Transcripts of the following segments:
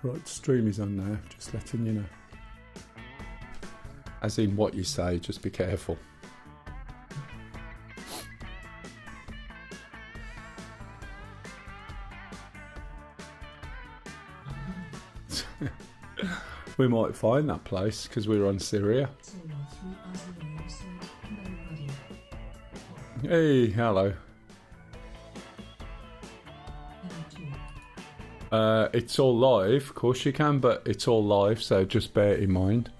Right, stream is on now, just letting you know. As in what you say, just be careful. We might find that place because we're on Syria. Hey, hello. It's all live, of course you can, but it's all live, so just bear it in mind.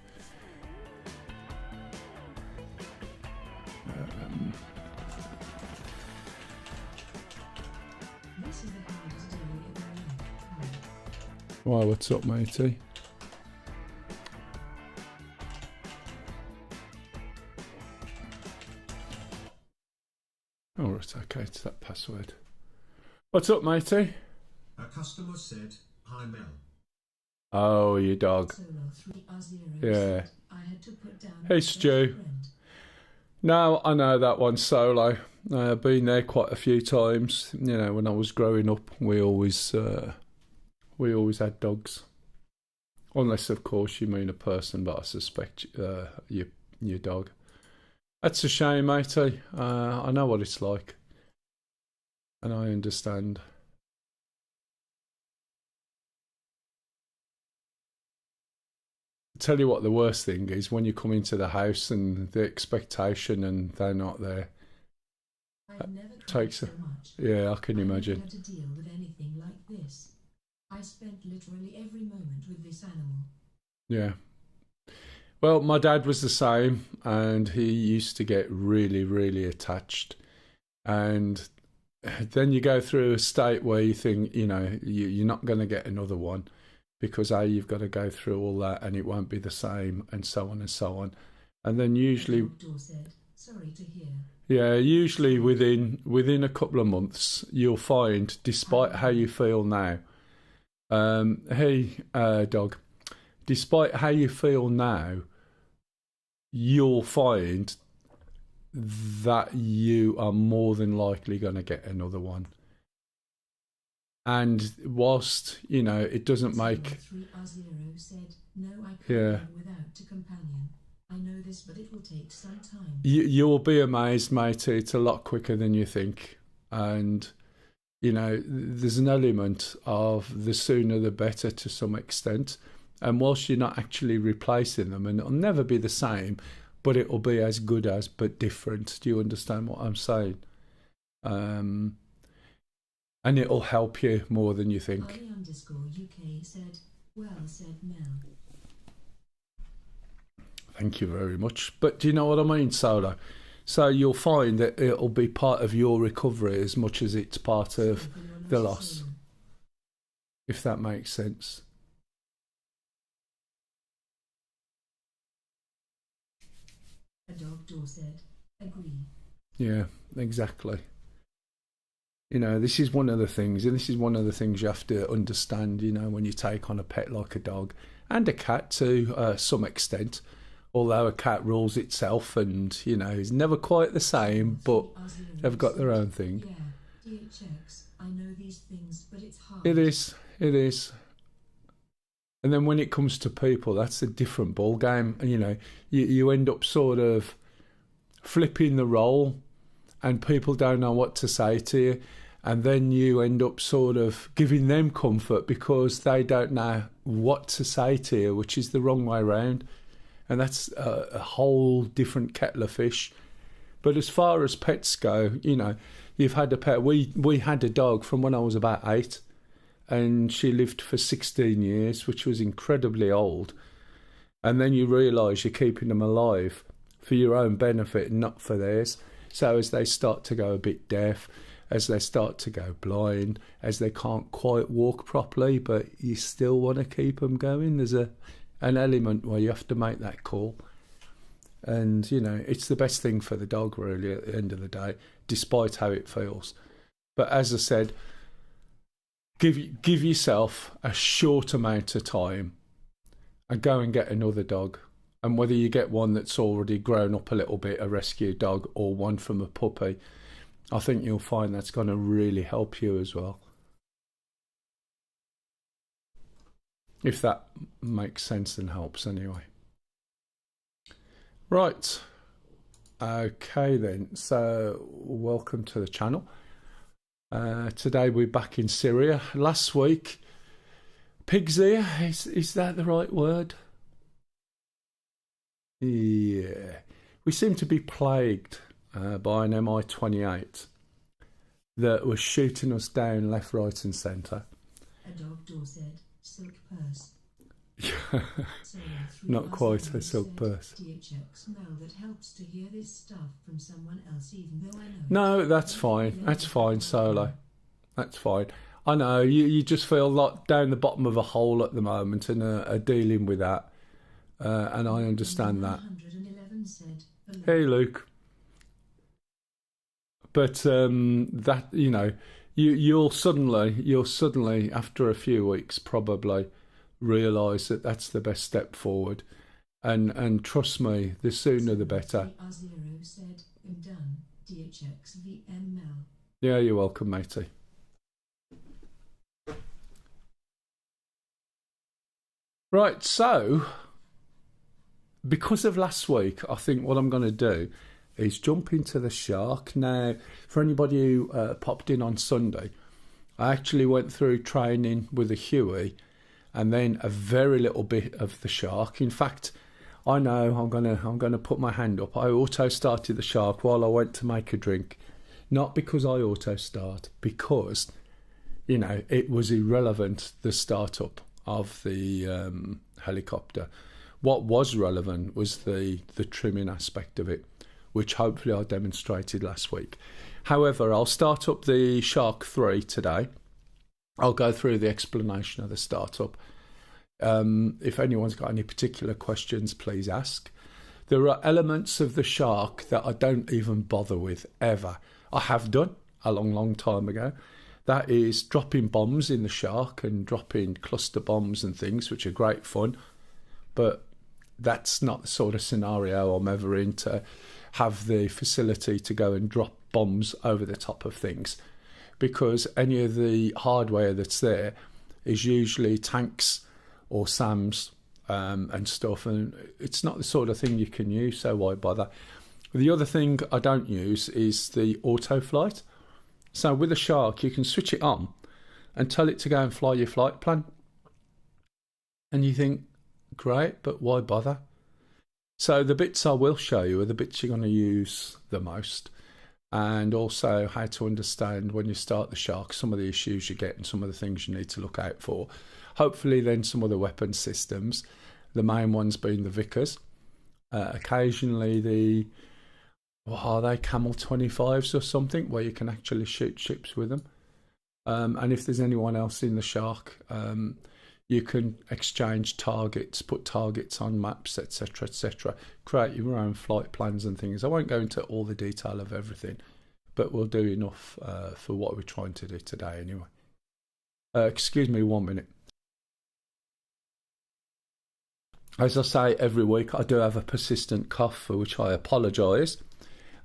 Why, what's up, matey? Oh, it's okay, it's that password. What's up, matey? A customer said, "Hi, Mel." Oh, you dog. Yeah. Hey, Stu. No, I know that one, Solo. I've been there quite a few times. You know, when I was growing up, we always had dogs. Unless, of course, you mean a person, but I suspect your dog. That's a shame, matey. I know what it's like. And I understand. Tell you what the worst thing is when you come into the house and the expectation and they're not there. Takes so much. Yeah, I can imagine. I never had to deal with anything like this. I spent literally every moment with this animal. Yeah. Well, my dad was the same, and he used to get really, really attached. And then you go through a state where you think, you know, you're not going to get another one. Because you've got to go through all that and it won't be the same, and so on and so on. And then usually, sorry to hear. Yeah, usually within a couple of months, you'll find, despite how you feel now, dog, despite how you feel now, you'll find that you are more than likely going to get another one. And whilst, you know, it doesn't make... Said, no, I can't without a companion. I know this, but it will take some time. You'll be amazed, matey. It's a lot quicker than you think. And, you know, there's an element of the sooner the better to some extent. And whilst you're not actually replacing them, and it'll never be the same, but it'll be as good as, but different. Do you understand what I'm saying? And it'll help you more than you think. Ali_UK said, well said, Mel. Thank you very much. But do you know what I mean, Solo? So you'll find that it'll be part of your recovery as much as it's part of the loss. If that makes sense. A dog door said, agree. Yeah, exactly. You know, this is one of the things, and this is one of the things you have to understand, you know, when you take on a pet like a dog and a cat to some extent, although a cat rules itself and, you know, is never quite the same, but they've got their own thing. Yeah, DHX, I know these things, but it's hard. It is. And then when it comes to people, that's a different ball game. And, you know, you end up sort of flipping the role and people don't know what to say to you. And then you end up sort of giving them comfort because they don't know what to say to you, which is the wrong way around. And that's a whole different kettle of fish. But as far as pets go, you know, you've had a pet. We had a dog from when I was about 8, and she lived for 16 years, which was incredibly old. And then you realise you're keeping them alive for your own benefit and not for theirs. So as they start to go a bit deaf, as they start to go blind, as they can't quite walk properly, but you still want to keep them going, there's an element where you have to make that call. And, you know, it's the best thing for the dog, really, at the end of the day, despite how it feels. But as I said, give yourself a short amount of time and go and get another dog. And whether you get one that's already grown up a little bit, a rescue dog, or one from a puppy, I think you'll find that's going to really help you as well. if that makes sense and helps anyway. Right. Okay then. So welcome to the channel. Today we're back in Syria. Last week, pig's ear, is that the right word? Yeah. We seem to be plagued by an MI-28 that was shooting us down left, right and centre. A dog door said, silk purse. Not quite a silk purse. DHX Mel that helps to hear this stuff from someone else, even though I know. No, that's fine. That's fine, Solo. That's fine. I know you just feel like down the bottom of a hole at the moment and are dealing with that, and I understand that. 111 said, hey, Luke. But that you'll suddenly after a few weeks probably realise that that's the best step forward, and trust me, the sooner the better. R0 said, I'm done. DHX VML. Yeah, you're welcome, matey. Right, so because of last week, I think what I'm going to do is jump into the shark. Now, for anybody who popped in on Sunday, I actually went through training with a Huey and then a very little bit of the shark. In fact, I know I'm gonna put my hand up. I auto started the shark while I went to make a drink, not because I auto start, because it was irrelevant, the startup of the helicopter. What was relevant was the trimming aspect of it, which hopefully I demonstrated last week. However, I'll start up the Shark 3 today. I'll go through the explanation of the startup. If anyone's got any particular questions, please ask. There are elements of the Shark that I don't even bother with, ever. I have done a long time ago. That is dropping bombs in the Shark and dropping cluster bombs and things, which are great fun. But that's not the sort of scenario I'm ever in, to have the facility to go and drop bombs over the top of things, because any of the hardware that's there is usually tanks or SAMs and stuff, and it's not the sort of thing you can use, so why bother? The other thing I don't use is the auto flight. So with a Shark, you can switch it on and tell it to go and fly your flight plan, and you think, great, but why bother? So the bits I will show you are the bits you're going to use the most, and also how to understand when you start the Shark some of the issues you get and some of the things you need to look out for. Hopefully then some of the weapon systems, the main ones being the Vickers, occasionally the, what are they, Camel 25s or something, where you can actually shoot ships with them. And if there's anyone else in the Shark, you can exchange targets, put targets on maps, etc, etc. Create your own flight plans and things. I won't go into all the detail of everything, but we'll do enough for what we're trying to do today anyway. Excuse me 1 minute. As I say every week, I do have a persistent cough, for which I apologise.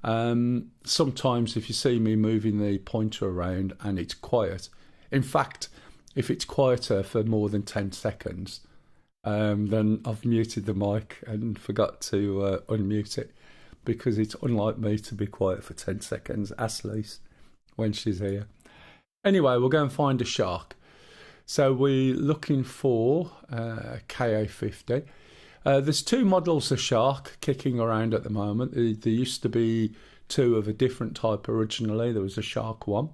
Sometimes if you see me moving the pointer around and it's quiet, in fact, if it's quieter for more than 10 seconds, then I've muted the mic and forgot to unmute it, because it's unlike me to be quiet for 10 seconds, ask Lise when she's here. Anyway, we'll go and find a Shark. So we're looking for KA50. There's two models of Shark kicking around at the moment. There used to be two of a different type originally. There was a Shark 1,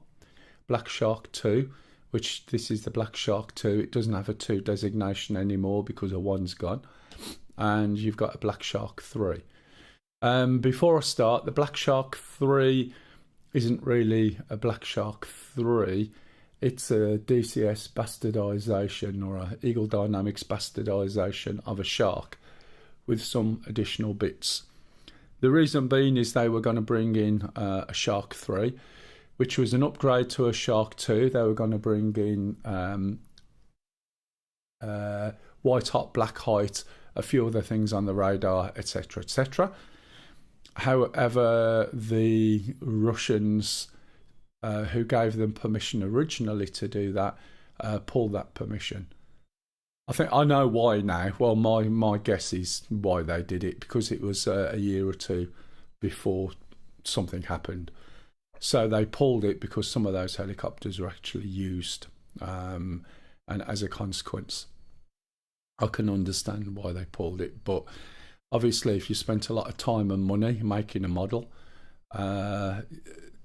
Black Shark 2, which this is the Black Shark 2. It doesn't have a 2 designation anymore because a 1's gone. And you've got a Black Shark 3. Before I start, the Black Shark 3 isn't really a Black Shark 3. It's a DCS bastardisation, or a Eagle Dynamics bastardisation of a Shark with some additional bits. The reason being is they were going to bring in a Shark 3, which was an upgrade to a Shark 2. They were going to bring in white hot, black height, a few other things on the radar, etc, etc. However, the Russians, who gave them permission originally to do that, pulled that permission. I think I know why now. Well, my guess is why they did it, because it was a year or two before something happened. So they pulled it because some of those helicopters were actually used, and as a consequence, I can understand why they pulled it. But obviously, if you spent a lot of time and money making a model,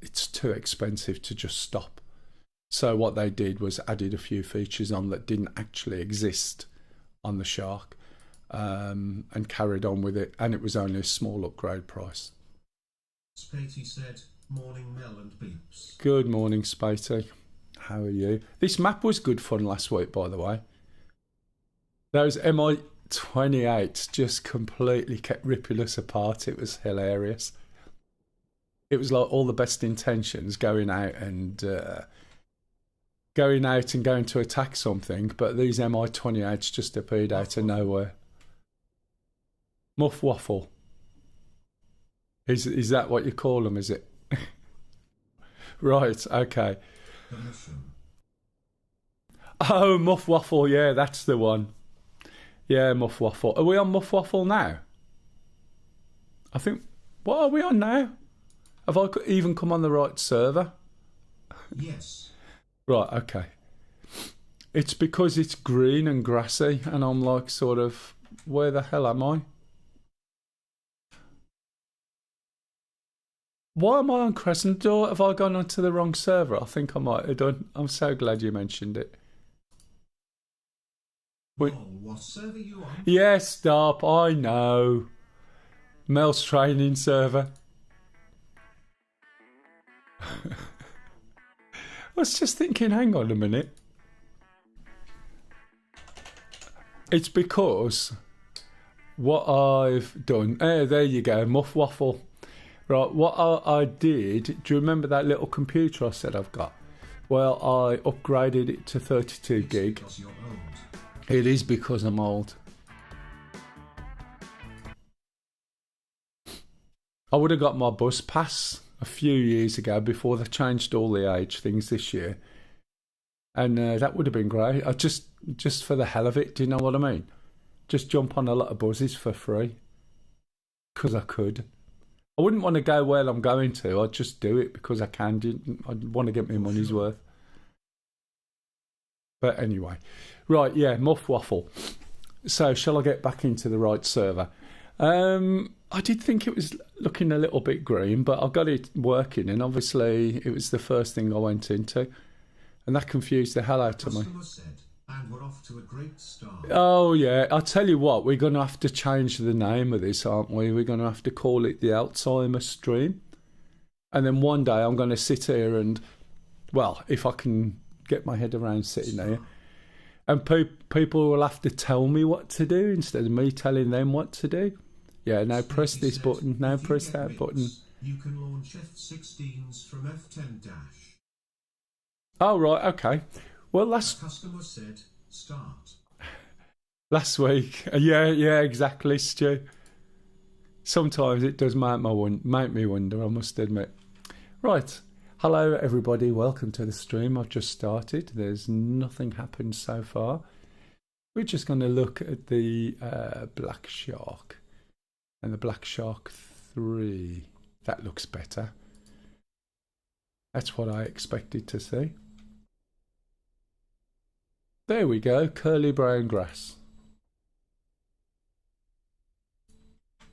it's too expensive to just stop. So what they did was added a few features on that didn't actually exist on the Shark, and carried on with it, and it was only a small upgrade price. Spatey said, "Morning Mel and Beeps." Good morning, Spatey. How are you? This map was good fun last week, by the way. Those MI-28s just completely kept ripping us apart. It was hilarious. It was like all the best intentions going out and going to attack something, but these MI-28s just appeared out of nowhere. Muff waffle. Is that what you call them, is it? Right, okay. Oh, Muff Waffle, yeah, that's the one. Yeah, Muff Waffle. Are we on Muff Waffle now? I think... What are we on now? Have I even come on the right server? Yes. Right, okay. It's because it's green and grassy, and I'm like sort of... Where the hell am I? Why am I on Crescent Door? Have I gone onto the wrong server? I think I might have done. I'm so glad you mentioned it. Wait. What server are you on? Yes, stop. I know. Mel's training server. I was just thinking, hang on a minute. It's because what I've done... there you go, Muff Waffle. Right, what I did, do you remember that little computer I said I've got? Well, I upgraded it to 32 gig. Because you're old. It is because I'm old. I would have got my bus pass a few years ago before they changed all the age things this year. And that would have been great. I just for the hell of it, do you know what I mean? Just jump on a lot of buses for free. Because I could. I wouldn't want to go where I'm going to. I'd just do it because I can. I'd want to get my money's worth. But anyway. Right, yeah, Muff Waffle. So, shall I get back into the right server? I did think it was looking a little bit green, but I got it working, and obviously it was the first thing I went into. And that confused the hell out of me. And we're off to a great start. Oh, yeah. I'll tell you what, we're going to have to change the name of this, aren't we? We're going to have to call it the Alzheimer's stream. And then one day I'm going to sit here and, well, if I can get my head around sitting there, and people will have to tell me what to do instead of me telling them what to do. Yeah, now press this button, now press that button. You can launch F-16s from F-10 dash. Oh, right, okay. Well, last customer said, start. Last week. Yeah, exactly, Stu. Sometimes it does make me wonder, I must admit. Right. Hello, everybody. Welcome to the stream. I've just started. There's nothing happened so far. We're just going to look at the Black Shark. And the Black Shark 3. That looks better. That's what I expected to see. There we go, curly brown grass.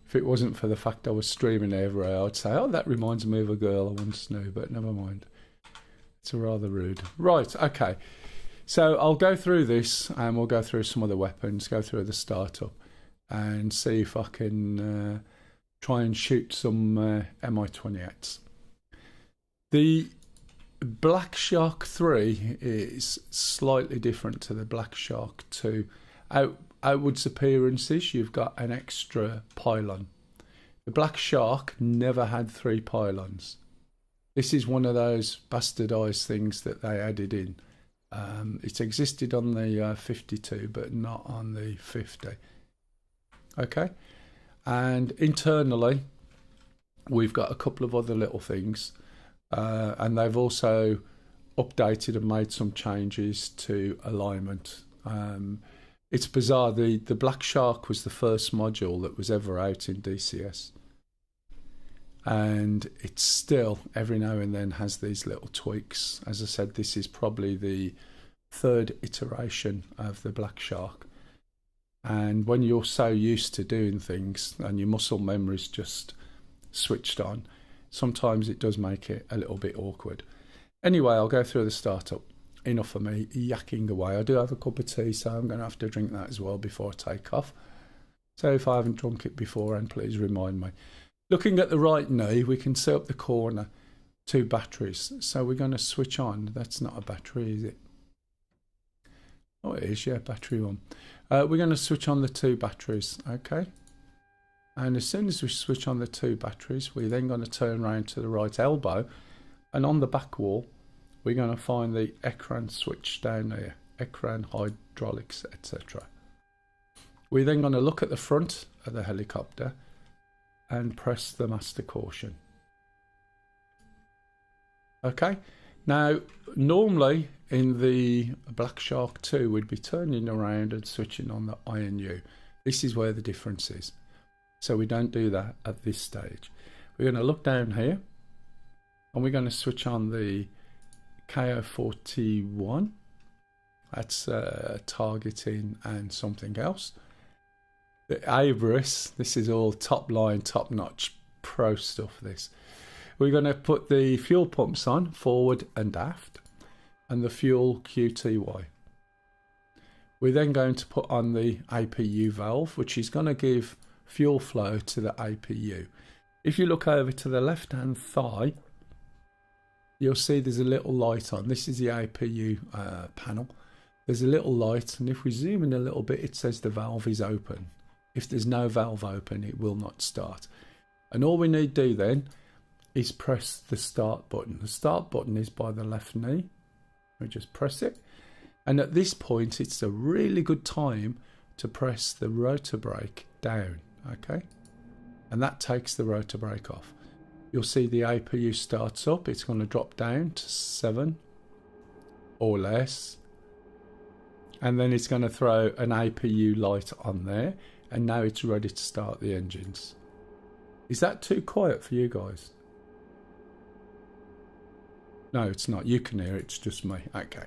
If it wasn't for the fact I was streaming everywhere, I'd say, oh, that reminds me of a girl I once knew, but never mind. It's rather rude. Right, okay. So I'll go through this, and we'll go through some of the weapons, go through the startup, and see if I can try and shoot some Mi-28s. The Black Shark 3 is slightly different to the Black Shark 2. Outwards appearances, you've got an extra pylon. The Black Shark never had 3 pylons. This is one of those bastardised things that they added in. It existed on the 52, but not on the 50. Okay? And internally, we've got a couple of other little things. And they've also updated and made some changes to alignment. It's bizarre. The Black Shark was the first module that was ever out in DCS. And it still, every now and then, has these little tweaks. As I said, this is probably the third iteration of the Black Shark. And when you're so used to doing things and your muscle memory's just switched on, sometimes it does make it a little bit awkward. Anyway, I'll go through the startup. Enough of me yakking away. I do have a cup of tea, so I'm going to have to drink that as well before I take off. So if I haven't drunk it beforehand, please remind me. Looking at the right knee, we can see up the corner 2 batteries. So we're going to switch on. That's not a battery, is it? Oh, it is, yeah, battery 1. We're going to switch on the 2 batteries, okay? And as soon as we switch on the 2 batteries, we're then going to turn around to the right elbow, and on the back wall, we're going to find the Ekran switch down here, Ekran, hydraulics, etc. We're then going to look at the front of the helicopter and press the master caution. Okay, now normally in the Black Shark 2 we'd be turning around and switching on the INU. This is where the difference is. So we don't do that at this stage. We're going to look down here and we're going to switch on the KO41. That's targeting and something else. The Abris, this is all top line, top notch pro stuff this. We're going to put the fuel pumps on, forward and aft, and the fuel QTY. We're then going to put on the APU valve, which is going to give fuel flow to the APU. If you look over to the left hand thigh, you'll see there's a little light on. This is the APU panel. There's a little light, and if we zoom in a little bit, it says the valve is open. If there's no valve open, it will not start. And all we need to do then is press the start button. The start button is by the left knee. We just press it. And at this point, it's a really good time to press the rotor brake down, okay? And that takes the rotor brake off. You'll see the APU starts up. It's going to drop down to 7 or less. And then it's going to throw an APU light on there. And now it's ready to start the engines. Is that too quiet for you guys? No, it's not. You can hear it. It's just me. Okay.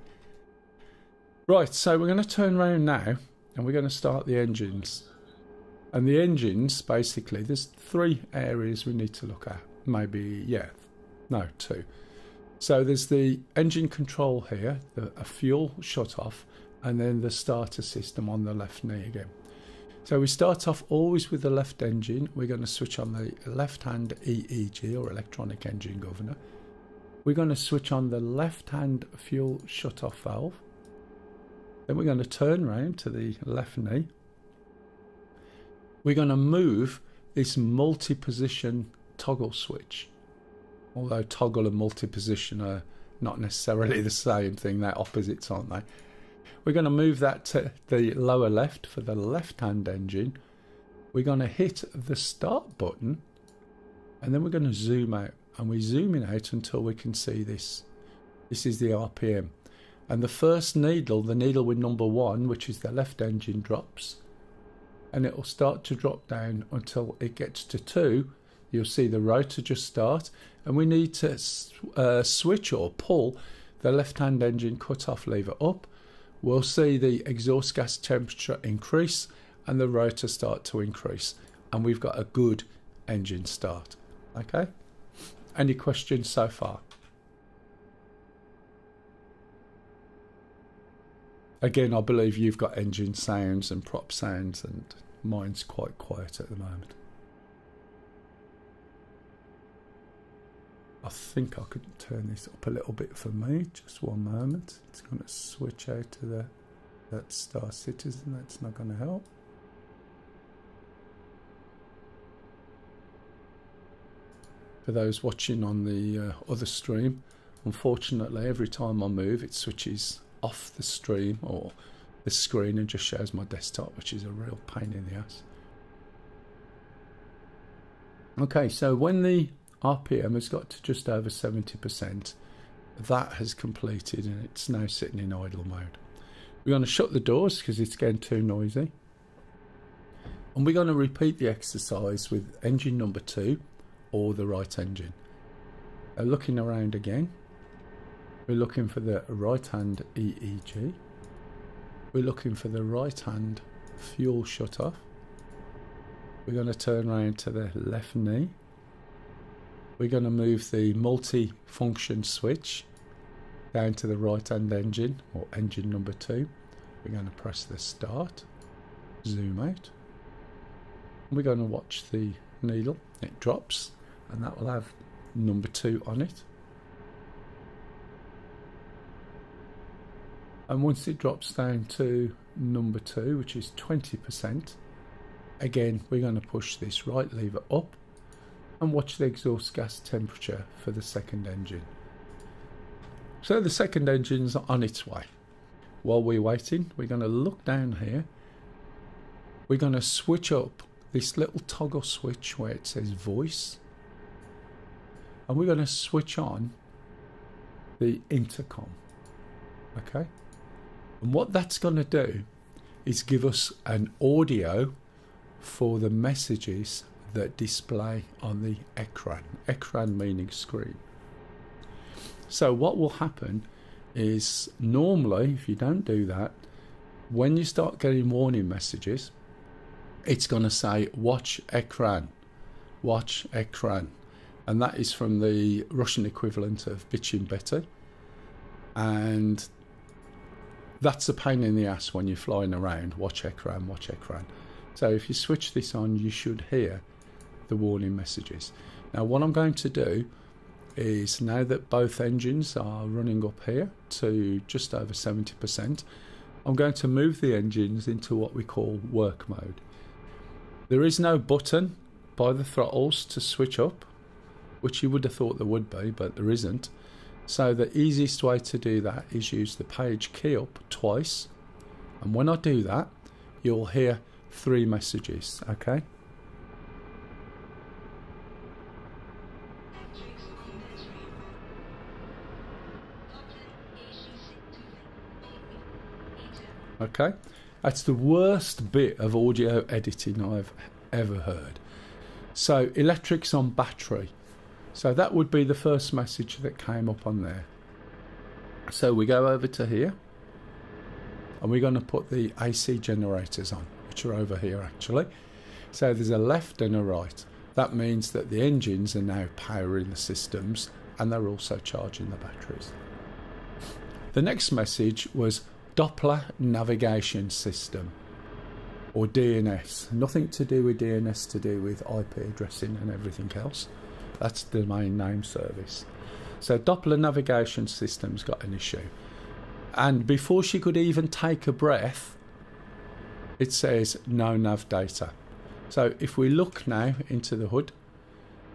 Right, so we're going to turn around now and we're going to start the engines. And the engines, basically, there's 3 areas we need to look at. Maybe, yeah, no, 2. So there's the engine control here, a fuel shut off, and then the starter system on the left knee again. So we start off always with the left engine. We're going to switch on the left hand EEG, or electronic engine governor. We're going to switch on the left hand fuel shut off valve. Then we're going to turn around to the left knee. We're going to move this multi-position toggle switch. Although toggle and multi-position are not necessarily the same thing, they're opposites, aren't they? We're going to move that to the lower left for the left-hand engine. We're going to hit the start button, and then we're going to zoom out. And we're zooming out until we can see this. This is the RPM. And the first needle, the needle with number 1, which is the left engine, drops. And it will start to drop down until it gets to 2. You'll see the rotor just start. And we need to switch or pull the left-hand engine cut-off lever up. We'll see the exhaust gas temperature increase and the rotor start to increase. And we've got a good engine start. Okay? Any questions so far? Again, I believe you've got engine sounds and prop sounds, and mine's quite quiet at the moment. I think I could turn this up a little bit for me. Just one moment. It's going to switch out to that Star Citizen. That's not going to help. For those watching on the other stream, unfortunately, every time I move, it switches off the stream or the screen and just shows my desktop, which is a real pain in the ass. Okay, so when the RPM has got to just over 70%, that has completed and it's now sitting in idle mode. We're going to shut the doors because it's getting too noisy. And we're going to repeat the exercise with engine number 2 or the right engine. Looking around again, we're looking for the right hand EEG. We're looking for the right hand fuel shut off. We're going to turn around to the left knee. We're going to move the multi-function switch down to the right hand engine, or engine number 2. We're going to press the start, zoom out. We're going to watch the needle, it drops, and that will have number 2 on it. And once it drops down to number 2, which is 20%, again we're going to push this right lever up and watch the exhaust gas temperature for the second engine. So the second engine's on its way. While we're waiting, we're going to look down here. We're going to switch up this little toggle switch where it says voice, and we're going to switch on the intercom. Okay, and what that's going to do is give us an audio for the messages that display on the ekran meaning screen. So what will happen is, normally if you don't do that, when you start getting warning messages, it's going to say watch ekran, and that is from the Russian equivalent of bitchin' Betty, and that's a pain in the ass when you're flying around. Watch ekran. So if you switch this on, you should hear the warning messages. Now what I'm going to do is, now that both engines are running up here to just over 70%, I'm going to move the engines into what we call work mode. There is no button by the throttles to switch up, which you would have thought there would be, but there isn't. So the easiest way to do that is use the page key up twice, and when I do that, you'll hear 3 messages. Okay. Okay, that's the worst bit of audio editing I've ever heard. So electrics on battery. So that would be the first message that came up on there. So we go over to here, and we're going to put the AC generators on, which are over here actually. So there's a left and a right. That means that the engines are now powering the systems, and they're also charging the batteries. The next message was Doppler navigation system, or DNS. Nothing to do with DNS, to do with IP addressing and everything else. That's the main name service. So Doppler navigation system's got an issue, and before she could even take a breath, it says no nav data. So if we look now into the hood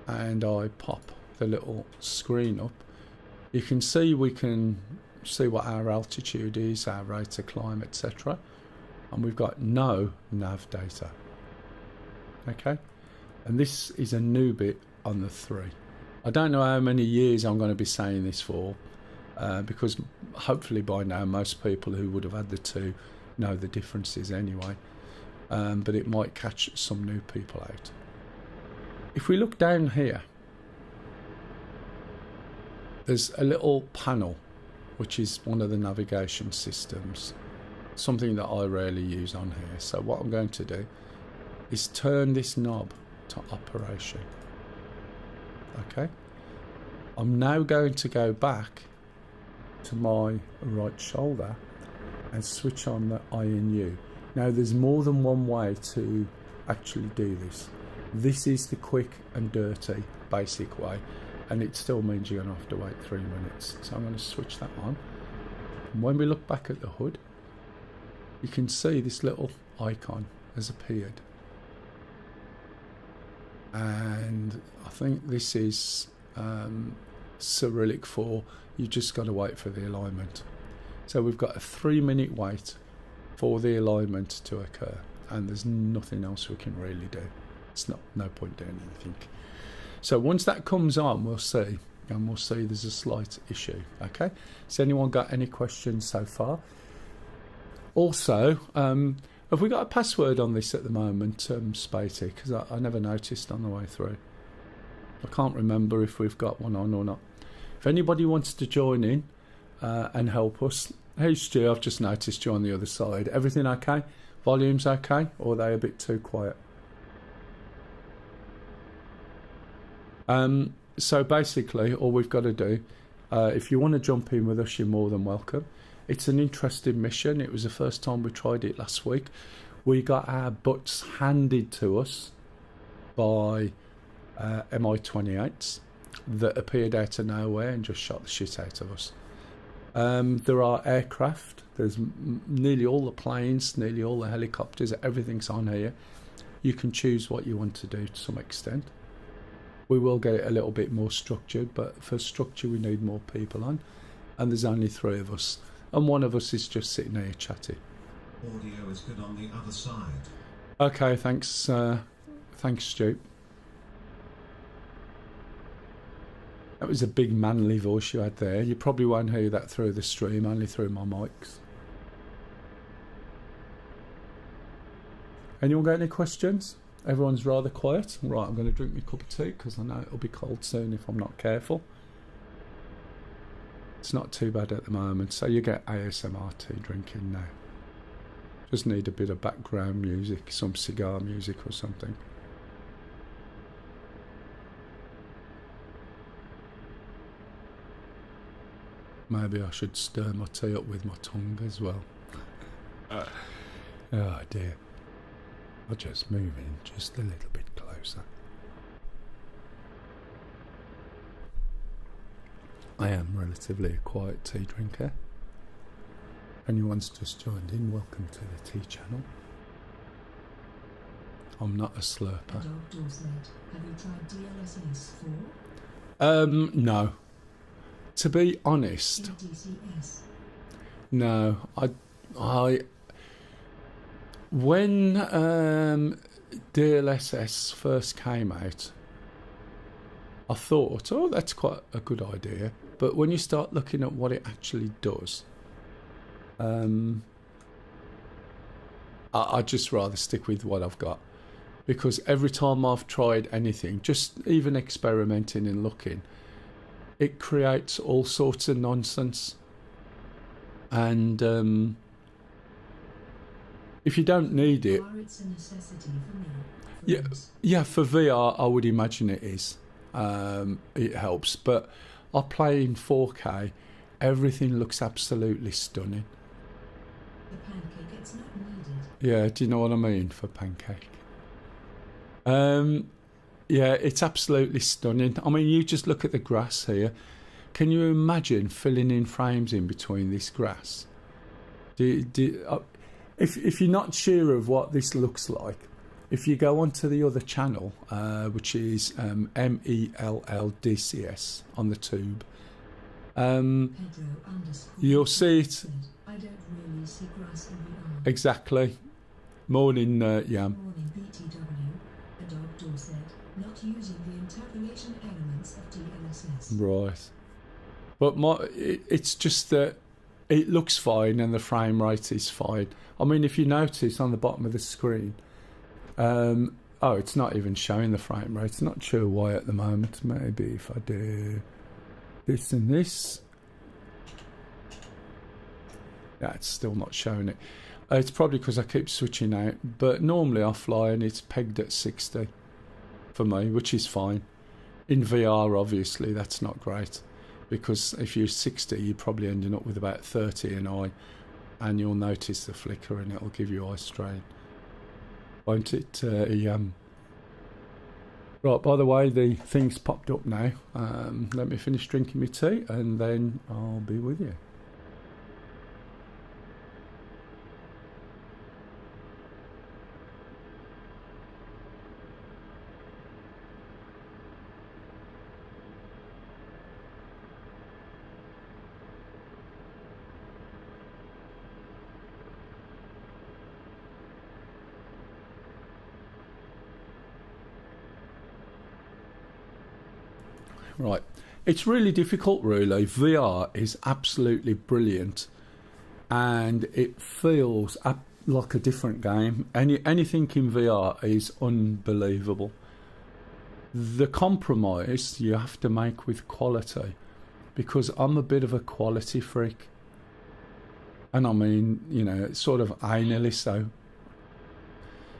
and I pop the little screen up, you can see we can see what our altitude is, our rate of climb, etc. And we've got no nav data. Okay, and this is a new bit on the 3. I don't know how many years I'm going to be saying this for, because hopefully by now most people who would have had the 2 know the differences anyway, but it might catch some new people out. If we look down here, there's a little panel which is one of the navigation systems, something that I rarely use on here. So what I'm going to do is turn this knob to operation. Okay, I'm now going to go back to my right shoulder and switch on the INU. Now there's more than one way to actually do this. This is the quick and dirty basic way, and it still means you're going to have to wait 3 minutes. So I'm going to switch that on, and when we look back at the hood, you can see this little icon has appeared, and I think this is Cyrillic for you just got to wait for the alignment. So we've got a 3-minute wait for the alignment to occur, and there's nothing else we can really do. It's no point doing anything. So once that comes on, we'll see, and we'll see there's a slight issue. Okay, has anyone got any questions so far? Also, have we got a password on this at the moment, Spatey? Because I never noticed on the way through. I can't remember if we've got one on or not. If anybody wants to join in and help us. Hey Stu, I've just noticed you on the other side. Everything okay? Volume's okay? Or are they a bit too quiet? So basically, all we've got to do, if you want to jump in with us, you're more than welcome. It's an interesting mission. It was the first time we tried it last week. We got our butts handed to us by MI-28s that appeared out of nowhere and just shot the shit out of us. There are aircraft. There's nearly all the planes, nearly all the helicopters. Everything's on here. You can choose what you want to do to some extent. We will get it a little bit more structured, but for structure we need more people on, and there's only 3 of us, and one of us is just sitting here chatting. Audio is good on the other side. Okay, thanks, thanks Stu. That was a big manly voice you had there. You probably won't hear that through the stream, only through my mics. Anyone got any questions? Everyone's rather quiet. Right, I'm going to drink my cup of tea because I know it'll be cold soon if I'm not careful. It's not too bad at the moment, so you get ASMR tea drinking now. Just need a bit of background music, some cigar music or something. Maybe I should stir my tea up with my tongue as well. Oh dear. I'll just move in just a little bit closer. I am relatively a quiet tea drinker. Anyone's just joined in, welcome to the tea channel. I'm not a slurper. Have you tried DLSS 4? No. To be honest, DCS. no. When DLSS first came out, I thought, oh, that's quite a good idea. But when you start looking at what it actually does, I'd just rather stick with what I've got. Because every time I've tried anything, just even experimenting and looking, it creates all sorts of nonsense. And if you don't need it, It's a necessity for me. yeah, for VR, I would imagine it is. It helps, but I play in 4K. Everything looks absolutely stunning. The pancake, it's not needed. Yeah, do you know what I mean for pancake? Yeah, it's absolutely stunning. I mean, you just look at the grass here. Can you imagine filling in frames in between this grass? If you're not sure of what this looks like, if you go onto the other channel, which is MELL DCS on the tube, you'll see it. I don't really see grass in VR. Exactly. Morning, Yam. Morning BTW. Adobe Dorset, not using the interpolation elements of DLSS. Right. But it's just that it looks fine and the frame rate is fine. I mean, if you notice on the bottom of the screen, it's not even showing the frame rate. Not sure why at the moment. Maybe if I do this and this, it's still not showing it. It's probably because I keep switching out, but normally I fly and it's pegged at 60 for me, which is fine. In VR, obviously, that's not great, because if you're 60, you're probably ending up with about 30 in eye, and you'll notice the flicker and it'll give you eye strain. Won't it, Right, by the way, the thing's popped up now. Let me finish drinking my tea and then I'll be with you. Right, it's really difficult really. VR is absolutely brilliant and it feels like a different game. Anything in VR is unbelievable. The compromise you have to make with quality, because I'm a bit of a quality freak, and I mean, you know, sort of anally so.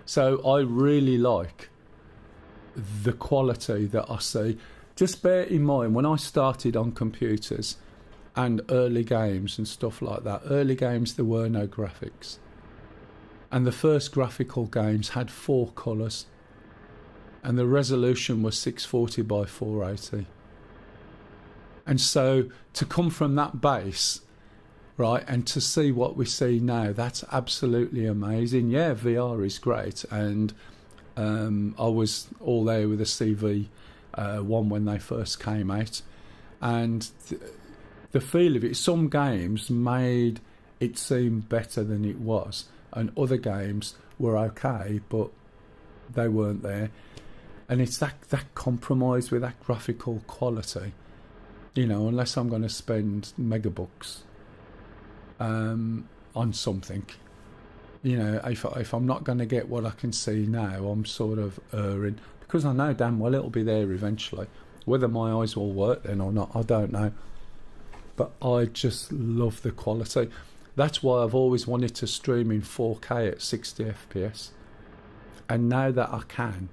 So I really like the quality that I see. Just bear in mind, when I started on computers and early games and stuff like that, early games there were no graphics. And the first graphical games had 4 colours. And the resolution was 640 by 480. And so to come from that base, right, and to see what we see now, that's absolutely amazing. Yeah, VR is great, and I was all there with the CV one when they first came out, and the feel of it, some games made it seem better than it was, and other games were okay, but they weren't there. And it's that compromise with that graphical quality, you know, unless I'm going to spend megabucks on something, you know, if I'm not going to get what I can see now, I'm sort of erring, because I know damn well it'll be there eventually. Whether my eyes will work then or not, I don't know. But I just love the quality. That's why I've always wanted to stream in 4K at 60 FPS. And now that I can,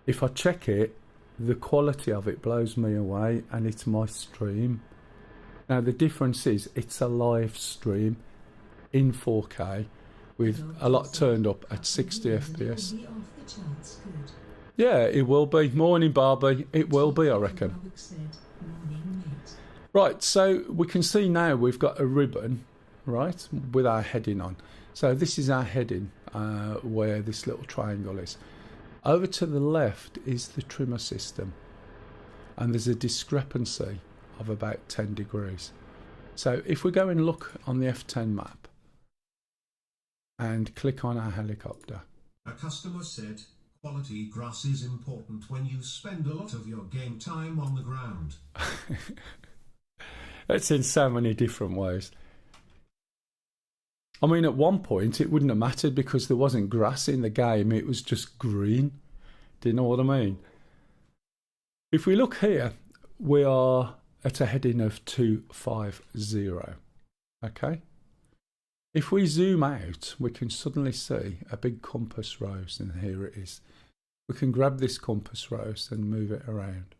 if I check it, the quality of it blows me away, and it's my stream. Now the difference is it's a live stream in 4K with a lot turned up at 60 FPS. Yeah, it will be. Morning, Barbie. It will be, I reckon. Right, so we can see now we've got a ribbon, right, with our heading on. So this is our heading, where this little triangle is. Over to the left is the trimmer system, and there's a discrepancy of about 10 degrees. So if we go and look on the F10 map and click on our helicopter. A customer said, quality grass is important when you spend a lot of your game time on the ground. It's in so many different ways. I mean, at one point it wouldn't have mattered because there wasn't grass in the game, it was just green. Do you know what I mean? If we look here, we are at a heading of 250. Okay? If we zoom out, we can suddenly see a big compass rose, and here it is. We can grab this compass rose and move it around.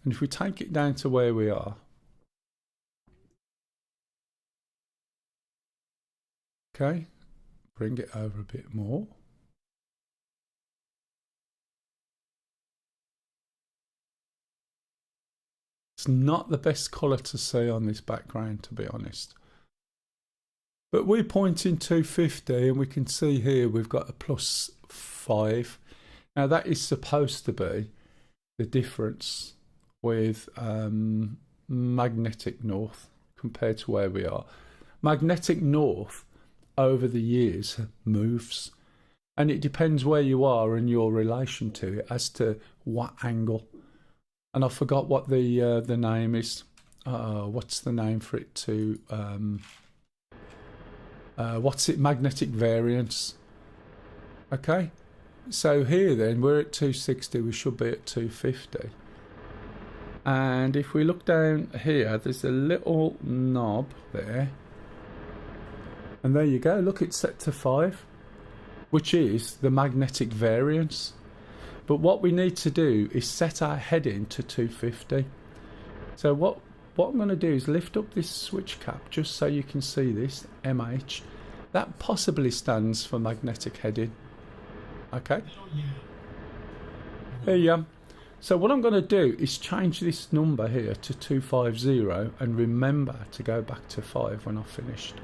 And if we take it down to where we are, okay, bring it over a bit more. It's not the best colour to see on this background, to be honest. But we're pointing 250, and we can see here we've got a +5. Now that is supposed to be the difference with magnetic north compared to where we are. Magnetic north over the years moves, and it depends where you are and your relation to it as to what angle. And I forgot what the name is. What's the name for it to? What's it? Magnetic variance. Okay. So here then we're at 260. We should be at 250. And if we look down here, there's a little knob there. And there you go. Look, it's set to 5, which is the magnetic variance. But what we need to do is set our heading to 250. So what I'm going to do is lift up this switch cap just so you can see this, MH. That possibly stands for magnetic heading. Okay? There you go. So what I'm going to do is change this number here to 250 and remember to go back to 5 when I've finished.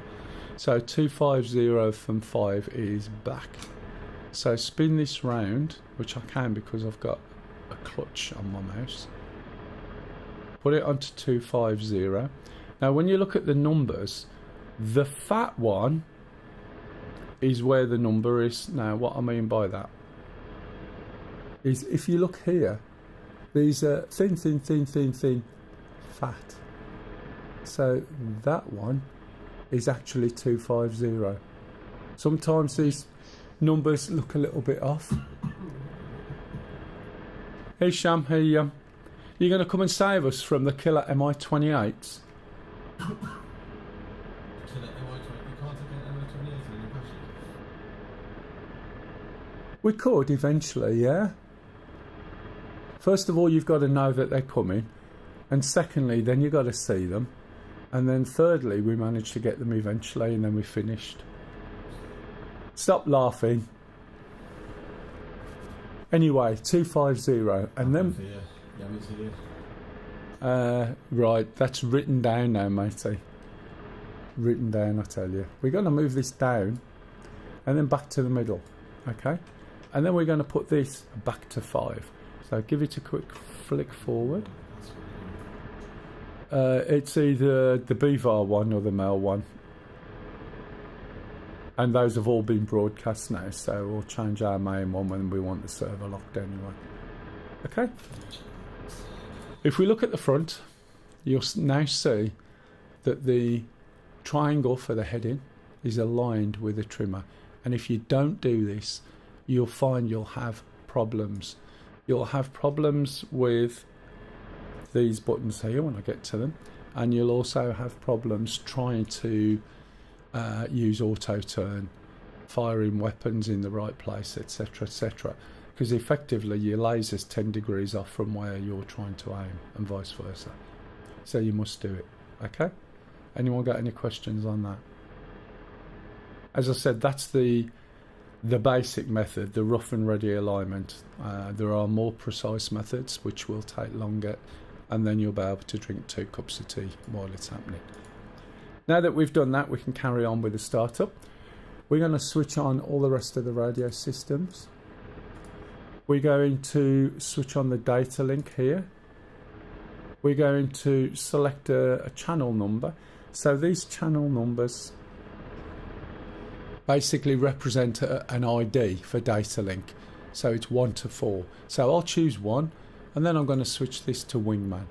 So 250 from 5 is back. So spin this round, which I can because I've got a clutch on my mouse. Put it onto 250. Now when you look at the numbers, the fat one is where the number is. Now what I mean by that is if you look here, these are thin, fat. So that one is actually 250. Sometimes these numbers look a little bit off. Hey Sham, hey you're going to come and save us from the killer MI-28s? We could eventually, yeah. First of all, you've got to know that they're coming, and secondly, then you've got to see them, and then thirdly, we managed to get them eventually, and then we finished. Stop laughing. Anyway, 250, and then right, that's written down now, matey. Written down, I tell you. We're going to move this down, and then back to the middle, okay? And then we're going to put this back to 5. So give it a quick flick forward. It's either the BVAR one or the Mel one. And those have all been broadcast now, so we'll change our main one when we want the server locked anyway. Okay? If we look at the front, you'll now see that the triangle for the heading is aligned with the trimmer. And if you don't do this, you'll find you'll have problems. You'll have problems with these buttons here when I get to them, and you'll also have problems trying to use auto turn, firing weapons in the right place, etc, etc, because effectively your laser's 10 degrees off from where you're trying to aim and vice versa. So you must do it. Okay? Anyone got any questions on that? As I said, that's the basic method, the rough and ready alignment. There are more precise methods which will take longer, and then you'll be able to drink 2 cups of tea while it's happening. Now that we've done that, we can carry on with the startup. We're going to switch on all the rest of the radio systems. We're going to switch on the data link here. We're going to select a channel number. So these channel numbers basically represent an ID for data link. So it's 1 to 4. So I'll choose 1, and then I'm going to switch this to Wingman.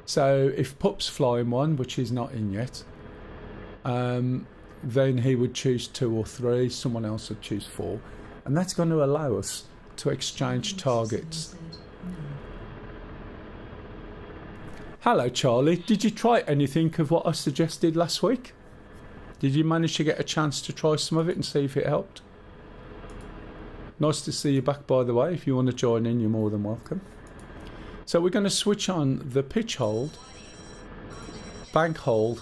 So if Pup's flying 1, which he's not in yet, then he would choose 2 or 3, someone else would choose 4, and that's going to allow us to exchange targets. Hello Charlie, did you try anything of what I suggested last week? Did you manage to get a chance to try some of it and see if it helped? Nice to see you back, by the way. If you want to join in, you're more than welcome. So we're going to switch on the pitch hold, bank hold,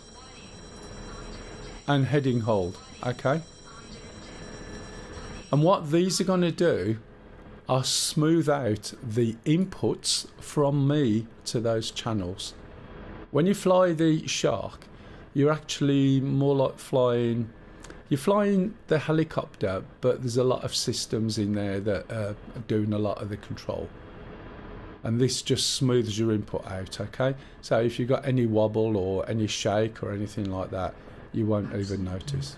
and heading hold, okay? And what these are going to do are smooth out the inputs from me to those channels. When you fly the Shark, you're actually more like you're flying the helicopter, but there's a lot of systems in there that are doing a lot of the control. And this just smooths your input out, okay? So if you've got any wobble or any shake or anything like that, you won't even notice.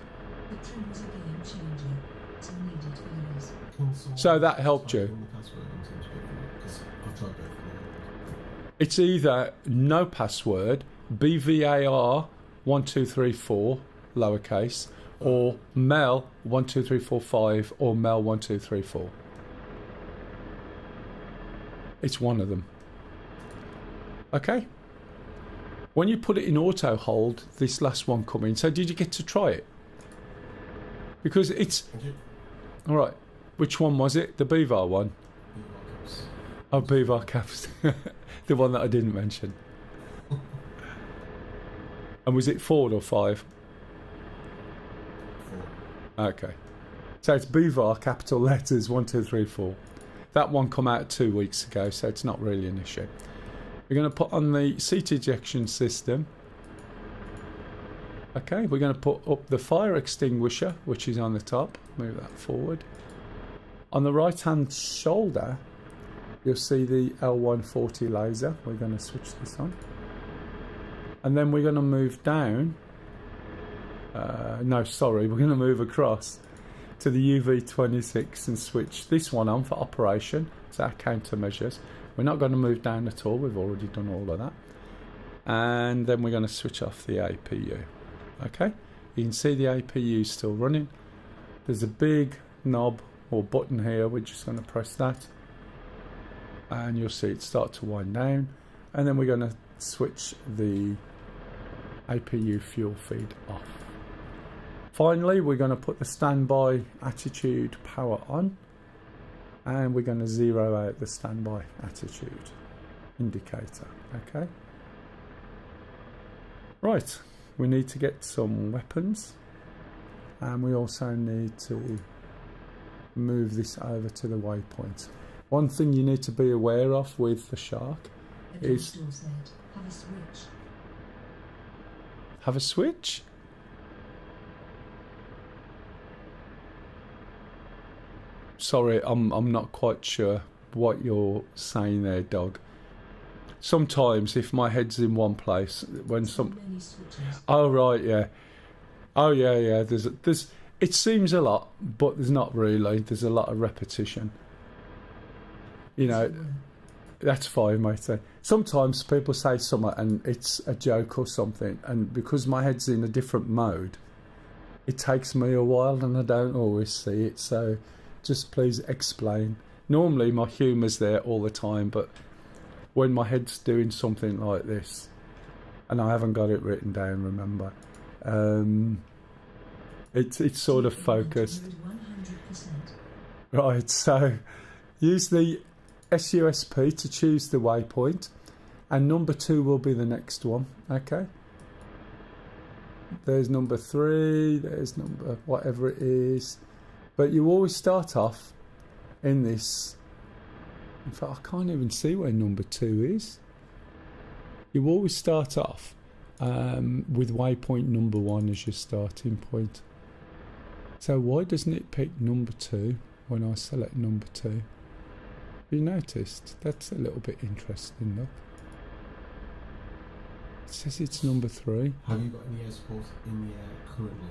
So that helped you. It's either no password, BVAR 1234 lowercase, or Mel 12345 or Mel 1234. It's one of them. Okay. When you put it in auto hold, this last one come in. So did you get to try it? Because it's all right. Which one was it? The BVAR one? BVAR caps. Oh, BVAR caps. The one that I didn't mention. And was it 4 or 5? 4. Okay. So it's BVAR capital letters 1, 2, 3, 4. That one come out 2 weeks ago, so it's not really an issue. We're going to put on the seat ejection system. Okay, we're going to put up the fire extinguisher, which is on the top. Move that forward. On the right hand shoulder, you'll see the L140 laser. We're going to switch this on. And then we're going to move down. We're going to move across to the UV26 and switch this one on for operation. It's our countermeasures. We're not going to move down at all. We've already done all of that. And then we're going to switch off the APU. Okay. You can see the APU still running. There's a big knob or button here. We're just going to press that, and you'll see it start to wind down. And then we're going to switch the APU fuel feed off. Finally, we're going to put the standby attitude power on, and we're going to zero out the standby attitude indicator. Okay. Right, we need to get some weapons, and we also need to move this over to the waypoint. One thing you need to be aware of with the shark is have a switch. Sorry, I'm not quite sure what you're saying there, dog. Sometimes if my head's in one place, when oh right, yeah, oh yeah, there's it seems a lot, but there's not really. There's a lot of repetition. You know, that's fine, mate. Sometimes people say something and it's a joke or something, and because my head's in a different mode, it takes me a while and I don't always see it. So just please explain. Normally my humour's there all the time, but when my head's doing something like this, and I haven't got it written down, remember, it's sort of focused. 100%. Right, so use the SUSP to choose the waypoint, and number 2 will be the next one. Okay, there's number 3, there's number whatever it is, but you always start off in this. In fact, I can't even see where number 2 is. You always start off with waypoint number 1 as your starting point. So why doesn't it pick number 2 when I select number 2? Have you noticed? That's a little bit interesting, look. It says it's number 3. Have you got any air support in the air currently?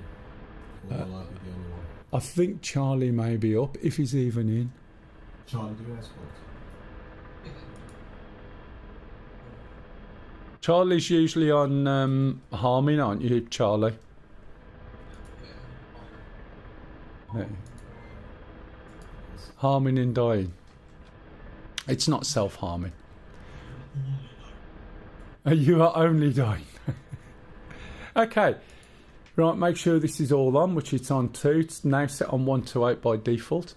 Or will I be the only one? I think Charlie may be up, if he's even in. Charlie, do air support? Charlie's usually on harming, aren't you, Charlie? No. Harming and dying. It's not self-harming. You are only dying. Okay. Right, make sure this is all on, which it's on 2. It's now set on 128 by default.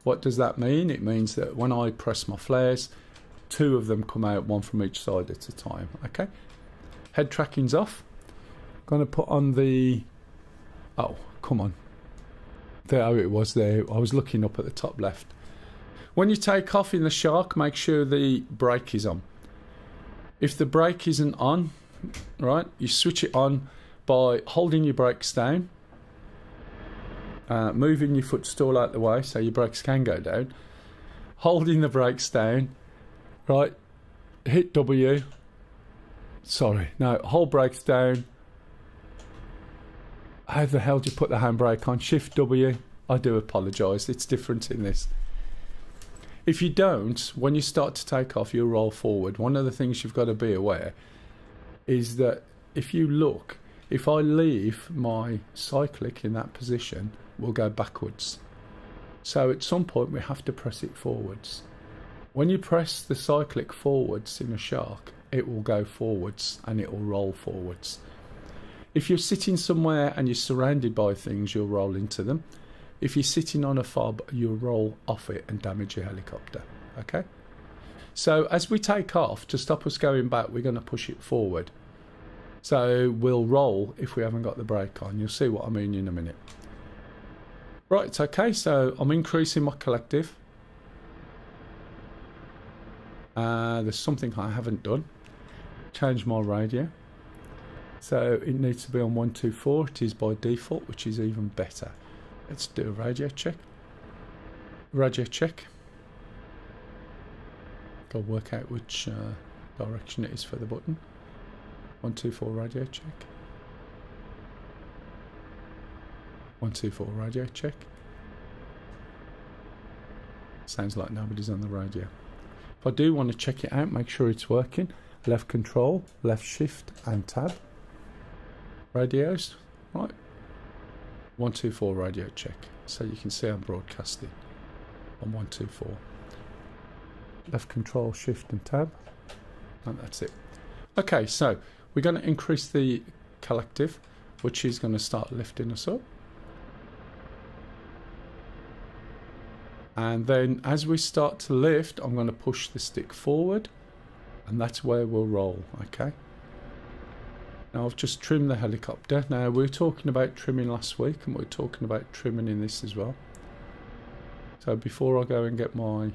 What does that mean? It means that when I press my flares, 2 of them come out, 1 from each side at a time. Okay. Head tracking's off. Going to put on the... Oh, come on. There it was there. I was looking up at the top left. When you take off in the Shark, make sure the brake is on. If the brake isn't on, right, you switch it on by holding your brakes down, moving your footstool out the way so your brakes can go down, holding the brakes down, right, hit W, sorry, no, hold brakes down. How the hell do you put the handbrake on? Shift W. I do apologise, it's different in this. If you don't, when you start to take off, you'll roll forward. One of the things you've got to be aware is that if you look, if I leave my cyclic in that position, we'll go backwards. So at some point we have to press it forwards. When you press the cyclic forwards in a Shark, it will go forwards and it will roll forwards. If you're sitting somewhere and you're surrounded by things, you'll roll into them. If you're sitting on a fob, you'll roll off it and damage your helicopter. Okay? So as we take off, to stop us going back, we're going to push it forward. So we'll roll if we haven't got the brake on. You'll see what I mean in a minute. Right, okay, so I'm increasing my collective. There's something I haven't done. Change my radio. So it needs to be on 124. It is by default, which is even better. Let's do a radio check. Radio check. Got to work out which direction it is for the button. 124 radio check. 124 radio check. Sounds like nobody's on the radio. If I do want to check it out, make sure it's working. Left control, left shift and tab. Radios. Right. 124 radio check. So you can see I'm broadcasting on 124. Left control, shift and tab. And that's it. Okay, so we're going to increase the collective, which is going to start lifting us up. And then as we start to lift, I'm going to push the stick forward, and that's where we'll roll, okay? Now I've just trimmed the helicopter. Now we were talking about trimming last week, and we're talking about trimming in this as well. So before I go and get my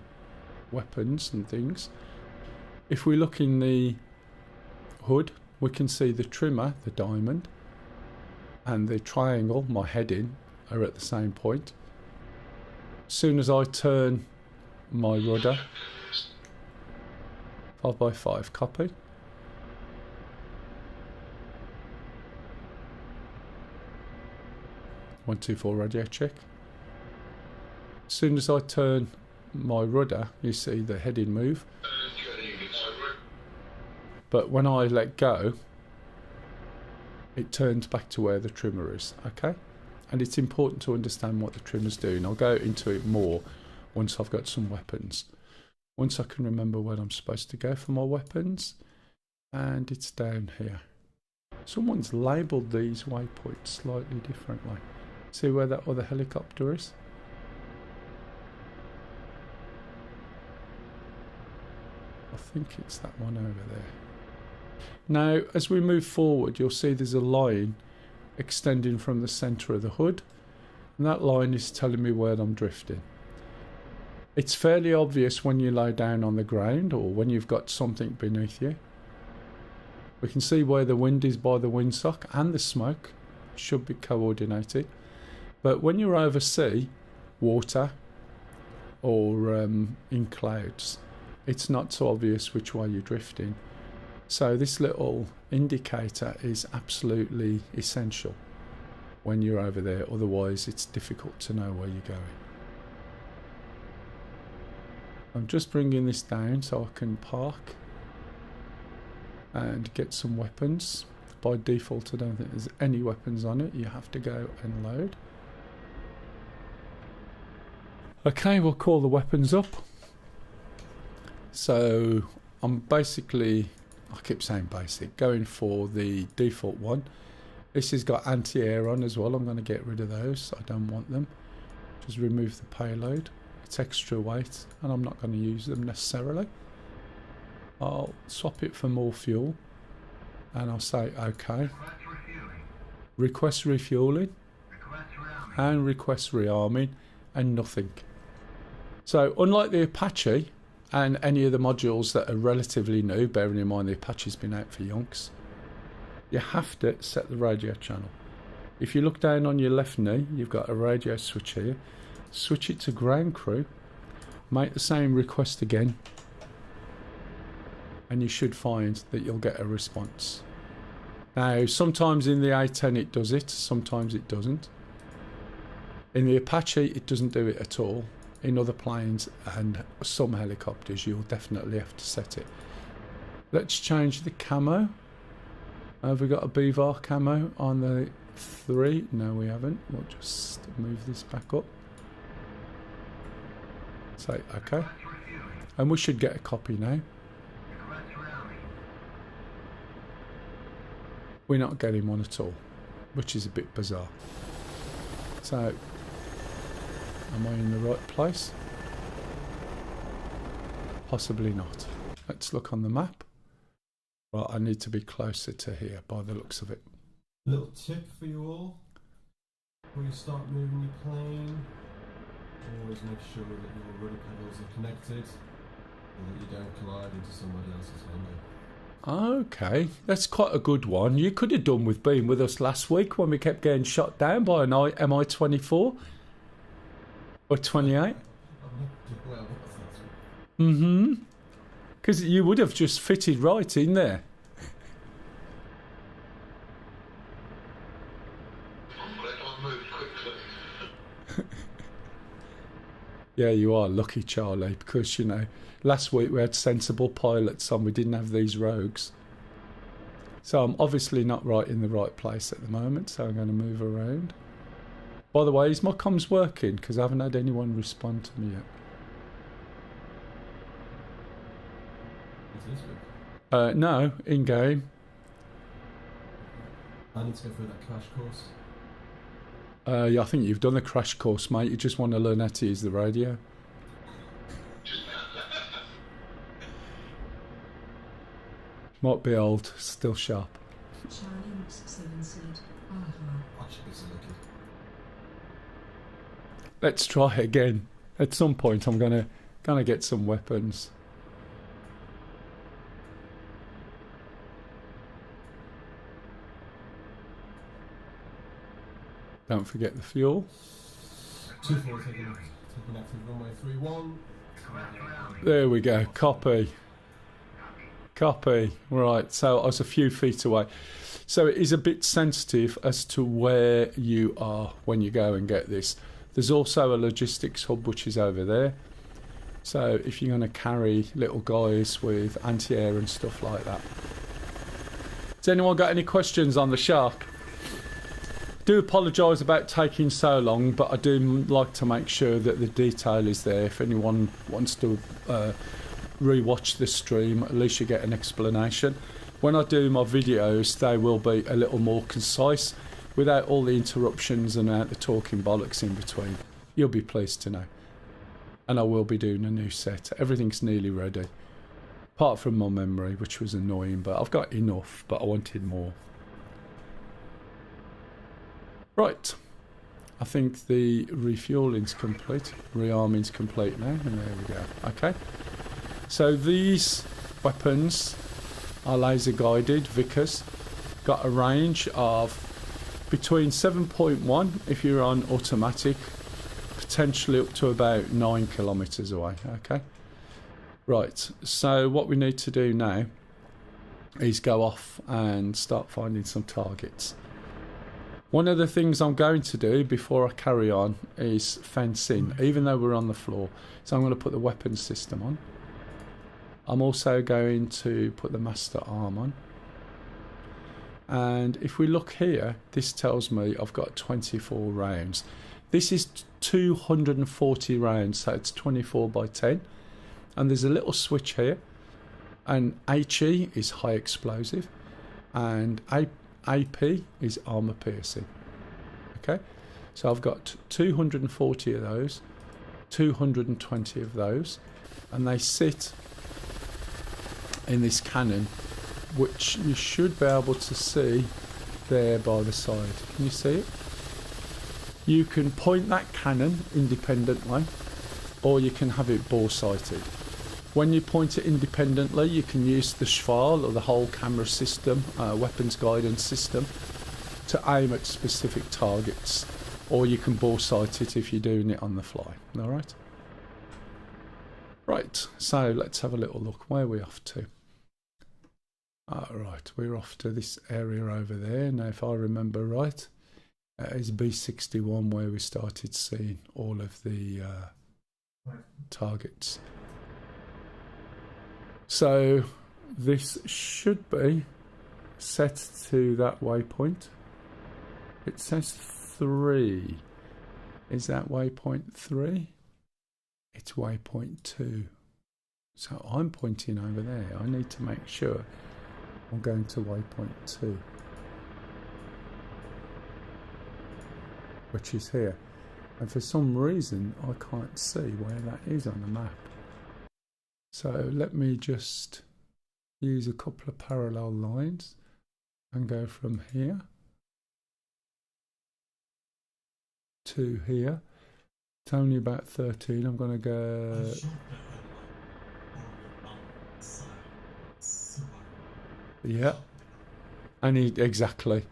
weapons and things, if we look in the hood, we can see the trimmer, the diamond, and the triangle, my heading, are at the same point. As soon as I turn my rudder, 5x5 copy. One, two, four radio check. As soon as I turn my rudder, you see the heading move. But when I let go, it turns back to where the trimmer is, okay? And it's important to understand what the trimmer's doing. I'll go into it more once I've got some weapons. Once I can remember where I'm supposed to go for my weapons. And it's down here. Someone's labelled these waypoints slightly differently. See where that other helicopter is? I think it's that one over there. Now, as we move forward, you'll see there's a line extending from the centre of the hood, and that line is telling me where I'm drifting. It's fairly obvious when you lie down on the ground or when you've got something beneath you. We can see where the wind is by the windsock, and the smoke should be coordinated. But when you're over sea, water, or in clouds, it's not so obvious which way you're drifting. So this little indicator is absolutely essential when you're over there, otherwise it's difficult to know where you're going. I'm just bringing this down so I can park and get some weapons. By default I don't think there's any weapons on it, you have to go and load. Okay, we'll call the weapons up. So I'm basically, I keep saying basic, going for the default one. This has got anti-air on as well. I'm going to get rid of those. I don't want them. Just remove the payload. It's extra weight and I'm not going to use them necessarily. I'll swap it for more fuel and I'll say OK. Request refueling and request rearming and nothing. So unlike the Apache and any of the modules that are relatively new, bearing in mind the Apache's been out for yonks, you have to set the radio channel. If you look down on your left knee, you've got a radio switch here. Switch it to ground crew, make the same request again, and you should find that you'll get a response. Now, sometimes in the A10 it does it, sometimes it doesn't. In the Apache, it doesn't do it at all. In other planes and some helicopters, you'll definitely have to set it. Let's change the camo. Have we got a BVAR camo on the 3? No, we haven't. We'll just move this back up. Say OK. And we should get a copy now. We're not getting one at all, which is a bit bizarre. So, am I in the right place? Possibly not. Let's look on the map. Well, I need to be closer to here by the looks of it. Little tip for you all. Before you start moving your plane, always make sure that your rudder pedals are connected and that you don't collide into somebody else's hangar. Okay, that's quite a good one. You could have done with being with us last week when we kept getting shot down by an Mi-24 or 28. Mm-hmm. Because you would have just fitted right in there. Yeah, you are lucky, Charlie, because, you know, last week we had sensible pilots on, we didn't have these rogues. So I'm obviously not right in the right place at the moment, so I'm going to move around. By the way, is my comms working? Because I haven't had anyone respond to me yet. Is this No, in game. I need to go through that crash course. Yeah, I think you've done the crash course, mate. You just want to learn how to use the radio. Might be old, still sharp. Charlie X7 said, aha. I should be so lucky. Let's try again. At some point, I'm gonna get some weapons. Don't forget the fuel. 2-4 taking active runway 31. There we go. Copy. Copy. Right, so I was a few feet away. So it is a bit sensitive as to where you are when you go and get this. There's also a logistics hub which is over there. So if you're going to carry little guys with anti-air and stuff like that. Has anyone got any questions on the Shark? Do apologise about taking so long, but I do like to make sure that the detail is there. If anyone wants to re-watch the stream, at least you get an explanation. When I do my videos, they will be a little more concise, without all the interruptions and the talking bollocks in between. You'll be pleased to know. And I will be doing a new set. Everything's nearly ready. Apart from my memory, which was annoying, but I've got enough, but I wanted more. Right, I think the refueling's complete, rearming's complete now, and there we go. Okay, so these weapons are laser guided Vickers, got a range of between 7.1 if you're on automatic, potentially up to about 9 kilometers away. Okay, right, so what we need to do now is go off and start finding some targets. One of the things I'm going to do before I carry on is fence in, even though we're on the floor. So I'm going to put the weapons system on. I'm also going to put the master arm on. And if we look here, this tells me I've got 24 rounds. This is 240 rounds, so it's 24 by 10. And there's a little switch here. And HE is high explosive. And AP is armor piercing. Okay, so I've got 240 of those, 220 of those, and they sit in this cannon, which you should be able to see there by the side. Can you see it? You can point that cannon independently, or you can have it bore sighted. When you point it independently, you can use the Schwal or the whole camera system, weapons guidance system, to aim at specific targets, or you can bore sight it if you're doing it on the fly. All right. Right. So let's have a little look. Where are we off to? Right, we're off to this area over there. Now, if I remember right, it's B61 where we started seeing all of the targets. So this should be set to that waypoint. It says 3. Is that waypoint 3? It's waypoint 2. So I'm pointing over there. I need to make sure I'm going to waypoint 2, which is here. And for some reason I can't see where that is on the map. So let me just use a couple of parallel lines and go from here to here. It's only about 13. I'm going to go... Yeah. Exactly.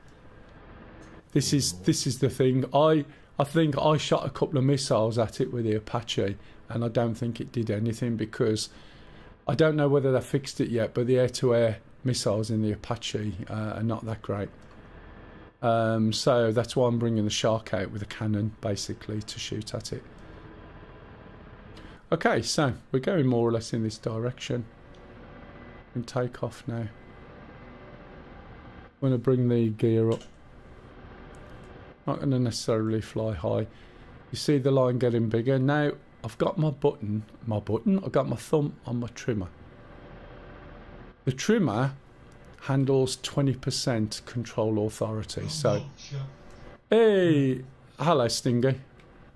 This is the thing. I think I shot a couple of missiles at it with the Apache, and I don't think it did anything because I don't know whether they fixed it yet, but the air-to-air missiles in the Apache are not that great. So that's why I'm bringing the Shark out with a cannon, basically, to shoot at it. Okay, so we're going more or less in this direction. We can take off now. I'm going to bring the gear up. Not going to necessarily fly high. You see the line getting bigger. Now I've got my button, I've got my thumb on my trimmer. The trimmer handles 20% control authority. So, hey, hello Stingy.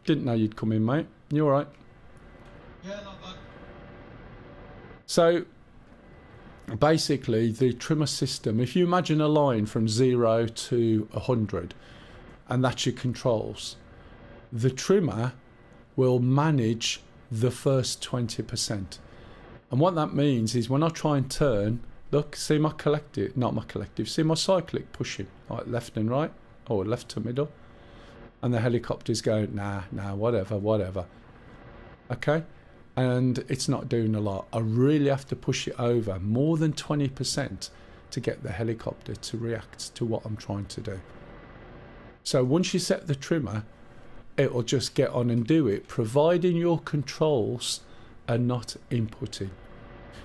Didn't know you'd come in, mate. You alright? Yeah, not bad. So, basically, the trimmer system, if you imagine a line from 0 to 100, and that's your controls, the trimmer will manage the first 20%. And what that means is when I try and turn, look, see my collective, not my collective, see my cyclic pushing, like left and right, or left to middle, and the helicopter's going, nah, whatever. Okay? And it's not doing a lot. I really have to push it over more than 20% to get the helicopter to react to what I'm trying to do. So once you set the trimmer, it'll just get on and do it, providing your controls are not inputting.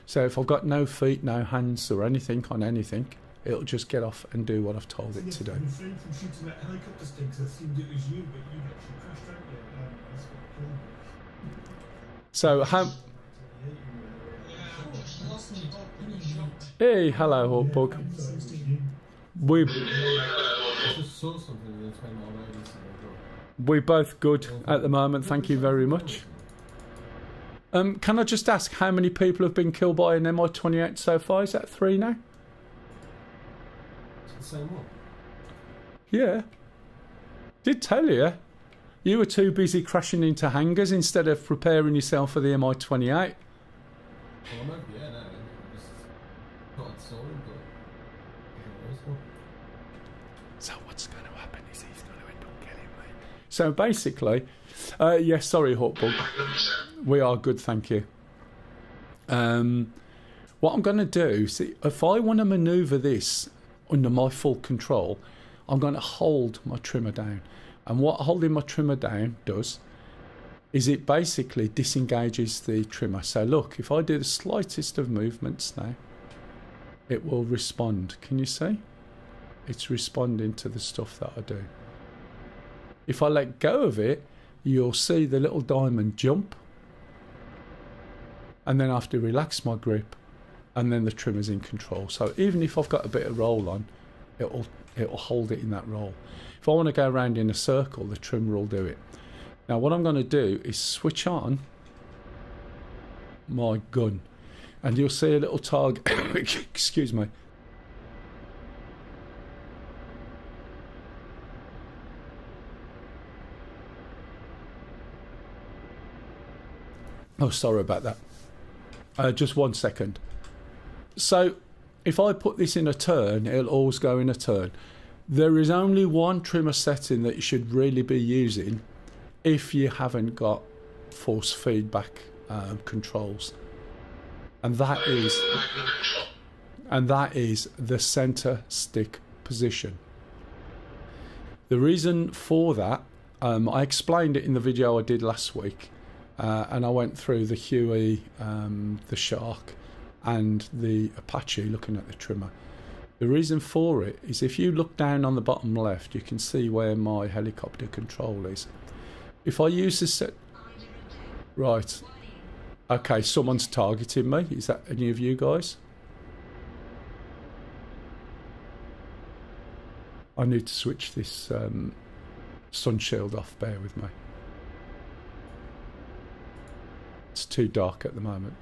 So if I've got no feet, no hands or anything on anything, it'll just get off and do what I've told it to do. I'm afraid from shooting that helicopter stinks, I assumed it was you, but you actually crashed, haven't you? That's what killed me. So how... Hey, hello Hawkbug. I just saw something and it's made my lady say, We're both good at the moment, thank you very much. Can I just ask how many people have been killed by an Mi-28 so far? Is that 3 now? it's the same one. Yeah. Did tell you. You were too busy crashing into hangars instead of preparing yourself for the Mi-28. Well, I'm over the air now. Just not soaring, but So what's going to happen is he's going to end up killing me. So basically, yes, sorry Hawkbug. We are good, thank you. What I'm going to do, see, if I want to manoeuvre this under my full control, I'm going to hold my trimmer down. And what holding my trimmer down does is it basically disengages the trimmer. So look, if I do the slightest of movements now, it will respond. Can you see? It's responding to the stuff that I do. If I let go of it, you'll see the little diamond jump. And then I have to relax my grip, and then the trimmer's in control. So even if I've got a bit of roll on, it'll hold it in that roll. If I want to go around in a circle, the trimmer will do it. Now what I'm going to do is switch on my gun, and you'll see a little target. Excuse me. Oh, sorry about that. Just 1 second. So if I put this in a turn, it'll always go in a turn. There is only one trimmer setting that you should really be using if you haven't got force feedback controls, and that is the center stick position. The reason for that, I explained it in the video I did last week. And I went through the Huey, the Shark and the Apache looking at the trimmer. The reason for it is if you look down on the bottom left, you can see where my helicopter control is. If I use this set... Right. Okay, someone's targeting me. Is that any of you guys? I need to switch this sun shield off. Bear with me. It's too dark at the moment.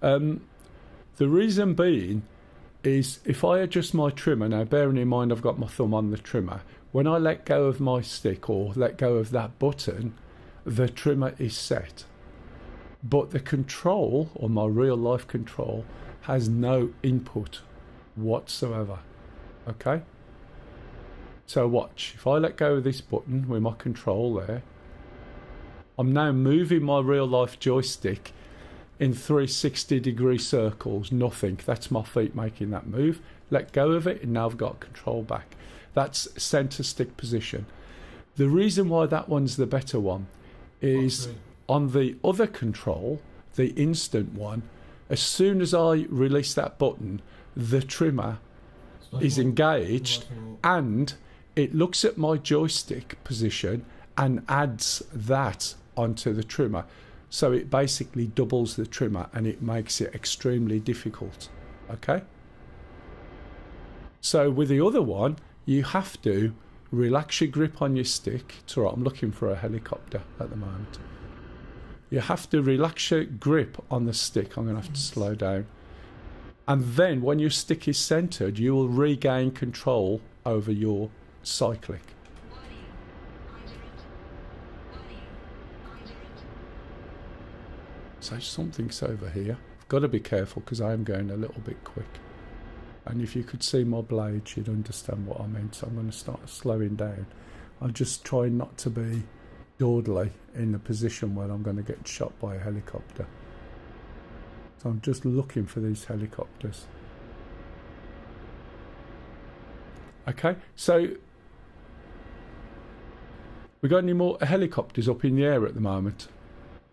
The reason being is if I adjust my trimmer, now bearing in mind I've got my thumb on the trimmer, when I let go of my stick or let go of that button, the trimmer is set. But the control, or my real life control, has no input whatsoever. Okay? So watch, if I let go of this button with my control there, I'm now moving my real life joystick in 360-degree circles, nothing. That's my feet making that move. Let go of it and now I've got control back. That's center stick position. The reason why that one's the better one is on the other control, the instant one, as soon as I release that button, the trimmer is engaged and it looks at my joystick position and adds that onto the trimmer. So it basically doubles the trimmer and it makes it extremely difficult. Okay? So with the other one, you have to relax your grip on your stick. It's all right, I'm looking for a helicopter at the moment. You have to relax your grip on the stick. I'm going to have to slow down. And then when your stick is centered, you will regain control over your cyclic. So something's over here. I've got to be careful because I am going a little bit quick. And if you could see my blades, you'd understand what I meant. So I'm going to start slowing down. I'm just trying not to be dawdly in the position where I'm going to get shot by a helicopter. So I'm just looking for these helicopters. Okay, so we got any more helicopters up in the air at the moment?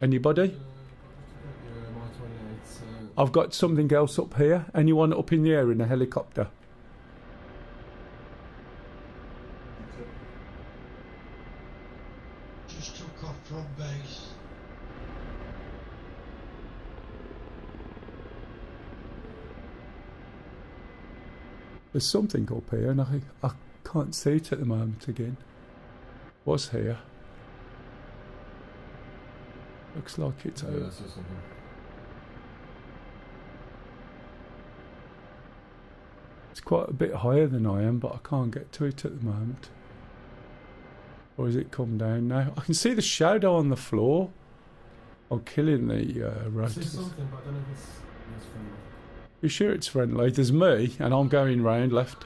Anybody? I've got something else up here. Anyone up in the air in a helicopter? Just took off from base. There's something up here and I can't see it at the moment again. Was here. Looks like it's over. Yeah, I see something. It's quite a bit higher than I am, but I can't get to it at the moment. Or has it come down now? I can see the shadow on the floor. I'm killing the I rotors. see something, but I don't know if it's friendly. You sure it's friendly? There's me, and I'm going round left.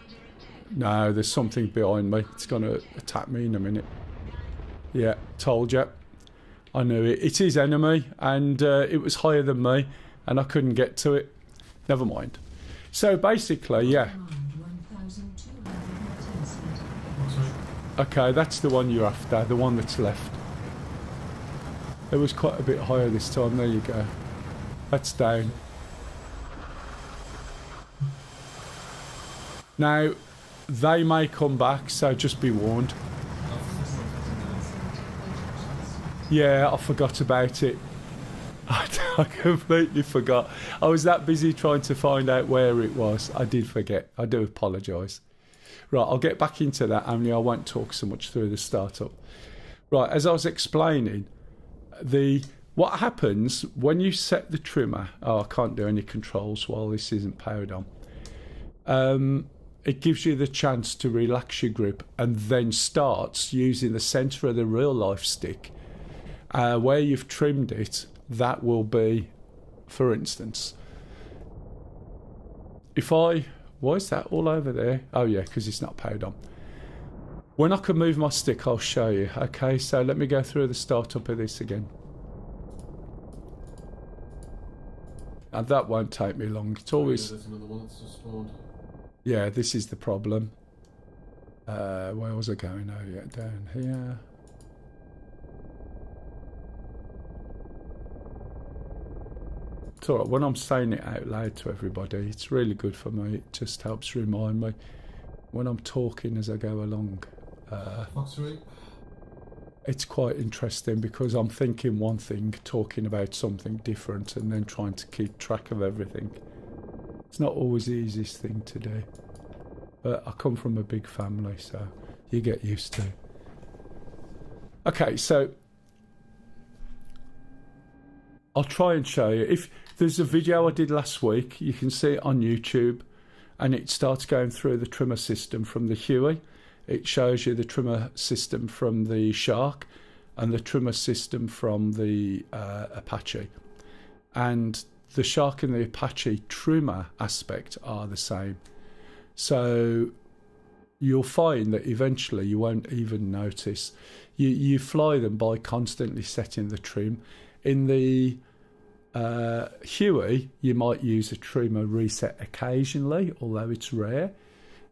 No, there's something behind me. It's going to attack me in a minute. Yeah, told you. I knew it. It is enemy, and it was higher than me, and I couldn't get to it. Never mind. So basically, yeah. Okay, that's the one you're after, the one that's left. It was quite a bit higher this time. There you go. That's down. Now, they may come back, so just be warned. Yeah, I forgot about it. I completely forgot. I was that busy trying to find out where it was. I did forget. I do apologise. Right, I'll get back into that, only I won't talk so much through the startup. Right, as I was explaining, what happens when you set the trimmer... Oh, I can't do any controls while this isn't powered on. It gives you the chance to relax your grip and then starts using the centre of the real-life stick. Where you've trimmed it, that will be, for instance, if I... Why is that all over there? Oh yeah, because it's not powered on. When I can move my stick, I'll show you. Okay, so let me go through the startup of this again. And that won't take me long. It's always... There's another one that's just spawned. Yeah, this is the problem. Where was I going? Oh yeah, down here. It's alright, when I'm saying it out loud to everybody, it's really good for me. It just helps remind me when I'm talking as I go along. It's quite interesting because I'm thinking one thing, talking about something different, and then trying to keep track of everything. It's not always the easiest thing to do. But I come from a big family, so you get used to it. Okay, so I'll try and show you. If there's a video I did last week, you can see it on YouTube, and it starts going through the trimmer system from the Huey. It shows you the trimmer system from the Shark and the trimmer system from the Apache. And the Shark and the Apache trimmer aspect are the same. So you'll find that eventually you won't even notice. You fly them by constantly setting the trim. In the Huey, you might use a trimmer reset occasionally, although it's rare.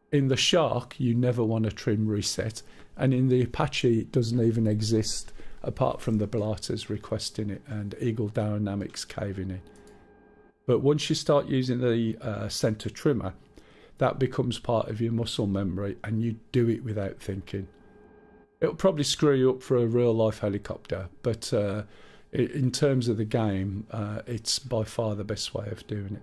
In the Shark, you never want a trim reset. And in the Apache, it doesn't even exist, apart from the blighters requesting it and Eagle Dynamics caving in. But once you start using the centre trimmer, that becomes part of your muscle memory, and you do it without thinking. It'll probably screw you up for a real life helicopter, but in terms of the game, it's by far the best way of doing it.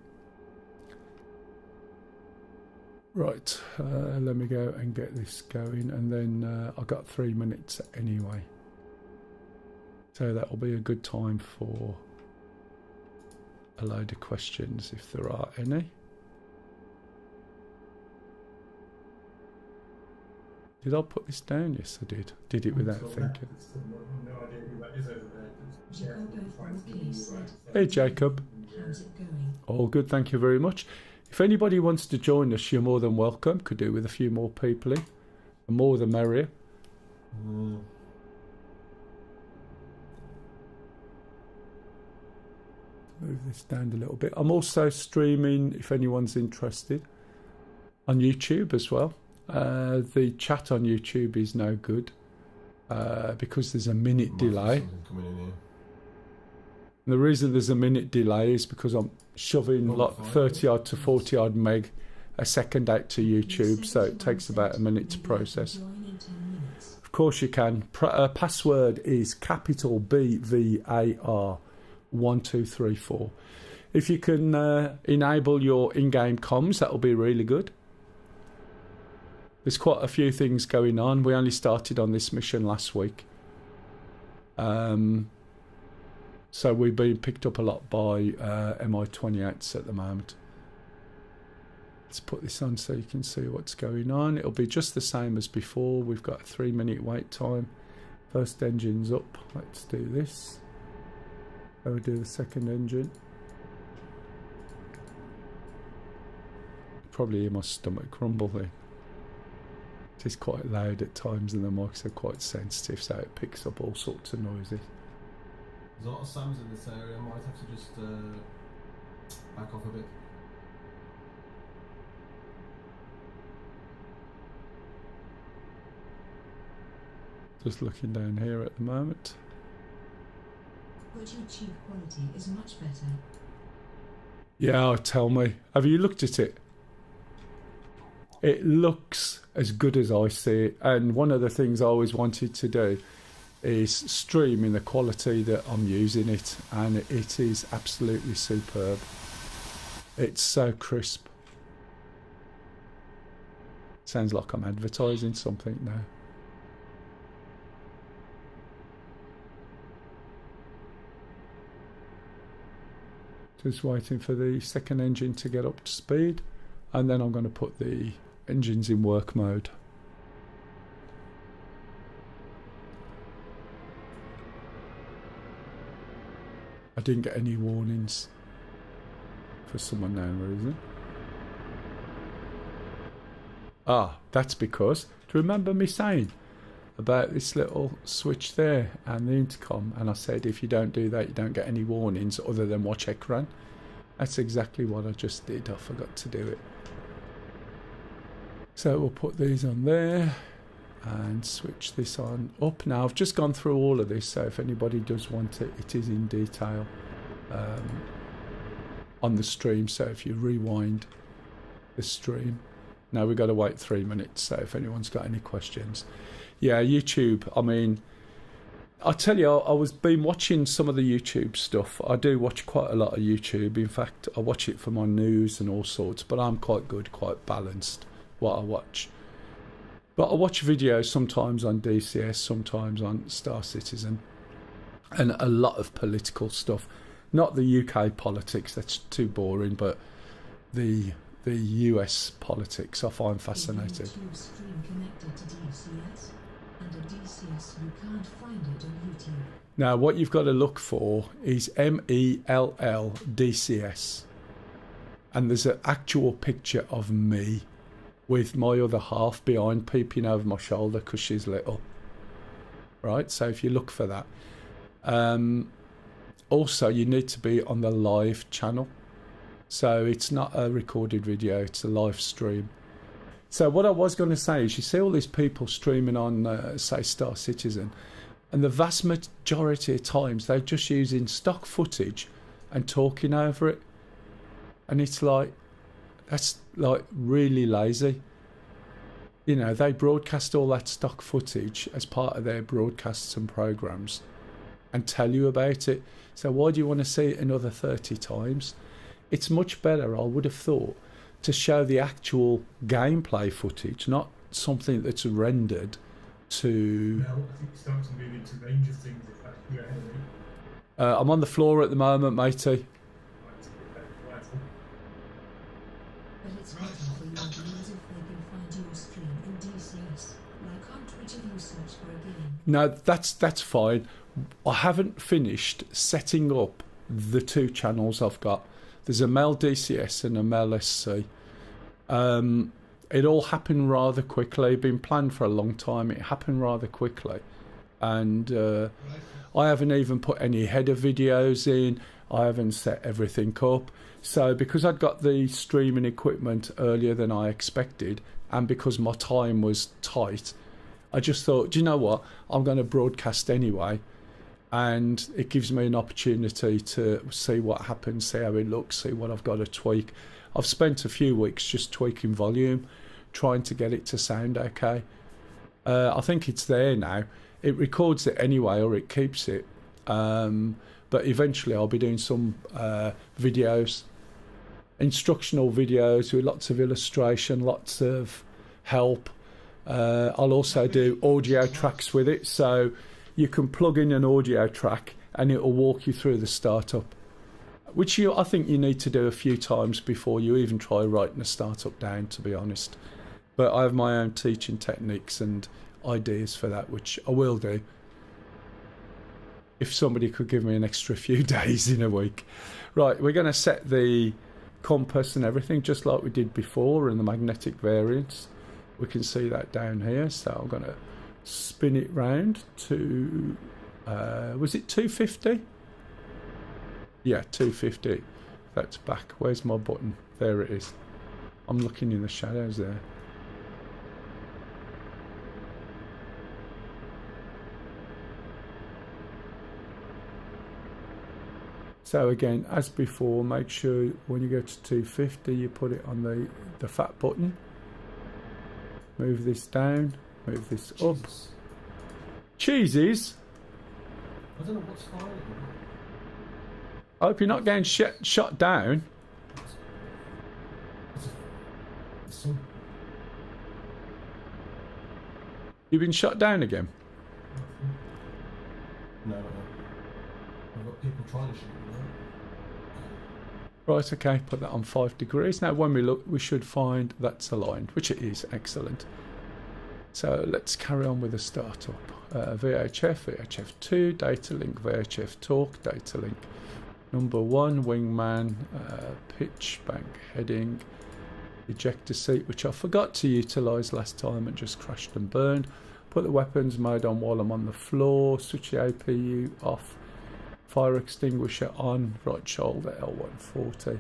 Right, let me go and get this going, and then I've got 3 minutes anyway. So that'll be a good time for a load of questions if there are any. Did I put this down? Yes, I did. Did it without thinking. No idea who that is over there. Hey, Jacob. How's it going? All good, thank you very much. If anybody wants to join us, you're more than welcome. Could do with a few more people in. The more the merrier. Move this down a little bit. I'm also streaming, if anyone's interested, on YouTube as well. The chat on YouTube is no good because there's a minute delay. And the reason there's a minute delay is because I'm shoving like 30 odd to 40 odd meg a second out to YouTube, so it takes about a minute to process. Of course you can. Password is capital BVAR 1234. If you can enable your in-game comms, that'll be really good. There's quite a few things going on. We only started on this mission last week. So we've been picked up a lot by MI-28s at the moment. Let's put this on so you can see what's going on. It'll be just the same as before. We've got a 3-minute wait time. First engine's up. Let's do this. We'll do the second engine. Probably hear my stomach rumble there. It is quite loud at times and the mics are quite sensitive, so it picks up all sorts of noises. There's a lot of SAMs in this area. I might have to just back off a bit. Just looking down here at the moment. But YouTube quality is much better. Yeah, tell me. Have you looked at it? It looks as good as I see it, and one of the things I always wanted to do is stream in the quality that I'm using it, and it is absolutely superb. It's so crisp. Sounds like I'm advertising something now. Just waiting for the second engine to get up to speed, and then I'm going to put the engines in work mode. I didn't get any warnings for some unknown reason. Ah, that's because, do you remember me saying about this little switch there and the intercom, and I said if you don't do that you don't get any warnings other than watch Ekran? That's exactly what I just did. I forgot to do it. So we'll put these on there and switch this on up. Now I've just gone through all of this, so if anybody does want it, it is in detail on the stream. So if you rewind the stream, now we've got to wait 3 minutes, so if anyone's got any questions. Yeah, YouTube, I mean, I tell you, I was been watching some of the YouTube stuff. I do watch quite a lot of YouTube. In fact, I watch it for my news and all sorts, but I'm quite good, quite balanced what I watch. But I watch videos sometimes on DCS, sometimes on Star Citizen, and a lot of political stuff. Not the UK politics, that's too boring, but the US politics I find fascinating. YouTube stream connected to DCS, and a DCS you can't find it on YouTube. Now what you've got to look for is MELL DCS, and there's an actual picture of me with my other half behind, peeping over my shoulder because she's little. Right, so if you look for that. Also, you need to be on the live channel. So it's not a recorded video, it's a live stream. So what I was going to say is you see all these people streaming on, say, Star Citizen, and the vast majority of times they're just using stock footage and talking over it. And it's like, That's like really lazy. You know, they broadcast all that stock footage as part of their broadcasts and programs and tell you about it. So why do you want to see it another 30 times? It's much better, I would have thought, to show the actual gameplay footage, not something that's rendered to... Well, I think it's starting to move into range of things if that's your enemy. I'm on the floor at the moment, matey. But it's better for your viewers if they can find your stream in DCS. Like on Twitch if you search for a game. No, that's fine. I haven't finished setting up the two channels I've got. There's a Mel DCS and a Mel SC. It all happened rather quickly. It's been planned for a long time. It happened rather quickly. And I haven't even put any header videos in. I haven't set everything up. So because I'd got the streaming equipment earlier than I expected, and because my time was tight, I just thought, do you know what? I'm going to broadcast anyway. And it gives me an opportunity to see what happens, see how it looks, see what I've got to tweak. I've spent a few weeks just tweaking volume, trying to get it to sound okay. I think it's there now. It records it anyway, or it keeps it. But eventually I'll be doing some videos, instructional videos with lots of illustration, lots of help. I'll also do audio tracks with it, so you can plug in an audio track and it will walk you through the startup, which I think you need to do a few times before you even try writing a startup down, to be honest. But I have my own teaching techniques and ideas for that, which I will do if somebody could give me an extra few days in a week. Right, we're going to set the compass and everything just like we did before, and the magnetic variance. We can see that down here, so I'm going to spin it round to was it 250? Yeah, 250. That's back. Where's my button? There it is. I'm looking in the shadows there. So again, as before, make sure when you go to 250 you put it on the fat button. Move this down. Move this up. Cheeses? I don't know what's fine. I hope you're not getting shot down. You've been shot down again? No. I've got people trying to shoot me now. Right, okay, put that on 5 degrees. Now when we look, we should find that's aligned, which it is. Excellent. So let's carry on with the startup. VHF, VHF2, data link, VHF talk, data link. Number 1, wingman, pitch, bank heading, ejector seat, which I forgot to utilise last time and just crashed and burned. Put the weapons mode on while I'm on the floor, switch the APU off, fire extinguisher on, right shoulder L140.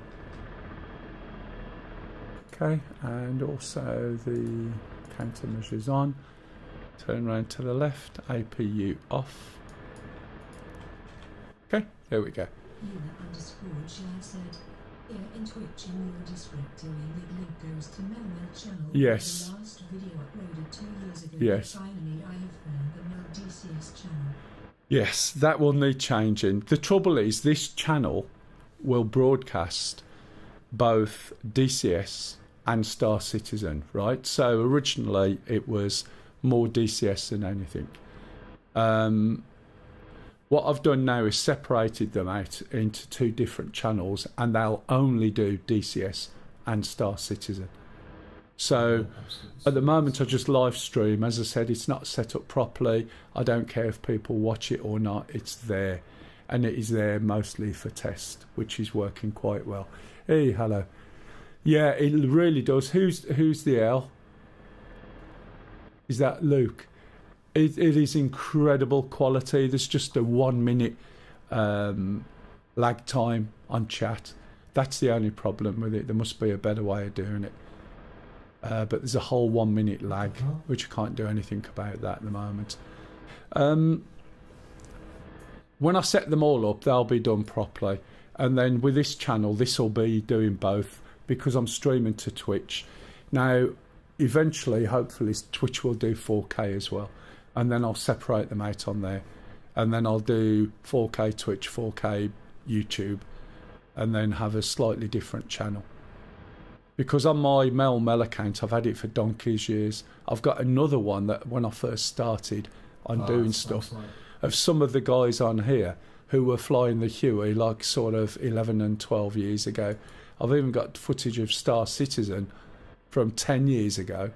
Okay, and also the countermeasures on. Turn around to the left, APU off. Okay, there we go. User_Shad said, here in Twitch in your directory the link goes to Mel channel. Yes. The last video uploaded 2 years ago. Yes. Finally I have found the Mel DCS channel. Yes, that will need changing. The trouble is this channel will broadcast both DCS and Star Citizen, right? So originally it was more DCS than anything. What I've done now is separated them out into 2 different channels, and they'll only do DCS and Star Citizen. So at the moment I just live stream. As I said, it's not set up properly. I don't care if people watch it or not, it's there, and it is there mostly for test, which is working quite well. Hey, hello. Yeah, it really does. Who's the L? Is that Luke? It is incredible quality. There's just a 1 minute lag time on chat. That's the only problem with it. There must be a better way of doing it. But there's a whole 1 minute lag, which I can't do anything about that at the moment. When I set them all up, they'll be done properly. And then with this channel, this will be doing both because I'm streaming to Twitch. Now, eventually, hopefully, Twitch will do 4K as well. And then I'll separate them out on there. And then I'll do 4K Twitch, 4K YouTube, and then have a slightly different channel. Because on my Mel account, I've had it for donkey's years. I've got another one that when I first started on doing stuff of some of the guys on here who were flying the Huey like sort of 11 and 12 years ago. I've even got footage of Star Citizen from 10 years ago.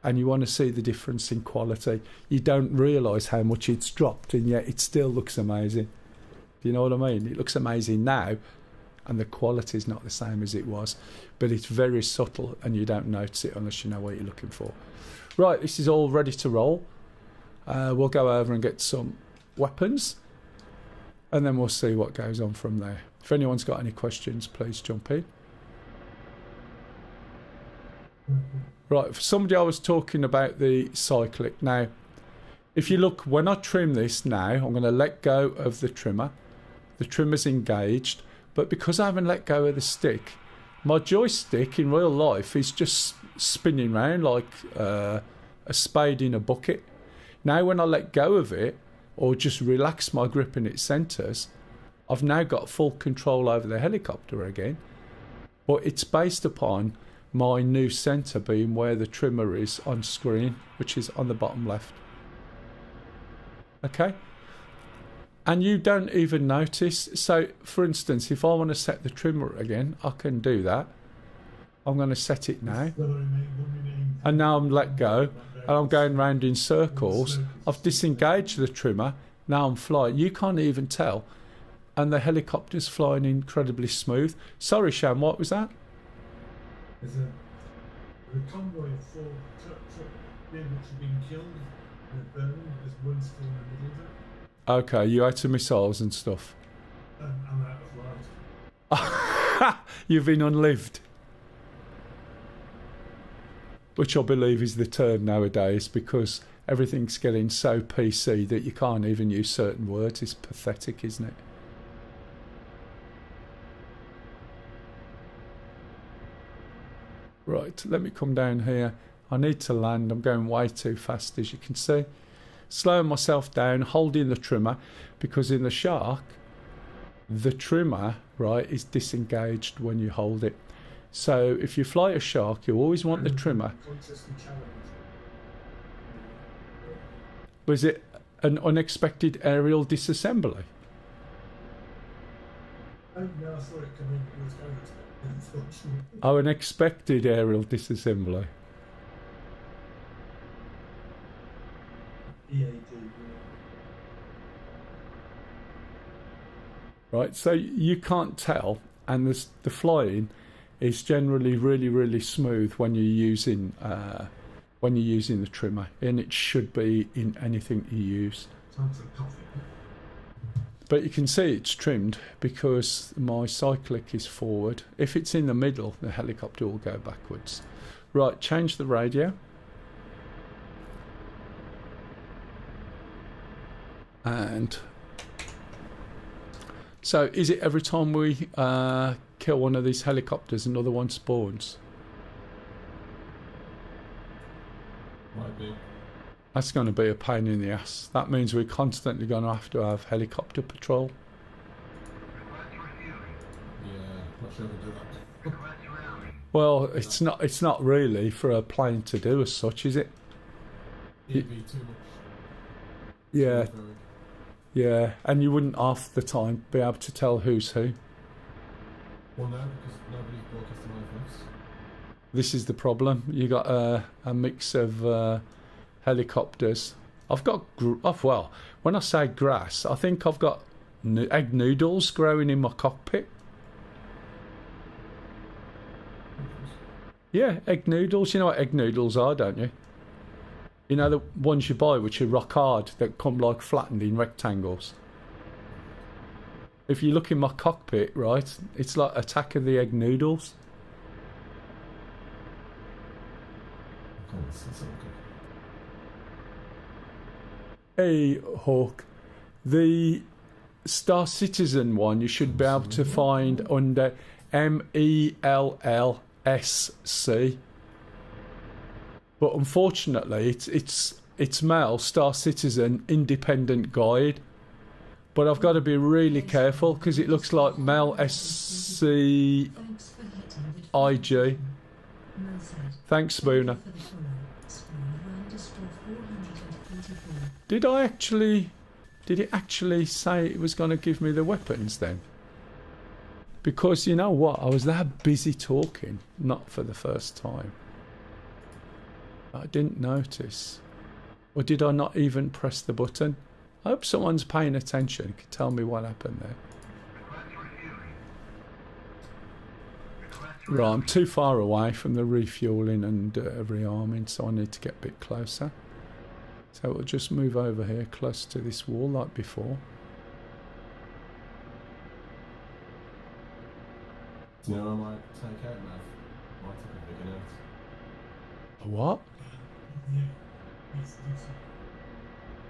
And you want to see the difference in quality. You don't realise how much it's dropped, and yet it still looks amazing. Do you know what I mean? It looks amazing now, and the quality is not the same as it was. But it's very subtle, and you don't notice it unless you know what you're looking for. Right, this is all ready to roll. We'll go over and get some weapons, and then we'll see what goes on from there. If anyone's got any questions, please jump in. Right, for somebody I was talking about the cyclic. Now, if you look, when I trim this now, I'm going to let go of the trimmer. The trimmer's engaged, but because I haven't let go of the stick, my joystick in real life is just spinning around like a spade in a bucket. Now when I let go of it, or just relax my grip in its centres, I've now got full control over the helicopter again. But it's based upon my new centre being where the trimmer is on screen, which is on the bottom left. Okay? And you don't even notice. So, for instance, if I want to set the trimmer again, I can do that. I'm going to set it now. And now I'm let go. And I'm going round in circles. I've disengaged the trimmer. Now I'm flying. You can't even tell. And the helicopter's flying incredibly smooth. Sorry, Sham, what was that? There's a convoy of 4 trucks which have been killed and burned. There's one still in the middle of it. Okay, you out of missiles and stuff. I'm out of light. You've been unlived. Which I believe is the term nowadays, because everything's getting so PC that you can't even use certain words. It's pathetic, isn't it? Right, let me come down here. I need to land. I'm going way too fast, as you can see. Slowing myself down, holding the trimmer, because in the Shark, the trimmer, right, is disengaged when you hold it. So if you fly a Shark, you always want the trimmer. Was it an unexpected aerial disassembly? Oh, no, I saw it coming. It was very unexpected. Oh, an expected aerial disassembly. EAD. Right, so you can't tell, and the flying is generally really, really smooth when you're using the trimmer, and it should be in anything you use. Time for coffee. But you can see it's trimmed because my cyclic is forward. If it's in the middle, the helicopter will go backwards. Right, change the radio. And so is it every time we kill one of these helicopters, another one spawns? Might be. That's going to be a pain in the ass. That means we're constantly going to have helicopter patrol. Yeah, not sure we do that. Well, it's not really for a plane to do as such, is it? It'd be too much. Yeah, Too varied. yeah, and you wouldn't half the time be able to tell who's who. Well, no, because nobody's broadcasting my voice. This is the problem. You got a mix of helicopters. I've got well, when I say grass, I think I've got egg noodles growing in my cockpit. Yeah, egg noodles. You know what egg noodles are, don't you? You know the ones you buy which are rock hard, that come like flattened in rectangles. If you look in my cockpit, right, it's like Attack of the Egg Noodles. Okay, that's okay. Hey, Hawk. The Star Citizen one you should be able to find under MELLSC. But unfortunately, it's Mel, Star Citizen, Independent Guide. But I've got to be really careful because it looks like Mel SCIG. Thanks for hitting the 400. Mel said, Thanks, Spooner. "Thank you for the follow. Spooner_444. Did it actually say it was going to give me the weapons then? Because you know what? I was that busy talking, not for the first time. I didn't notice. Or did I not even press the button? I hope someone's paying attention. Can tell me what happened there. Right, I'm too far away from the refueling and rearming, so I need to get a bit closer. So we'll just move over here close to this wall like before. Do you know what I might take out, Mav? Might take a bigger note. A what? Yeah. Yes.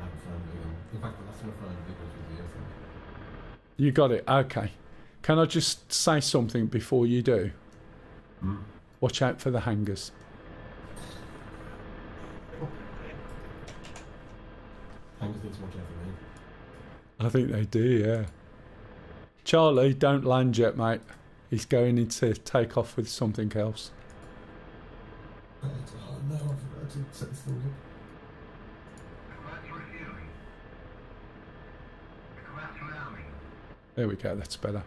I haven't found big one. In fact, the last time I found big ones was the other thing. You got it. Okay. Can I just say something before you do? Mm. Watch out for the hangers. Hangers need to watch out for me. I think they do, yeah. Charlie, don't land yet, mate. He's going into take off with something else. Oh no, I forgot to set this thing up. There we go, that's better.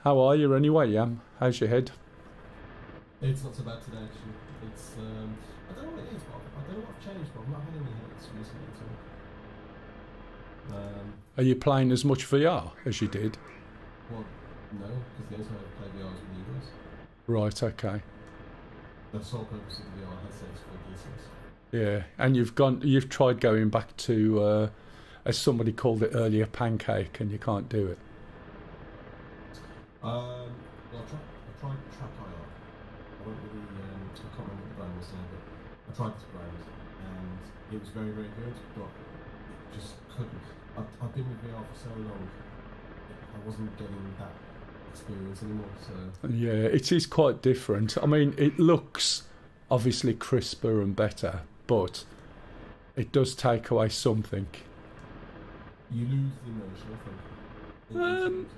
How are you anyway, Yam? How's your head? It's not so bad today, actually. It's, I don't know what it is, but I don't know what I've changed, but I've not had any headaches recently at all. Are you playing as much VR as you did? Well, no, because the only time I play VR is with you guys. Right, okay. The sole purpose of the VR headset is for DCS. Yeah, and you've tried going back to, as somebody called it earlier, pancake, and you can't do it. Well, I tried Track IR. I went with the, I can't remember what the brand was now, but I tried this brand, and it was very, very good, but it just couldn't. I've been with VR for so long, I wasn't getting that experience anymore, so... Yeah, it is quite different. I mean, it looks obviously crisper and better, but it does take away something. You lose the immersion, I think.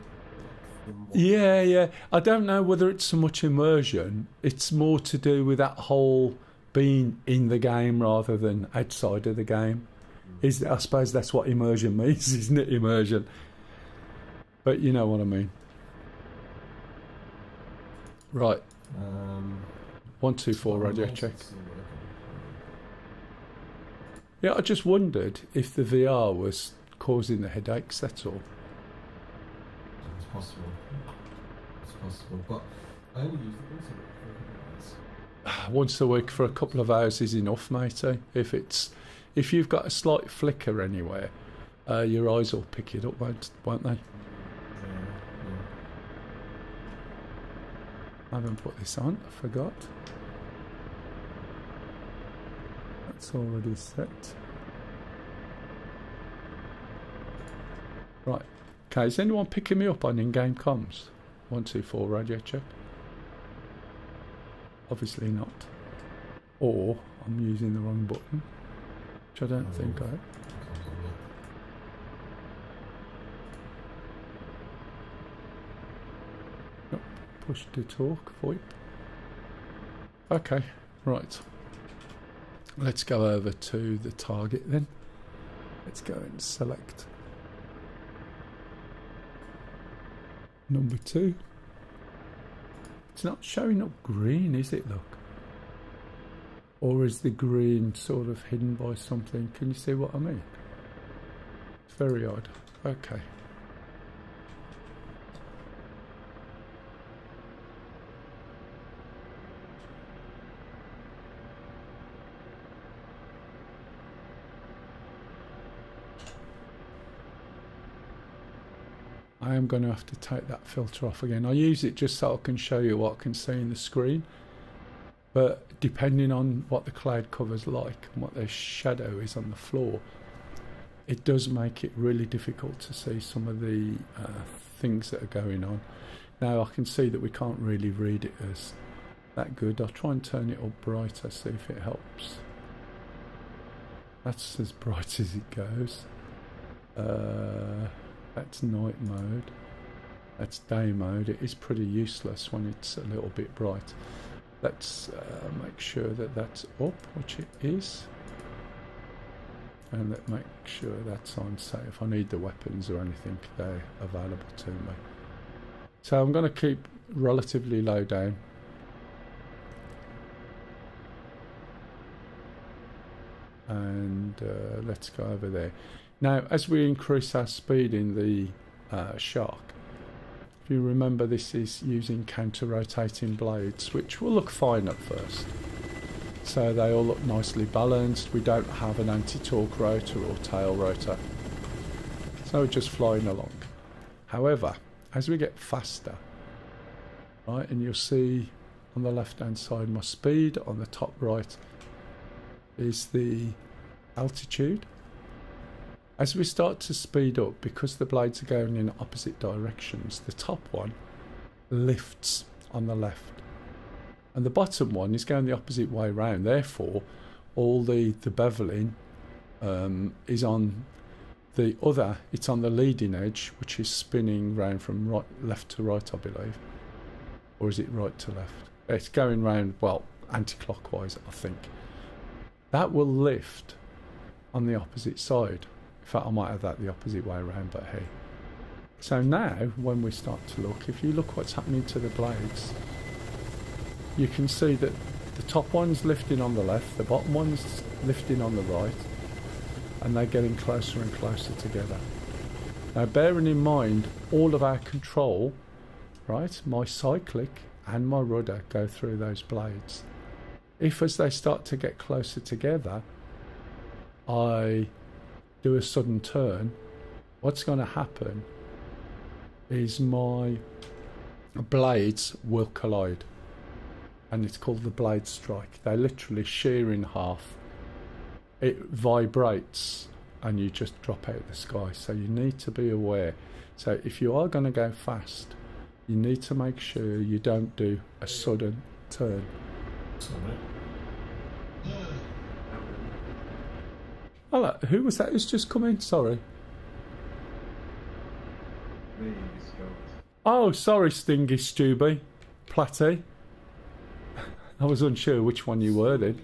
Yeah. I don't know whether it's so much immersion. It's more to do with that whole being in the game rather than outside of the game. I suppose that's what immersion means, isn't it? Immersion. But you know what I mean. Right. 124 radio check. Yeah, I just wondered if the VR was causing the headaches, that's all. It's possible. But I only use it once a week for a couple of hours. Once a week for a couple of hours is enough, matey. If you've got a slight flicker anywhere, your eyes will pick it up, won't they? Yeah. I haven't put this on, I forgot. That's already set. Right. Okay, is anyone picking me up on in-game comms? 124 radio check. Obviously not. Or I'm using the wrong button, which I don't think I... Nope. Push to talk, VoIP. Okay, right. Let's go over to the target then. Let's go and select number 2. It's not showing up green, is it, look? Or is the green sort of hidden by something? Can you see what I mean? It's very odd. Okay. I am going to have to take that filter off again. I use it just so I can show you what I can see in the screen. But depending on what the cloud cover's like and what the shadow is on the floor, it does make it really difficult to see some of the things that are going on. Now I can see that we can't really read it as that good. I'll try and turn it up brighter, see if it helps. That's as bright as it goes. That's night mode. That's day mode. It is pretty useless when it's a little bit bright. Let's make sure that that's up, which it is. And let's make sure that's on. So if I need the weapons or anything, they're available to me. So I'm going to keep relatively low down. And let's go over there. Now, as we increase our speed in the shark, if you remember, this is using counter-rotating blades, which will look fine at first. So they all look nicely balanced. We don't have an anti-torque rotor or tail rotor. So we're just flying along. However, as we get faster, right, and you'll see on the left-hand side my speed, on the top right is the altitude. As we start to speed up, because the blades are going in opposite directions, the top one lifts on the left and the bottom one is going the opposite way round. Therefore all the beveling is on the other, it's on the leading edge, which is spinning round from right, left to right, I believe. Or is it right to left? It's going round, well, anti-clockwise, I think. That will lift on the opposite side. In fact, I might have that the opposite way around, but hey. So now, when we start to look, if you look what's happening to the blades, you can see that the top one's lifting on the left, the bottom one's lifting on the right, and they're getting closer and closer together. Now, bearing in mind, all of our control, right, my cyclic and my rudder go through those blades. If as they start to get closer together, I do a sudden turn, what's going to happen is my blades will collide. And it's called the blade strike. They literally shear in half. It vibrates and you just drop out of the sky. So you need to be aware. So if you are going to go fast, you need to make sure you don't do a sudden turn. Hello, who was that who's just come in? Sorry. Oh, sorry, Stingy Stubby. Platty. I was unsure which one you were then.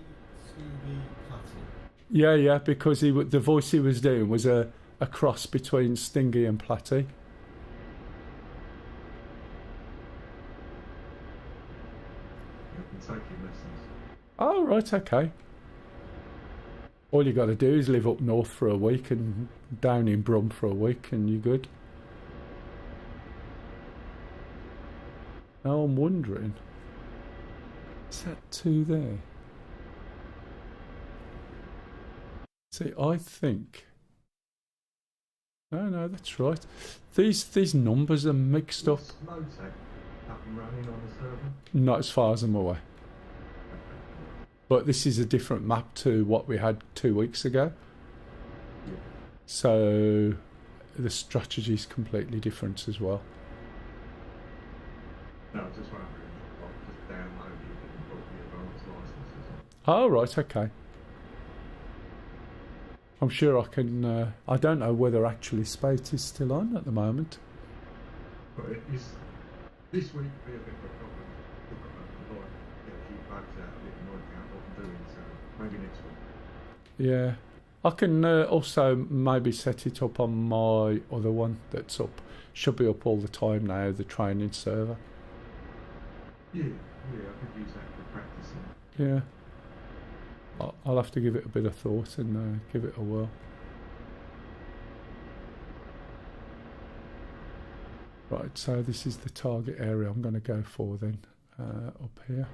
Yeah, because the voice he was doing was a cross between Stingy and Platty. Oh, right, okay. All you got to do is live up north for a week and down in Brum for a week and you're good. Now I'm wondering, is that two there? See, I think... No, that's right. These numbers are mixed up. Up and running on the server? Not as far as I'm aware. But this is a different map to what we had 2 weeks ago. Yeah. So the strategy is completely different as well. No, I was just wondering, just download it and put the advanced licenses. Oh, right, okay. I'm sure I can... I don't know whether actually Spate is still on at the moment. But it is, this week will be a bit of a problem. We've got a lot, get a few bugs out of it and work out what I'm doing, so maybe next week. Yeah. I can also maybe set it up on my other one that's up. Should be up all the time now, the training server. Yeah, I could use that for practicing. Yeah. I'll have to give it a bit of thought and give it a whirl. Right, so this is the target area I'm going to go for then, up here.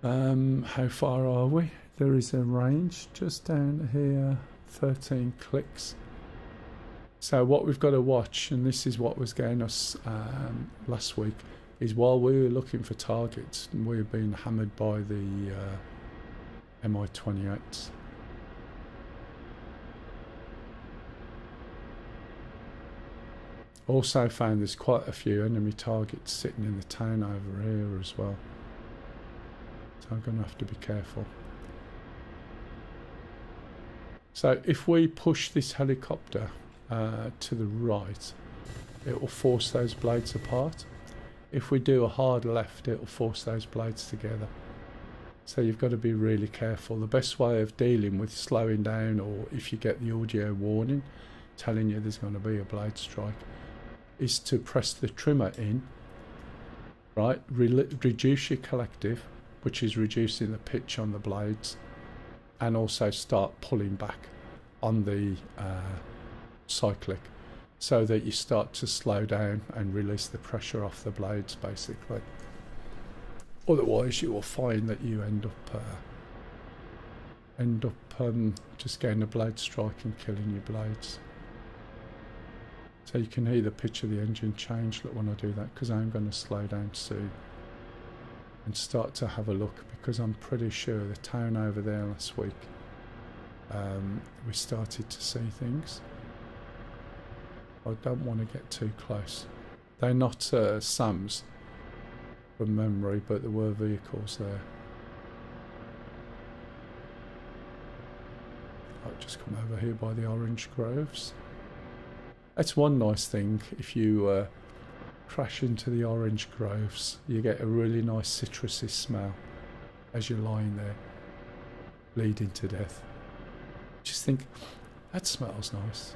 How far are we? There is a range just down here, 13 clicks. So what we've got to watch, and this is what was getting us last week, is while we were looking for targets, we were being hammered by the Mi-28s. Also found there's quite a few enemy targets sitting in the town over here as well. So I'm going to have to be careful. So if we push this helicopter to the right, it will force those blades apart. If we do a hard left, it will force those blades together. So you've got to be really careful. The best way of dealing with slowing down, or if you get the audio warning telling you there's going to be a blade strike, is to press the trimmer in, right? Reduce your collective, which is reducing the pitch on the blades, and also start pulling back on the cyclic, so that you start to slow down and release the pressure off the blades, basically. Otherwise, you will find that you end up just getting a blade strike and killing your blades. So you can hear the pitch of the engine change. Look when I do that, because I'm going to slow down soon and start to have a look, because I'm pretty sure the town over there last week, we started to see things. I don't want to get too close. They're not SAMs from memory, but there were vehicles there. I'll just come over here by the orange groves. That's one nice thing. If you crash into the orange groves, you get a really nice citrusy smell as you're lying there bleeding to death. Just think, that smells nice.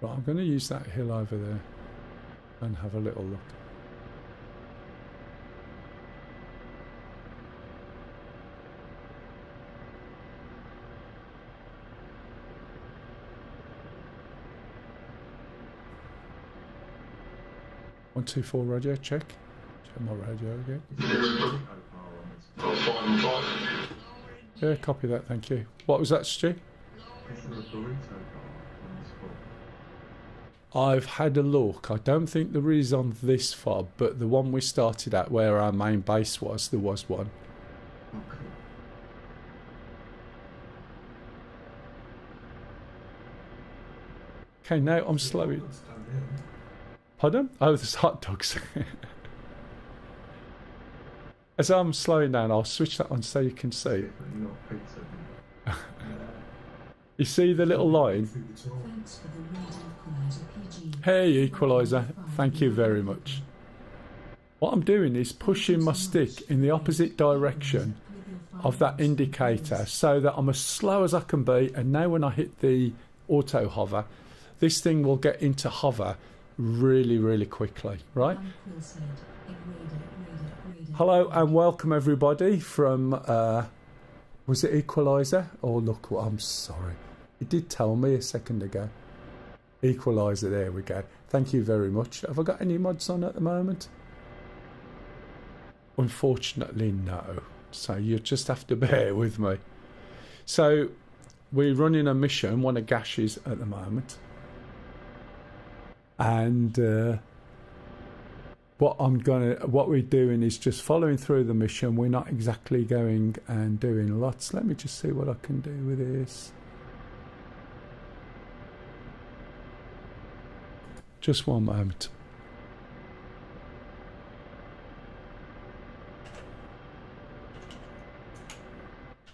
Right, I'm going to use that hill over there and have a little look. One, 2, 4 radio, check. Check my radio again. Yeah, copy that, thank you. What was that, Stu? I've had a look. I don't think there is on this fob, but the one we started at where our main base was, there was one. Okay, now I'm slowing. Pardon? Oh, there's hot dogs. As I'm slowing down, I'll switch that on so you can see. You see the little line? Hey, Equaliser. Thank you very much. What I'm doing is pushing my stick in the opposite direction of that indicator so that I'm as slow as I can be, and now when I hit the auto hover, this thing will get into hover really, really quickly, right? Hello and welcome everybody from, was it Equaliser? Oh look, I'm sorry. It did tell me a second ago. Equaliser, there we go. Thank you very much. Have I got any mods on at the moment? Unfortunately, no. So you just have to bear with me. So we're running a mission, one of Gash's at the moment. And what we're doing is just following through the mission. We're not exactly going and doing lots. Let me just see what I can do with this. Just one moment.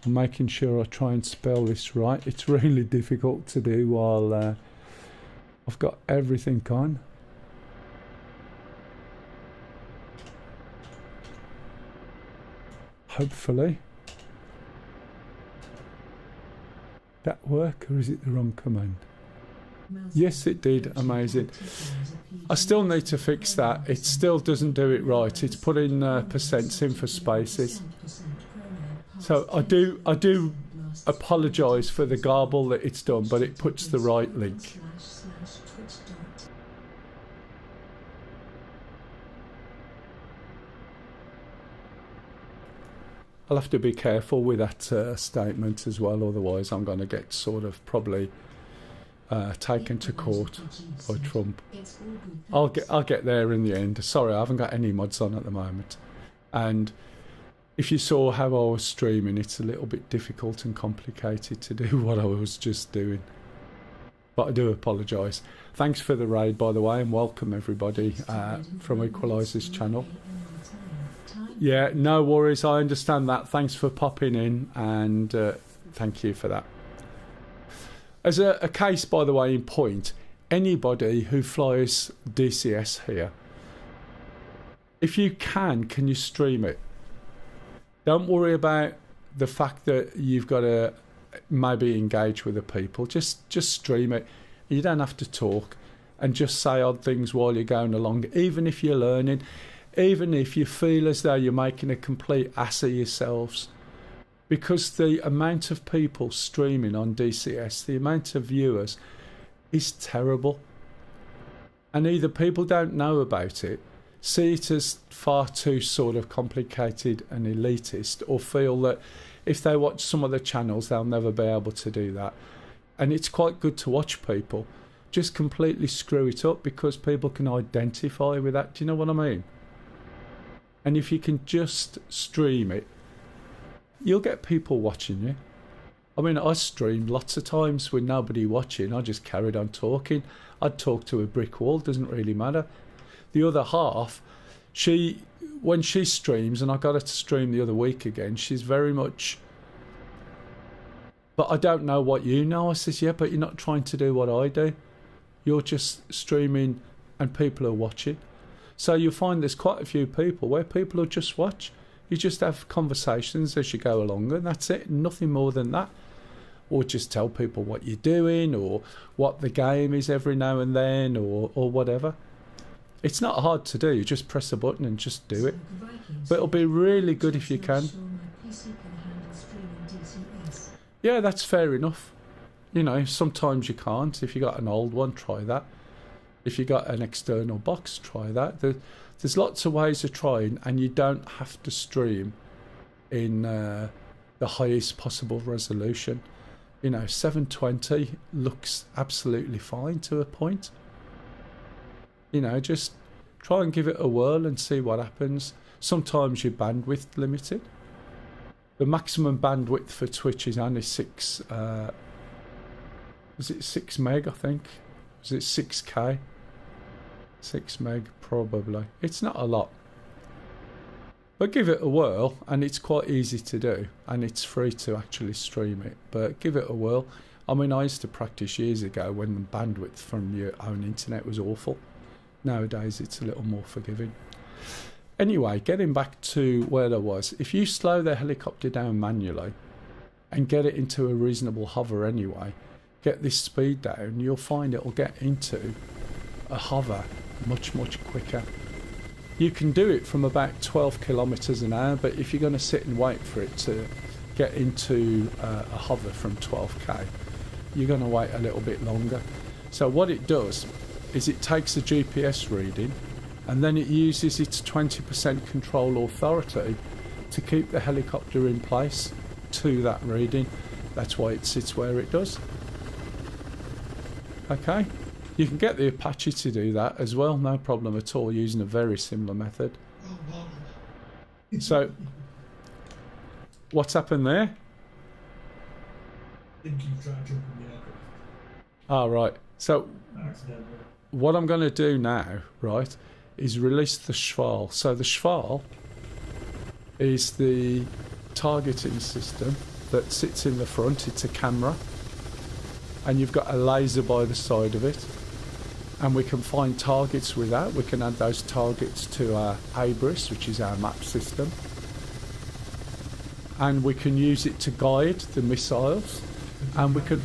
I'm making sure I try and spell this right. It's really difficult to do while I've got everything on. Hopefully. That work, or is it the wrong command? Yes, it did. Amazing. I still need to fix that. It still doesn't do it right. It's putting percents in for spaces. So I do apologise for the garble that it's done, but it puts the right link. I'll have to be careful with that statement as well, otherwise I'm going to get sort of probably taken to court by Trump. I'll get there in the end. Sorry, I haven't got any mods on at the moment. And if you saw how I was streaming, it's a little bit difficult and complicated to do what I was just doing. But I do apologise. Thanks for the raid, by the way, and welcome everybody from Equalizer's channel. Yeah, no worries. I understand that. Thanks for popping in, and thank you for that. As a case, by the way, in point, anybody who flies DCS here, if you can you stream it? Don't worry about the fact that you've got to maybe engage with the people. Just stream it. You don't have to talk, and just say odd things while you're going along, even if you're learning, even if you feel as though you're making a complete ass of yourselves. Because the amount of people streaming on DCS, the amount of viewers, is terrible. And either people don't know about it, see it as far too sort of complicated and elitist, or feel that if they watch some other channels they'll never be able to do that. And it's quite good to watch people just completely screw it up, because people can identify with that. Do you know what I mean? And if you can just stream it, you'll get people watching you. I mean, I streamed lots of times with nobody watching. I just carried on talking. I'd talk to a brick wall, doesn't really matter. The other half, when she streams, and I got her to stream the other week again, she's very much, but I don't know what you know. I says, yeah, but you're not trying to do what I do. You're just streaming and people are watching. So you'll find there's quite a few people where people will just watch. You just have conversations as you go along, and that's it, nothing more than that. Or just tell people what you're doing, or what the game is every now and then, or whatever. It's not hard to do, you just press a button and just do it. But it'll be really good if you can. Yeah, that's fair enough. You know, sometimes you can't. If you got an old one, try that. If you got an external box, try that. There's lots of ways of trying, and you don't have to stream in the highest possible resolution. You know, 720 looks absolutely fine to a point. You know, just try and give it a whirl and see what happens. Sometimes your bandwidth limited. The maximum bandwidth for Twitch is only 6 meg, I think? Is it 6K? 6 meg, probably. It's not a lot. But give it a whirl, and it's quite easy to do, and it's free to actually stream it. But give it a whirl. I mean, I used to practice years ago when the bandwidth from your own internet was awful. Nowadays, it's a little more forgiving. Anyway, getting back to where I was, if you slow the helicopter down manually and get it into a reasonable hover anyway, get this speed down, you'll find it'll get into a hover much quicker. You can do it from about 12 kilometers an hour, but if you're going to sit and wait for it to get into a hover from 12k, you're going to wait a little bit longer. So what it does is it takes a GPS reading, and then it uses its 20% control authority to keep the helicopter in place to that reading. That's why it sits where it does. Okay, you can get the Apache to do that as well, no problem at all, using a very similar method. So, what's happened there? I think you tried jumping the aircraft. Ah, right. So, Accidentally. what I'm going to do now, right, is release the Schwal. So the Schwal is the targeting system that sits in the front. It's a camera, and you've got a laser by the side of it, and we can find targets with that. We can add those targets to our Abris, which is our map system, and we can use it to guide the missiles, and we can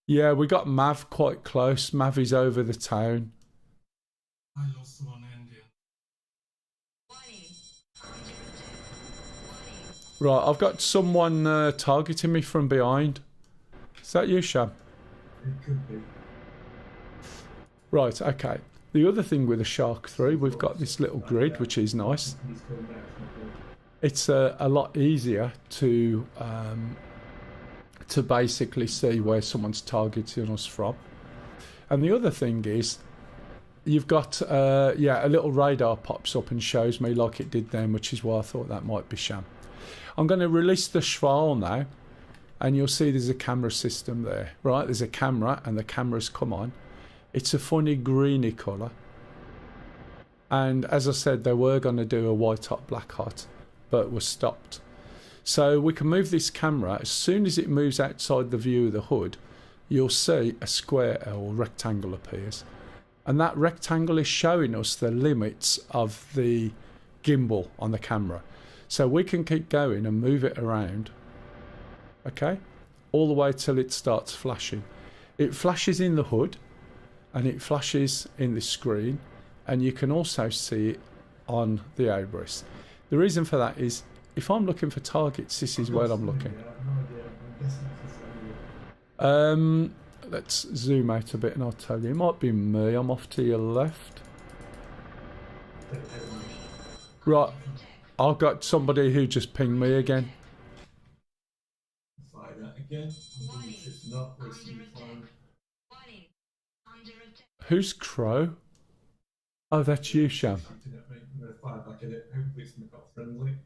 yeah, we got Mav quite close. Mav is over the town. I lost one Indian. Right, I've got someone targeting me from behind. Is that you, Sham? It could be. Right, okay. The other thing with the Shark 3, we've got this little grid, which is nice. He's coming back. It's a lot easier to basically see where someone's targeting us from. And the other thing is, you've got a little radar pops up and shows me like it did then, which is why I thought that might be sham. I'm going to release the Schwal now, and you'll see there's a camera system there, right? There's a camera, and the camera's come on. It's a funny greeny colour. And as I said, they were going to do a white hot, black hot, but was stopped. So we can move this camera. As soon as it moves outside the view of the hood, you'll see a square or rectangle appears. And that rectangle is showing us the limits of the gimbal on the camera. So we can keep going and move it around, okay, all the way till it starts flashing. It flashes in the hood, and it flashes in the screen, and you can also see it on the abris. The reason for that is, if I'm looking for targets, this is where I'm looking. Let's zoom out a bit and I'll tell you. It might be me. I'm off to your left. Right. I've got somebody who just pinged me again. Fire that again. It's not wasting time. Who's Crow? Oh, that's you, Sham. I'm going to fire back at it. Hopefully it's not friendly.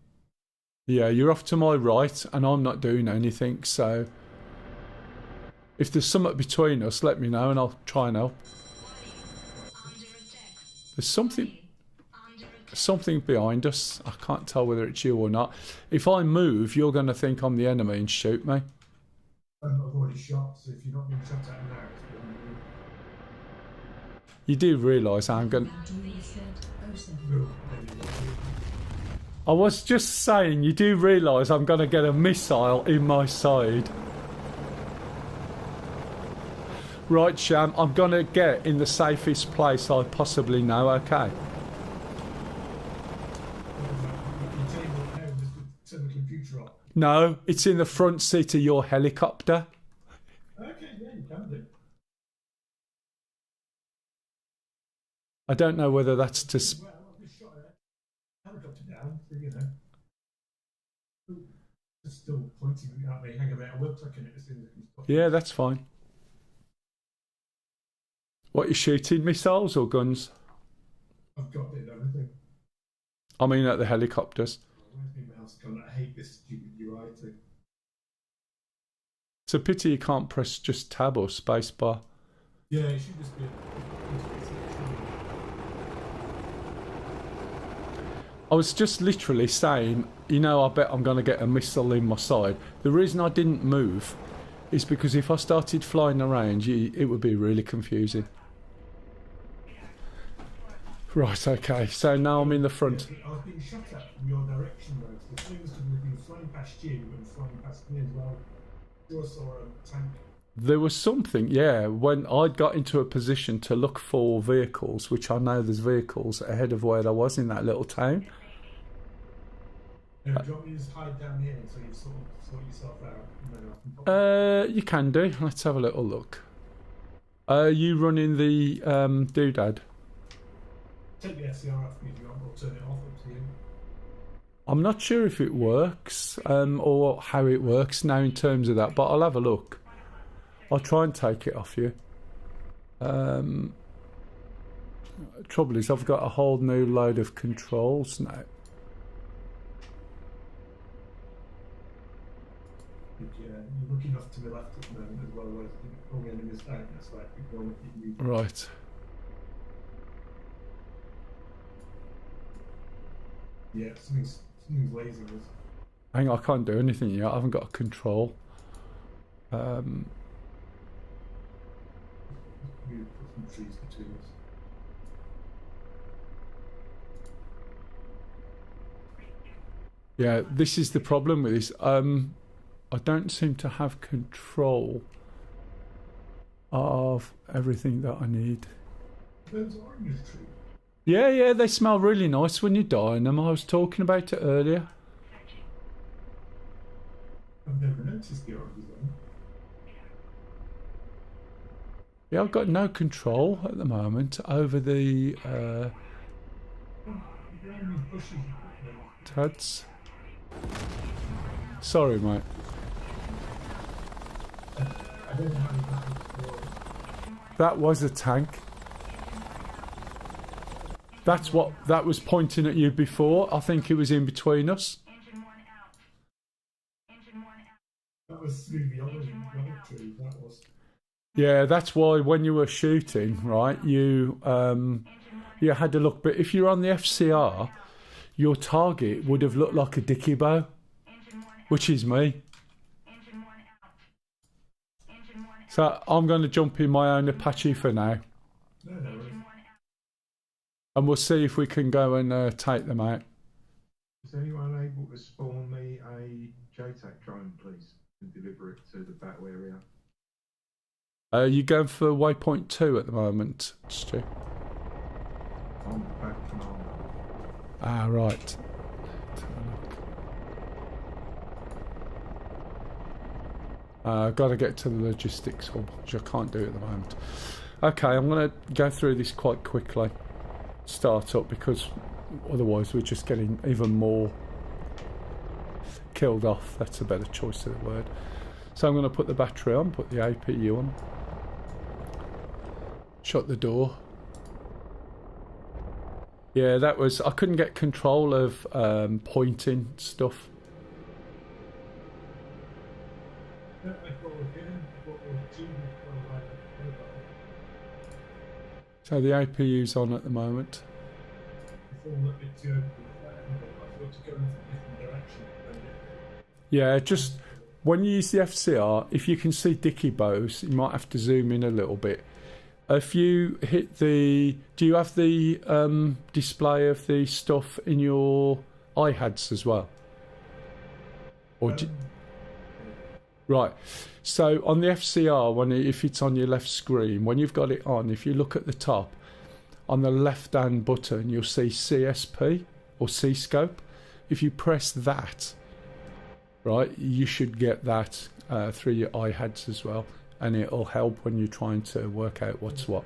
Yeah, you're off to my right and I'm not doing anything, so if there's something between us, let me know and I'll try and help. There's something behind us. I can't tell whether it's you or not. If I move, you're going to think I'm the enemy and shoot me. I've already shot, so if you're not being shot at now, it's behind you. You do realise I'm going... I was just saying, you do realise I'm going to get a missile in my side. Right, Sham, I'm going to get in the safest place I possibly know, okay? No, it's in the front seat of your helicopter. Okay, yeah, you can do. I don't know whether that's to... Well, I've just shot a helicopter down, so you know. It's still pointing at me. Hang on a minute, I will click on it as soon as it can stop. Yeah, that's fine. What, you shooting missiles or guns? I've got a bit of everything. I mean at the helicopters. Where's my mouse gone? I hate this stupid UI thing. It's a pity you can't press just tab or space bar. Yeah, it should just be... I was just literally saying, you know, I bet I'm going to get a missile in my side. The reason I didn't move is because if I started flying around, it would be really confusing. Right, okay, so now I'm in the front. I was being shot at from your direction though, so the things could have been flying past you and flying past me as well. You saw a tank. There was something, yeah, when I got into a position to look for vehicles, which I know there's vehicles ahead of where I was in that little town. Do you want me to just hide down here until you sort yourself out? And then I can pop You can do. Let's have a little look. Are you running the doodad? Take the SCR off me if you want, or turn it off, up to you. I'm not sure if it works or how it works now in terms of that, but I'll have a look. I'll try and take it off you. Trouble is, I've got a whole new load of controls now. You're looking off to the left at the moment as well, whereas all the enemies down, that's like ignore what you need. Right. Yeah, something's lasing us. Hang on, I can't do anything yet. I haven't got a control. We put some trees between us. Yeah, this is the problem with this. I don't seem to have control of everything that I need. Those orange trees. Yeah, they smell really nice when you dye them. I was talking about it earlier. I've never noticed the oranges on. Yeah, I've got no control at the moment over the Tads. Sorry, mate. I don't know how you got it. That was a tank. That's what that was pointing at you before. I think it was in between us. That was through the other tree, that was. Yeah, that's why when you were shooting, right, you had a look. But if you're on the FCR, your target would have looked like a dicky bow, which is me. So I'm going to jump in my own Apache for now. No, And we'll see if we can go and take them out. Is anyone able to spawn me a JTAC drone, please, and deliver it to the battle area? You going for waypoint 2 at the moment, Stu? I'm the battle commander. Ah, right. I've got to get to the logistics hub, which I can't do at the moment. Okay, I'm going to go through this quite quickly. Start up, because otherwise we're just getting even more killed off. That's a better choice of the word. So I'm going to put the battery on, put the APU on, shut the door. Yeah, that was, I couldn't get control of pointing stuff. So the APU's on at the moment. Yeah, just when you use the FCR, if you can see dicky bows, you might have to zoom in a little bit. If you hit the... Do you have the display of the stuff in your iHads as well? Or right. So on the FCR, if it's on your left screen, when you've got it on, if you look at the top, on the left-hand button, you'll see CSP or C-scope. If you press that, right, you should get that through your iHads as well, and it'll help when you're trying to work out what's what.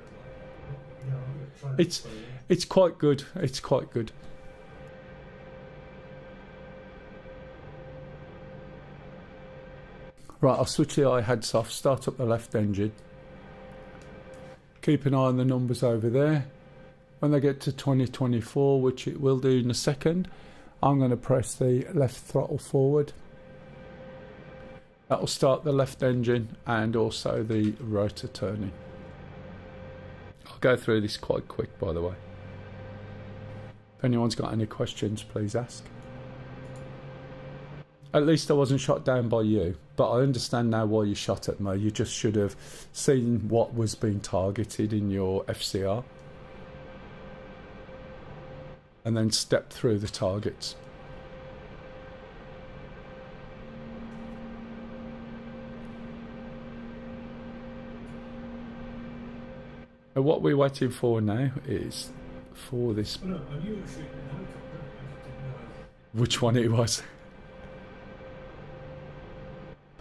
It's quite good. It's quite good. Right, I'll switch the iHads off, start up the left engine. Keep an eye on the numbers over there. When they get to 2024, which it will do in a second, I'm going to press the left throttle forward. That will start the left engine and also the rotor turning. I'll go through this quite quick, by the way. If anyone's got any questions, please ask. At least I wasn't shot down by you, but I understand now why you shot at me. You just should have seen what was being targeted in your FCR and then stepped through the targets. And what we're waiting for now is for this... Oh, no, I knew it was shooting a helicopter. I just didn't realise. Which one it was?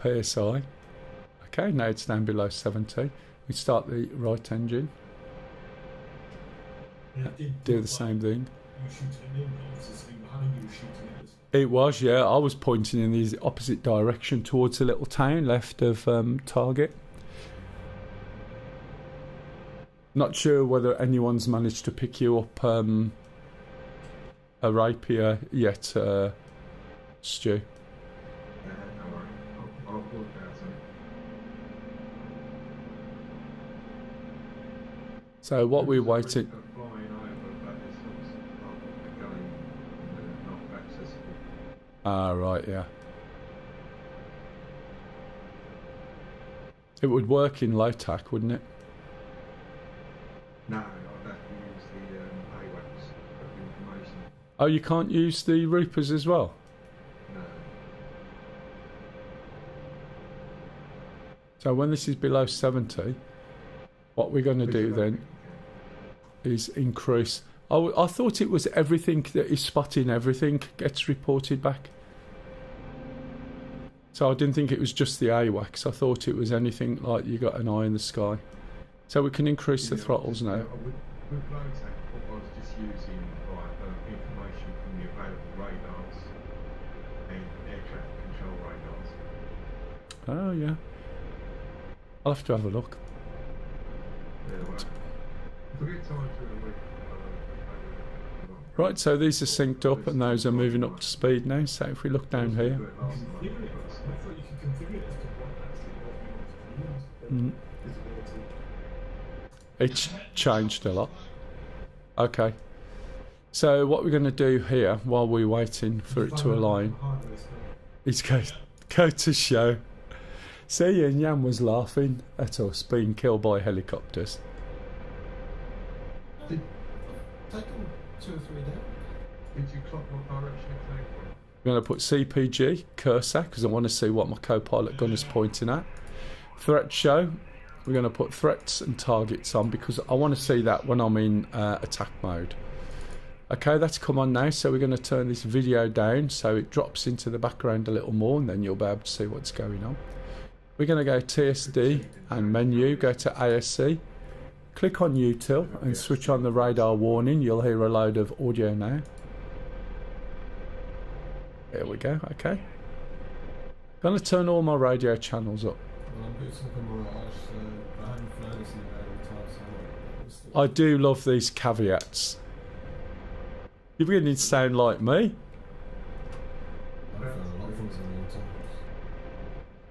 PSI. Okay, now it's down below 70. We start the right engine. Do the same thing. You shooting it in, obviously sitting behind you shooting it. It was, yeah. I was pointing in the opposite direction towards a little town left of target. Not sure whether anyone's managed to pick you up a rapier yet, Stu. So what we're waiting... Ah, right, yeah. It would work in low tack, wouldn't it? No, I'd have to use the AWACS for the information. Oh, you can't use the Reapers as well? No. So when this is below 70, what we're going to do then is increase... I thought it was everything that is spotting everything gets reported back. So I didn't think it was just the AWACS. I thought it was anything like you got an eye in the sky. So we can increase the throttles now. With low tech, I was just using information from the available radars and air traffic control radars. Oh, yeah. I'll have to have a look. Yeah, well, if we get time during the week, Right, so these are synced up and those are moving up to speed now. So if we look down here, Configure it. I thought you could configure it as to what actually what you want to use. Visibility. it's changed a lot. Okay. So what we're going to do here while we're waiting for it to align is go to show. See, and Jan was laughing at us being killed by helicopters. Taken 2 or 3 down. Did you clock what direction it came from? I'm going to put CPG cursor because I want to see what my co-pilot gun is pointing at. Threat show. We're going to put threats and targets on because I want to see that when I'm in attack mode. Okay, that's come on now, so we're going to turn this video down so it drops into the background a little more and then you'll be able to see what's going on. We're going to go TSD and menu, go to ASC, click on util and switch on the radar warning. You'll hear a load of audio now. There we go, okay. Going to turn all my radio channels up. Well, I'm booting up a Mirage, so I haven't flown this in a very long time, so I do love these caveats. You're beginning to sound like me. I've flown a lot of things in a long time.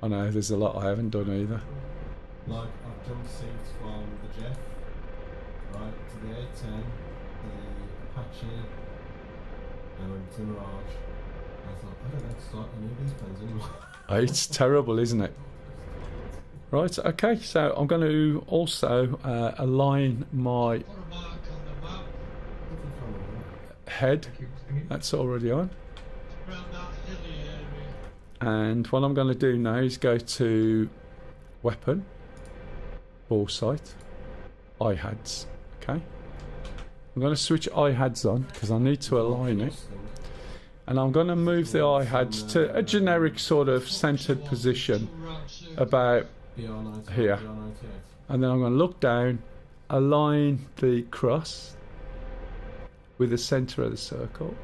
I know, there's a lot I haven't done either. Like, I've jumped seats from the Jeff, right, to the A10, the Apache, and to the Mirage. I thought, I don't know how to start any of these planes anymore. It's terrible, isn't it? Right, okay, so I'm going to also align my Put a mark on the map head. That's already on. around that hilly area. And what I'm going to do now is go to weapon, ball sight, IHADS. Okay, I'm going to switch IHADS on because I need to align it. And I'm going to move the IHADS to a generic sort of centered position about here. And then I'm going to look down, align the cross with the center of the circle.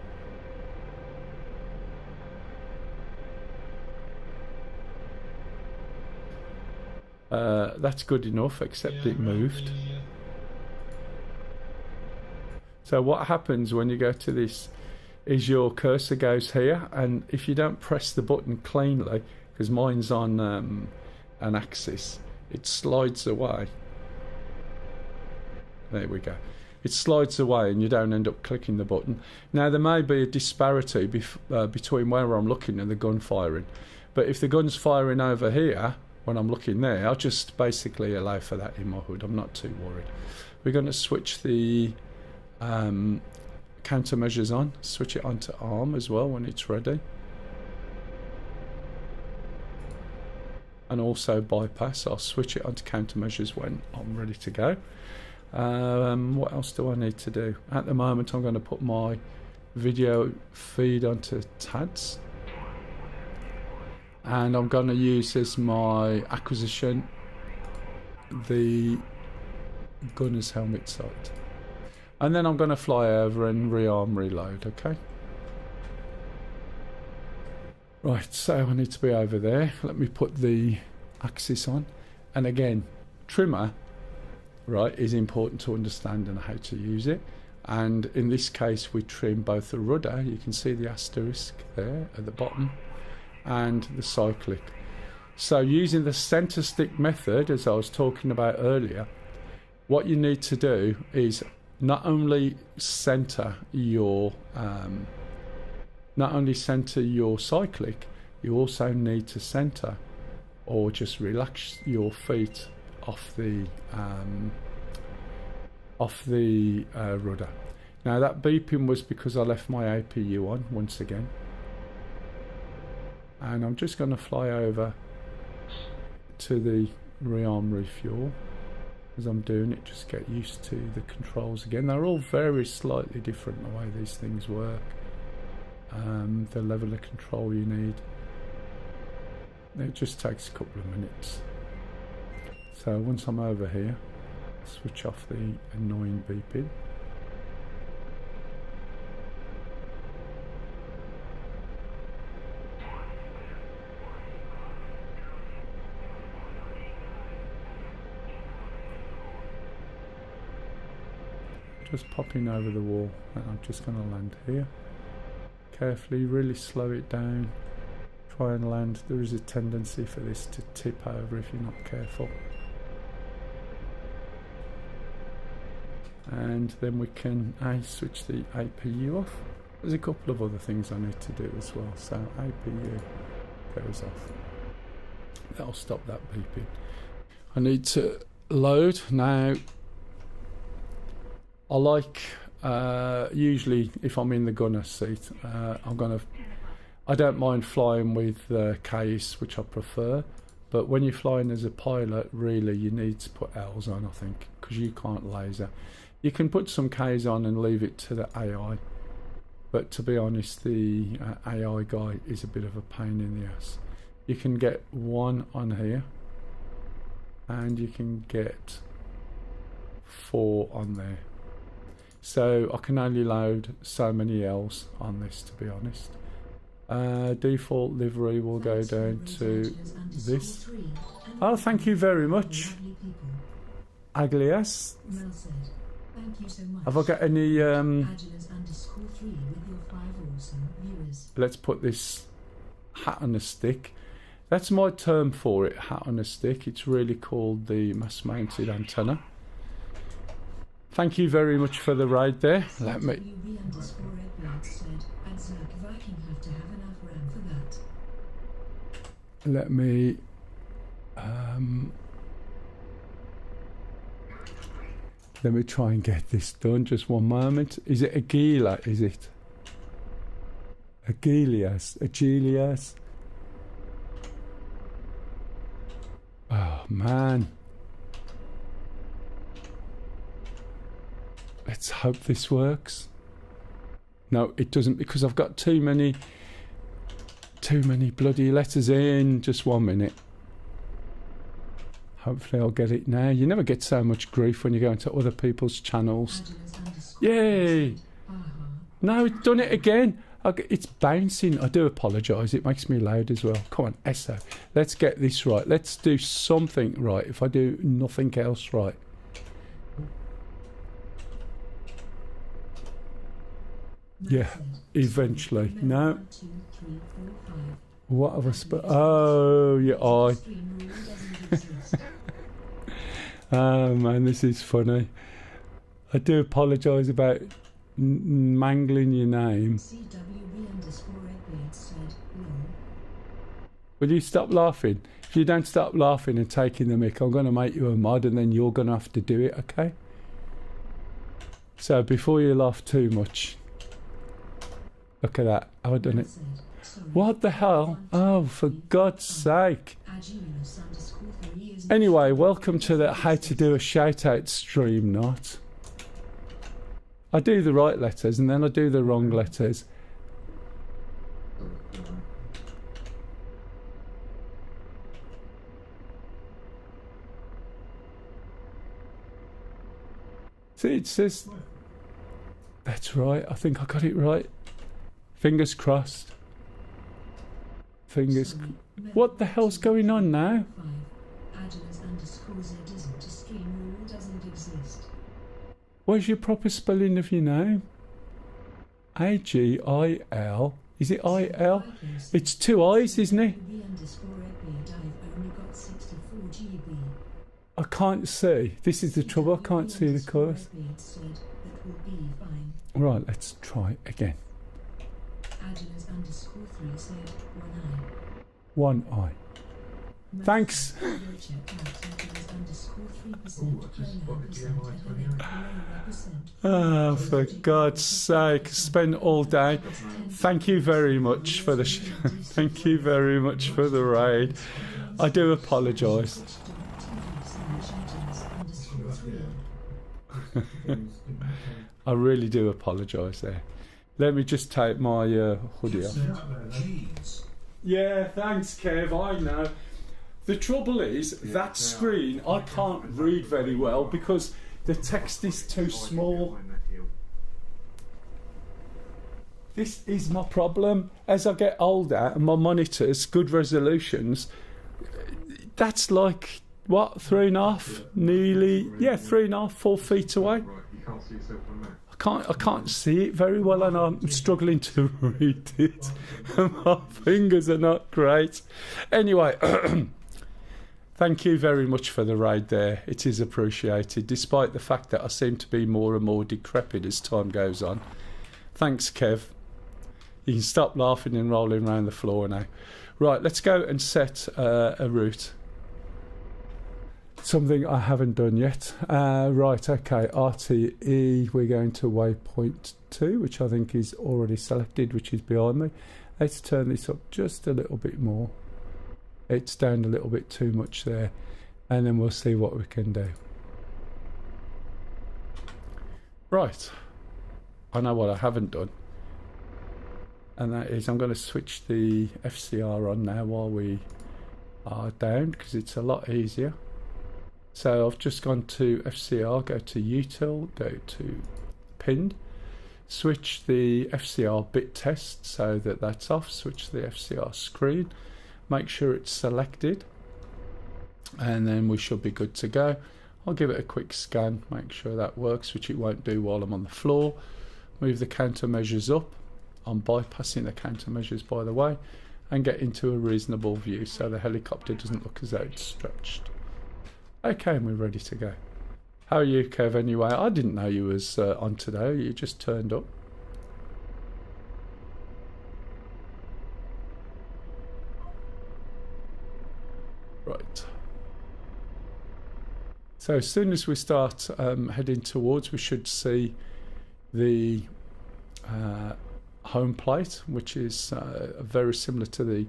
That's good enough, except it moved. So what happens when you go to this is your cursor goes here, and if you don't press the button cleanly, because mine's on an axis, it slides away. There we go. It slides away and you don't end up clicking the button. Now there may be a disparity between where I'm looking and the gun firing, but if the gun's firing over here when I'm looking there, I'll just basically allow for that in my HUD. I'm not too worried. We're going to switch the countermeasures on, switch it onto ARM as well when it's ready, and also bypass. I'll switch it onto countermeasures when I'm ready to go. What else do I need to do? At the moment I'm going to put my video feed onto TADS, and I'm going to use as my acquisition the gunner's helmet sight, and then I'm going to fly over and rearm reload. Okay, right, so I need to be over there. Let me put the axis on, and again, trimmer, right, is important to understand and how to use it. And in this case we trim both the rudder, you can see the asterisk there at the bottom, and the cyclic. So using the center stick method, as I was talking about earlier, what you need to do is not only center your cyclic, you also need to center or just relax your feet off the rudder. Now that beeping was because I left my APU on once again, and I'm just going to fly over to the rearm refuel. As I'm doing it, just get used to the controls again. They're all very slightly different the way these things work. The level of control you need. It just takes a couple of minutes. So once I'm over here, switch off the annoying beeping. just popping over the wall, and I'm just going to land here. Carefully, really slow it down. Try and land. There is a tendency for this to tip over if you're not careful. And then we can switch the APU off. There's a couple of other things I need to do as well. So APU goes off. That'll stop that beeping. I need to load now. I like usually if I'm in the gunner seat, I don't mind flying with case, which I prefer. But when you're flying as a pilot, really you need to put L's on, I think, because you can't laser. You can put some K's on and leave it to the AI, but to be honest, the AI guy is a bit of a pain in the ass. You can get 1 on here, and you can get 4 on there. So I can only load so many L's on this, to be honest. Default livery will go down to this. Oh, thank you very much, Aglias. Thank you so much. Have I got any Agilas_3 with your 5 awesome viewers. Let's put this hat on a stick. That's my term for it, hat on a stick. It's really called the mass mounted antenna. Thank you very much for the raid there. Let me let me try and get this done. Just one moment. Is it Agila? Is it Agilias? Agilias? Oh man. Let's hope this works. No, it doesn't, because I've got too many bloody letters in. Just 1 minute. Hopefully I'll get it now. You never get so much grief when you go into other people's channels. Yay! No, it's done it again. It's bouncing. I do apologise. It makes me loud as well. Come on, Esso. Let's get this right. Let's do something right if I do nothing else right. Yeah, eventually. No. What have I spent? Oh, your eye. Oh man, this is funny. I do apologise about mangling your name. Will you stop laughing? If you don't stop laughing and taking the mic, I'm going to make you a mod and then you're going to have to do it, okay? So before you laugh too much, look at that. Have I done it? What the hell? Oh, for God's sake. Anyway, welcome to the how to do a shout out stream, not. I do the right letters and then I do the wrong letters. See, it says... That's right, I think I got it right. Fingers crossed. Fingers... What the hell's going on now? Where's your proper spelling of your name? A-G-I-L. Is it I-L? It's 2 I's, isn't it? I can't see. This is the trouble. I can't see the colours. Right, let's try again. 1 eye. Thanks. Oh, for God's sake, spend all day. Thank you very much for the thank you very much for the raid. I do apologise. I really do apologise there. Let me just take my hoodie off. Yeah, thanks, Kev. I know. The trouble is, that screen, I can't read very well because the text is too small. This is my problem. As I get older and my monitors, good resolutions, that's like, what, 3.5? Nearly, yeah, 3.5, 4 feet away. can't see yourself on that. I can't see it very well, and I'm struggling to read it. My fingers are not great. Anyway, thank you very much for the raid there. It is appreciated, despite the fact that I seem to be more and more decrepit as time goes on. Thanks, Kev. You can stop laughing and rolling around the floor now. Right, let's go and set a route. Something I haven't done yet. Right, okay, RTE, we're going to waypoint 2, which I think is already selected, which is behind me. Let's turn this up just a little bit more. It's down a little bit too much there, and then we'll see what we can do. Right, I know what I haven't done, and that is I'm going to switch the FCR on now while we are down, because it's a lot easier. So I've just gone to FCR, go to util, go to pinned, switch the FCR bit test so that that's off, switch the FCR screen, make sure it's selected, and then we should be good to go. I'll give it a quick scan, make sure that works, which it won't do while I'm on the floor. Move the countermeasures up, I'm bypassing the countermeasures by the way, and get into a reasonable view so the helicopter doesn't look as though it's stretched. Okay, and we're ready to go. How are you, Kev, anyway? I didn't know you was on today. You just turned up. Right. So as soon as we start heading towards, we should see the home plate, which is very similar to the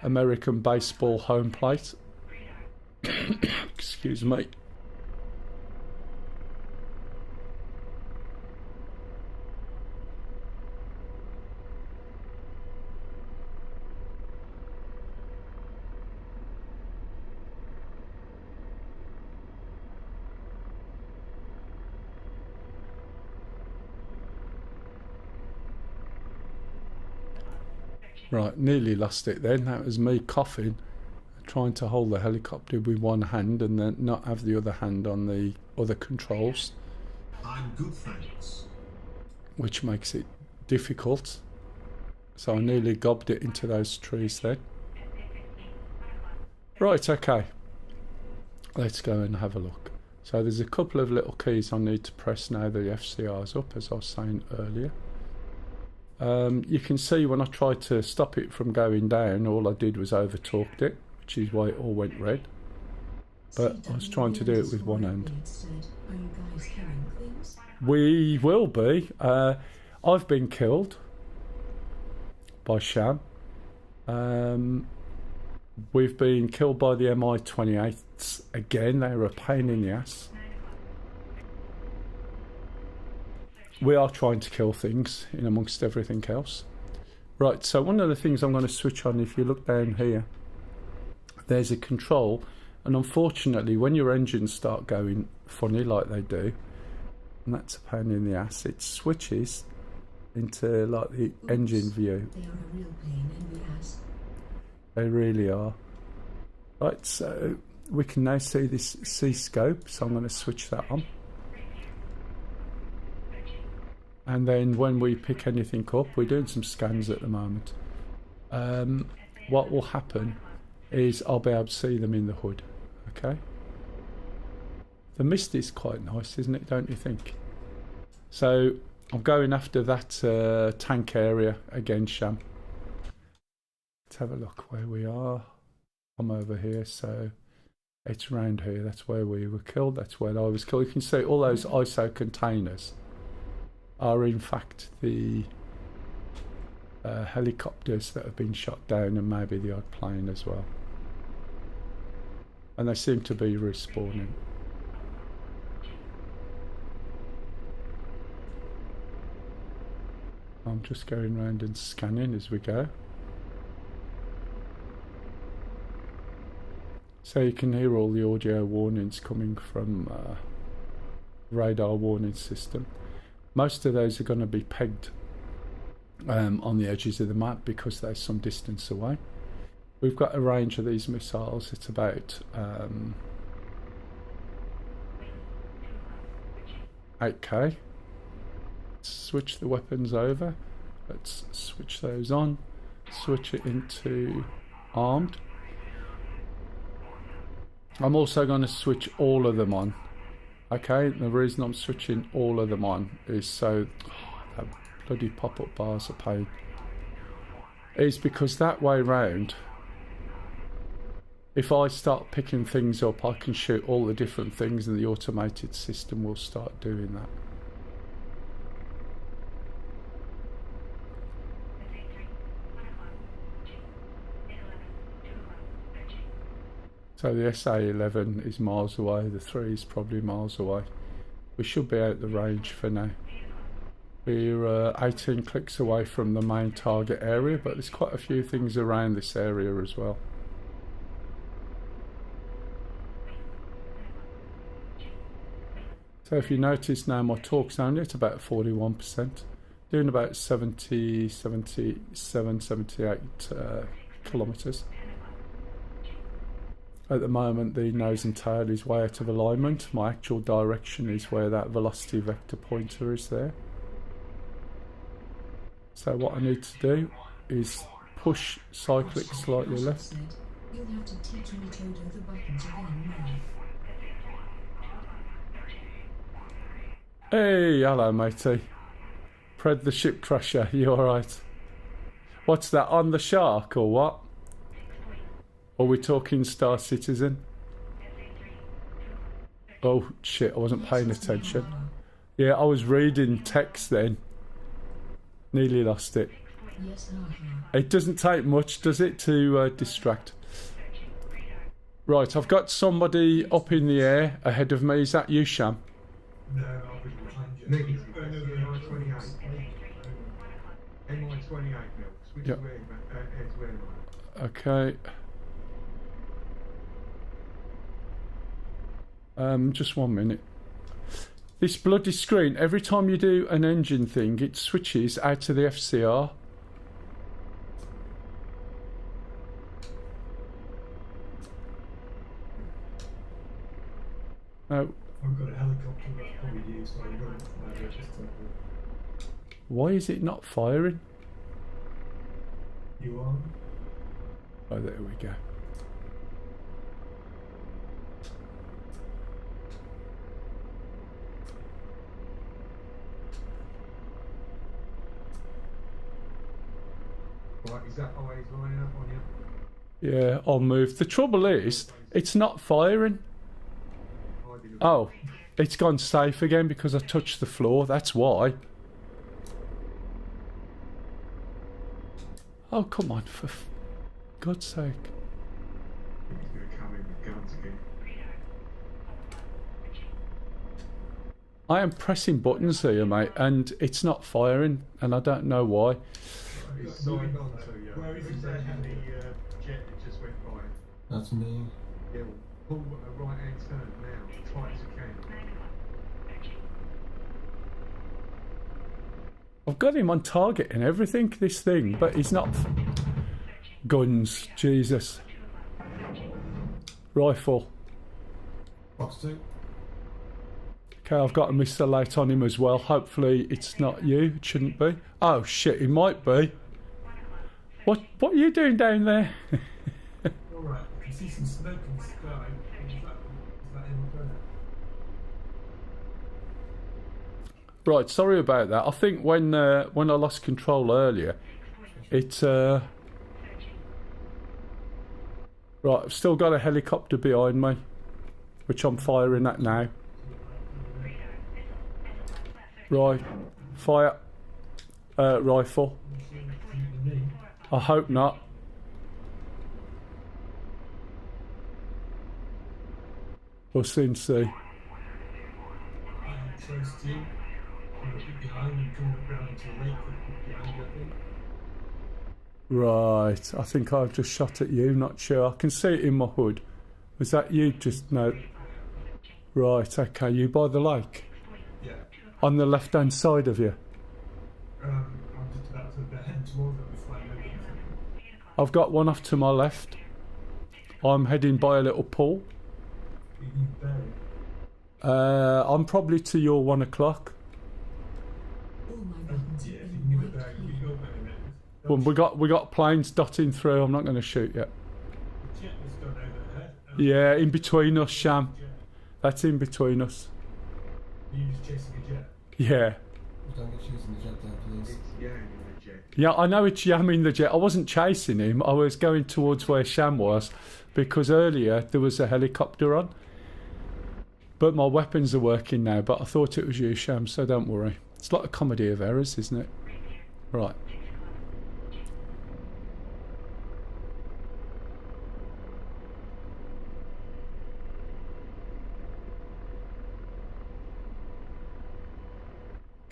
American baseball home plate. Excuse me. Right, nearly lost it then. That was me coughing, trying to hold the helicopter with one hand and then not have the other hand on the other controls. I'm good, thanks. Which makes it difficult. So I nearly gobbed it into those trees then. Right, okay. Let's go and have a look. So there's a couple of little keys I need to press now the FCR's up, as I was saying earlier. You can see when I tried to stop it from going down, all I did was over-torqued it, which is why it all went red. But I was trying to do it with one hand. Are you guys carrying things? We will be. I've been killed by Sham. We've been killed by the Mi-28s again. They were a pain in the ass. We are trying to kill things in amongst everything else. Right, so one of the things I'm going to switch on, if you look down here, there's a control, and unfortunately when your engines start going funny like they do, and that's a pain in the ass, it switches into like the engine view. They are a real pain in the ass. They really are. Right, so we can now see this C-scope, so I'm going to switch that on. And then when we pick anything up, we're doing some scans at the moment. What will happen is I'll be able to see them in the hood, okay? The mist is quite nice, isn't it, don't you think? So I'm going after that tank area again, Sham. Let's have a look where we are. I'm over here, so it's around here. That's where we were killed. That's where I was killed. You can see all those ISO containers are in fact the helicopters that have been shot down, and maybe the odd plane as well. And they seem to be respawning. I'm just going around and scanning as we go. So you can hear all the audio warnings coming from radar warning system. Most of those are going to be pegged on the edges of the map because they're some distance away. We've got a range of these missiles. It's about 8K. Switch the weapons over. Let's switch those on. Switch it into armed. I'm also going to switch all of them on. Okay, the reason I'm switching all of them on is so that bloody pop-up bars are paid. Is because that way round, if I start picking things up, I can shoot all the different things and the automated system will start doing that. So the SA-11 is miles away, the 3 is probably miles away. We should be out the range for now. We're 18 clicks away from the main target area, but there's quite a few things around this area as well. So if you notice now, my torque's only at about 41%, doing about 70, 77, 78 kilometres. At the moment, the nose and tail is way out of alignment. My actual direction is where that velocity vector pointer is there. So what I need to do is push cyclic slightly left. You'll have to teach me to do the buttons again now. Hey, hello matey. Pred the ship crusher, you alright? What's that, on the shark or what? Are we talking Star Citizen? Oh shit, I wasn't paying attention. Yeah, I was reading text then. Nearly lost it. It doesn't take much, does it, to distract? Right, I've got somebody up in the air ahead of me. Is that you, Sham? No, I'll be behind you. Negative. MI28. MI28 now. Switch Yep. to where, Okay. Just 1 minute. This bloody screen, every time you do an engine thing, it switches out to the FCR. No. I've got a helicopter that's probably used, so I won't fire it just to... Why is it not firing? You on? Oh, there we go. Right, is that eyes lining up on you? Yeah, I'll move. The trouble is, it's not firing. Oh, it's gone safe again because I touched the floor. That's why. Oh, come on, for God's sake. He's going to come in with guns again. I am pressing buttons here, mate, and it's not firing, and I don't know why. He's signed on to you. Where is Who's he? that in the jet that just went by? That's me. Yeah, well, pull a right hand turn now, as tight as you can. I've got him on target and everything, this thing, but he's not. Guns, Jesus. Rifle. Box 2. Okay, I've got a Mr. Late on him as well. Hopefully it's not you. It shouldn't be. Oh shit, it might be. What are you doing down there? Alright, I can see some smoke in the sky. Is that him or not? Right, sorry about that. I think when I lost control earlier, it right, I've still got a helicopter behind me, which I'm firing at now. Right, fire. Rifle. I hope not. We'll soon see. I'm close to you. I'm a bit behind and coming up round to the lake behind you, I think. Right, I think I've just shot at you, not sure. I can see it in my hood. Was that you just no? Right, okay, you by the lake? Yeah. On the left hand side of you? I'm just about to head towards it. We're flying over. I've got one off to my left. I'm heading by a little pool. You buried. I'm probably to your 1 o'clock. All my Yeah, weapons if have you been can give it wiped back, clean. you'll benefit. Well, we got planes dotting through. I'm not going to shoot yet. The jet has gone overhead. Yeah, in between us, Sham. Jet. That's in between us. Are you just chasing a jet? Yeah. Don't get choosing the jet down, please. It's yeah in the jet. Yeah, I know it's yamming the jet. I wasn't chasing him. I was going towards where Sham was because earlier there was a helicopter on. But my weapons are working now, but I thought it was you, Sham, so don't worry. It's like a comedy of errors, isn't it? Right.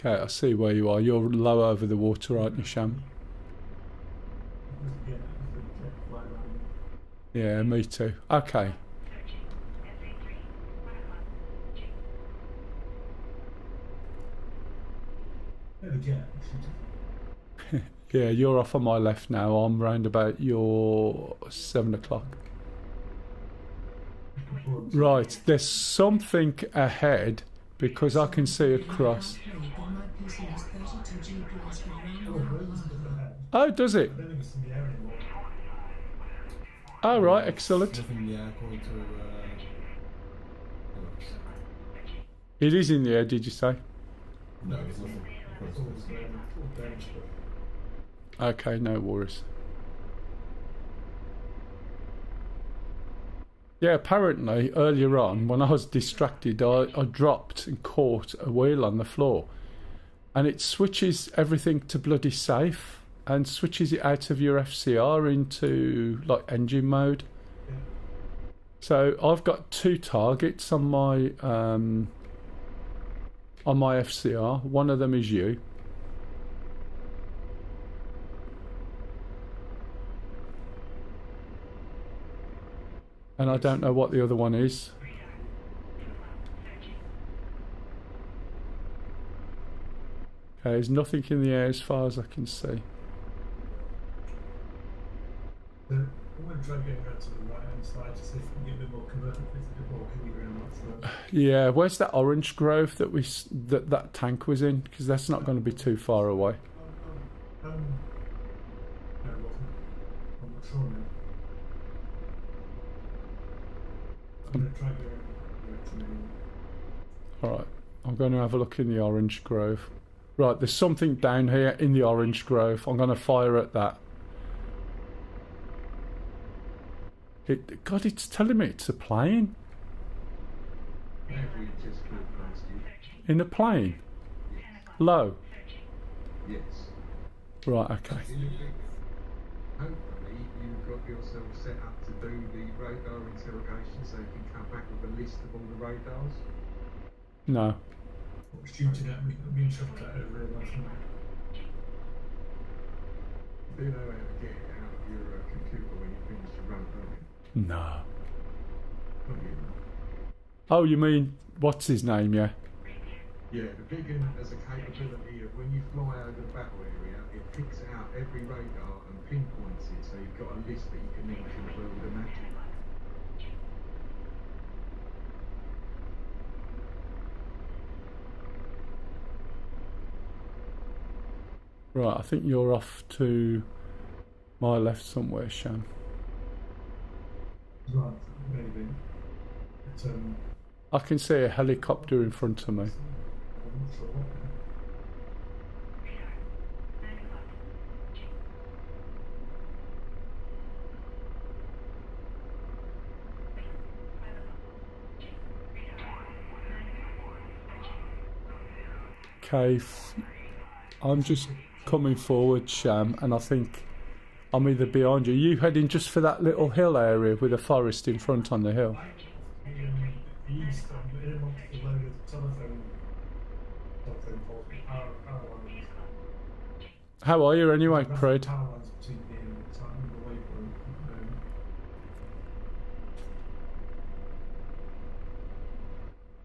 Okay, I see where you are. You're low over the water, aren't you, Sham? Yeah, the jet fly around. Yeah, me too. Okay. Yeah, the jet. Yeah, you're off on my left now. I'm round about your 7 o'clock. Right, there's something ahead because I can see across. My PC has 32 GPs for Oh, around where was the head? Oh, does it? I don't think it's in the air anymore. Oh, right, excellent. Nothing in the air according to Alex. It is in the air, did you say? No, there's nothing. It's always there. It's all damaged, but Okay, no worries. Yeah, apparently earlier on when I was distracted I dropped and caught a wheel on the floor and it switches everything to bloody safe and switches it out of your FCR into like engine mode. yeah. So I've got 2 targets on my FCR. One of them is you. And I don't know what the other one is. Okay, there's nothing in the air as far as I can see. I'm going to try getting around to the right hand side to see if we can get a bit more cover. If it's a bit more hilly around that side. Yeah, where's that orange grove that that tank was in? Because that's not going to be too far away. No, it wasn't. I'm not sure now. I'm going to try going right to me. Alright, I'm going to have a look in the orange grove. Right, there's something down here in the orange grove. I'm going to fire at that. God, it's telling me it's a plane. Maybe we just flew past you. In a plane? Yes. Low? Yes. Right, okay. Hopefully you've got yourself set up to do the radar interrogation so you can come back with a list of all the radars. No. What was shooting at me? I've been shot at over here last night. Do you know how to get it out of your computer when you finish your run, don't you? No. Not you. Oh, you mean, what's his name, yeah? Yeah, the big one has a capability of when you fly over the battle area, it picks out every radar and pinpoints it, so you've got a list that you can then conclude with a match. Right, I think you're off to my left somewhere, Sham. Right, maybe. But, I can see a helicopter in front of me. I'm not sure what. Okay, I'm just coming forward, Sham, and I think I'm either behind you. You heading just for that little hill area with a forest in front on the hill? The east, I'm in amongst the load of telephone poles, power lines. How are you anyway, Pred? Power lines between here and the time of the waypoint.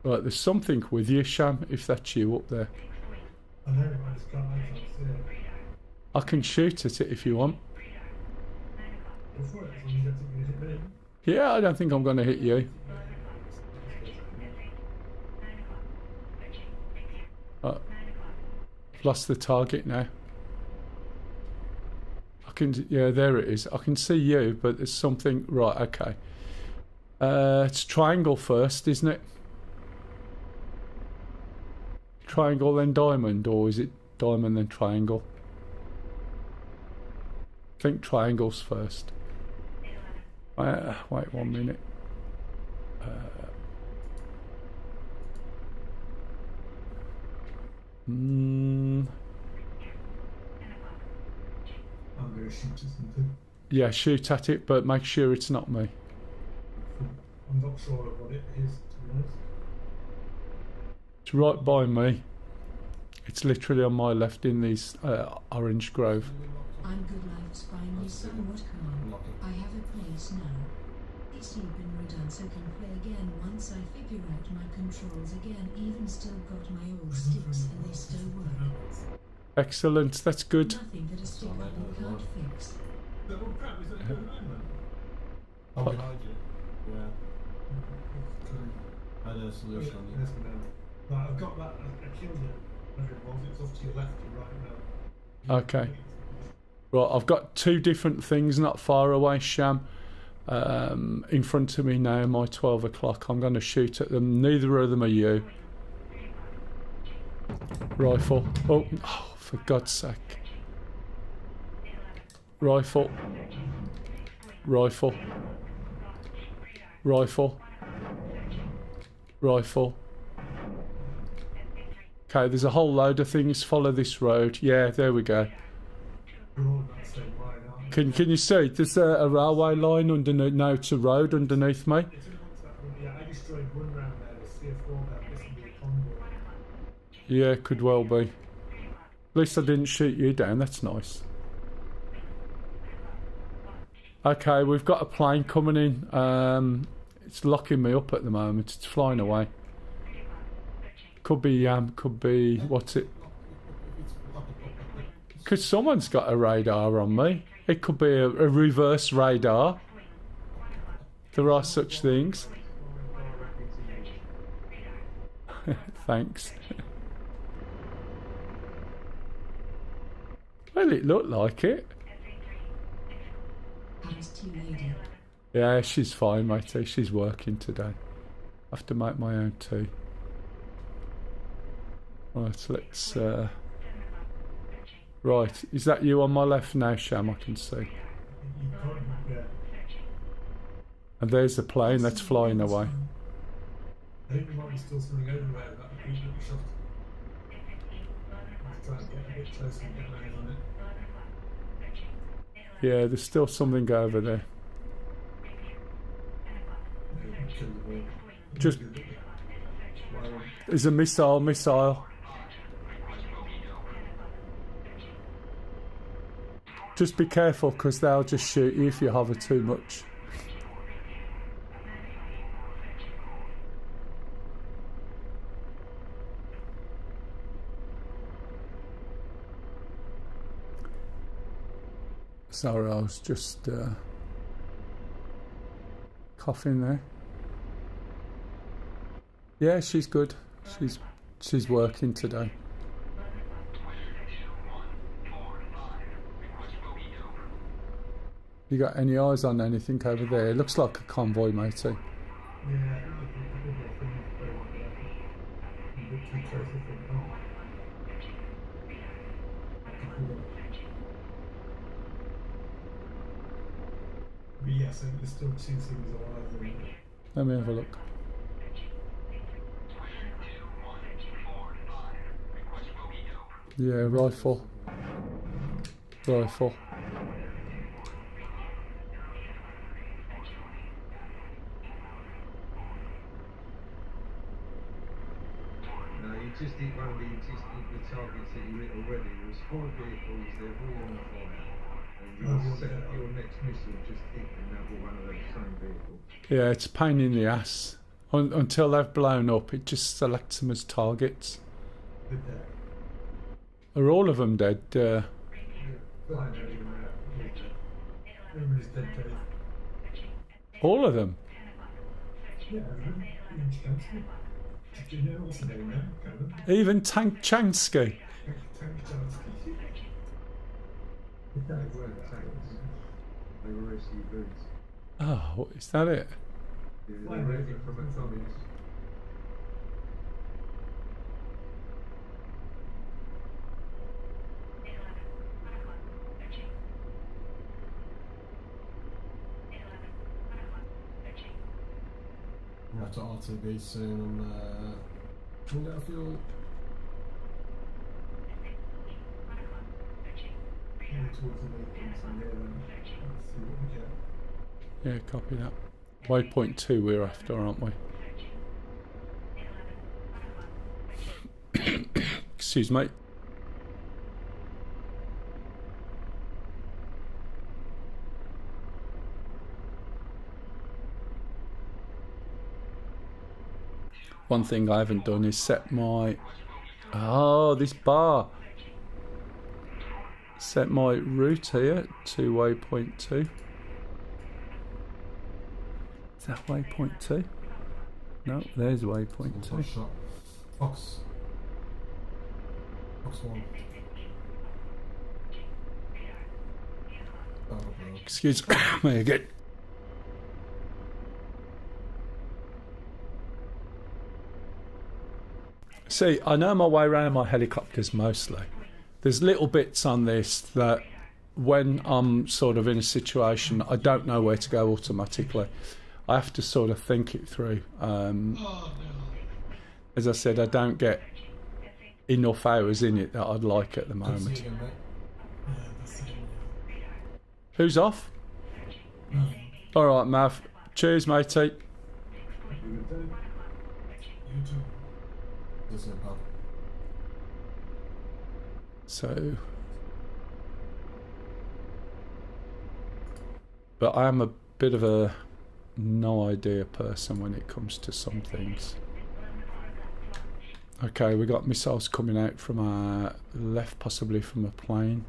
Right, there's something with you, Sham, if that's you up there. I know, I just can't see it. I can shoot at it if you want. Go for it, as long as you don't think you're going to hit me. Yeah, I don't think I'm going to hit you. I've lost the target now. I can, yeah, there it is. I can see you, but there's something, right, okay. It's triangle first, isn't it? Triangle then diamond, or is it diamond then triangle? I think triangles first. Wait 1 minute. I'm going to shoot at something. Yeah, shoot at it, but make sure it's not me. I'm not sure of what it is, to be honest. It's right by me. It's literally on my left in these orange grove. I'm good life's finally somewhat calm. I have a place now. It's been redone so can play again once I figure out my controls again. Even still got my old sticks and they still work. Excellent, that's good. Nothing that a stick button can't fix. Oh crap, is that going on then? Oh, behind you. Yeah. I had a solution on you. Right, I've got that. I killed it. Whatever it was, it's off to your left and right now. Okay. Right, I've got two different things not far away, Sham. In front of me now, my 12 o'clock. I'm going to shoot at them. Neither of them are you. Rifle. Oh, for God's sake. Rifle. Rifle. Rifle. Rifle. Okay, there's a whole load of things. Follow this road. Yeah, there we go. We're all on that same line, aren't we? Can you see? There's a railway line underneath. No, it's a road underneath me. It's amongst that one. Yeah, I destroyed one round there. There's 3 or 4 there. This will be a convoy. Yeah, could well be. At least I didn't shoot you down. That's nice. Okay, we've got a plane coming in. It's locking me up at the moment. It's flying away. Could be what's it? Because someone's got a radar on me. It could be a reverse radar. There are such things. Thanks. Well, it looked like it. Yeah, she's fine, matey. She's working today. I have to make my own tea. Right, let's... Right, is that you on my left now, Sham? I can see. And there's the plane that's flying away. I think we might be still swimming over there. That would be shot. Let's try and get a bit closer and get an eye on it. Yeah, there's still something over there. Kill the wall. Just... There's a missile. Just be careful, because they'll just shoot you if you hover too much. Sorry, I was just coughing there. Yeah, she's good. She's working today. You got any eyes on anything over there? It looks like a convoy, matey. Yeah, but yes, there's still 2 things alive. Let me have a look. Yeah, rifle. Rifle. Just hit one of the targets that you hit already. There was 4 vehicles, they're all on fire. And you set up your next missile, just hit another one of those same vehicles. Yeah, it's a pain in the ass. Until they've blown up, it just selects them as targets. Are all of them dead? All of them? Yeah, Do you know what's the name now? Cameron? Even Tank Chansky. Tank Jansky. They weren't tanks. They were SUVs. Oh, is that it? Yeah, they were everything from a communist. I'm going to have to RTB soon and trying to get a fuel. Heading towards the waypoint from here then. Let's see what we get. Yeah, copy that. Waypoint 2 we're after, aren't we? Excuse me. One thing I haven't done is set my... Oh, this bar. Set my route here to waypoint 2. Is that waypoint 2? No, there's waypoint 2. Shot. Fox 1. Oh, bro. Excuse me again. See, I know my way around my helicopters mostly. There's little bits on this that when I'm sort of in a situation I don't know where to go automatically. I have to sort of think it through. As I said, I don't get enough hours in it that I'd like at the moment. Who's off? Alright, Mav. Cheers, matey. You too. So, but I am a bit of a no idea person when it comes to some things. Okay, we got missiles coming out from our left, possibly from a plane.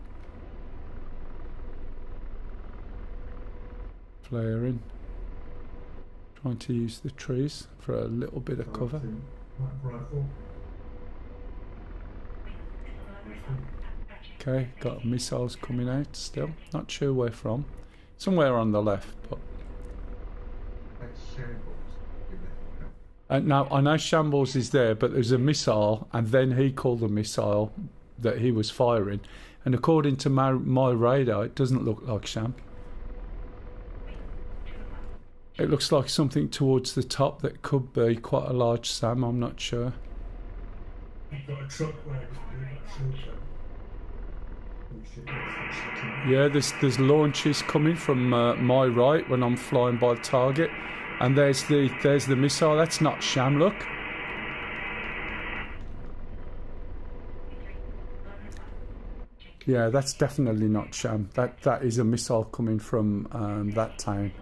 Flaring. Trying to use the trees for a little bit of cover. Rifle. Okay, got missiles coming out still. Not sure where from. Somewhere on the left, but... That's shambles. Now, I know Shambles is there, but there's a missile, and then he called a missile that he was firing. And according to my radar, it doesn't look like Sham. It looks like something towards the top that could be quite a large SAM, I'm not sure. You've got a truck where I could do that short. Yeah, there's launches coming from my right when I'm flying by the target. And there's the missile. That's not Sham, look. Yeah, that's definitely not Sham. That is a missile coming from that town.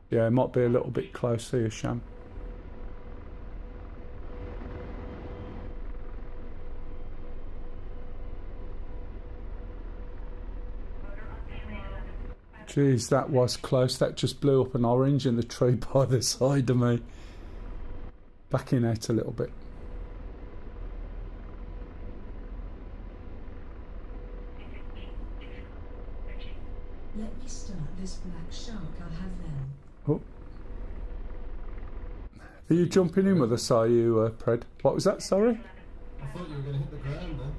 Yeah, it might be a little bit closer here, Sham. Jeez, that was close. That just blew up an orange in the tree by the side of me. Backing out a little bit. Let me start this black shark, I'll have them. Oh. Are you jumping in with us, are you, Pred? What was that, sorry? I thought you were going to hit the ground then.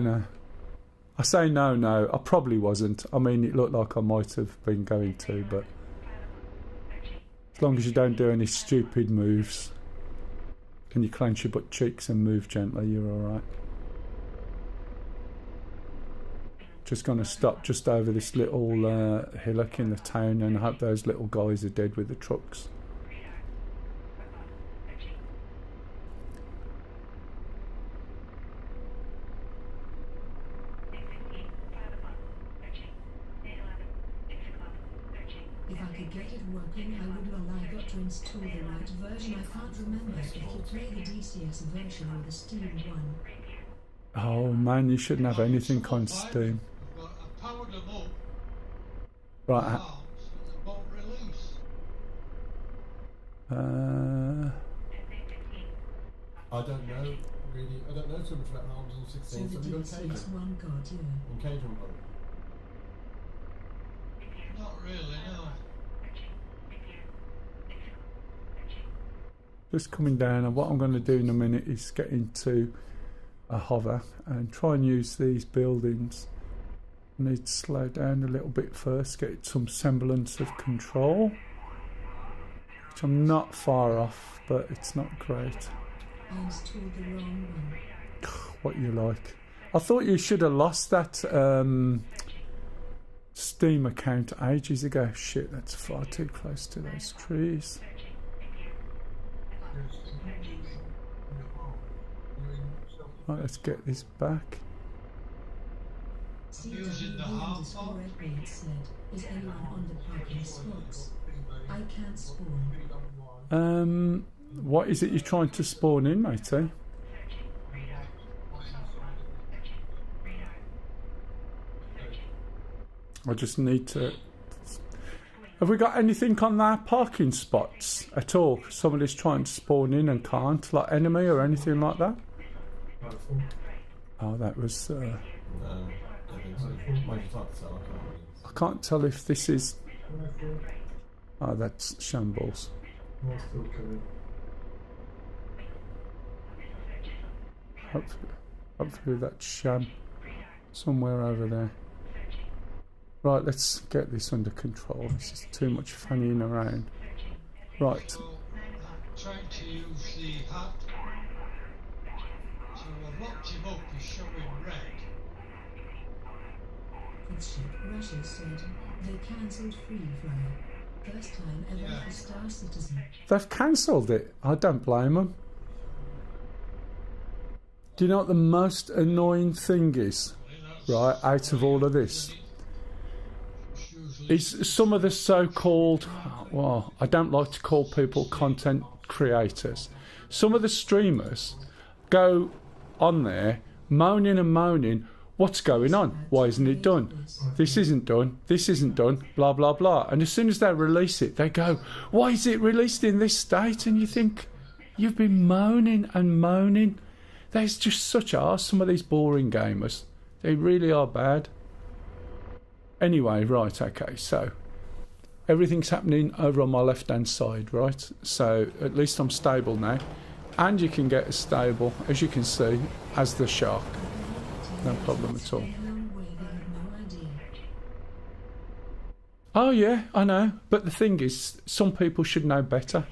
No. I say no, I probably wasn't. I mean, it looked like I might have been going to, but... As long as you don't do any stupid moves, and you clench your butt cheeks and move gently, you're alright. Just going to stop just over this little hillock in the town and hope those little guys are dead with the trucks. If I could get it working, I would. Well, I got to install the right version. I can't remember if you play the DCS version or the Steam one. Oh man, you shouldn't have anything on Steam. I powered them up. Right, Now, so they won't release. I don't know really. I don't know so much about Arms on 16. So have you got DCS Cajun? one god, yeah. And Cajun one. Not really, no. Just coming down, and what I'm going to do in a minute is get into a hover and try and use these buildings. I need to slow down a little bit first, get some semblance of control, which I'm not far off, but it's not great. I installed the wrong one. What you like. I thought you should have lost that Steam account ages ago. Shit, that's far too close to those trees. Right, let's get this back. Using the half Underscore Edward said, is anyone on the parking spots? I can't spawn. What is it you're trying to spawn in, matey? I just need to... Have we got anything on our parking spots at all? Somebody's trying to spawn in and can't, like enemy or anything like that? Oh, that was... No, I don't think so. Might just have to tell. I can't tell if this is... Oh, that's shambles. More still coming. Hopefully that's sham. Somewhere over there. Right, let's get this under control. This is too much fannying around. Right. So I'm trying to use the hat. So I've locked him up, he's showing red. Ship Russia said they cancelled Free Fly. First time ever Yeah. for Star Citizen. They've cancelled it. I don't blame them. Do you know what the most annoying thing is, right, out of all of this? Is some of the so-called, well, I don't like to call people content creators. Some of the streamers go on there moaning and moaning, what's going on? Why isn't it done? This isn't done. This isn't done. Blah, blah, blah. And as soon as they release it, they go, why is it released in this state? And you think, you've been moaning and moaning. There's just such arse, some of these boring gamers. They really are bad. Anyway, right, okay, so everything's happening over on my left-hand side, right? So at least I'm stable now. And you can get as stable, as you can see, as the shark. No problem at all. Oh yeah, I know. But the thing is, some people should know better.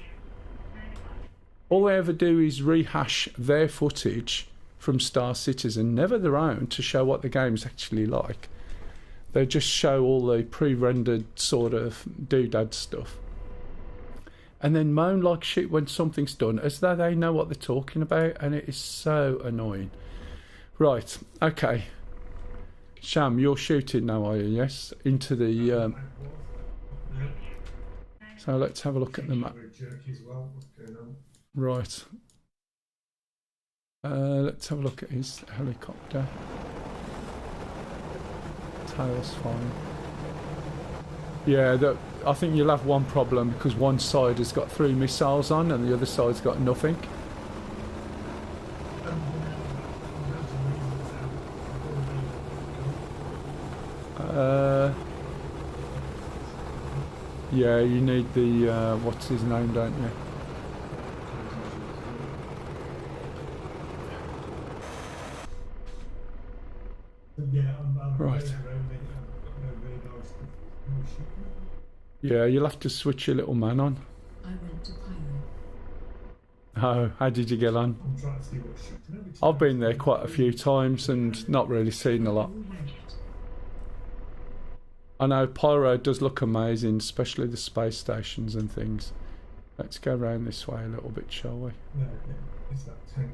All they ever do is rehash their footage from Star Citizen, never their own, to show what the game's actually like. They just show all the pre-rendered sort of doodad stuff. And then moan like shit when something's done, as though they know what they're talking about, and it is so annoying. Right, okay. Sham, you're shooting now, are you? Yes? Into the... So let's have a look at the map. Right. Let's have a look at his helicopter. Tail's fine. Yeah, I think you'll have one problem because one side has got 3 missiles on and the other side's got nothing. Yeah, you need the what's his name, don't you? Right. Yeah, you'll have to switch your little man on. I went to Pyro. Oh, how did you get on? I've been there quite a few times and not really seen a lot. I know Pyro does look amazing, especially the space stations and things. Let's go around this way a little bit, shall we? It's that tank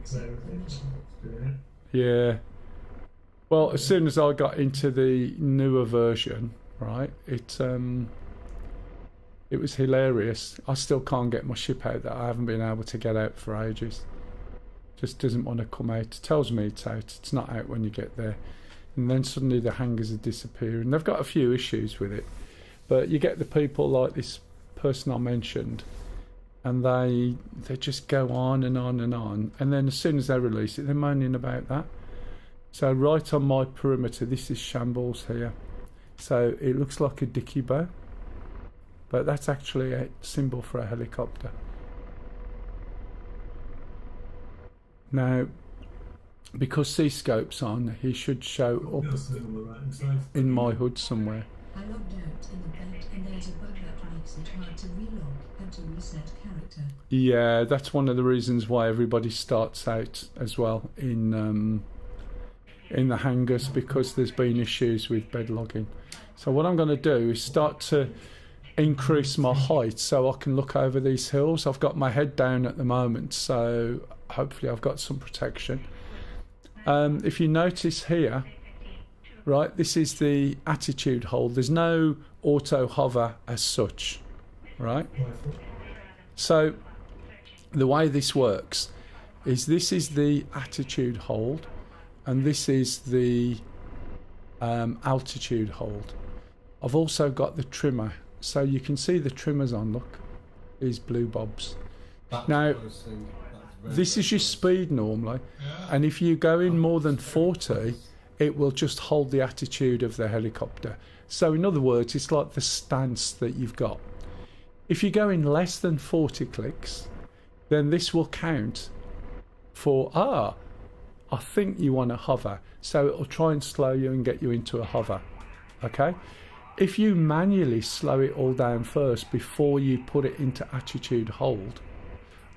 there. Yeah. Well, as soon as I got into the newer version, right, it was hilarious. I still can't get my ship out that I haven't been able to get out for ages. Just doesn't want to come out. It tells me it's out. It's not out when you get there. And then suddenly the hangars are disappearing. They've got a few issues with it. But you get the people like this person I mentioned and they just go on and on and on, and then as soon as they release it, they're moaning about that. So right on my perimeter, this is shambles here. So it looks like a dicky bow, but that's actually a symbol for a helicopter. Now, because C-scope's on, he should show up in my hood somewhere. I logged out in the bed and there's a bug that makes it hard to relog and to reset character. Yeah, that's one of the reasons why everybody starts out as well in the hangars, because there's been issues with bed logging. So what I'm going to do is start to increase my height so I can look over these hills. I've got my head down at the moment, so hopefully I've got some protection. If you notice here, right, this is the attitude hold. There's no auto hover as such, right? So the way this works is this is the attitude hold, and this is the altitude hold. I've also got the trimmer, so you can see the trimmers on, look, these blue bobs. Now, this is your speed normally, and if you go in more than 40, it will just hold the attitude of the helicopter. So in other words, it's like the stance that you've got. If you go in less than 40 clicks, then this will count for, I think you want to hover. So it'll try and slow you and get you into a hover. Okay? If you manually slow it all down first before you put it into attitude hold,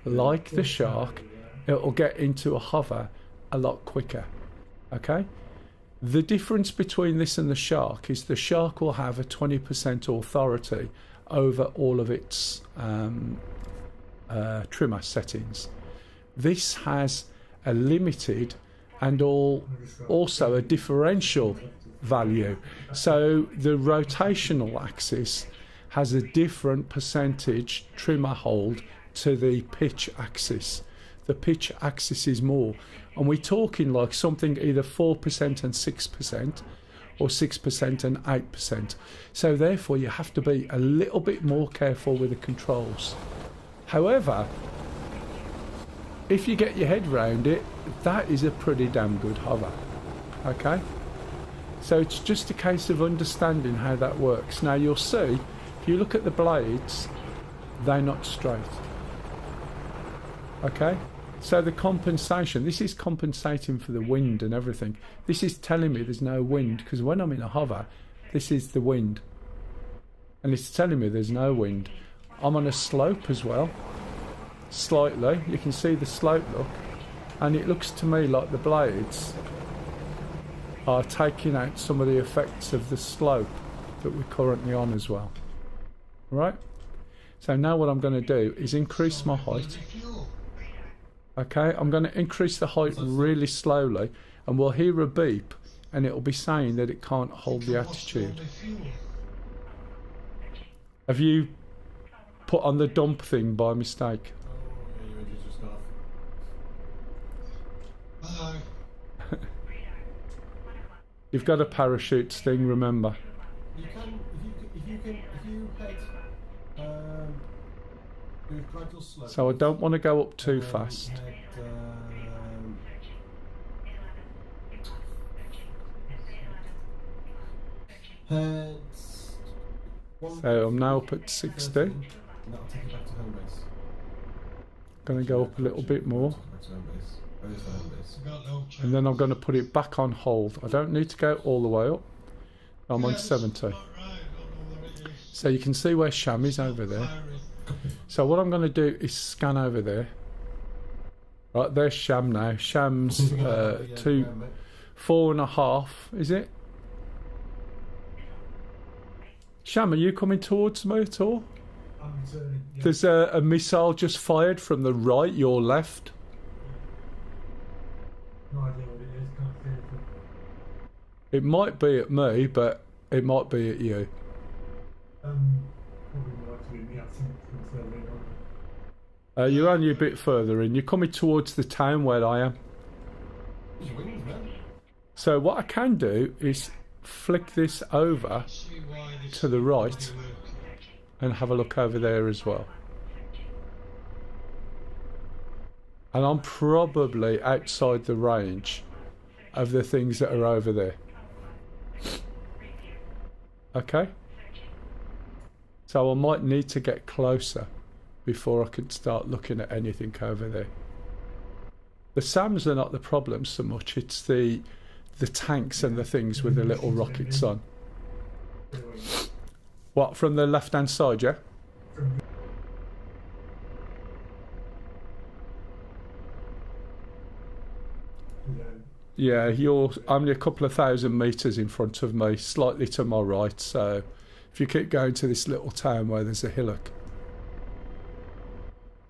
like the Shark, it'll get into a hover a lot quicker. Okay? The difference between this and the Shark is the Shark will have a 20% authority over all of its trimmer settings. This has a limited and also a differential value. So the rotational axis has a different percentage trimmer hold to the pitch axis. The pitch axis is more, and we're talking like something either 4% and 6% or 6% and 8%. So therefore you have to be a little bit more careful with the controls. However, if you get your head round it, that is a pretty damn good hover. Okay? So it's just a case of understanding how that works. Now you'll see, if you look at the blades, they're not straight. Okay? So the compensation, this is compensating for the wind and everything. This is telling me there's no wind, because when I'm in a hover, this is the wind. And it's telling me there's no wind. I'm on a slope as well, slightly. You can see the slope, look. And it looks to me like the blades are taking out some of the effects of the slope that we're currently on as well. Right? So now what I'm going to do is increase my height. Okay, I'm going to increase the height really slowly, and we'll hear a beep and it'll be saying that it can't hold the attitude. Have you put on the dump thing by mistake? You've got a parachute thing, remember. You can, if you head with gradual slope. So I don't want to go up too fast. So I'm now up at 60. That'll take you back to home base. Going to go up a little bit more. And then I'm going to put it back on hold. I don't need to go all the way up. I'm on 70. So you can see where Sham is over there. So what I'm going to do is scan over there. Right, there's Sham now. Sham's 4.5, is it? Sham, are you coming towards me at all? I'm returning. Yeah. There's a missile just fired from the right, your left. No idea what it is. Can't see anything. It might be at me, but it might be at you. Probably more likely in the absence from further in on. You're only a bit further in. You're coming towards the town where I am. So what I can do is flick this over to the right and have a look over there as well. And I'm probably outside the range of the things that are over there. Okay? So I might need to get closer before I can start looking at anything over there. The SAMs are not the problem so much, it's the tanks and the things with the little rockets on. What, from the left hand side, yeah? Yeah, you're only a couple of thousand metres in front of me, slightly to my right, so if you keep going to this little town where there's a hillock,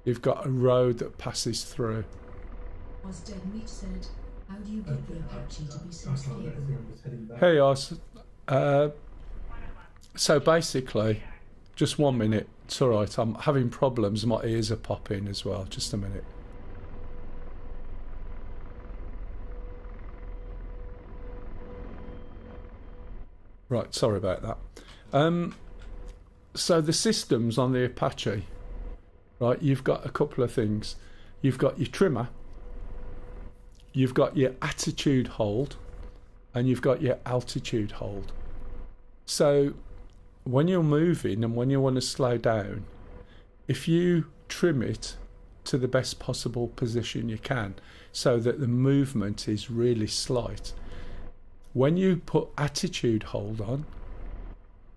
you've got a road that passes through. As Dead Meat said, how do you get the Apache to be so stable? Hey Oz, so basically, just 1 minute, it's alright, I'm having problems, my ears are popping as well, just a minute. Right, sorry about that. So the systems on the Apache, right, you've got a couple of things. You've got your trimmer, you've got your attitude hold, and you've got your altitude hold. So when you're moving and when you want to slow down, if you trim it to the best possible position you can so that the movement is really slight, when you put attitude hold on,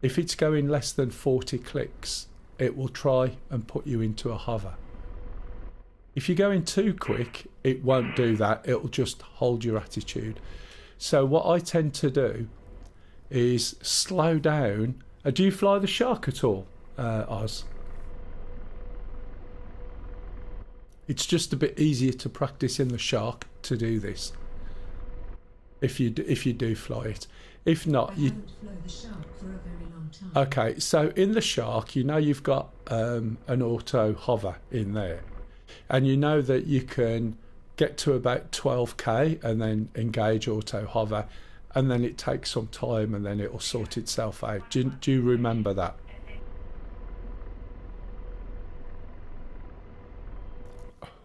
if it's going less than 40 clicks, it will try and put you into a hover. If you're going too quick, it won't do that, it'll just hold your attitude. So what I tend to do is slow down. Do you fly the Shark at all, Oz? It's just a bit easier to practice in the Shark to do this. If you do fly it. If not, you haven't flown the Shark for a very long time. Okay, so in the Shark, you know you've got an auto hover in there, and you know that you can get to about 12k and then engage auto hover, and then it takes some time and then it'll sort itself out. Do you remember that?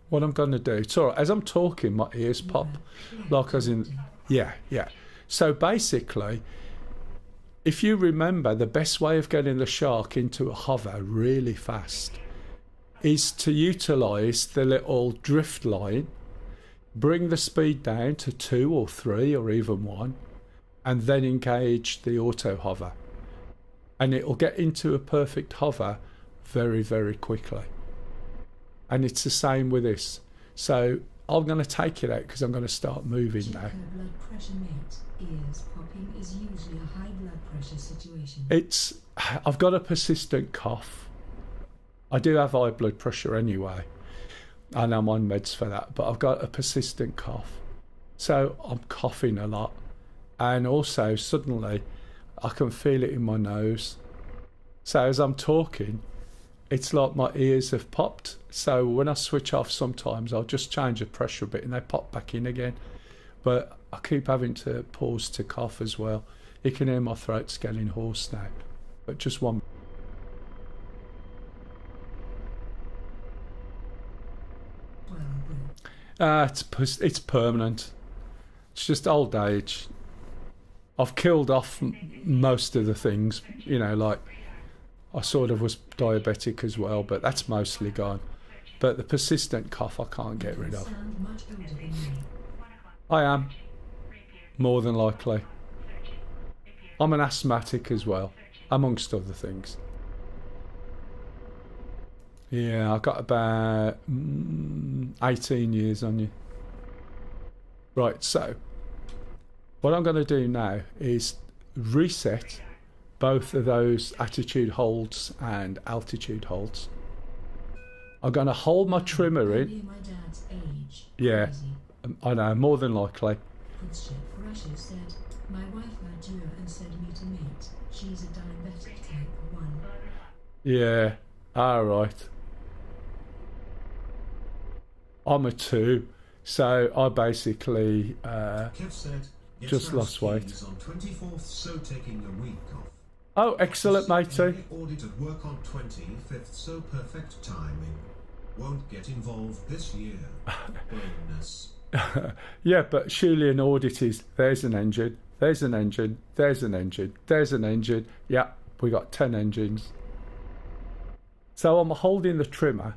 What I'm going to do, it's all right, as I'm talking my ears pop, like as in, yeah. So basically, if you remember, the best way of getting the Shark into a hover really fast is to utilise the little drift line, bring the speed down to 2 or 3 or even 1, and then engage the auto hover. And it will get into a perfect hover very, very quickly. And it's the same with this. So I'm going to take it out because I'm going to start moving now. Blood pressure, mate. Ears popping is usually a high blood pressure situation. I've got a persistent cough. I do have high blood pressure anyway, and I'm on meds for that, but I've got a persistent cough. So I'm coughing a lot, and also suddenly I can feel it in my nose. So as I'm talking, it's like my ears have popped. So when I switch off, sometimes I'll just change the pressure a bit and they pop back in again. But I keep having to pause to cough as well. You can hear my throat's getting hoarse now. But just one. It's permanent. It's just old age. I've killed off most of the things, you know, like I sort of was diabetic as well, but that's mostly gone. But the persistent cough I can't get rid of. I am, more than likely. I'm an asthmatic as well, amongst other things. Yeah, I've got about 18 years on you. Right, so what I'm going to do now is reset both of those attitude holds and altitude holds. I'm going to hold my trimmer in. My dad's age. Yeah, Crazy. I know, more than likely. Prince Russia said, my wife heard you and said me to mate. She's a diabetic type 1. Yeah, alright. I'm a 2, so I basically Kev said, "Yes, just I'm lost weight. skis on 24th, so taking a week off. Oh, excellent, matey. Audit at work on 25th, so perfect timing. Won't get involved this year. Bonus. Yeah, but surely an audit is, there's an engine, there's an engine, there's an engine, there's an engine. Yeah, we got 10 engines. So I'm holding the trimmer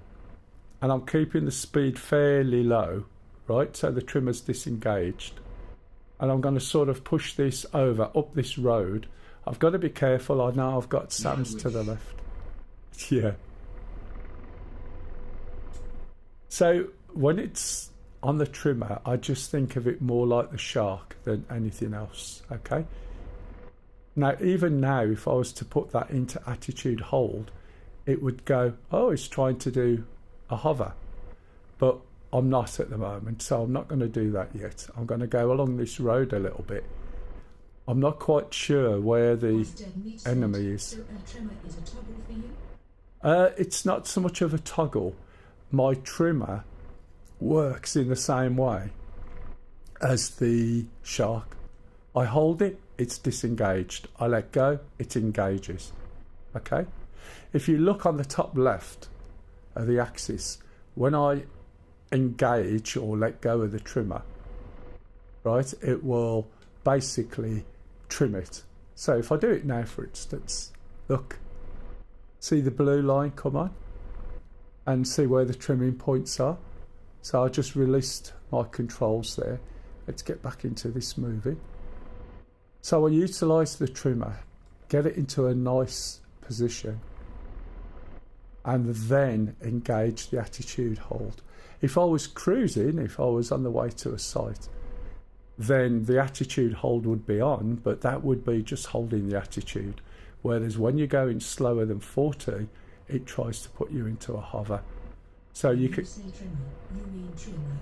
and I'm keeping the speed fairly low, right? So the trimmer's disengaged. And I'm going to sort of push this over, up this road. I've got to be careful. I know I've got Sam's to the left. Yeah. So when it's on the trimmer, I just think of it more like the shark than anything else, okay? Now, even now, if I was to put that into attitude hold, it would go, oh, it's trying to do a hover. But I'm not at the moment, so I'm not going to do that yet. I'm going to go along this road a little bit. I'm not quite sure where the enemy is. So a trimmer is a toggle for you? It's not so much of a toggle. My trimmer works in the same way as the shark. I hold it, it's disengaged. I let go, it engages. Okay? If you look on the top left of the axis, when I engage or let go of the trimmer, right, it will basically trim it. So if I do it now, for instance, look, see the blue line come on and see where the trimming points are. So I just released my controls there. Let's get back into this movie. So I utilise the trimmer, get it into a nice position, and then engage the attitude hold. If I was cruising, if I was on the way to a site, then the attitude hold would be on, but that would be just holding the attitude. Whereas when you're going slower than 40, it tries to put you into a hover. So you could... say trimmer, you mean trimmer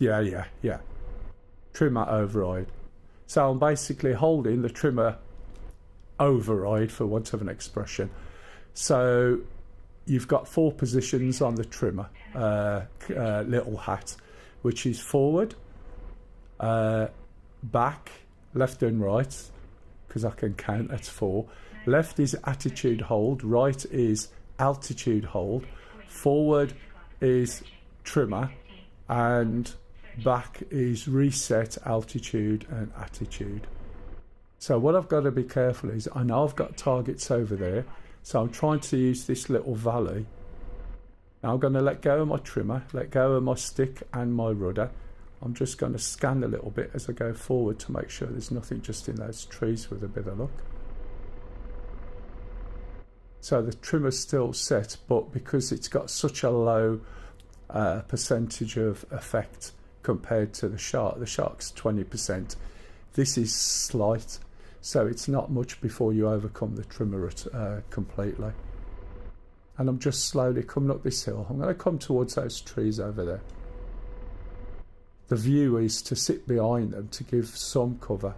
override, Yeah. Trimmer override. So I'm basically holding the trimmer override, for want of an expression. So you've got 4 positions on the trimmer little hat, which is forward, back, left and right, because I can count, that's 4. Left is attitude hold, right is altitude hold, forward is trimmer, and back is reset, altitude and attitude. So what I've got to be careful is, I know I've got targets over there, so I'm trying to use this little valley. Now I'm going to let go of my trimmer, let go of my stick and my rudder. I'm just going to scan a little bit as I go forward to make sure there's nothing just in those trees with a bit of luck. So the trimmer's still set, but because it's got such a low percentage of effect compared to the shark's 20%, this is slight, so it's not much before you overcome the trimmer completely. And I'm just slowly coming up this hill. I'm going to come towards those trees over there. The view is to sit behind them to give some cover.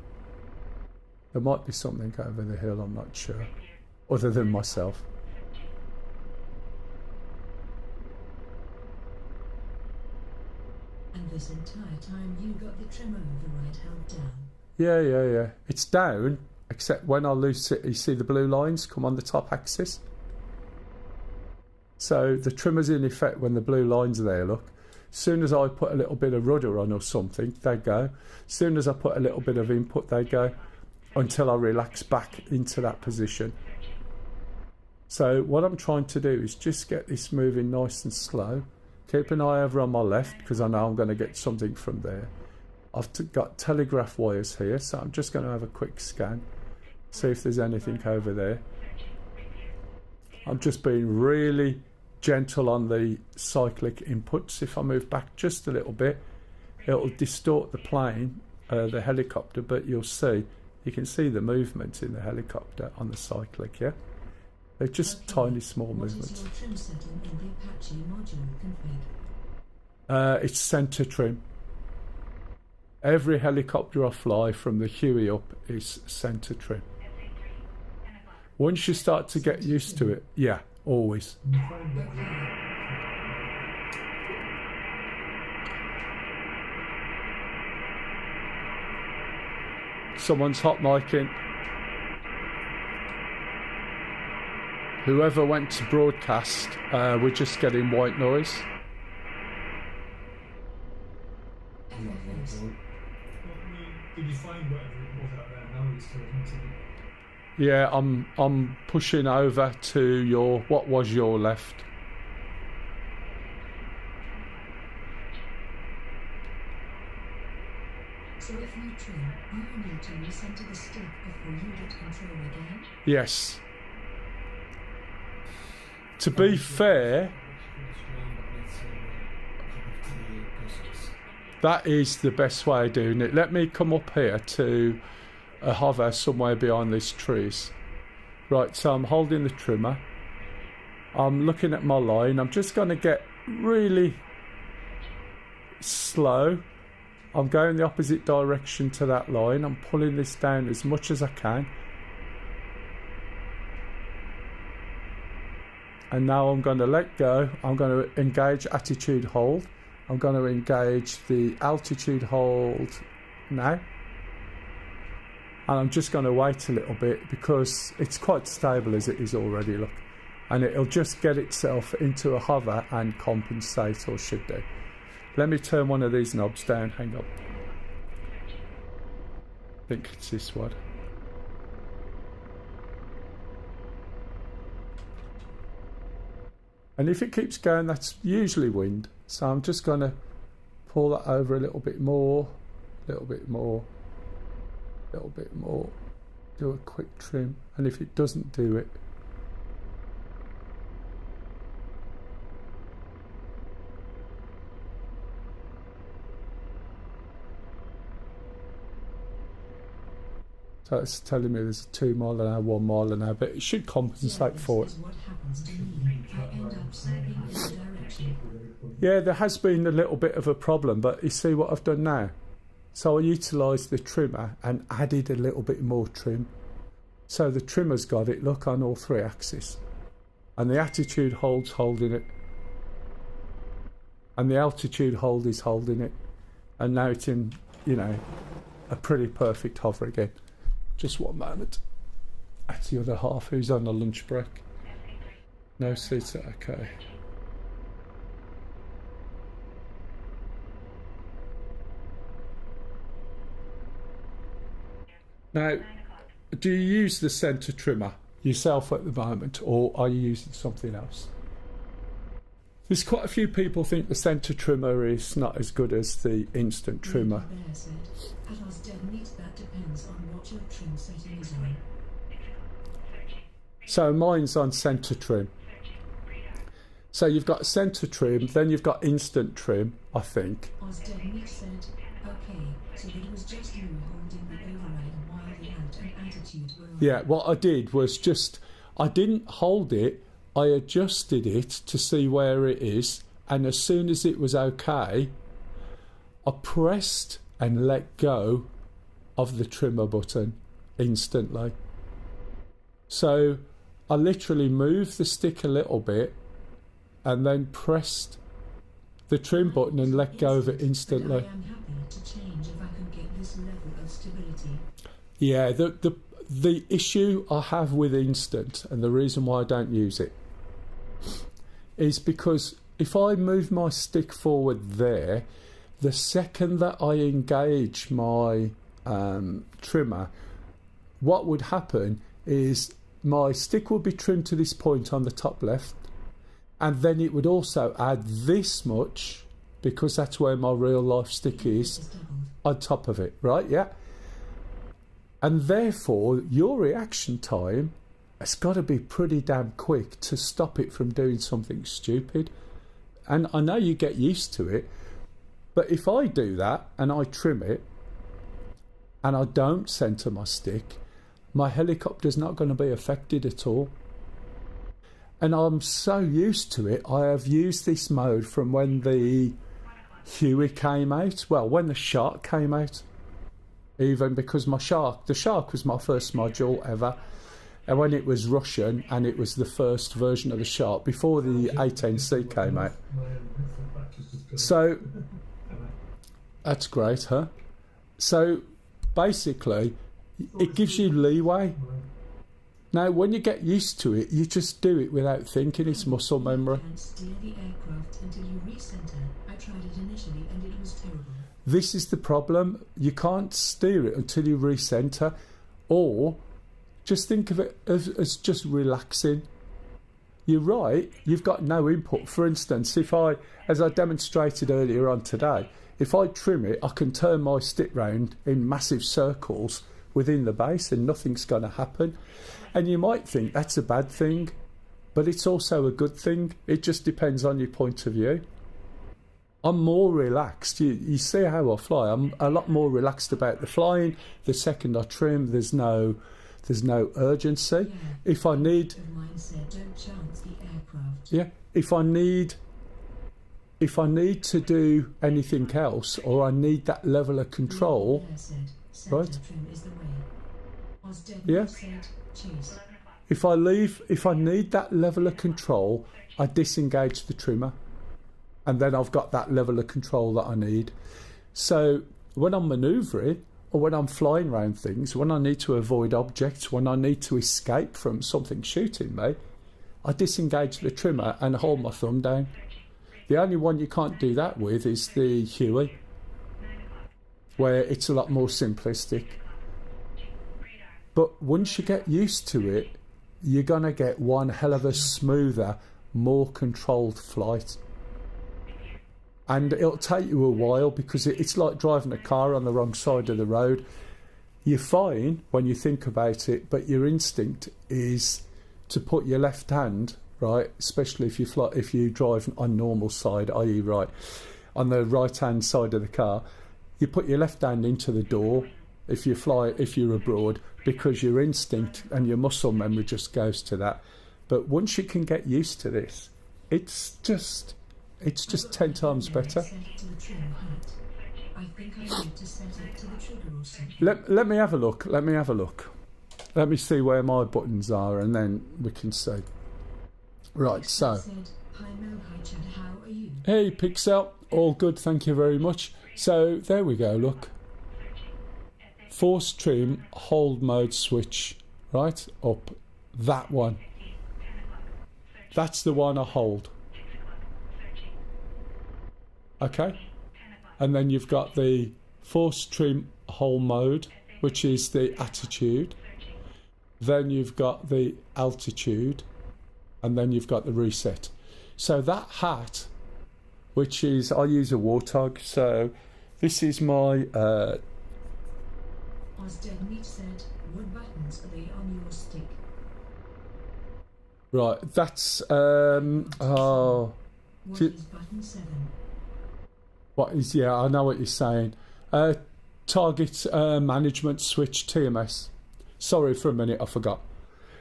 There might be something over the hill, I'm not sure, other than myself. And this entire time you got the trimmer override held down? Yeah. It's down, except when I lose it, you see the blue lines come on the top axis? So the trimmer's in effect when the blue lines are there, look. As soon as I put a little bit of rudder on or something, they go. As soon as I put a little bit of input, they go, until I relax back into that position. So what I'm trying to do is just get this moving nice and slow. Keep an eye over on my left, because I know I'm going to get something from there. I've got telegraph wires here, so I'm just going to have a quick scan, see if there's anything over there. I'm just being really gentle on the cyclic inputs. If I move back just a little bit, it'll distort the plane, the helicopter, but you can see the movement in the helicopter on the cyclic, yeah? They're just tiny small movements. What is your trim setting in the Apache module config? It's center trim. Every helicopter I fly from the Huey up is center trim. Once you start to get used to it, yeah, always. Someone's hot micing. Whoever went to broadcast, we're just getting white noise. Did you find whatever it was out there? Now it's talking to you. Yeah, I'm pushing over to your, what was your left. So if you trim, you will need to recenter the stick before you get control again? Yes. To be fair, that is the best way of doing it. Let me come up here to a hover somewhere behind these trees. Right, so I'm holding the trimmer. I'm looking at my line. I'm just going to get really slow. I'm going the opposite direction to that line. I'm pulling this down as much as I can. And now I'm going to let go. I'm going to engage attitude hold. I'm going to engage the altitude hold now. And I'm just going to wait a little bit because it's quite stable as it is already, look. And it'll just get itself into a hover and compensate, or should do. Let me turn one of these knobs down, hang on. I think it's this one. And if it keeps going, that's usually wind. So I'm just going to pull that over a little bit more, a little bit more, a little bit more. Do a quick trim. And if it doesn't do it, so it's telling me there's a 2 mile an hour, 1 mile an hour, but it should compensate for it. What happens to me? I end up sagging in the direction. Yeah, there has been a little bit of a problem, but you see what I've done now? So I utilised the trimmer and added a little bit more trim. So the trimmer's got it, look, on all 3 axes. And the attitude hold's holding it. And the altitude hold is holding it. And now it's in, you know, a pretty perfect hover again. Just 1 moment. That's the other half who's on a lunch break. No seats, okay. Now, do you use the centre trimmer yourself at the moment, or are you using something else? There's quite a few people think the centre trimmer is not as good as the instant trimmer. Bear said, at us dead meat, that depends on what your trim setting is on. So mine's on centre trim. So you've got centre trim, then you've got instant trim, I think. Dead meat said, okay, so it was just you holding the override while the out and attitude were on. Yeah, what I did was just, I didn't hold it, I adjusted it to see where it is, and as soon as it was okay, I pressed and let go of the trimmer button instantly. So I literally moved the stick a little bit and then pressed the trim button and let go of it instantly. I am happy to change if I can get this level of stability. Yeah, the issue I have with instant, and the reason why I don't use it, is because if I move my stick forward there, the second that I engage my trimmer, what would happen is my stick would be trimmed to this point on the top left, and then it would also add this much, because that's where my real life stick is, on top of it, right? Yeah. And therefore, your reaction time has got to be pretty damn quick to stop it from doing something stupid. And I know you get used to it, but if I do that and I trim it and I don't centre my stick, my helicopter's not going to be affected at all. And I'm so used to it. I have used this mode from when the Huey came out. Well, when the Shark came out. Even because the Shark was my first module ever. And when it was Russian, and it was the first version of the Shark, before the 18C came out. So, that's great, huh? So, basically, it gives you leeway. Now, when you get used to it, you just do it without thinking. It's muscle memory. You can't steer the aircraft until you recenter. I tried it initially and it was terrible. This is the problem. You can't steer it until you recenter, or just think of it as just relaxing. You're right, you've got no input. For instance, if I, as I demonstrated earlier on today, if I trim it, I can turn my stick round in massive circles within the base and nothing's going to happen. And you might think that's a bad thing, but it's also a good thing. It just depends on your point of view. I'm more relaxed. You see how I fly. I'm a lot more relaxed about the flying. The second I trim, there's no urgency. If I need, if I need to do anything else, or I need that level of control, right? Yeah. If I need that level of control, I disengage the trimmer, and then I've got that level of control that I need. So when I'm manoeuvring, or when I'm flying around things, when I need to avoid objects, when I need to escape from something shooting me, I disengage the trimmer and hold my thumb down. The only one you can't do that with is the Huey, where it's a lot more simplistic. But once you get used to it, you're going to get one hell of a smoother, more controlled flight. And it'll take you a while, because it's like driving a car on the wrong side of the road. You're fine when you think about it, but your instinct is to put your left hand, right, especially if you drive on normal side, i.e. right, on the right hand side of the car, you put your left hand into the door if you're abroad, because your instinct and your muscle memory just goes to that. But once you can get used to this, it's just 10 times better. Let me have a look. Let me see where my buttons are, and then we can see. Right, so. Hey, Pixel. All good, thank you very much. So, there we go, look. Force trim, hold mode switch. Right, up. That one. That's the one I hold. Okay, and then you've got the force trim hold mode, which is the attitude. Then you've got the altitude, and then you've got the reset. So that hat, which is, I use a Warthog, so this is my Ozdead Meat said, what buttons are they on your stick? Right, that's What is button 7? What is, yeah, I know what you're saying. Target management switch, TMS. Sorry, for a minute, I forgot.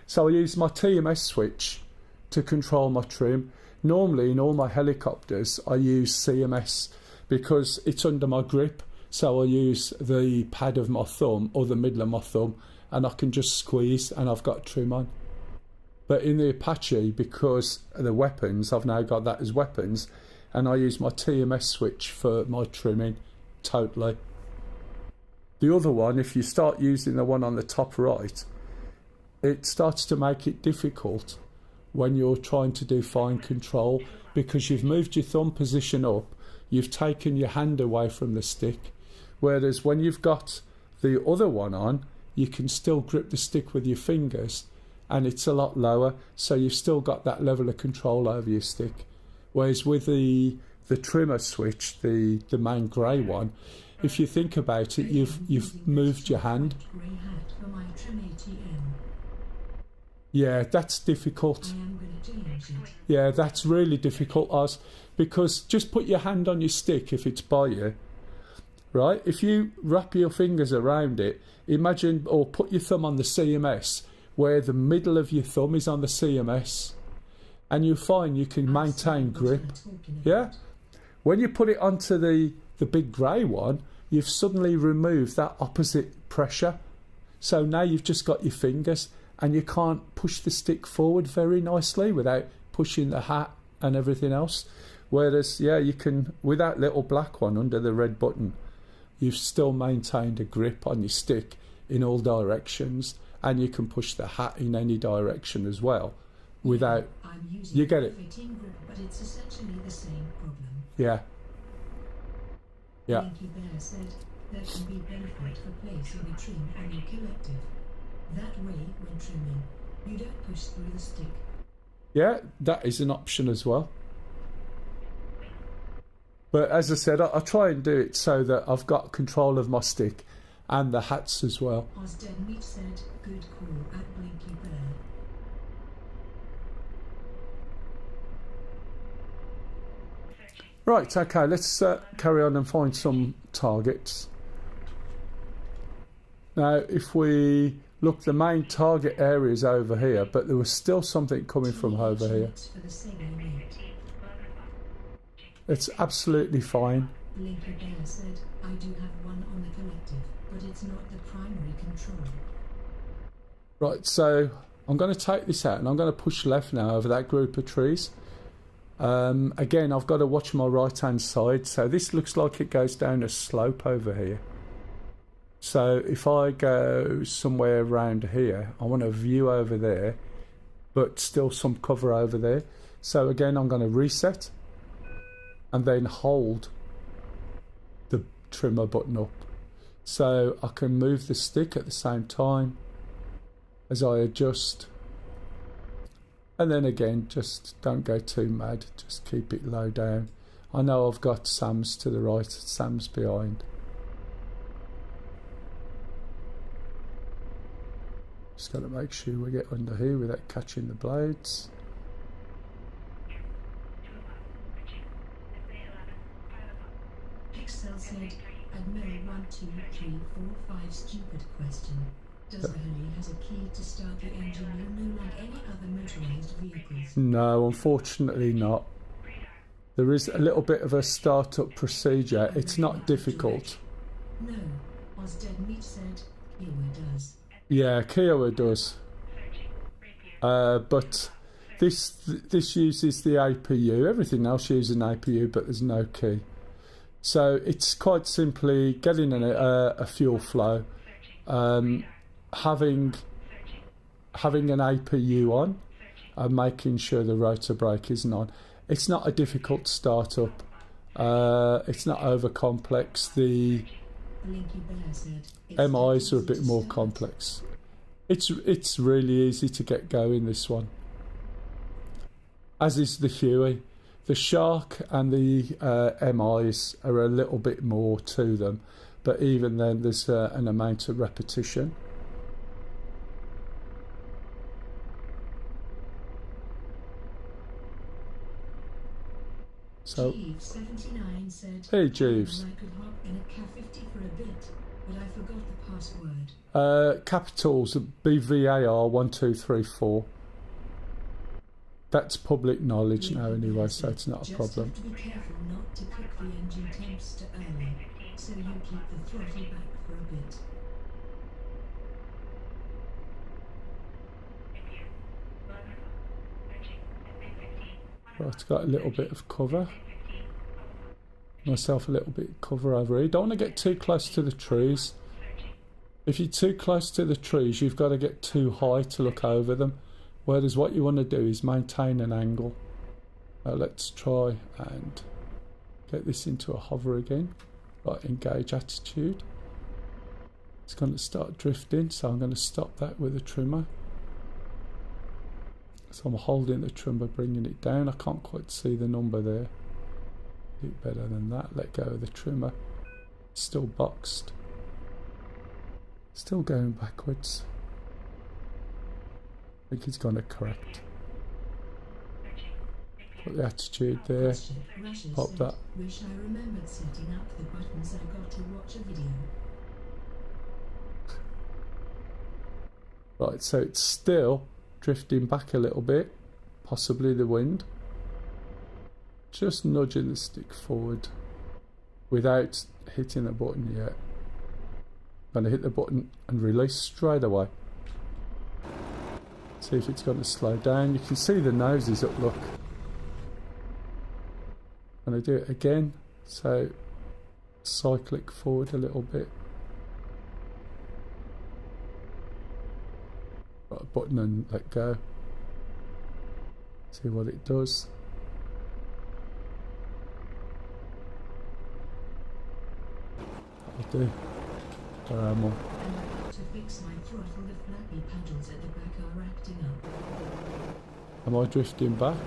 So I use my TMS switch to control my trim. Normally, in all my helicopters, I use CMS because it's under my grip. So I use the pad of my thumb, or the middle of my thumb, and I can just squeeze and I've got trim on. But in the Apache, because of the weapons, I've now got that as weapons, and I use my TMS switch for my trimming totally. The other one, if you start using the one on the top right, it starts to make it difficult when you're trying to do fine control, because you've moved your thumb position up, you've taken your hand away from the stick, whereas when you've got the other one on, you can still grip the stick with your fingers, and it's a lot lower, so you've still got that level of control over your stick. Whereas with the trimmer switch, the main grey one, if you think about it, you've moved your hand. Yeah, that's difficult. Yeah, that's really difficult, Oz, because just put your hand on your stick if it's by you, right? If you wrap your fingers around it, imagine, or put your thumb on the CMS, where the middle of your thumb is on the CMS, and you find you can maintain grip. Yeah? When you put it onto the big grey one, you've suddenly removed that opposite pressure. So now you've just got your fingers, and you can't push the stick forward very nicely without pushing the hat and everything else. Whereas, yeah, you can, with that little black one under the red button, you've still maintained a grip on your stick in all directions, and you can push the hat in any direction as well without... I'm using You get it? fitting grip, but it's essentially the same problem. Yeah. Yeah. Blinky Bear said there can be benefit for placing a trim on your collective. That way, when trimming, you don't push through the stick. Yeah, that is an option as well. But as I said, I try and do it so that I've got control of my stick and the hats as well. Ozdead Meat said, good call at Blinky Bear. Right, okay, let's carry on and find some targets. Now, if we look, the main target area is over here, but there was still something coming from over here. For the Sega Mate. It's absolutely fine. Blinky Bear said, I do have one on the collective, but it's not the primary control. Right, so I'm going to take this out and I'm going to push left now over that group of trees. Again, I've got to watch my right hand side, so this looks like it goes down a slope over here. So if I go somewhere around here, I want a view over there, but still some cover over there. So again, I'm going to reset and then hold the trimmer button up, so I can move the stick at the same time as I adjust. And then again, just don't go too mad, just keep it low down. I know I've got Sam's to the right, Sam's behind. Just got to make sure we get under here without catching the blades. Excel said, Admiral 1, 2, 3, 4, 5 stupid question. Does a heli has a key to start the engine, like any other motorized vehicles? No, unfortunately not. There is a little bit of a start-up procedure. It's not difficult. No, Ozdead Meat said, Kiowa does. Yeah, Kiowa does. But this uses the APU. Everything else uses an APU, but there's no key. So it's quite simply getting a fuel flow, having an APU on, and making sure the rotor brake isn't on. It's not a difficult startup. It's not over complex. The MIs are a bit more complex. It's really easy to get going, this one. As is the Huey. The Shark and the MIs are a little bit more to them, but even then there's an amount of repetition. So, Jeeves79 said, hey Jeeves. I could hop in a K50 for a bit, but I forgot the password. Capitals BVAR 1234. That's public knowledge now anyway, so it's not a problem. Just have to be careful not to cook the engine temps too early, so you keep the throttle back for a bit. Right, got a little bit of cover. Myself a little bit of cover over here. Don't want to get too close to the trees. If you're too close to the trees, you've got to get too high to look over them. Whereas what you want to do is maintain an angle. Let's try and get this into a hover again. Right, engage attitude. It's going to start drifting, so I'm going to stop that with a trimmer. So I'm holding the trimmer, bringing it down. I can't quite see the number there. Do it better than that. Let go of the trimmer. Still boxed. Still going backwards. I think it's going to correct. Put the attitude there. Pop that. Wish I remembered setting up the buttons I got to watch a video. Right, so it's still drifting back a little bit, possibly the wind. Just nudging the stick forward without hitting the button yet. I'm going to hit the button and release straight away. See if it's going to slow down. You can see the nose is up, look. I'm going to do it again, so cyclic forward a little bit. a button and let go. See what it does. That'll do. Where am I? To fix my throttle, the flappy paddles at the back are acting up. Am I drifting back?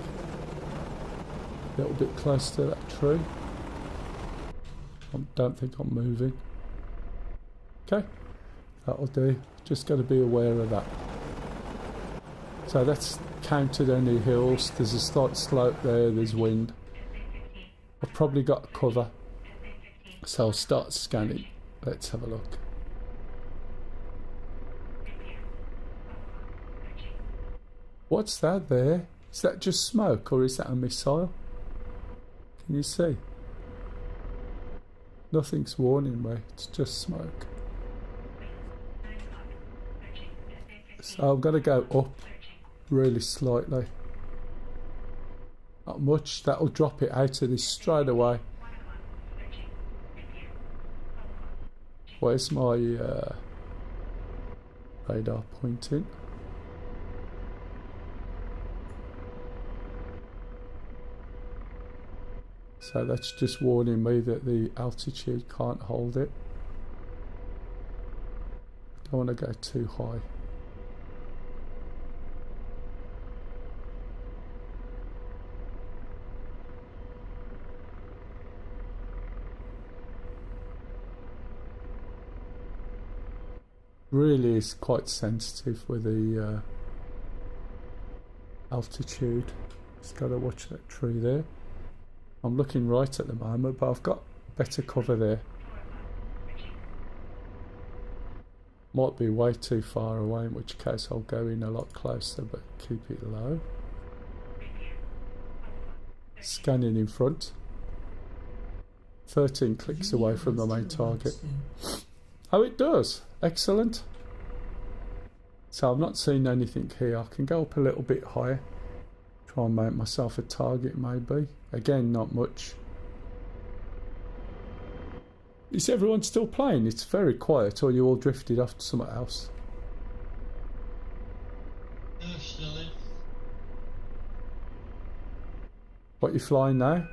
A little bit close to that tree. I don't think I'm moving. Okay, that'll do. Just got to be aware of that. So that's counted any hills. There's a slight slope there, there's wind. I've probably got cover. So I'll start scanning. Let's have a look. What's that there? Is that just smoke or is that a missile? Can you see? Nothing's warning me, it's just smoke. So I'm going to go up really slightly. Not much, that'll drop it out of this straight away. Where's my radar pointing? So that's just warning me that the altitude can't hold it. Don't want to go too high. Really is quite sensitive with the altitude. Just got to watch that tree there. I'm looking right at the moment, but I've got better cover there. Might be way too far away, in which case I'll go in a lot closer, but keep it low. Scanning in front. 13 clicks away from the main target. Oh, it does. Excellent. So I'm not seeing anything here. I can go up a little bit higher. Try and make myself a target maybe. Again, not much. Is everyone still playing? It's very quiet, or you all drifted off to somewhere else? No, still in. What are you flying now?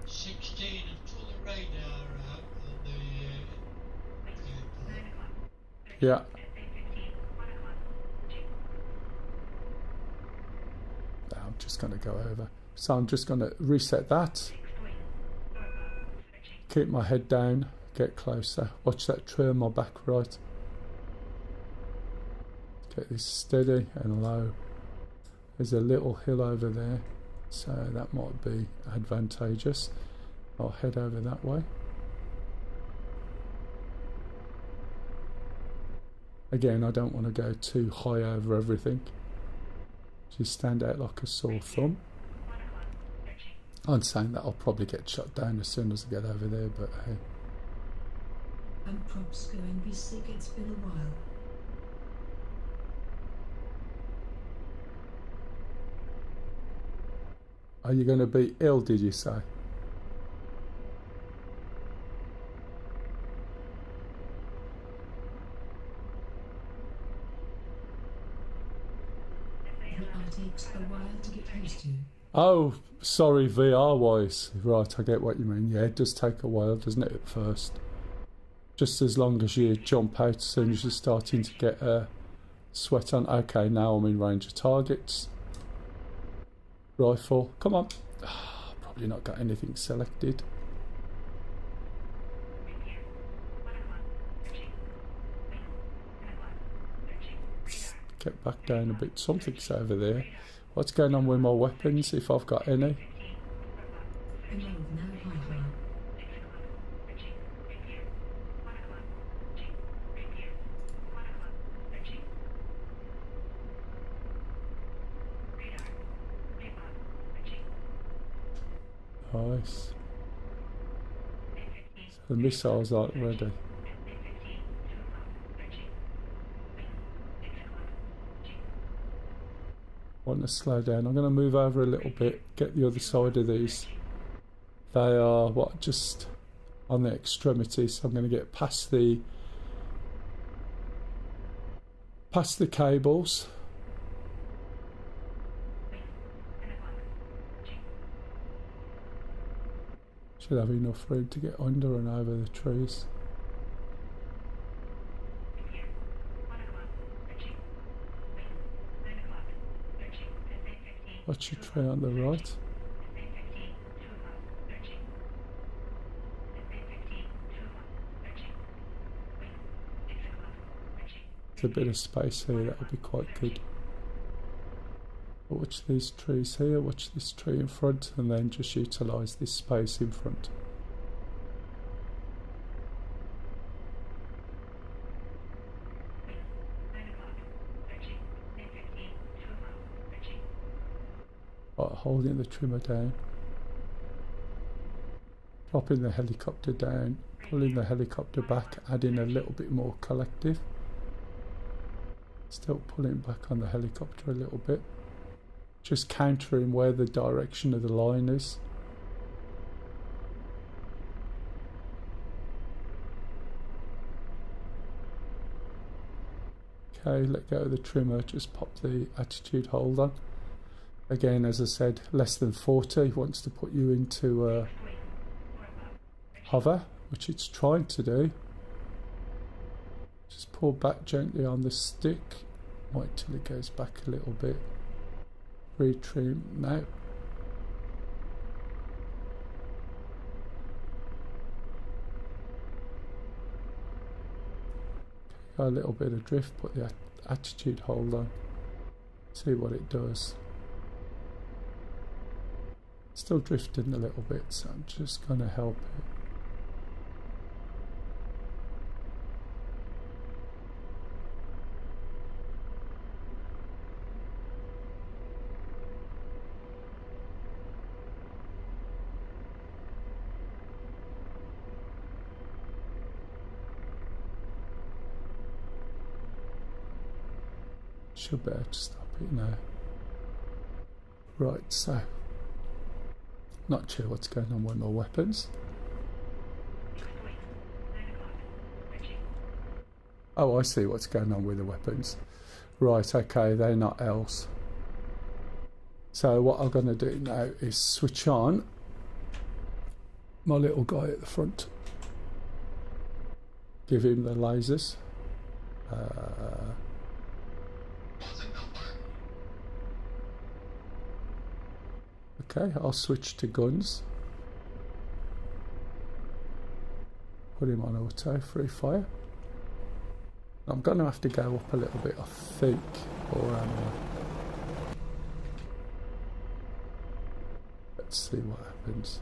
16 and put the radar out on the airport. Yeah. I'm just going to go over. So I'm just going to reset that. Keep my head down. Get closer. Watch that tree on my back right. Get this steady and low. There's a little hill over there, so that might be advantageous. I'll head over that way. Again, I don't want to go too high over everything. Just stand out like a sore thumb. I'm saying that I'll probably get shot down as soon as I get over there, but hey. I'm props going be sick, it's been a while. Are you going to be ill, did you say? VR takes a while to get used to. Oh, sorry, VR-wise. Right, I get what you mean. Yeah, it does take a while, doesn't it, at first? Just as long as you jump out as soon as you're starting to get sweat on. Okay, now I'm in range of targets. Rifle, come on. Probably not got anything selected. Get back down a bit. Something's over there. What's going on with my weapons, if I've got any? Nice. So the missiles aren't ready. Want to slow down. I'm going to move over a little bit, get the other side of these. They are, what, just on the extremities. So I'm going to get past the Pass the cables. Should have enough room to get under and over the trees. Watch your tree on the right. There's a bit of space here, that would be quite good. But watch these trees here, watch this tree in front, and then just utilise this space in front. Right, holding the trimmer down, dropping the helicopter down, pulling the helicopter back, adding a little bit more collective. Still pulling back on the helicopter a little bit. Just countering where the direction of the line is. Okay, let go of the trimmer, just pop the attitude hold on. Again, as I said, less than 40 wants to put you into hover, which it's trying to do. Just pull back gently on the stick, wait till it goes back a little bit. Retrim now. Got a little bit of drift, put the attitude hold on, see what it does. Still drifting a little bit, so I'm just going to help it. Should be able to stop it now. Right, so not sure what's going on with my weapons. Oh, I see what's going on with the weapons. Right, okay, they're not L's. So what I'm going to do now is switch on my little guy at the front. Give him the lasers. Okay, I'll switch to guns. Put him on auto, free fire. I'm going to have to go up a little bit, I think, or let's see what happens.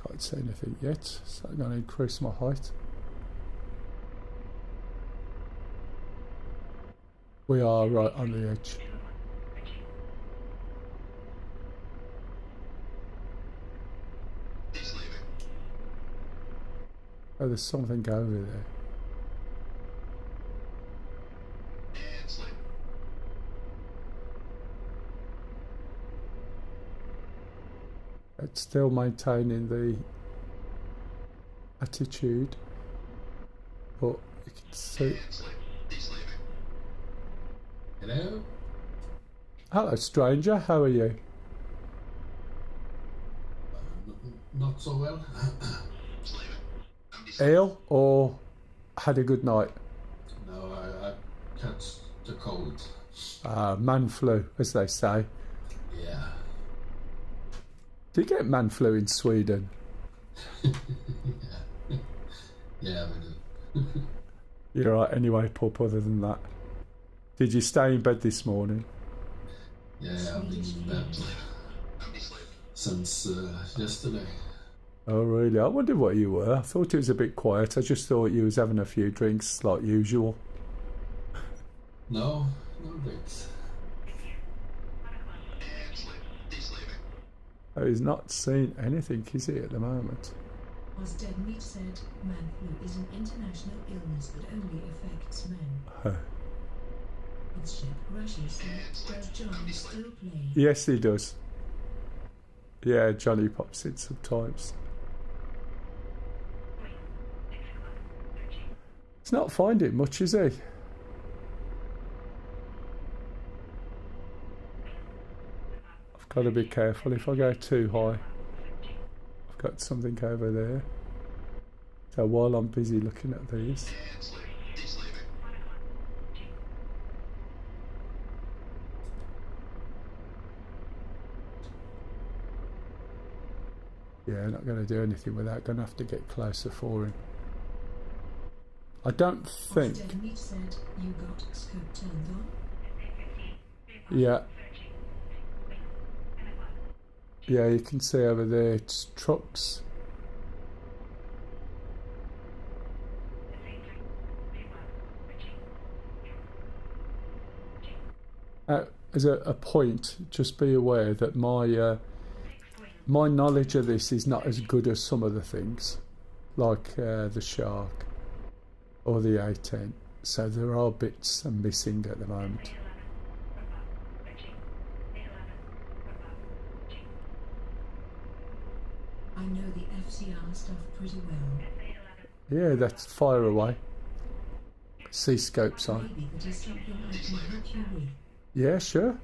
Can't say anything yet, so I'm going to increase my height. We are right on the edge. Oh, there's something over there. It's still maintaining the attitude, but you can see. Hello? Hello, stranger. How are you? Not so well. Ill or had a good night? No, I catch the cold. Man flu, as they say. Yeah. Do you get man flu in Sweden? Yeah, we do. You're right anyway, pup, other than that. Did you stay in bed this morning? Yeah, I've been in bed since yesterday. Oh, really? I wondered what you were. I thought it was a bit quiet. I just thought you was having a few drinks like usual. No drinks. Oh, he's not seen anything, is he, at the moment? As Dead Meat said, man flu is an international illness that only affects men. Ship Russia said, does John still play? Yes, he does. Yeah, Johnny pops in sometimes. He's not finding much, is he? I've got to be careful. If I go too high, I've got something over there. So while I'm busy looking at these, yeah, not going to do anything with that. Going to have to get closer for him. I don't think. Said you got scope turned on? Yeah. Yeah, you can see over there it's trucks. As a point, just be aware that my knowledge of this is not as good as some of the things, like the shark or the A10. So there are bits missing at the moment. I know the FCR stuff pretty well. Yeah, that's fire away. See scopes on. Maybe that is something I can help you with. Yeah, sure.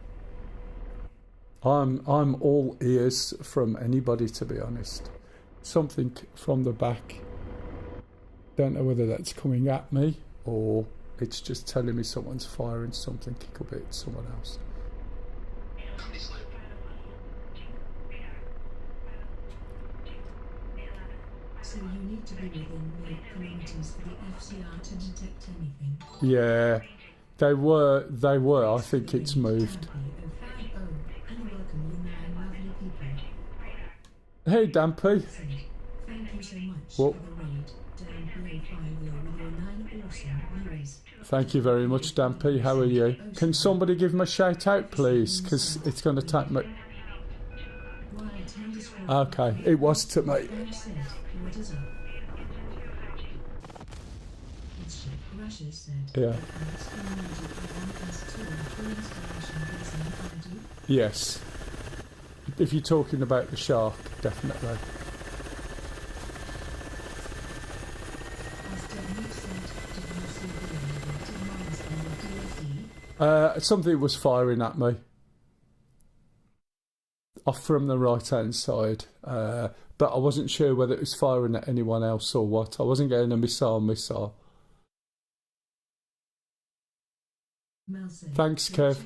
I'm all ears from anybody, to be honest. Something from the back. Don't know whether that's coming at me or it's just telling me someone's firing something. It could be at someone else. So you need to be within 8 kilometers for the FCR to detect anything. Yeah, they were. I think it's moved. Hey, Dampy. Thank you so much What? for the raid. Dampy 50 with your 9 awesome viewers. Thank you very much, Dampy. How are you? Can somebody give me a shout out, please? Because it's going to take me. Okay, it was to me. Yeah. Yes. If you're talking about the shark, definitely. Something was firing at me off from the right hand side, but I wasn't sure whether it was firing at anyone else or what. I wasn't getting a missile. Thanks, Kev.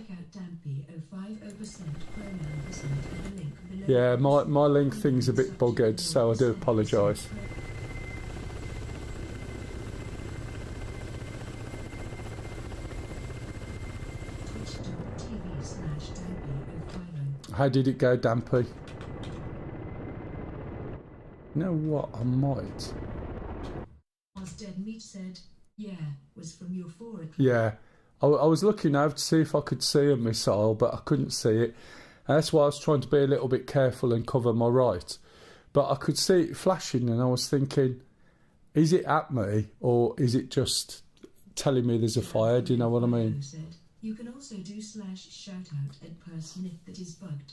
Yeah, my link thing's a bit buggered, so I do apologise. How did it go, Dampy? You know what? I might. Dead Meat said, yeah, was from your forward. Yeah. I was looking over to see if I could see a missile, but I couldn't see it. And that's why I was trying to be a little bit careful and cover my right. But I could see it flashing, and I was thinking, is it at me, or is it just telling me there's a fire? Do you know what I mean? You can also do /shout out at person if that is bugged.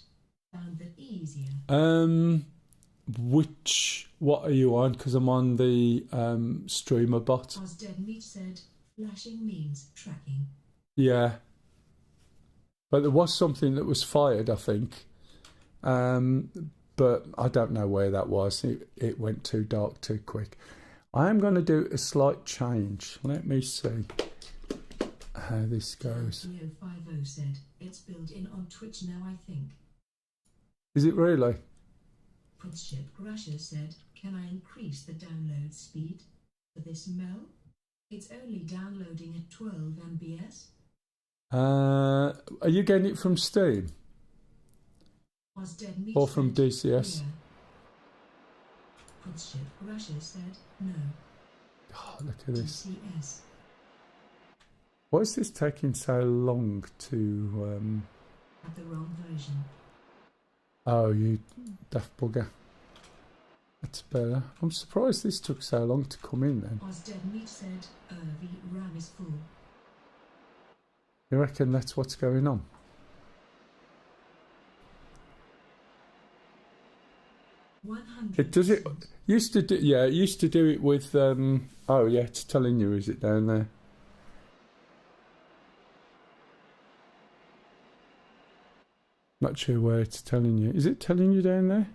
Found that easier. What are you on? Because I'm on the streamer bot. Dead Meat said, flashing means tracking. Yeah. But there was something that was fired, I think. But I don't know where that was. It went too dark too quick. I am going to do a slight change. Let me see how this goes. 50 said, it's built in on Twitch now, I think. Is it really? Prince Ship Russia said, can I increase the download speed for this Mel? It's only downloading at 12 MBS. Are you getting it from Steam? Or from DCS? Yeah. Prince Ship Russia said, no. Oh, look at this. DCS. Why is this taking so long to... At the wrong version. Oh, you daft bugger. That's better. I'm surprised this took so long to come in then. Dead Meat said, the RAM is full. You reckon that's what's going on? It does it used to do, yeah, it used to do it with oh yeah, it's telling you, is it down there? Not sure where it's telling you. Is it telling you down there?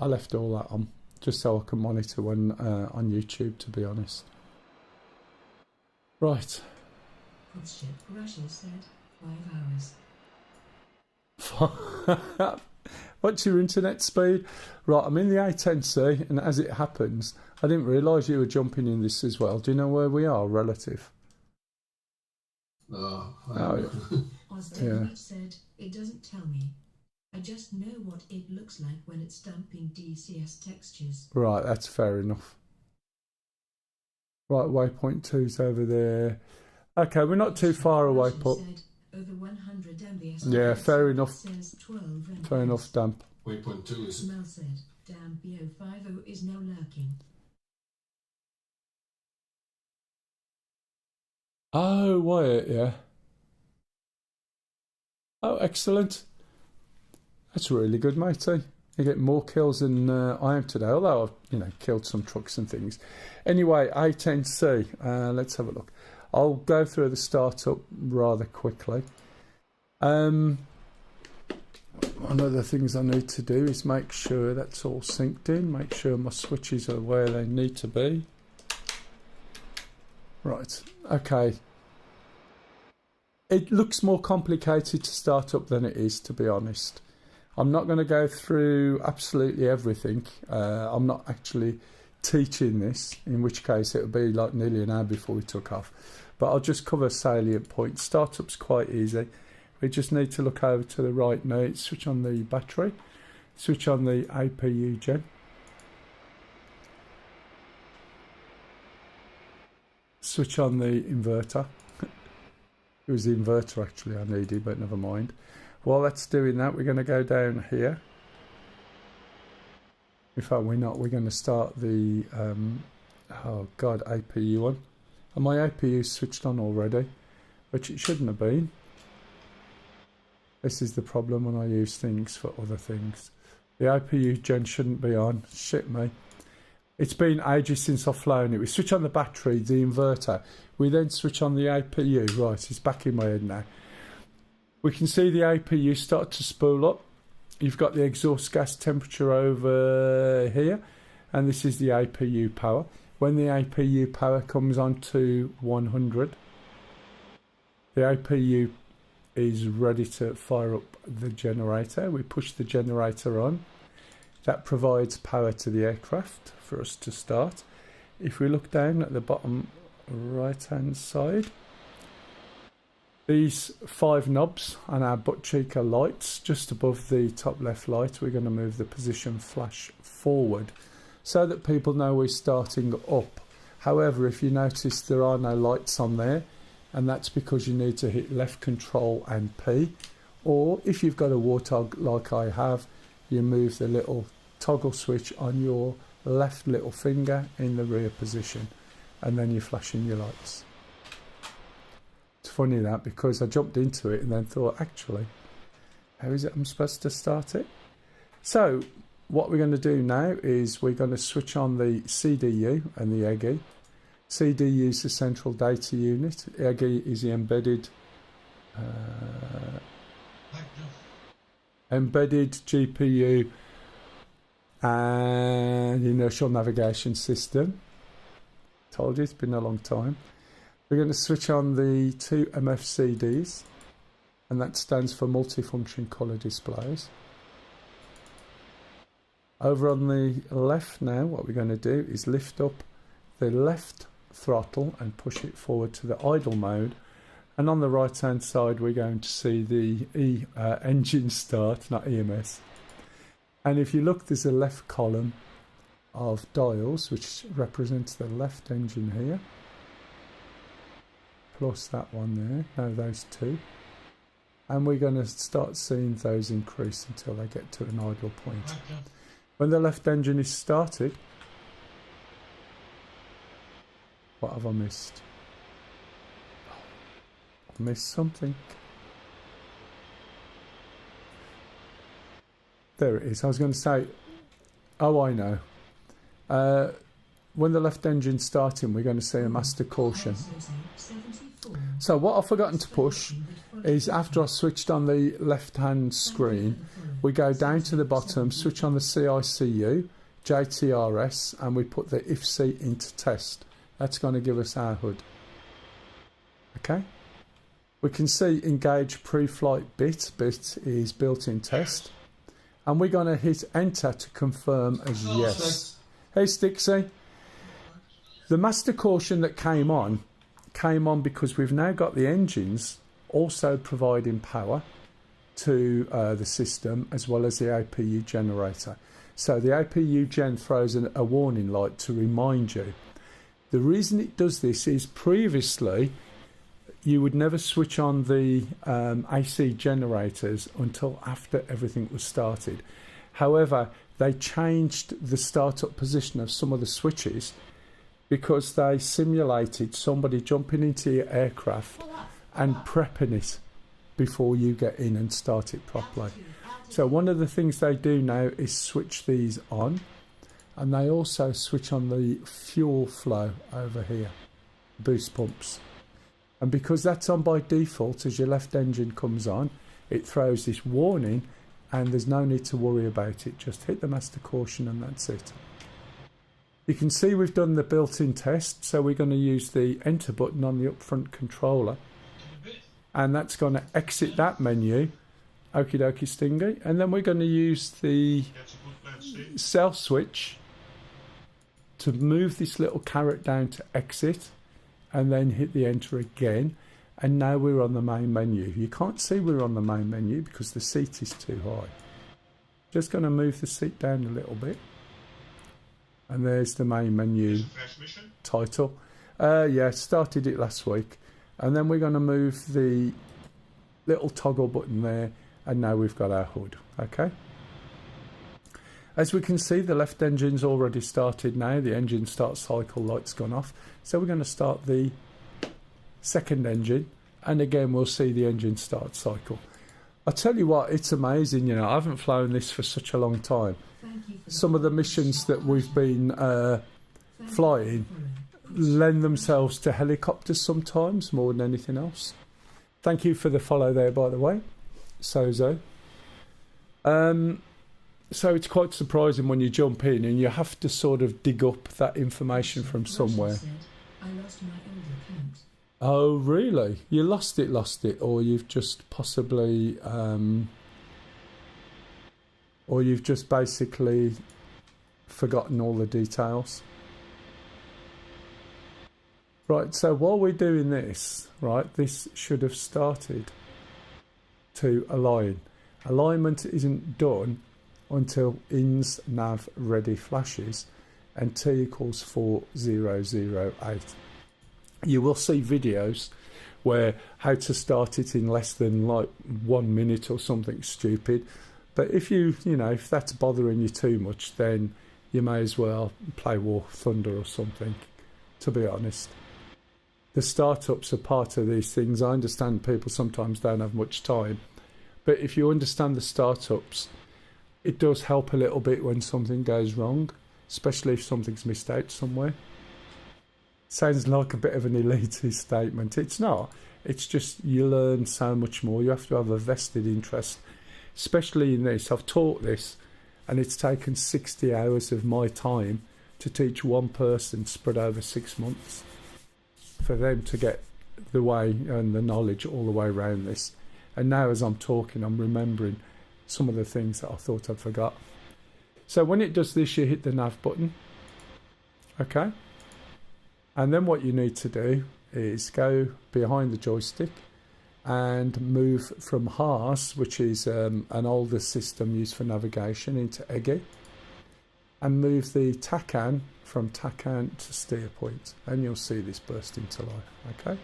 I left all that on just so I can monitor when on YouTube, to be honest. Right. Russia said 5 hours. What's your internet speed? Right, I'm in the A10C, and as it happens, I didn't realise you were jumping in this as well. Do you know where we are, relative? Oh, yeah. Said, it doesn't tell me. I just know what it looks like when it's dumping DCS textures. Right, that's fair enough. Right, waypoint 2's over there. Okay, we're not too far away, Put. Over 100 MBS. Yeah, fair enough. Says 12 MBS. Fair enough, Damp. Waypoint 2 is... Mel said, Damp BO50 is now lurking. Oh, Wyatt, yeah. Oh, excellent. That's really good, matey. You get more kills than I am today, although I've, killed some trucks and things. Anyway, A10C, let's have a look. I'll go through the startup rather quickly. One of the things I need to do is make sure that's all synced in, make sure my switches are where they need to be. Right, okay. It looks more complicated to start up than it is, to be honest. I'm not going to go through absolutely everything. I'm not actually teaching this, in which case it would be like nearly an hour before we took off. But I'll just cover salient points. Startup's quite easy. We just need to look over to the right now, switch on the battery, switch on the APU gen. Switch on the inverter. It was the inverter actually I needed, but never mind. While that's doing that, we're going to go down here. In fact, we're not. We're going to start the, APU on. And my APU switched on already, which it shouldn't have been. This is the problem when I use things for other things. The APU gen shouldn't be on. Shit me. It's been ages since I've flown it. We switch on the battery, the inverter. We then switch on the APU. Right, it's back in my head now. We can see the APU start to spool up. You've got the exhaust gas temperature over here, and this is the APU power. When the APU power comes on to 100, the APU is ready to fire up the generator. We push the generator on. That provides power to the aircraft for us to start. If we look down at the bottom right hand side, these 5 knobs on our butt cheek are lights. Just above the top left light, we're going to move the position flash forward so that people know we're starting up. However, if you notice, there are no lights on there, and that's because you need to hit left control and P, or if you've got a Warthog like I have, you move the little toggle switch on your left little finger in the rear position, and then you're flashing your lights. It's funny that, because I jumped into it and then thought, actually, how is it I'm supposed to start it? So what we're going to do now is we're going to switch on the CDU and the EGI. CDU is the central data unit. EGI is the embedded GPU and inertial navigation system. Told you, it's been a long time. We're going to switch on the 2 MFCDs, and that stands for multifunction colour displays. Over on the left now, what we're going to do is lift up the left throttle and push it forward to the idle mode. And on the right hand side, we're going to see the engine start, not EMS. And if you look, there's a left column of dials, which represents the left engine here, plus that one there, no, those 2. And we're going to start seeing those increase until they get to an idle point. When the left engine is started, What have I missed? I missed something. There it is. I was going to say, oh, I know. When the left engine's starting, we're going to see a master caution. So what I've forgotten to push is after I switched on the left-hand screen, we go down to the bottom, switch on the CICU, JTRS, and we put the IFC into test. That's going to give us our HUD. Okay? We can see engage pre-flight bit. Bit is built-in test. And we're going to hit enter to confirm as yes. Hey Stixie. The master caution that came on because we've now got the engines also providing power to the system as well as the APU generator. So the APU gen throws a warning light to remind you. The reason it does this is previously you would never switch on the AC generators until after everything was started. However, they changed the startup position of some of the switches because they simulated somebody jumping into your aircraft and prepping it before you get in and start it properly. So one of the things they do now is switch these on, and they also switch on the fuel flow over here, boost pumps. And because that's on by default, as your left engine comes on, it throws this warning and there's no need to worry about it. Just hit the master caution and that's it. You can see we've done the built-in test, so we're going to use the enter button on the upfront controller. And that's going to exit that menu. Okie dokie Stingy. And then we're going to use the cell switch to move this little caret down to exit. And then hit the enter again, and now we're on the main menu. You can't see we're on the main menu because the seat is too high. Just going to move the seat down a little bit, and there's the main menu title. Yeah, started it last week, and then we're going to move the little toggle button there, and now we've got our HUD. Okay. As we can see, the left engine's already started now. The engine start cycle light's gone off. So we're going to start the second engine. And again, we'll see the engine start cycle. I'll tell you what, it's amazing. You know, I haven't flown this for such a long time. Some of the missions that we've been flying lend themselves to helicopters sometimes more than anything else. Thank you for the follow there, by the way, Sozo. So it's quite surprising when you jump in and you have to sort of dig up that information from somewhere. Oh, really? You lost it, or you've just possibly, or you've just basically forgotten all the details. Right, so while we're doing this, right, this should have started to align. Alignment isn't done until INS nav ready flashes and T equals 4008. You will see videos where how to start it in less than like 1 minute or something stupid. But if if that's bothering you too much, then you may as well play War Thunder or something, to be honest. The startups are part of these things. I understand people sometimes don't have much time, but if you understand the startups, it does help a little bit when something goes wrong, especially if something's missed out somewhere. Sounds like a bit of an elitist statement. It's not. It's just you learn so much more. You have to have a vested interest, especially in this. I've taught this, and it's taken 60 hours of my time to teach one person spread over 6 months for them to get the way and the knowledge all the way around this. And now as I'm talking, I'm remembering some of the things that I thought I'd forgot. So when it does this, you hit the nav button. Okay. And then what you need to do is go behind the joystick and move from HARS, which is an older system used for navigation, into EGI, and move the TACAN from TACAN to steer point, and you'll see this burst into life. Okay.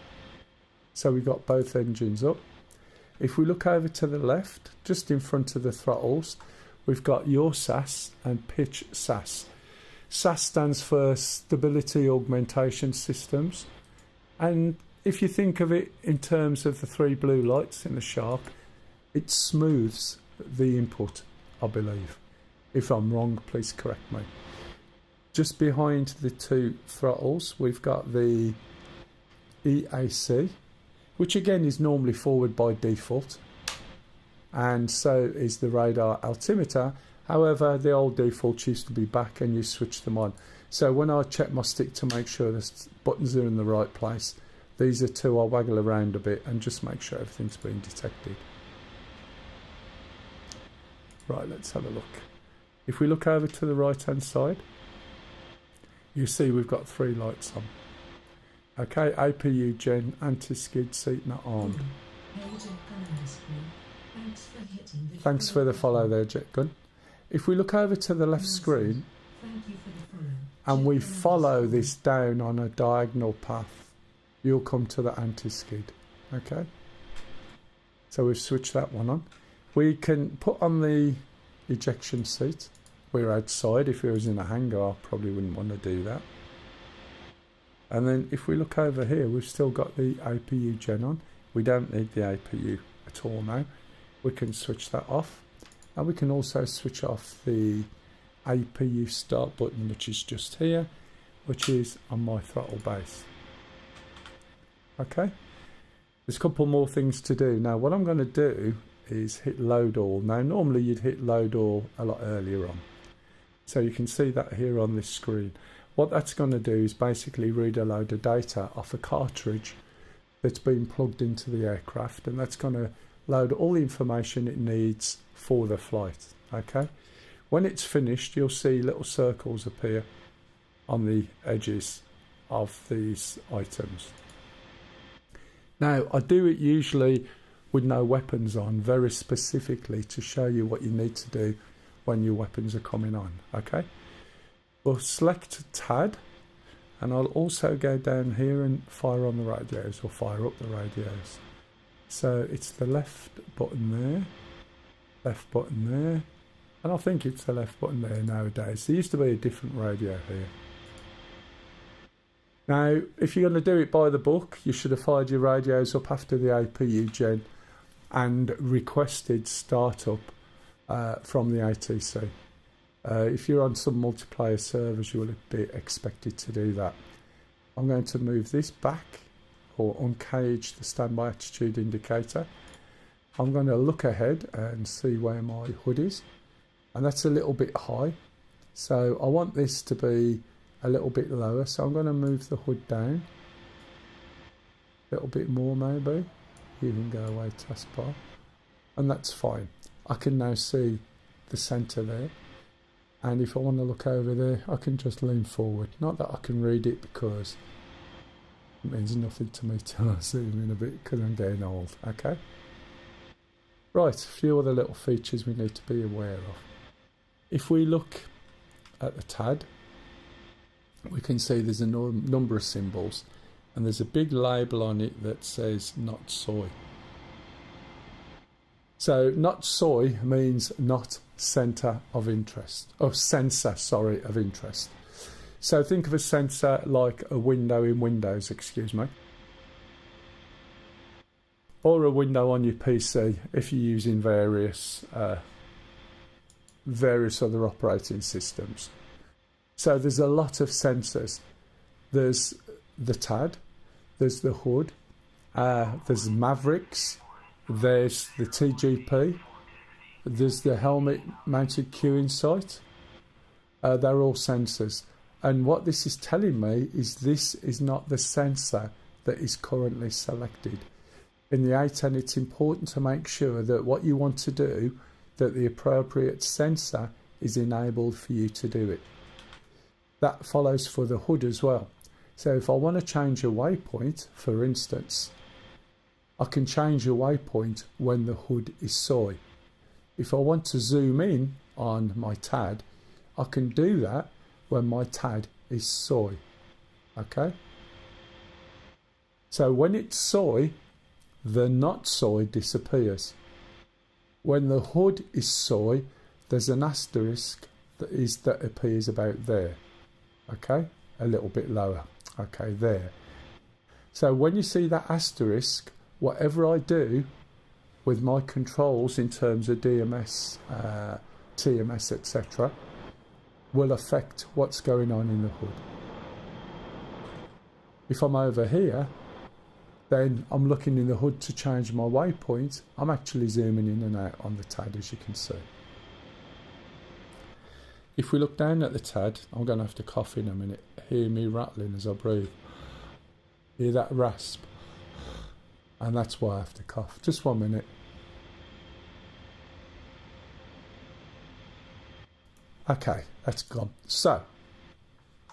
So we've got both engines up. If we look over to the left, just in front of the throttles, we've got yaw SAS and pitch SAS. SAS stands for Stability Augmentation Systems. And if you think of it in terms of the 3 blue lights in the shark, it smooths the input, I believe. If I'm wrong, please correct me. Just behind the 2 throttles, we've got the EAC, which again is normally forward by default, and so is the radar altimeter. However, the old defaults used to be back and you switch them on. So when I check my stick to make sure the buttons are in the right place, these are 2 I waggle around a bit and just make sure everything's being detected. Right, let's have a look. If we look over to the right hand side, you see we've got 3 lights on. Okay, APU gen, anti-skid, seat not armed. Thanks for the follow there, Jet Gun. If we look over to the left screen and we follow this down on a diagonal path, you'll come to the anti-skid. Okay, so we've switched that one on. We can put on the ejection seat. We're outside. If it was in a hangar, I probably wouldn't want to do that. And then if we look over here, we've still got the APU gen on. We don't need the APU at all now. We can switch that off. And we can also switch off the APU start button, which is just here, which is on my throttle base. Okay, there's a couple more things to do. Now what I'm going to do is hit load all. Now normally you'd hit load all a lot earlier on. So you can see that here on this screen. What that's going to do is basically read a load of data off a cartridge that's been plugged into the aircraft, and that's going to load all the information it needs for the flight. Okay, when it's finished, you'll see little circles appear on the edges of these items. Now I do it usually with no weapons on, very specifically to show you what you need to do when your weapons are coming on. Okay, we'll select TAD, and I'll also go down here and fire on the radios, or fire up the radios. So it's the left button there, left button there, and I think it's the left button there nowadays. There used to be a different radio here. Now if you're going to do it by the book, you should have fired your radios up after the APU gen and requested startup from the ATC. If you're on some multiplayer servers, you will be expected to do that. I'm going to move this back, or uncage the standby attitude indicator. I'm going to look ahead and see where my hood is, and that's a little bit high, so I want this to be a little bit lower, so I'm going to move the hood down a little bit more maybe. You can go away taskbar, and that's fine. I can now see the centre there, and if I want to look over there, I can just lean forward. Not that I can read it, because it means nothing to me till I zoom in a bit, because I'm getting old. Okay, right, a few other little features we need to be aware of. If we look at the TAD, we can see there's a number of symbols, and there's a big label on it that says not soy. So not soy means not center of interest, or sensor, sorry, of interest. So think of a sensor like a window in Windows, excuse me, or a window on your PC if you're using various other operating systems. So there's a lot of sensors. There's the TAD, there's the hood, there's Mavericks, there's the TGP, there's the helmet mounted queuing sight. They're all sensors, and what this is telling me is this is not the sensor that is currently selected. In the A10, it's important to make sure that what you want to do, that the appropriate sensor is enabled for you to do it. That follows for the hood as well. So if I want to change a waypoint, for instance, I can change a waypoint when the hood is soy. If I want to zoom in on my TAD, I can do that when my TAD is soy. Okay? So when it's soy, the not soy disappears. When the hood is soy, there's an asterisk that appears about there. Okay, a little bit lower. Okay, there. So when you see that asterisk, whatever I do with my controls in terms of DMS, TMS, etc., will affect what's going on in the hood. If I'm over here, then I'm looking in the hood to change my waypoint. I'm actually zooming in and out on the TAD, as you can see. If we look down at the TAD, I'm going to have to cough in a minute. Hear me rattling as I breathe. Hear that rasp? And that's why I have to cough. Just 1 minute. Okay, that's gone. So,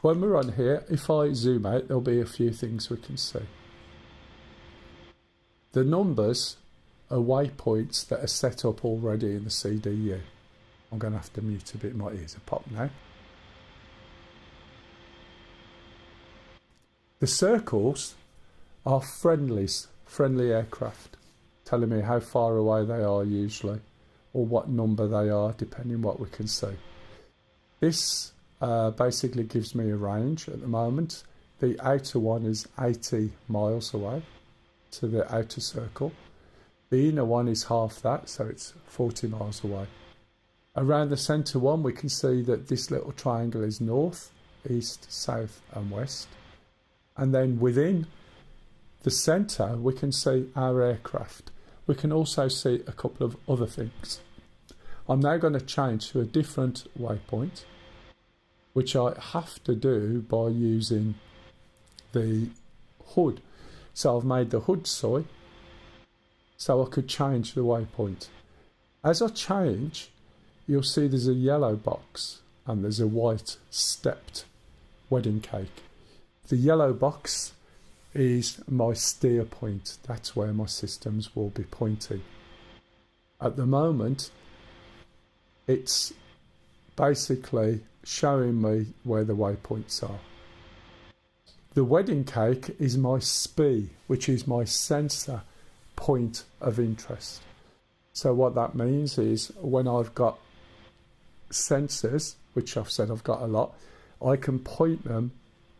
when we're on here, if I zoom out, there'll be a few things we can see. The numbers are waypoints that are set up already in the CDU. I'm going to have to mute a bit, my ears are popped now. The circles are friendlies, friendly aircraft, telling me how far away they are usually, or what number they are, depending on what we can see. This basically gives me a range at the moment. The outer one is 80 miles away to the outer circle. The inner one is half that, so it's 40 miles away. Around the centre one, we can see that this little triangle is north, east, south and west. And then within the centre, we can see our aircraft. We can also see a couple of other things. I'm now going to change to a different waypoint, which I have to do by using the hood. So I've made the hood soy, so I could change the waypoint. As I change, you'll see there's a yellow box and there's a white stepped wedding cake. The yellow box is my steer point. That's where my systems will be pointing. At the moment, it's basically showing me where the waypoints are. The wedding cake is my SPI, which is my sensor point of interest. So what that means is when I've got sensors, which I've said I've got a lot, I can point them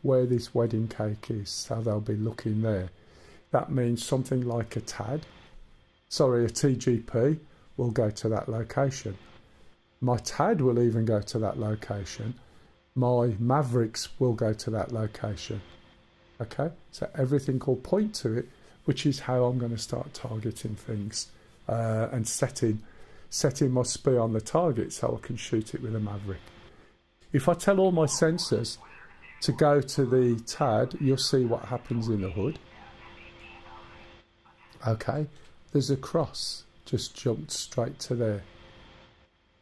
where this wedding cake is, so they'll be looking there. That means something like a TGP will go to that location. My TAD will even go to that location. My Mavericks will go to that location. Okay, so everything will point to it, which is how I'm going to start targeting things and setting my SPI on the target so I can shoot it with a Maverick. If I tell all my sensors to go to the TAD, you'll see what happens in the hood. Okay, there's a cross, just jumped straight to there.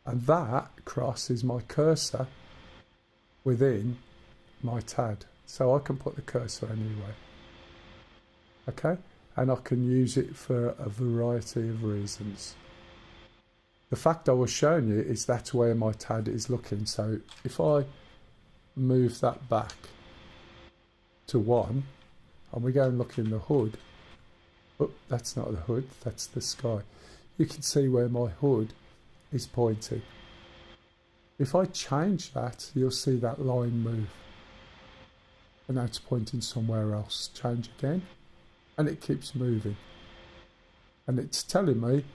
And that cross is my cursor within my TAD. So I can put the cursor anywhere. Okay, and I can use it for a variety of reasons. The fact I was showing you is that's where my TAD is looking. So if I move that back to 1 and we go and look in the hood, oh, that's not the hood, that's the sky. You can see where my hood is pointing. If I change that, you'll see that line move. And now it's pointing somewhere else. Change again, and it keeps moving. And it's telling me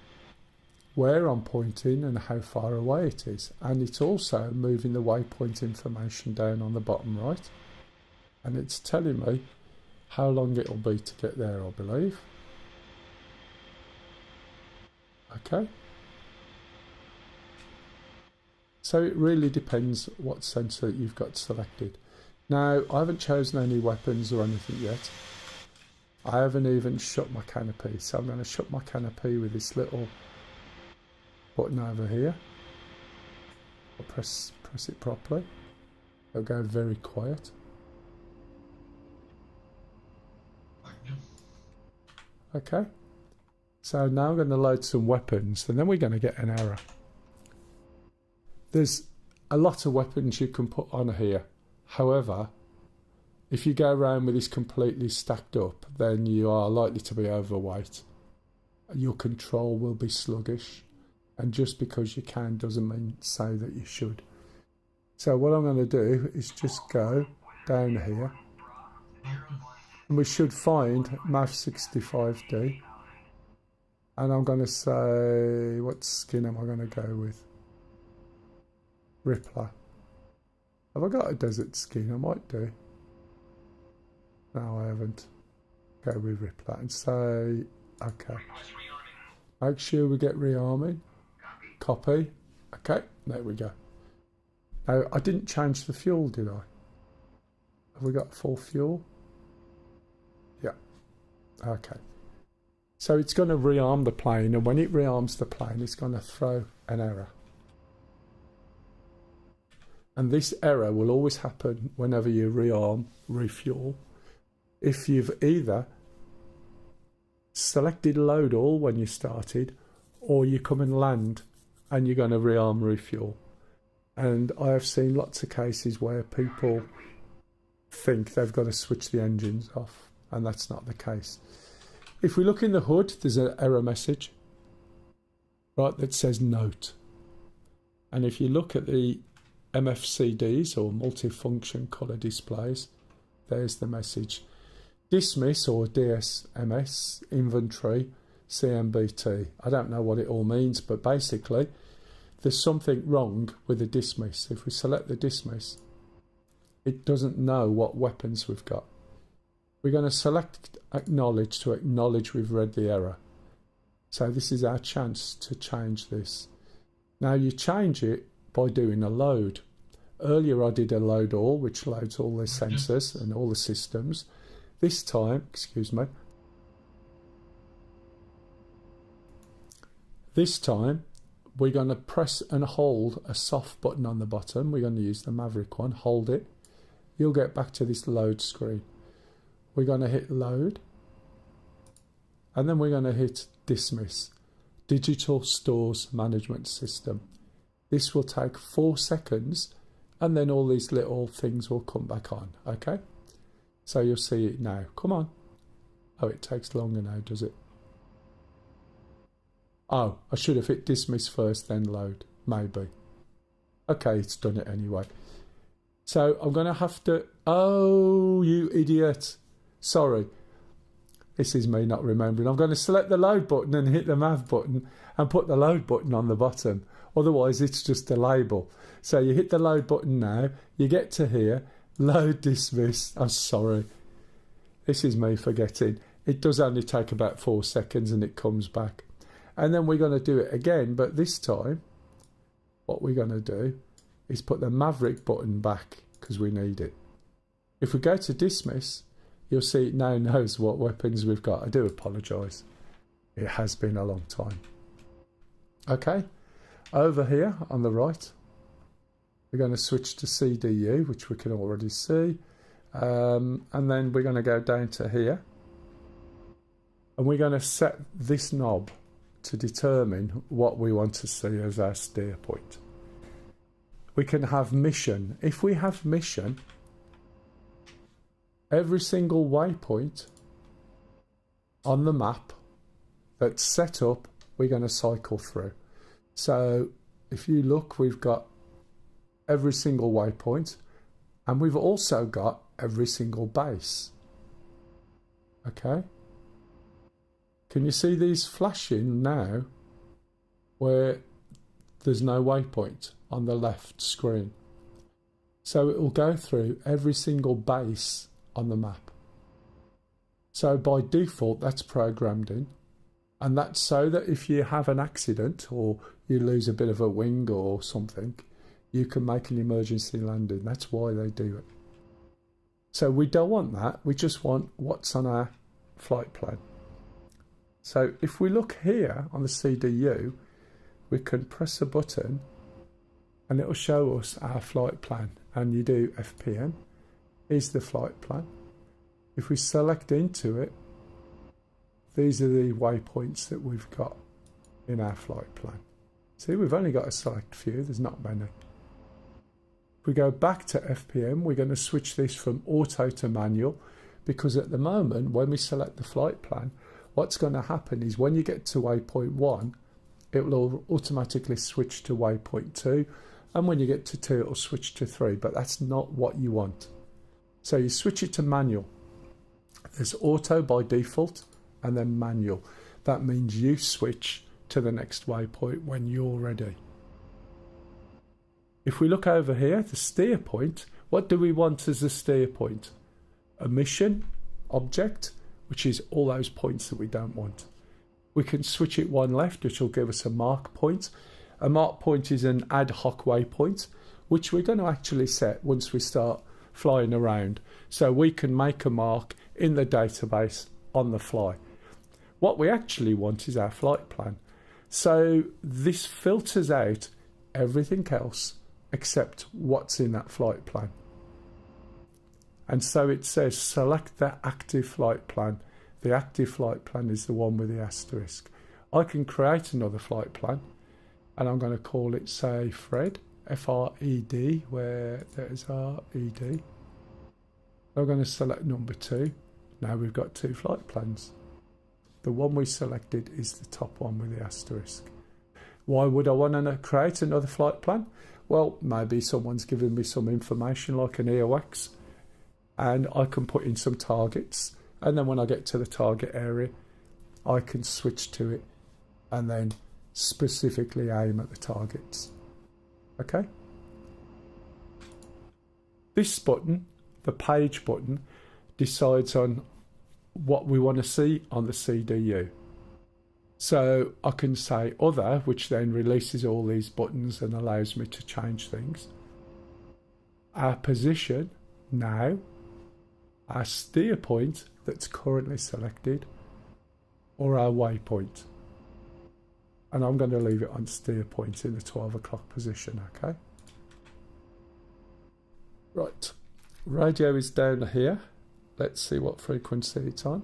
where I'm pointing and how far away it is. And it's also moving the waypoint information down on the bottom right. And it's telling me how long it'll be to get there, I believe. Okay. So it really depends what sensor you've got selected. Now, I haven't chosen any weapons or anything yet. I haven't even shut my canopy. So I'm going to shut my canopy with this little button over here. I'll press it properly. It'll go very quiet. Okay. So now I'm going to load some weapons and then we're going to get an error. There's a lot of weapons you can put on here. However, if you go around with this completely stacked up, then you are likely to be overweight. Your control will be sluggish. And just because you can doesn't mean say that you should. So what I'm going to do is just go down here, and we should find MAV65D, and I'm going to say, what skin am I going to go with? Rippler. Have I got a desert skin? I might do. No, I haven't. Go with Rippler and say, okay. Make sure we get rearming. Copy. Okay, there we go. Now, I didn't change the fuel, did I? Have we got full fuel? Yeah. Okay. So it's going to rearm the plane, and when it rearms the plane, it's going to throw an error. And this error will always happen whenever you rearm, refuel. If you've either selected load all when you started, or you come and land and you're going to rearm, refuel. And I have seen lots of cases where people think they've got to switch the engines off, and that's not the case. If we look in the hood, there's an error message, right, that says note. And if you look at the MFCDs, or multifunction colour displays, there's the message. Dismiss, or DSMS, inventory, CMBT. I don't know what it all means, but basically there's something wrong with the dismiss. If we select the dismiss, it doesn't know what weapons we've got. We're going to select acknowledge to acknowledge we've read the error. So this is our chance to change this. Now you change it by doing a load. Earlier I did a load all, which loads all the sensors and all the systems. This time, this time we're going to press and hold a soft button on the bottom. We're going to use the Maverick one. Hold it. You'll get back to this load screen. We're going to hit load, and then we're going to hit dismiss. Digital Stores Management System. This will take 4 seconds, and then all these little things will come back on. Okay? So you'll see it now. Come on. Oh, it takes longer now, does it? Oh, I should have hit dismiss first, then load. Maybe. Okay, it's done it anyway. So I'm going to have to... Oh, you idiot. Sorry. This is me not remembering. I'm going to select the load button and hit the MAV button and put the load button on the bottom. Otherwise, it's just a label. So you hit the load button now. You get to here. Load dismiss. I'm sorry. This is me forgetting. It does only take about 4 seconds and it comes back. And then we're going to do it again, but this time what we're going to do is put the Maverick button back because we need it. If we go to dismiss, you'll see it now knows what weapons we've got. I do apologise. It has been a long time. Okay, over here on the right, we're going to switch to CDU, which we can already see. And then we're going to go down to here. And we're going to set this knob to determine what we want to see as our steer point. We can have mission. If we have mission, every single waypoint on the map that's set up, we're going to cycle through. So if you look, we've got every single waypoint, and we've also got every single base. Okay? Can you see these flashing now where there's no waypoint on the left screen? So it will go through every single base on the map. So by default, that's programmed in. And that's so that if you have an accident or you lose a bit of a wing or something, you can make an emergency landing. That's why they do it. So we don't want that. We just want what's on our flight plan. So if we look here on the CDU, we can press a button and it will show us our flight plan. And you do FPM. Here's the flight plan. If we select into it, these are the waypoints that we've got in our flight plan. See, we've only got a select few. There's not many. If we go back to FPM, we're going to switch this from auto to manual, because at the moment, when we select the flight plan, what's going to happen is when you get to waypoint 1, it will automatically switch to waypoint 2, and when you get to 2 it'll switch to 3, but that's not what you want. So you switch it to manual. There's auto by default and then manual. That means you switch to the next waypoint when you're ready. If we look over here, the steer point, what do we want as a steer point? A mission object, which is all those points that we don't want. We can switch it one left, which will give us a mark point. A mark point is an ad hoc waypoint, which we're going to actually set once we start flying around. So we can make a mark in the database on the fly. What we actually want is our flight plan. So this filters out everything else except what's in that flight plan. And so it says select the active flight plan. The active flight plan is the one with the asterisk. I can create another flight plan, and I'm going to call it, say, Fred, F-R-E-D, where there's R-E-D. I'm going to select number 2. Now we've got 2 flight plans. The one we selected is the top one with the asterisk. Why would I want to create another flight plan? Well, maybe someone's given me some information like an EOX, and I can put in some targets, and then when I get to the target area I can switch to it and then specifically aim at the targets. Okay? This button, the page button, decides on what we want to see on the CDU. So I can say other, which then releases all these buttons and allows me to change things. Our position now, our steer point that's currently selected, or our waypoint. And I'm going to leave it on steer point in the 12 o'clock position, okay? Right, radio is down here. Let's see what frequency it's on.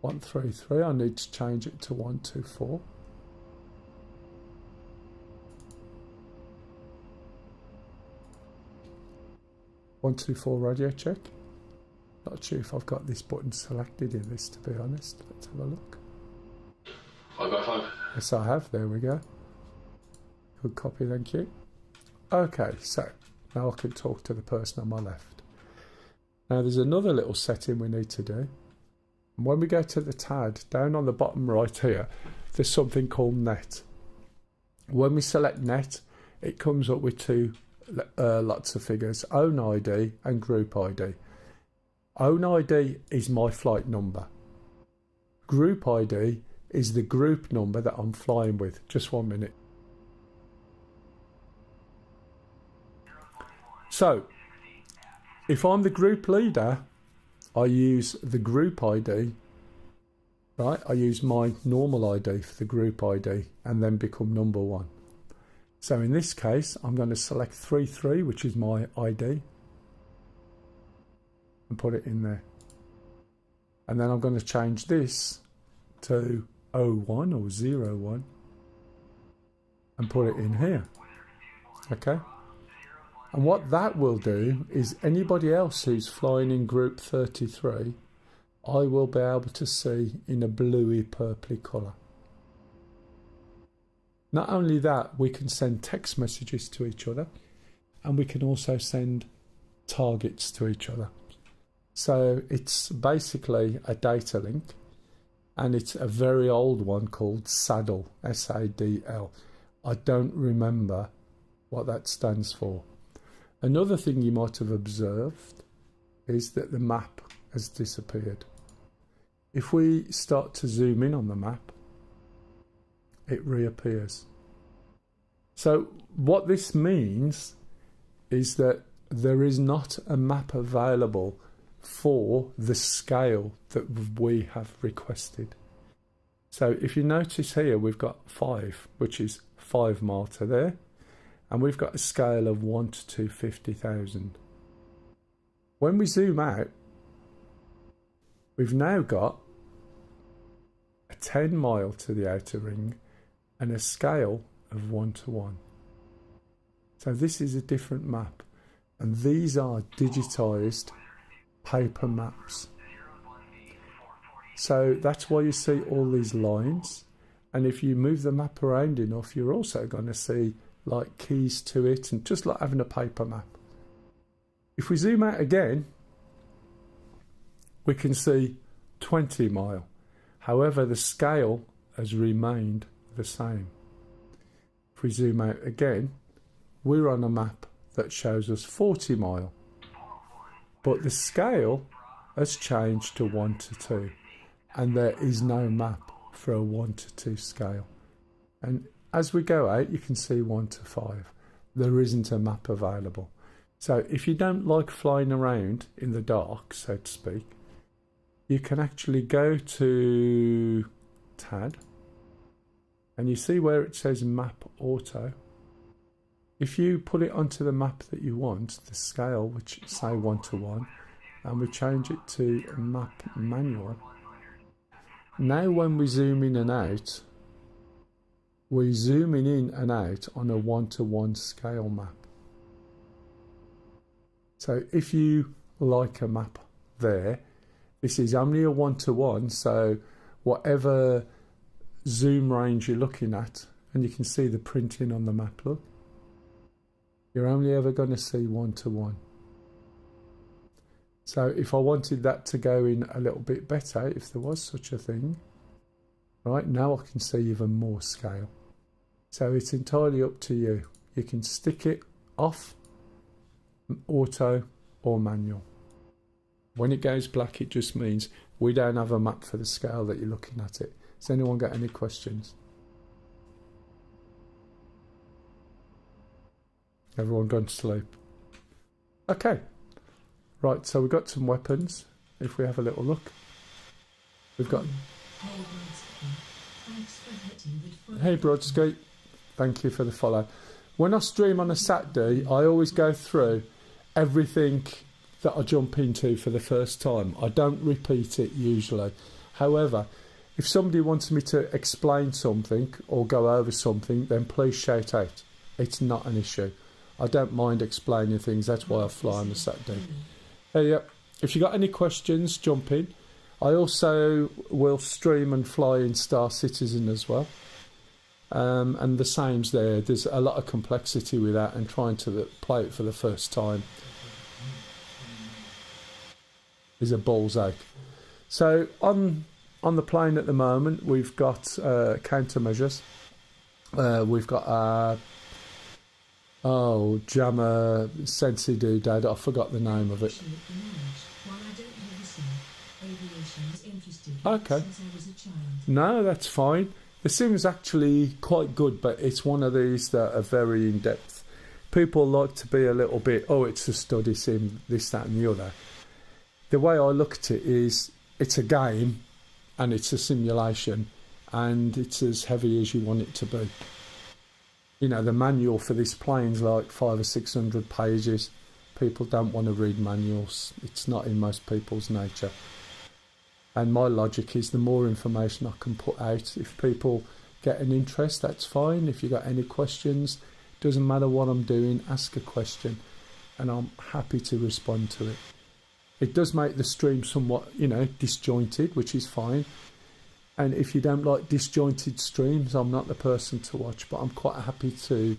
133, I need to change it to 124. Radio check. Not sure if I've got this button selected in this, to be honest. Let's have a look. 505. Yes, I have. There we go. Good copy, thank you. Okay, so now I can talk to the person on my left. Now there's another little setting we need to do. And when we go to the TAD, down on the bottom right here, there's something called net. When we select net, it comes up with 2 lots of figures, own ID and group ID. Own ID is my flight number. Group ID is the group number that I'm flying with. Just 1 minute. So, if I'm the group leader, I use the group ID, right? I use my normal ID for the group ID and then become number 1. So in this case, I'm going to select 33, which is my ID, and put it in there. And then I'm going to change this to 01 or 01 and put it in here. Okay? And what that will do is anybody else who's flying in group 33, I will be able to see in a bluey purpley colour. Not only that, we can send text messages to each other, and we can also send targets to each other. So it's basically a data link, and it's a very old one called SADL, S-A-D-L. I don't remember what that stands for. Another thing you might have observed is that the map has disappeared. If we start to zoom in on the map, it reappears. So what this means is that there is not a map available for the scale that we have requested. So if you notice here, we've got 5, which is 5 mile to there, and we've got a scale of 1 to 250,000. When we zoom out, we've now got a 10 mile to the outer ring and a scale of 1 to 1. So this is a different map, and these are digitized paper maps. So that's why you see all these lines, and if you move the map around enough, you're also going to see like keys to it, and just like having a paper map. If we zoom out again, we can see 20 mile. However, the scale has remained the same. If we zoom out again, we're on a map that shows us 40 mile. But the scale has changed to 1 to 2. And there is no map for a 1 to 2 scale. And as we go out, you can see 1 to 5. There isn't a map available. So if you don't like flying around in the dark, so to speak, you can actually go to TAD, and you see where it says Map Auto. If you put it onto the map that you want, the scale, which say 1 to 1, and we change it to Map Manual, now when we zoom in and out, we're zooming in and out on a 1 to 1 scale map. So if you like a map there, this is only a 1 to 1, so whatever zoom range you're looking at, and you can see the printing on the map, look, you're only ever going to see 1 to 1. So if I wanted that to go in a little bit better, if there was such a thing, right, now I can see even more scale. So it's entirely up to you. You can stick it off, auto or manual. When it goes black, it just means we don't have a map for the scale that you're looking at it. Has anyone got any questions? Everyone gone to sleep? Okay. Right, so we've got some weapons. If we have a little look. We've got... Hey Brodsky, thank you for the follow. When I stream on a Saturday, I always go through everything that I jump into for the first time. I don't repeat it usually. However, if somebody wants me to explain something or go over something, then please shout out. It's not an issue. I don't mind explaining things. That's why I fly on a Saturday. Yeah. If you got any questions, jump in. I also will stream and fly in Star Citizen as well. And the same's there. There's a lot of complexity with that and trying to play it for the first time is a ball's ache. So on the plane at the moment, we've got countermeasures. We've got Jammer Sensi Doodad. I forgot the name of it. Okay. No, that's fine. The sim's actually quite good, but it's one of these that are very in depth. People like to be a little bit, it's a study sim, this, that, and the other. The way I look at it is, it's a game and it's a simulation, and it's as heavy as you want it to be. You know, the manual for this plane's like 500 or 600 pages. People don't want to read manuals. It's not in most people's nature. And my logic is the more information I can put out, if people get an interest, that's fine. If you've got any questions, doesn't matter what I'm doing, ask a question and I'm happy to respond to it. It does make the stream somewhat, disjointed, which is fine. And if you don't like disjointed streams, I'm not the person to watch, but I'm quite happy to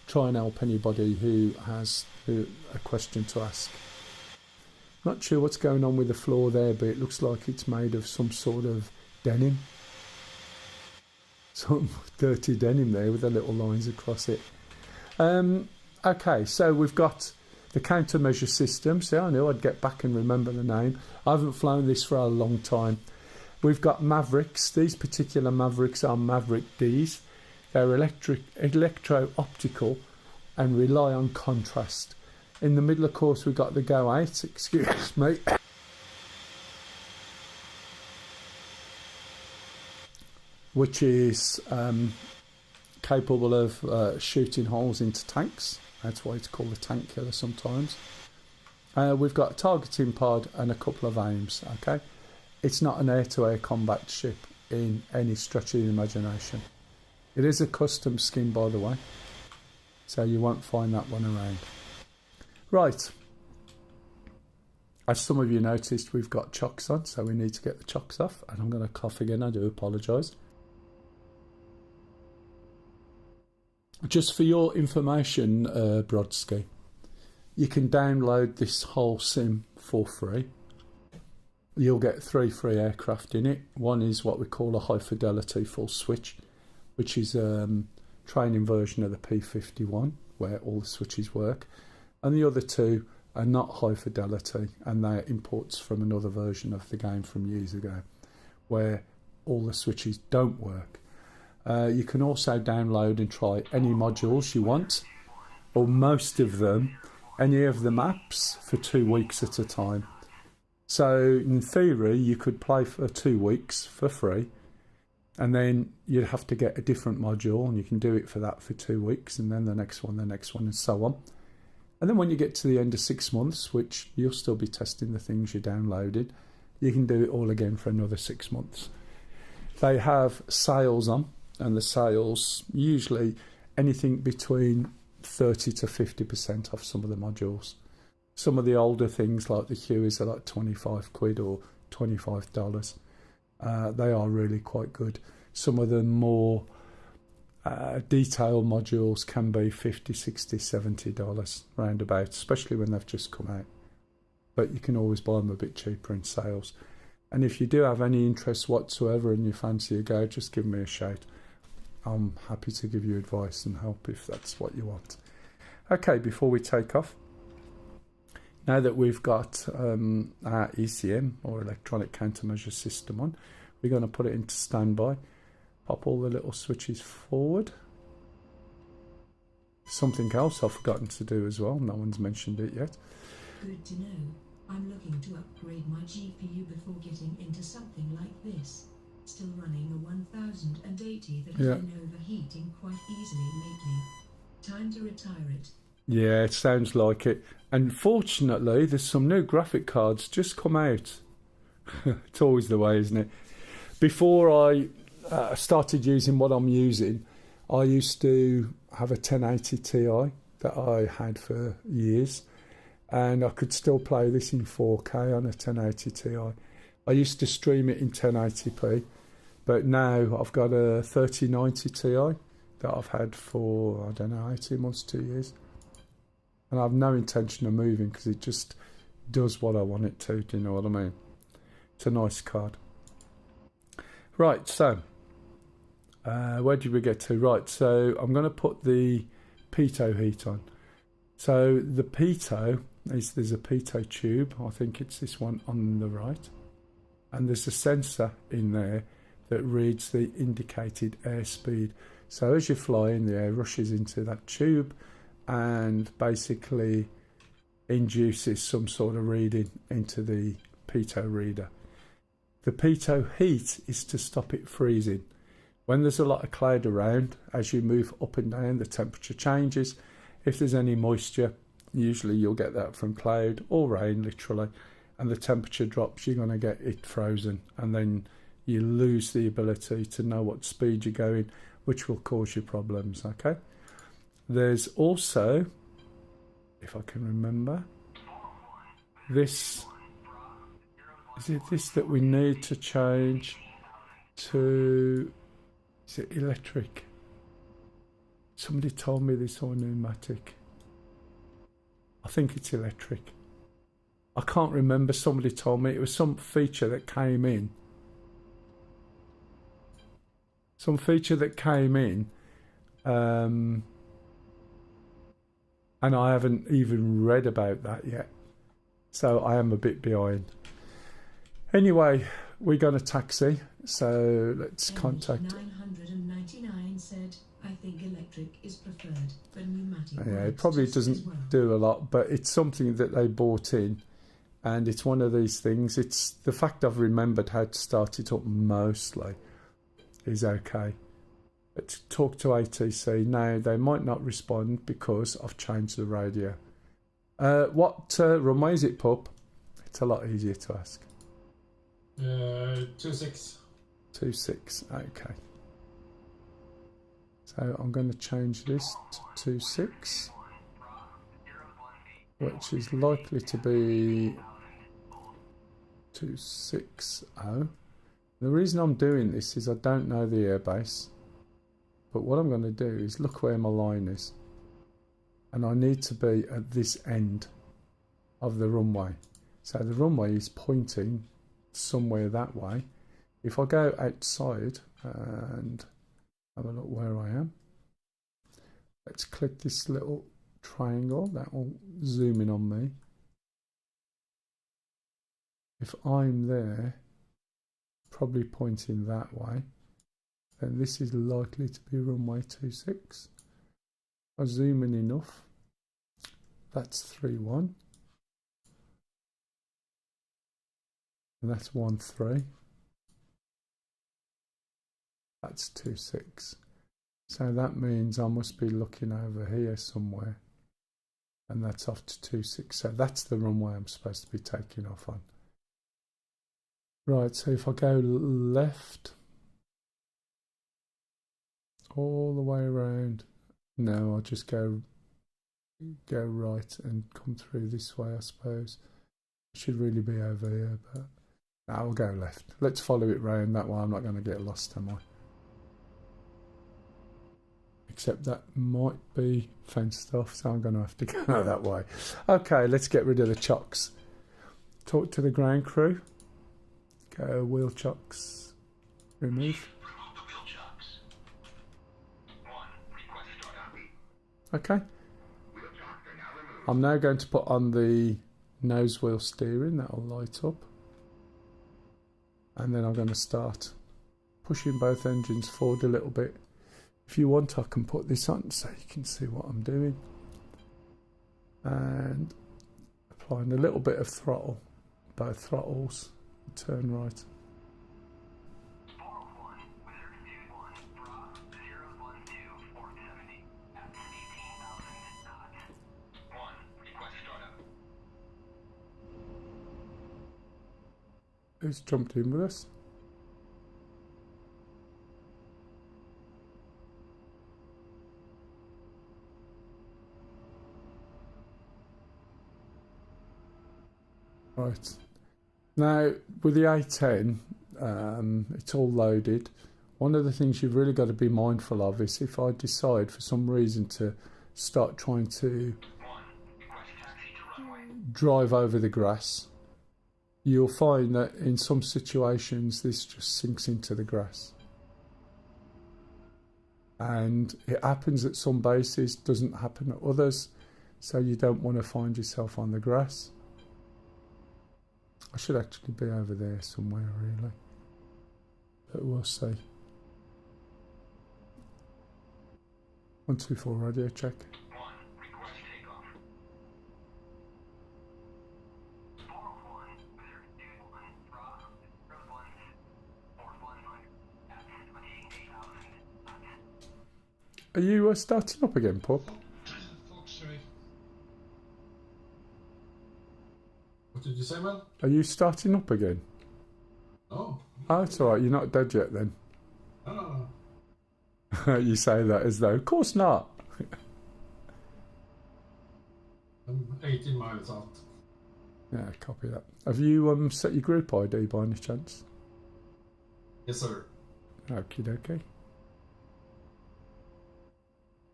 try and help anybody who has a question to ask. Not sure what's going on with the floor there, but it looks like it's made of some sort of denim. Some dirty denim there with the little lines across it. Okay, so we've got the countermeasure system. See, I knew I'd get back and remember the name. I haven't flown this for a long time. We've got Mavericks. These particular Mavericks are Maverick Ds. They're electro-optical and rely on contrast. In the middle, of course, we've got the Go 8, excuse me. Which is capable of shooting holes into tanks. That's why it's called a tank killer sometimes. We've got a targeting pod and a couple of aims, okay? It's not an air-to-air combat ship in any stretch of the imagination. It is a custom skin, by the way, so you won't find that one around. Right. As some of you noticed, we've got chocks on, so we need to get the chocks off. And I'm going to cough again, I do apologise. just for your information, Brodsky, you can download this whole sim for free. You'll get 3 free aircraft in it. One is what we call a high fidelity full switch, which is training version of the P51, where all the switches work. And the other 2 are not high fidelity, and they're imports from another version of the game from years ago, where all the switches don't work. You can also download and try any modules you want, or most of them, any of the maps, for 2 weeks at a time. So in theory, you could play for 2 weeks for free, and then you'd have to get a different module, and you can do it for that for 2 weeks, and then the next one, and so on. And then when you get to the end of 6 months, which you'll still be testing the things you downloaded, you can do it all again for another 6 months. They have sales on, and the sales usually anything between 30 to 50% off some of the modules. Some of the older things like the Hueys are like 25 quid or $25. They are really quite good. Some of the more detailed modules can be $50, $60, $70 roundabout, especially when they've just come out. But you can always buy them a bit cheaper in sales. And if you do have any interest whatsoever and you fancy a go, just give me a shout. I'm happy to give you advice and help if that's what you want. Okay, before we take off, now that we've got our ECM, or electronic countermeasure system, on, we're going to put it into standby. Pop all the little switches forward. Something else I've forgotten to do as well. No one's mentioned it yet. Good to know. I'm looking to upgrade my GPU before getting into something like this. Still running a 1080 that has been overheating quite easily lately. Time to retire it. Yeah, it sounds like it. And fortunately, there's some new graphic cards just come out. It's always the way, isn't it? Before I started using what I'm using, I used to have a 1080 Ti that I had for years, and I could still play this in 4K on a 1080 Ti. I used to stream it in 1080p, but now I've got a 3090 Ti that I've had for, I don't know, 18 months, 2 years. And I have no intention of moving because it just does what I want it to, do you know what I mean? It's a nice card. Right, so, where did we get to? Right, so I'm going to put the pitot heat on. So the pitot, there's a pitot tube, I think it's this one on the right. And there's a sensor in there that reads the indicated airspeed. So as you're flying, the air rushes into that tube and basically induces some sort of reading into the pitot reader. The pitot heat is to stop it freezing. When there's a lot of cloud around, as you move up and down, the temperature changes. If there's any moisture, usually you'll get that from cloud or rain, literally, and the temperature drops, you're going to get it frozen, and then you lose the ability to know what speed you're going, which will cause you problems, okay? There's also, if I can remember, this, is it this that we need to change to, is it electric? Somebody told me this, or pneumatic. I think it's electric. I can't remember, somebody told me. It was some feature that came in. Some feature that came in, and I haven't even read about that yet. So I am a bit behind. Anyway, we're going to taxi, so let's contact... 999 said, I think electric is preferred, but pneumatic... Yeah, it probably doesn't do a lot, but it's something that they bought in, and it's one of these things. It's the fact I've remembered how to start it up mostly is okay. But to talk to ATC now, they might not respond because I've changed the radio. What runway is it, pup? It's a lot easier to ask. 26. 26, okay. So I'm going to change this to 26, which is likely to be 260. The reason I'm doing this is I don't know the airbase. But what I'm going to do is look where my line is. And I need to be at this end of the runway. So the runway is pointing somewhere that way. If I go outside and have a look where I am. Let's click this little triangle. That will zoom in on me. If I'm there, probably pointing that way, then this is likely to be runway 26. I zoom in enough. That's 3-1. And that's 1-3. That's 2-6. So that means I must be looking over here somewhere. And that's off to 2-6. So that's the runway I'm supposed to be taking off on. Right, so if I go left all the way around, no, I'll just go right and come through this way, I suppose. It should really be over here, but no, I'll go left. Let's follow it round that way. I'm not going to get lost, am I? Except that might be fenced off, so I'm going to have to go that way. Okay, let's get rid of the chocks. Talk to the ground crew. Go wheel chocks. Remove. Okay. I'm now going to put on the nose wheel steering. That will light up. And then I'm going to start pushing both engines forward a little bit. If you want, I can put this on so you can see what I'm doing. And applying a little bit of throttle, both throttles, turn right. Who's jumped in with us? Right. Now, with the A10, it's all loaded. One of the things you've really got to be mindful of is if I decide for some reason to start trying to drive over the grass, you'll find that in some situations this just sinks into the grass. And it happens at some bases, doesn't happen at others, so you don't want to find yourself on the grass. I should actually be over there somewhere, really. But we'll see. 124 radio check. Are you starting up again, Pup? Fuck's sake. What did you say, man? Are you starting up again? Oh. Oh, it's alright, you're not dead yet then. Oh. You say that as though, of course not. I'm 18 miles out. Yeah, copy that. Have you set your group ID by any chance? Yes, sir. Okie dokie.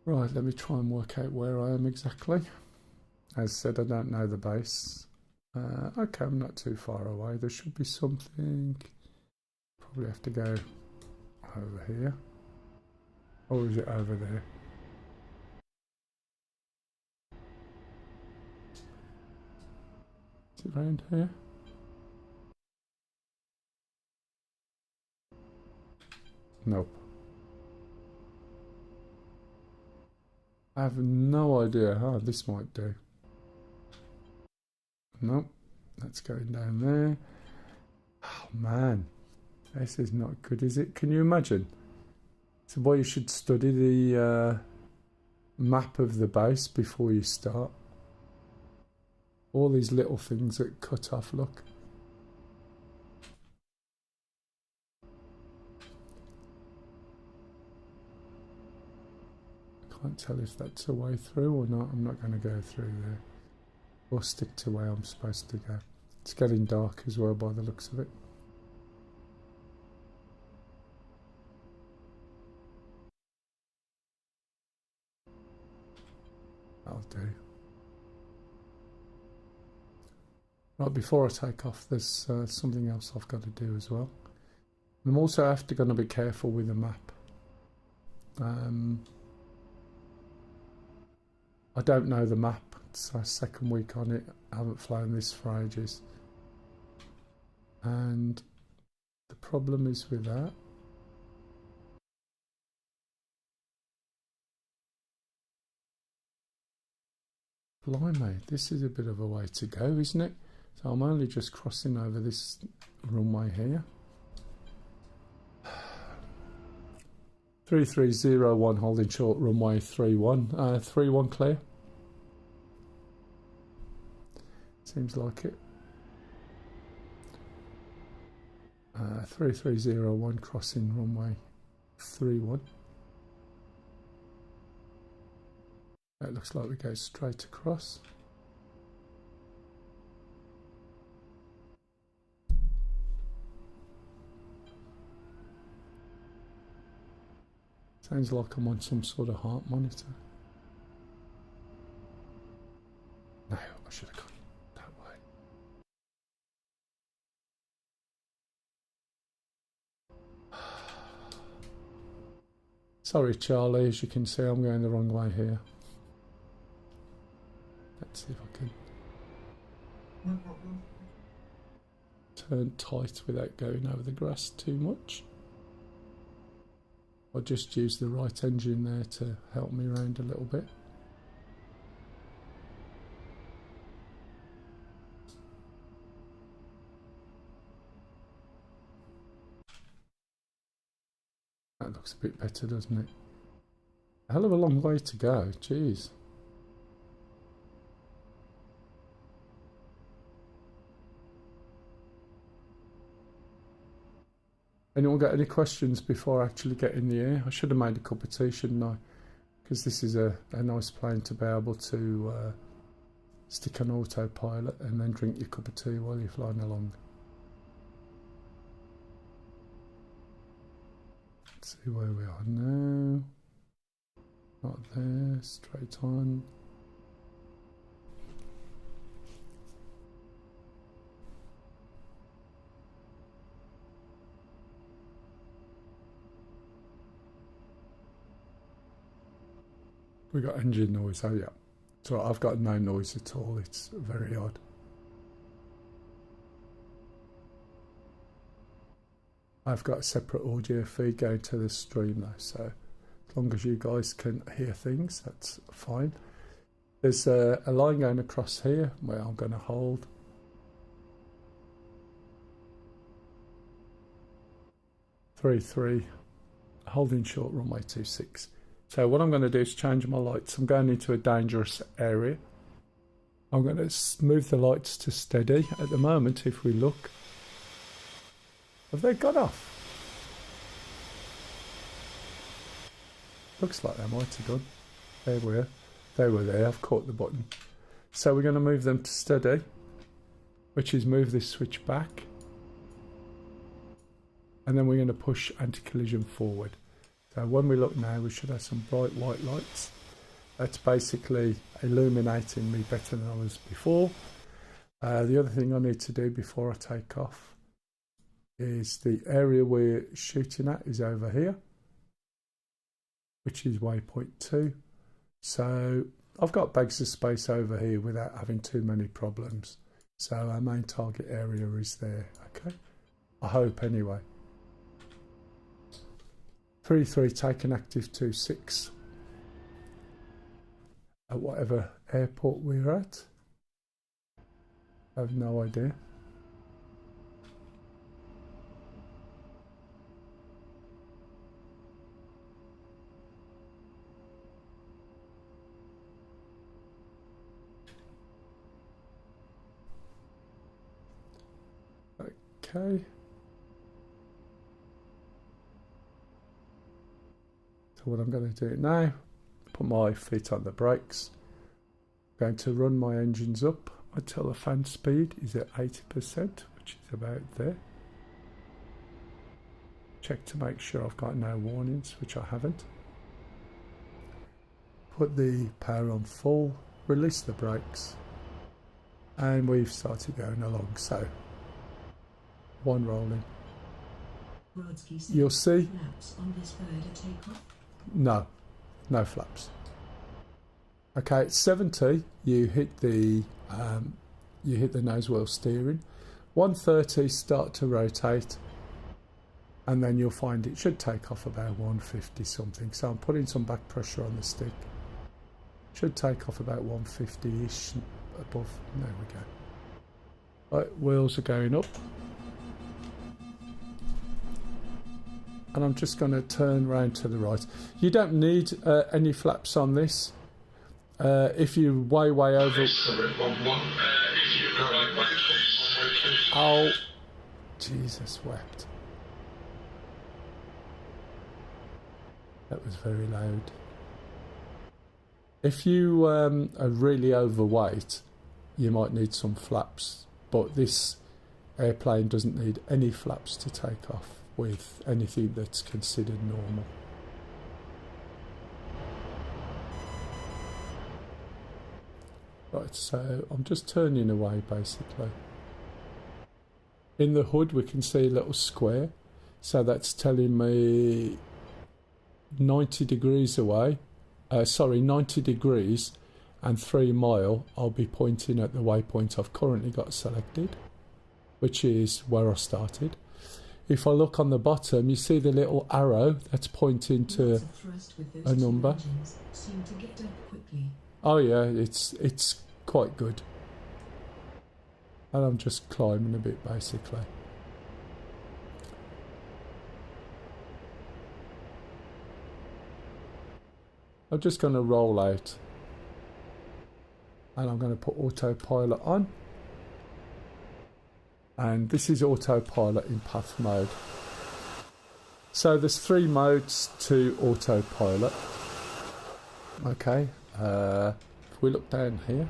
Right, let me try and work out where I am exactly. As said, I don't know the base. Okay, I'm not too far away. There should be something. Probably have to go over here. Or is it over there? Is it around here? Nope. I have no idea how this might do. Nope, that's going down there. Oh man, this is not good, is it? Can you imagine? So why you should study the map of the base before you start. All these little things that cut off, look. Can't tell if that's a way through or not. I'm not going to go through there. Or stick to where I'm supposed to go. It's getting dark as well by the looks of it. That'll do. Right, before I take off, there's something else I've got to do as well. I'm also going to be careful with the map. I don't know the map. It's our second week on it. I haven't flown this for ages. And the problem is with that. Blimey, this is a bit of a way to go, isn't it? So I'm only just crossing over this runway here. 3301 holding short, runway 31. 31 clear. Seems like it. 3301 crossing runway 31. It looks like we go straight across. Sounds like I'm on some sort of heart monitor. No, I should have gone that way. Sorry, Charlie, as you can see, I'm going the wrong way here. Let's see if I can No problem. turn tight without going over the grass too much. I'll just use the right engine there to help me around a little bit. That looks a bit better, doesn't it? A hell of a long way to go, jeez. Anyone got any questions before I actually get in the air? I should have made a cup of tea, shouldn't I? Because this is a nice plane to be able to stick on autopilot and then drink your cup of tea while you're flying along. Let's see where we are now. Not there, straight on. We got engine noise, oh yeah. So I've got no noise at all, it's very odd. I've got a separate audio feed going to the stream though, so as long as you guys can hear things, that's fine. There's a line going across here where I'm going to hold. Holding short runway 26. So what I'm going to do is change my lights. I'm going into a dangerous area. I'm going to move the lights to steady. At the moment, if we look, have they gone off? Looks like they might have done. There we are. They were there. I've caught the button. So we're going to move them to steady, which is move this switch back. And then we're going to push anti-collision forward. So when we look now, we should have some bright white lights. That's basically illuminating me better than I was before. The other thing I need to do before I take off is the area we're shooting at is over here, which is waypoint 2. So I've got bags of space over here without having too many problems. So our main target area is there, okay? I hope anyway. 33 taken active 26 at whatever airport we're at. I have no idea. Okay. What I'm going to do now, put my feet on the brakes. I'm going to run my engines up until the fan speed is at 80%, which is about there. Check to make sure I've got no warnings, which I haven't. put the power on full, release the brakes, and we've started going along. So, one rolling. You'll see. No flaps. Okay, at 70, you hit the nose wheel steering. 130, start to rotate, and then you'll find it should take off about 150 something. So I'm putting some back pressure on the stick. Should take off about 150-ish above. There we go. Right, wheels are going up. And I'm just going to turn round to the right. You don't need any flaps on this. If you're way over... Oh, Jesus wept. That was very loud. If you are really overweight, you might need some flaps, but this airplane doesn't need any flaps to take off with anything that's considered normal. Right, so I'm just turning away basically. In the hood we can see a little square, so that's telling me 90 degrees away, 90 degrees and 3 mile, I'll be pointing at the waypoint I've currently got selected, which is where I started. If I look on the bottom, you see the little arrow that's pointing to a number. Oh yeah, it's quite good. And I'm just climbing a bit basically. I'm just going to roll out. And I'm going to put autopilot on. And this is autopilot in path mode. So there's 3 modes to autopilot. Okay, if we look down here.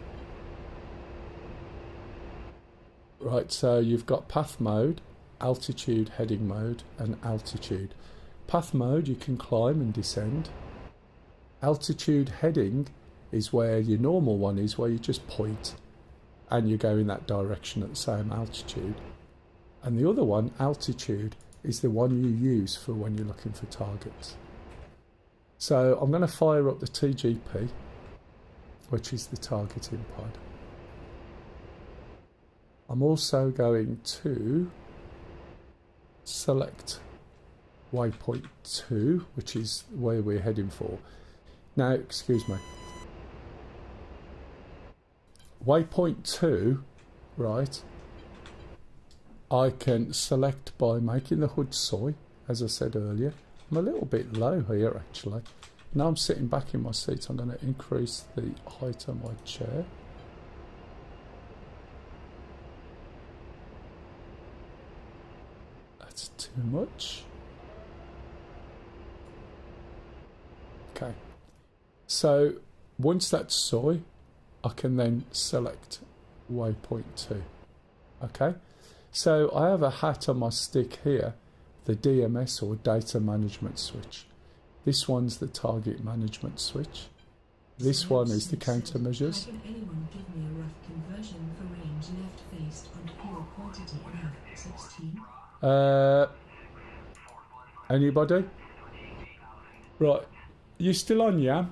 Right, so you've got path mode, altitude, heading mode, and altitude. Path mode, you can climb and descend. Altitude heading is where your normal one is, where you just point and you go in that direction at the same altitude. And the other one, altitude, is the one you use for when you're looking for targets. So I'm going to fire up the TGP, which is the targeting pod. I'm also going to select waypoint 2, which is where we're heading for. Now, excuse me. Waypoint 2, right, I can select by making the hood soy, as I said earlier. I'm a little bit low here actually. Now I'm sitting back in my seat, I'm going to increase the height of my chair. That's too much. Okay. So once that's soy, I can then select waypoint 2. Okay, so I have a hat on my stick here, the DMS or data management switch. This one's the target management switch. This one is the countermeasures. Can anyone give me a rough conversion for range left faced on fuel quantity nav 16? Anybody? Right, you still on, yeah?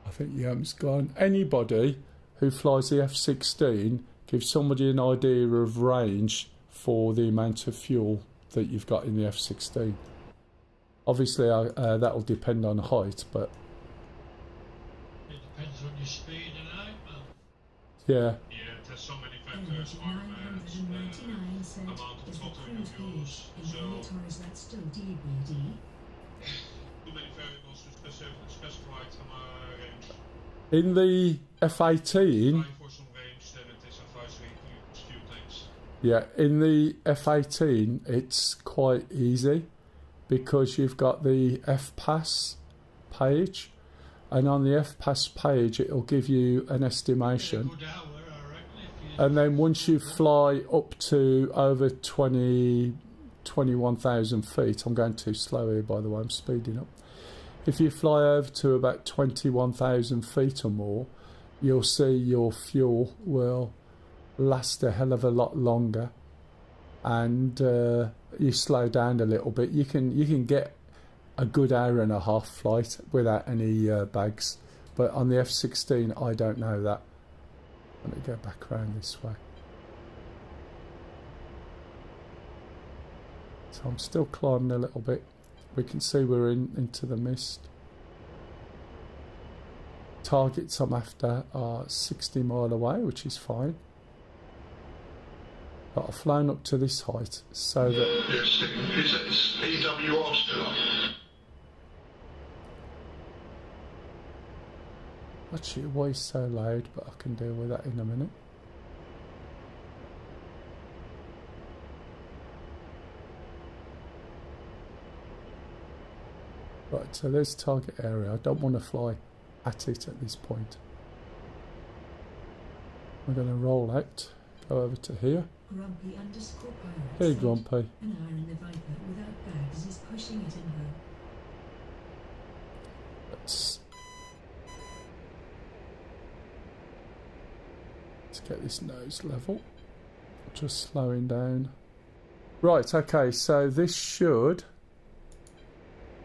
I think Yam's gone. Anybody who flies the F-16, give somebody an idea of range for the amount of fuel that you've got in the F-16. Obviously, that'll depend on height, but... It depends on your speed and height, man. Yeah. Yeah, there's so many factors, amount of throttle you use, so... That's still DBD. Too many variables to specify range. In the F-18... For some range, then it is advisory to use fuel tanks. Yeah, in the F-18, it's quite easy because you've got the F-Pass page, and on the F-Pass page, it'll give you an estimation. And then once you fly up to over 20 21,000 feet, I'm going too slow here by the way, I'm speeding up. If you fly over to about 21,000 feet or more, you'll see your fuel will last a hell of a lot longer, and you slow down a little bit. You can get a good hour and a half flight without any bags, but on the F-16 I don't know that. Let me go back around this way. So I'm still climbing a little bit. We can see we're into the mist. Targets I'm after are 60 mile away, which is fine. But I've flown up to this height so that... Yes, is EWR still on? Actually, why is so loud, but I can deal with that in a minute. Right, so there's target area. I don't want to fly at it at this point. I'm going to roll out, go over to here. Grumpy underscore pirate. Hey, Grumpy. An hour in the Viper without bags is pushing it in her. Let's get this nose level. Just slowing down. Right, okay, so this should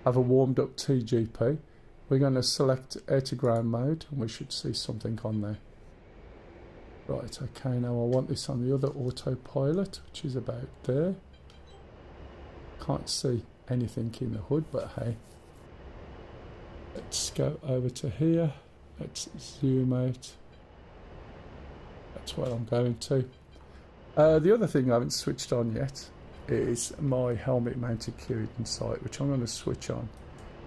have a warmed up TGP. We're going to select air to ground mode and we should see something on there. Right, okay, now I want this on the other autopilot, which is about there. Can't see anything in the hood, but hey. Let's go over to here. Let's zoom out. That's where I'm going to. The other thing I haven't switched on yet is my helmet mounted Q-Hidden sight, which I'm going to switch on.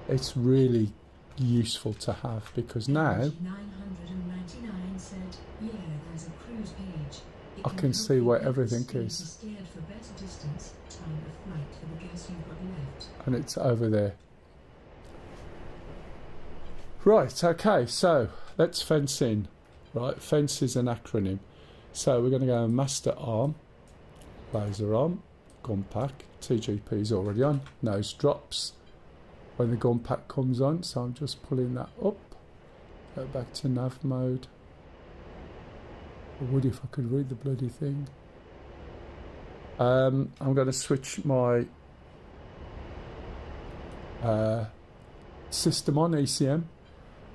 It's really useful to have because now 999 said, yeah, there's a cruise page. I can see where everything is. For better distance, time of flight for the gas you've got left. And it's over there. Right, okay, so let's fence in. Right, fence is an acronym. So we're going to go master arm, laser arm, gun pack, TGP is already on, nose drops when the gun pack comes on, so I'm just pulling that up, go back to nav mode. I would if I could read the bloody thing. I'm going to switch my system on, ECM,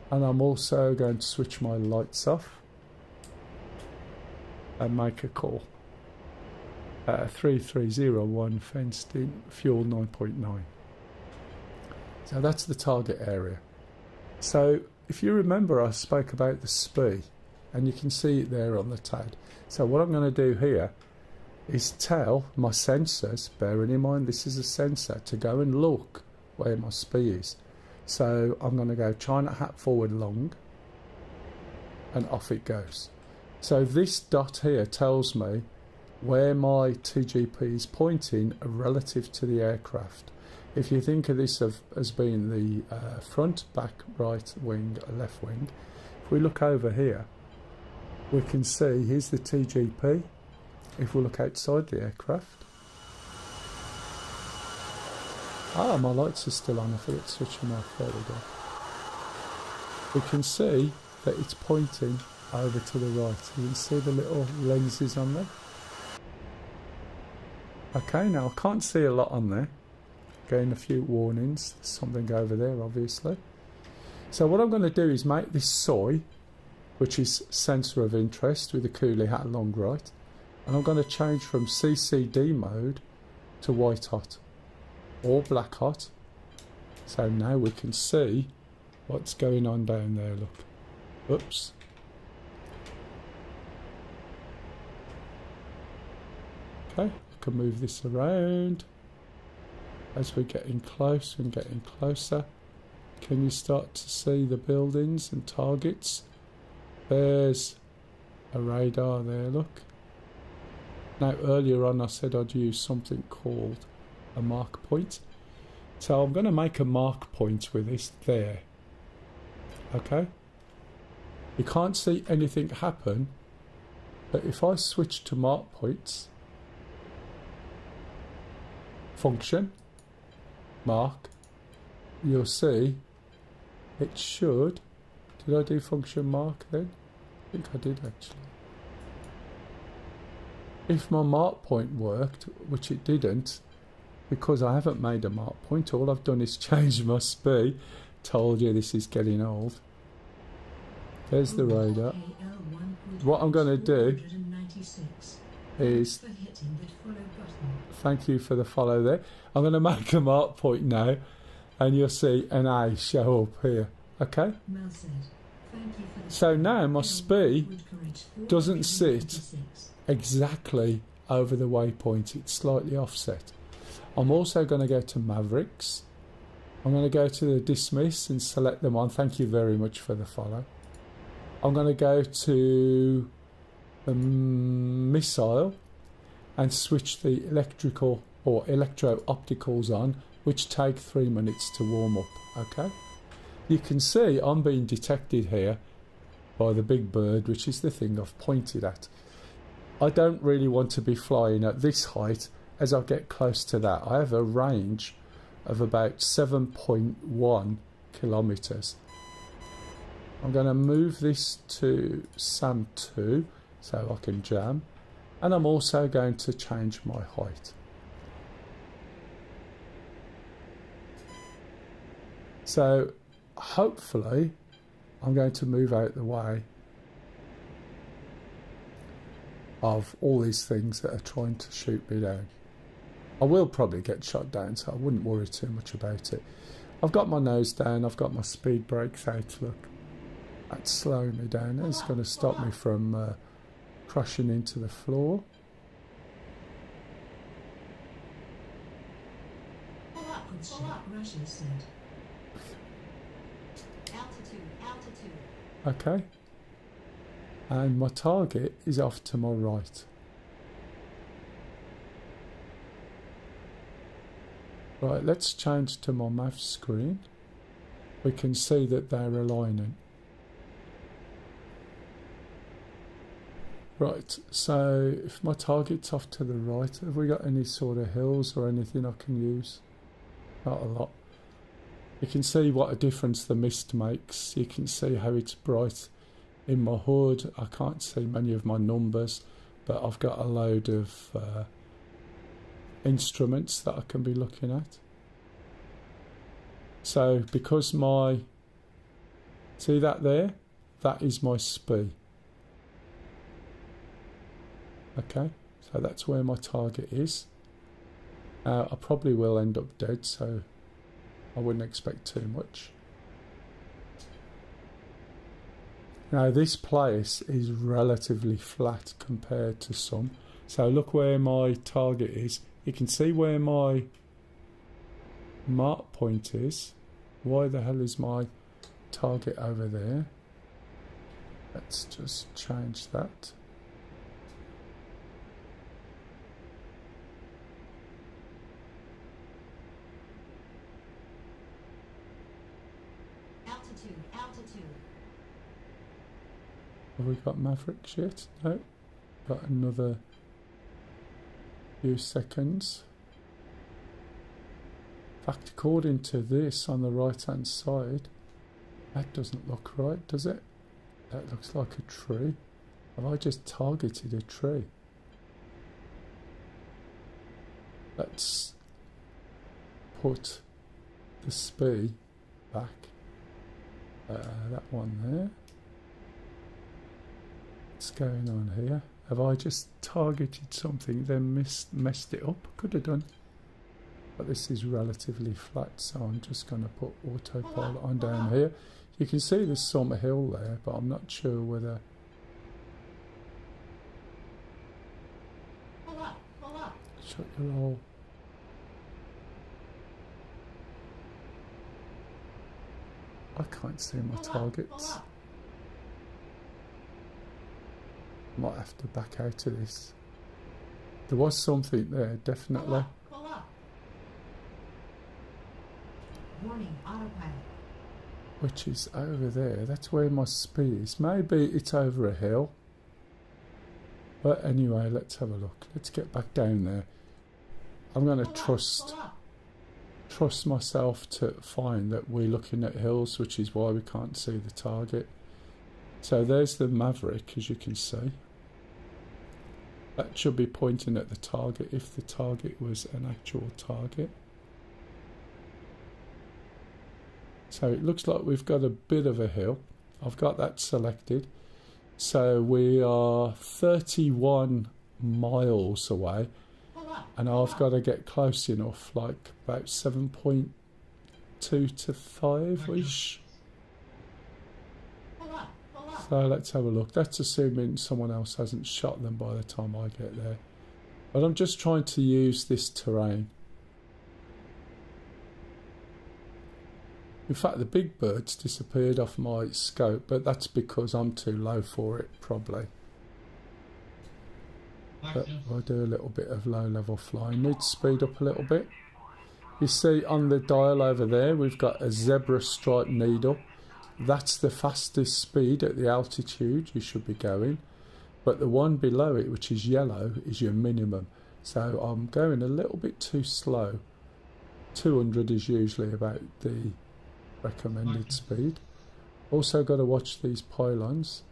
and I'm also going to switch my lights off and make a call. 3301 fenced in, fuel 9.9. So that's the target area. So if you remember, I spoke about the SPI, and you can see it there on the TAD. So what I'm going to do here is tell my sensors, bearing in mind this is a sensor, to go and look where my SPI is. So I'm going to go China hat forward long, and off it goes. So this dot here tells me where my TGP is pointing relative to the aircraft. If you think of this as being the front, back, right wing, left wing, if we look over here, we can see here's the TGP. If we look outside the aircraft, my lights are still on. I forget to switch them off. There we go. We can see that it's pointing over to the right. You can see the little lenses on there. Okay, now I can't see a lot on there. Getting a few warnings. There's something over there, obviously. So what I'm going to do is make this soy, which is sensor of interest with the coolie hat long right, and I'm going to change from CCD mode to white hot or black hot. So now we can see what's going on down there. Look. Oops. Okay, I can move this around. As we're getting close and getting closer, can you start to see the buildings and targets? There's a radar there, look. Now earlier on I said I'd use something called a mark point. So I'm going to make a mark point with this there. Okay? You can't see anything happen, but if I switch to mark points, function mark, you'll see it should. Did I do function mark then? I think I did actually. If my mark point worked, which it didn't, because I haven't made a mark point, all I've done is change my speed. Told you this is getting old. There's the radar. What I'm going to do is, thank you for the follow there, I'm going to make a mark point now, and you'll see an A show up here. Okay? So now my speed doesn't sit exactly over the waypoint, it's slightly offset. I'm also going to go to Mavericks. I'm going to go to the dismiss and select them on. Thank you very much for the follow. I'm going to go to the missile and switch the electrical or electro-opticals on, which take 3 minutes to warm up. Okay? You can see I'm being detected here by the big bird, which is the thing I've pointed at. I don't really want to be flying at this height. As I get close to that, I have a range of about 7.1 kilometers. I'm going to move this to SAM 2 so I can jam, and I'm also going to change my height. So hopefully I'm going to move out the way of all these things that are trying to shoot me down. I will probably get shot down, so I wouldn't worry too much about it. I've got my nose down, I've got my speed brakes out, look. That's slowing me down. It's going to stop me from crashing into the floor. Okay. And my target is off to my right. Right, let's change to my math screen. We can see that they're aligning. Right, so if my target's off to the right, have we got any sort of hills or anything I can use? Not a lot. You can see what a difference the mist makes. You can see how it's bright in my hood. I can't see many of my numbers, but I've got a load of instruments that I can be looking at. So because my, see that there? That is my SPI. Okay, so that's where my target is. I probably will end up dead, so I wouldn't expect too much. Now this place is relatively flat compared to some. So look where my target is. You can see where my mark point is. Why the hell is my target over there? Let's just change that. Altitude. Have we got Mavericks yet? No. Got another few seconds. In fact, according to this on the right hand side, that doesn't look right, does it? That looks like a tree. Have I just targeted a tree? Let's put the SPI back. That one there. What's going on here? Have I just targeted something then messed it up? Could have done. But this is relatively flat, so I'm just going to put autopilot on down here. You can see there's some hill there, but I'm not sure whether... Shut your hole. I can't see my targets. Might have to back out of this. There was something there, definitely. Warning, autopilot. Which is over there. That's where my SPI is. Maybe it's over a hill. But anyway, let's have a look. Let's get back down there. I'm going to trust myself to find that we're looking at hills, which is why we can't see the target. So there's the Maverick, as you can see. That should be pointing at the target if the target was an actual target. So it looks like we've got a bit of a hill. I've got that selected. So we are 31 miles away, and I've got to get close enough, like about 7.2 to 5-ish. So let's have a look. That's assuming someone else hasn't shot them by the time I get there. But I'm just trying to use this terrain. In fact, the big birds disappeared off my scope, but that's because I'm too low for it, probably. But I'll do a little bit of low-level flying. Need to speed up a little bit. You see on the dial over there, we've got a zebra stripe needle. That's the fastest speed at the altitude you should be going. But the one below it, which is yellow, is your minimum. So I'm going a little bit too slow. 200 is usually about the recommended speed. Also got to watch these pylons.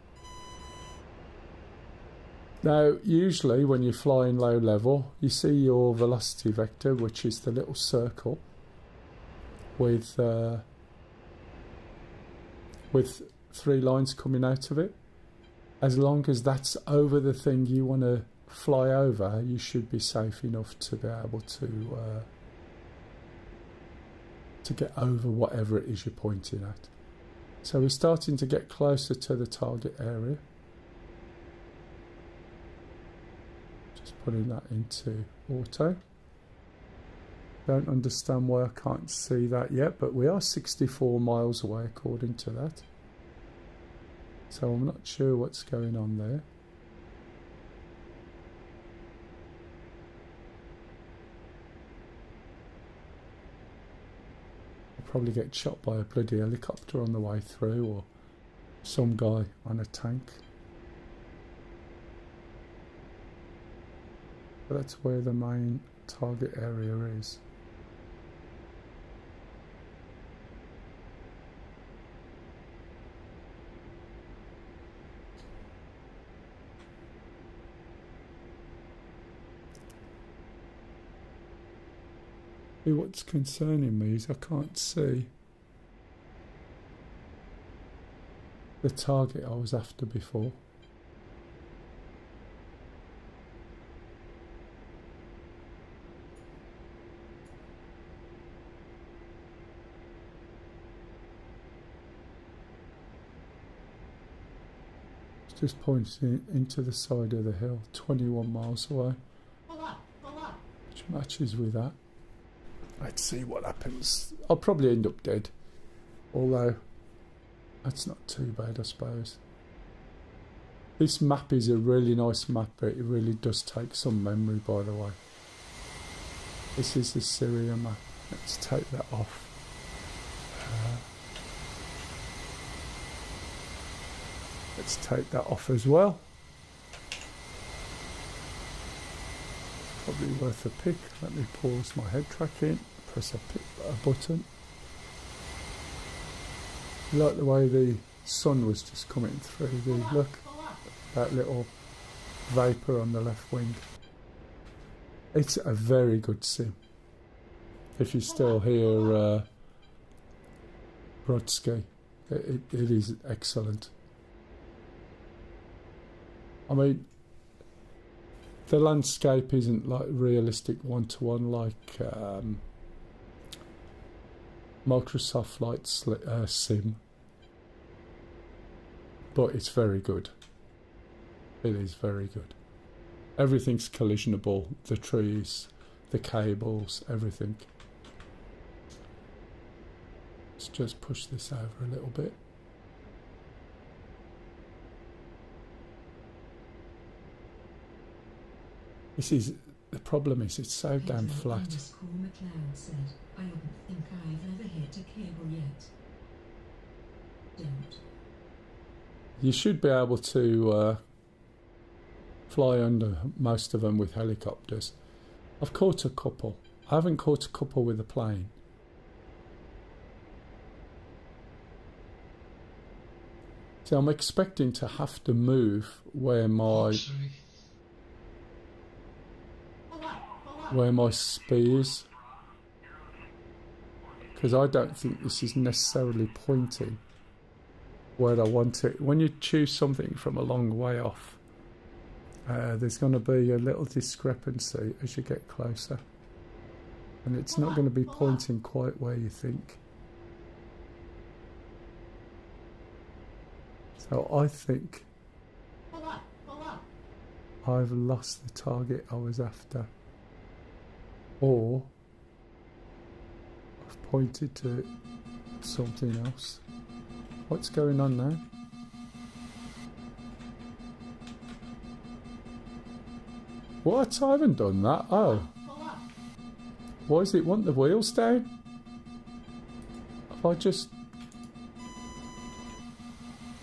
Now, usually when you fly in low level, you see your velocity vector, which is the little circle with 3 lines coming out of it. As long as that's over the thing you want to fly over, you should be safe enough to be able to get over whatever it is you're pointing at. So we're starting to get closer to the target area. Just putting that into auto. Don't understand why I can't see that yet, but we are 64 miles away according to that. So I'm not sure what's going on there. I'll probably get shot by a bloody helicopter on the way through, or some guy on a tank. But that's where the main target area is. What's concerning me is I can't see the target I was after before. It's just pointing into the side of the hill, 21 miles away, which matches with that. Let's see what happens. I'll probably end up dead, although that's not too bad, I suppose. This map is a really nice map, but it really does take some memory, by the way. This is the Syria map. Let's take that off. Let's take that off as well. Probably worth a pick. Let me pause my head tracking, press a button. I like the way the sun was just coming through the look, that little vapour on the left wing. It's a very good sim. If you still hear Brodsky, it is excellent. I mean, the landscape isn't like realistic one-to-one like Microsoft Flight Sim, but it's very good. It is very good. Everything's collisionable, the trees, the cables, everything. Let's just push this over a little bit. This is the problem. Is it's so damn flat. McLeod said, "I don't think I've ever hit a cable yet." Don't. You should be able to fly under most of them with helicopters. I've caught a couple. I haven't caught a couple with a plane. So I'm expecting to have to move where my speed is, because I don't think this is necessarily pointing where I want it. When you choose something from a long way off, there's going to be a little discrepancy as you get closer, and it's not going to be pointing quite where you think. So I think I've lost the target I was after, or I've pointed to something else. What's going on now? What? I haven't done that. Oh. Why does it want the wheels down? Have I just...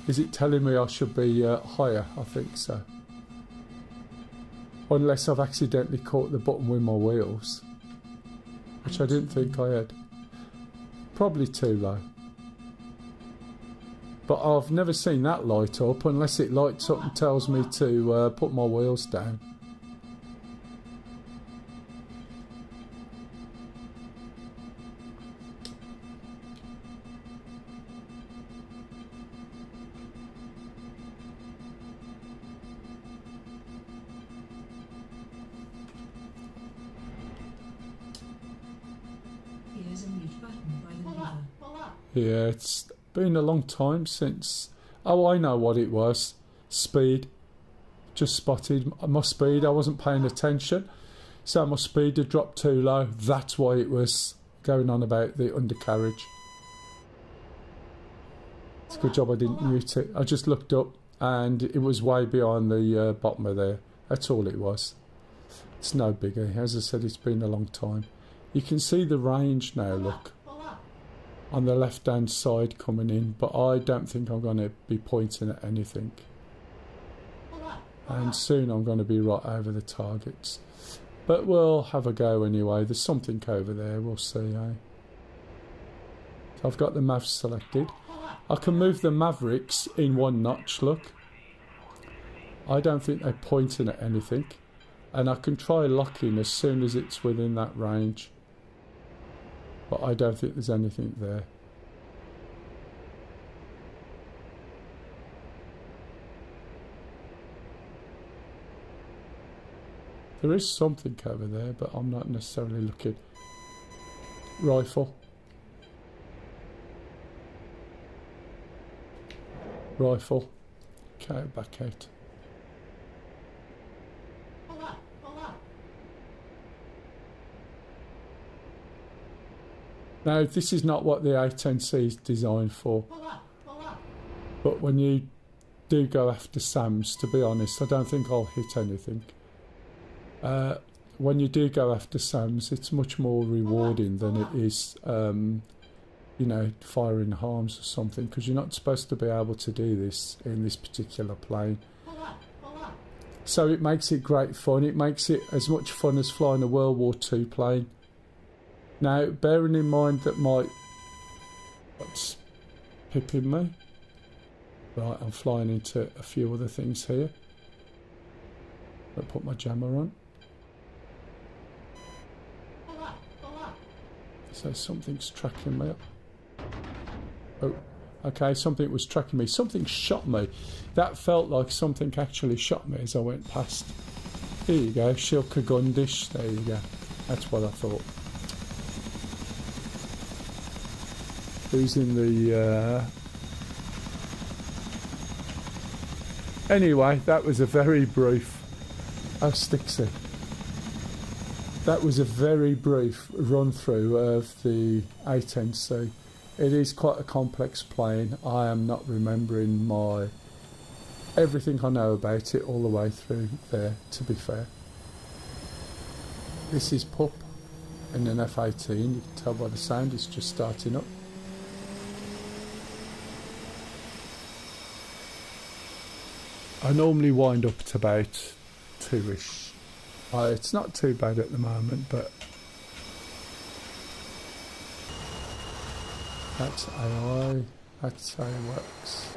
Is it telling me I should be higher? I think so. Unless I've accidentally caught the button with my wheels, which I didn't think I had. Probably too low. But I've never seen that light up unless it lights up and tells me to put my wheels down. Yeah, it's been a long time since... Oh, I know what it was. Speed. Just spotted my speed. I wasn't paying attention. So my speed had dropped too low. That's why it was going on about the undercarriage. It's a good job I didn't mute it. I just looked up and it was way behind the bottom of there. That's all it was. It's no biggie. As I said, it's been a long time. You can see the range now, look. On the left hand side coming in, but I don't think I'm going to be pointing at anything, and soon I'm going to be right over the targets, but we'll have a go anyway. There's something over there, we'll see. So I've got the Mavs selected. I can move the Mavericks in one notch, look. I don't think they're pointing at anything, and I can try locking as soon as it's within that range. But I don't think there's anything there. There is something over there, but I'm not necessarily looking. Rifle. Rifle. Okay, back out. Now, this is not what the A10C is designed for. But when you do go after SAMs, to be honest, I don't think I'll hit anything. When you do go after SAMs, it's much more rewarding than it is, you know, firing harms or something, because you're not supposed to be able to do this in this particular plane. So it makes it great fun. It makes it as much fun as flying a World War II plane. Now, bearing in mind that what's pipping me? Right, I'm flying into a few other things here. I'll put my jammer on. So something's tracking me up. Oh, okay, something was tracking me. Something shot me. That felt like something actually shot me as I went past. Here you go, Shilka Gundish. There you go. That's what I thought. Who's in the... Anyway, that was a very brief... Oh, Stixie. That was a very brief run-through of the A10C. It is quite a complex plane. I am not remembering everything I know about it all the way through there, to be fair. This is Pup in an F-18. You can tell by the sound it's just starting up. I normally wind up at about 2-ish It's not too bad at the moment, but that's AI. That's how it works.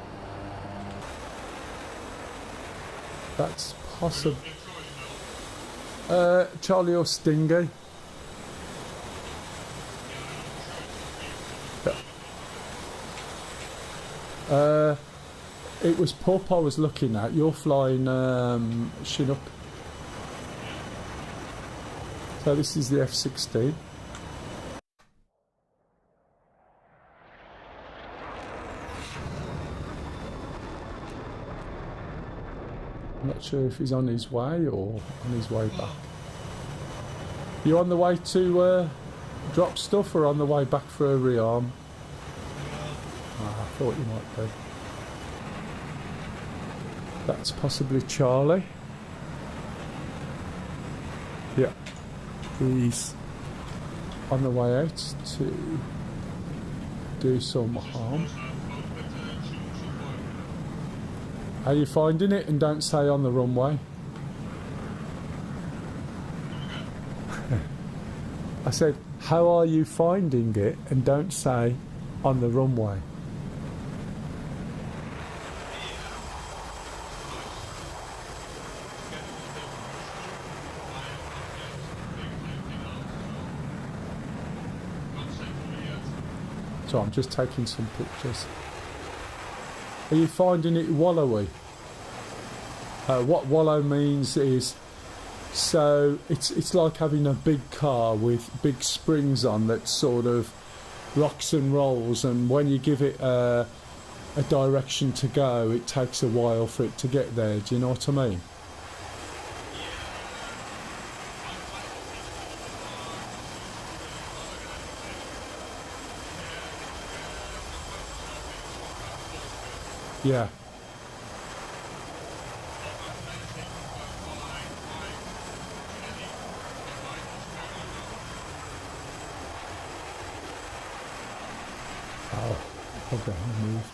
That's possible. Charlie or Stingy? It was Pup I was looking at. You're flying Chinook. So this is the F-16. I'm not sure if he's on his way or on his way back. You on the way to drop stuff or on the way back for a rearm? I thought you might be. That's possibly Charlie. Yeah. He's on the way out to do some harm. Are you finding it? And don't say on the runway. I said, how are you finding it? And don't say on the runway. So I'm just taking some pictures. Are you finding it wallowy? What wallow means is, so it's like having a big car with big springs on that sort of rocks and rolls, and when you give it a direction to go, it takes a while for it to get there. Do you know what I mean? Yeah. Oh, okay, I moved.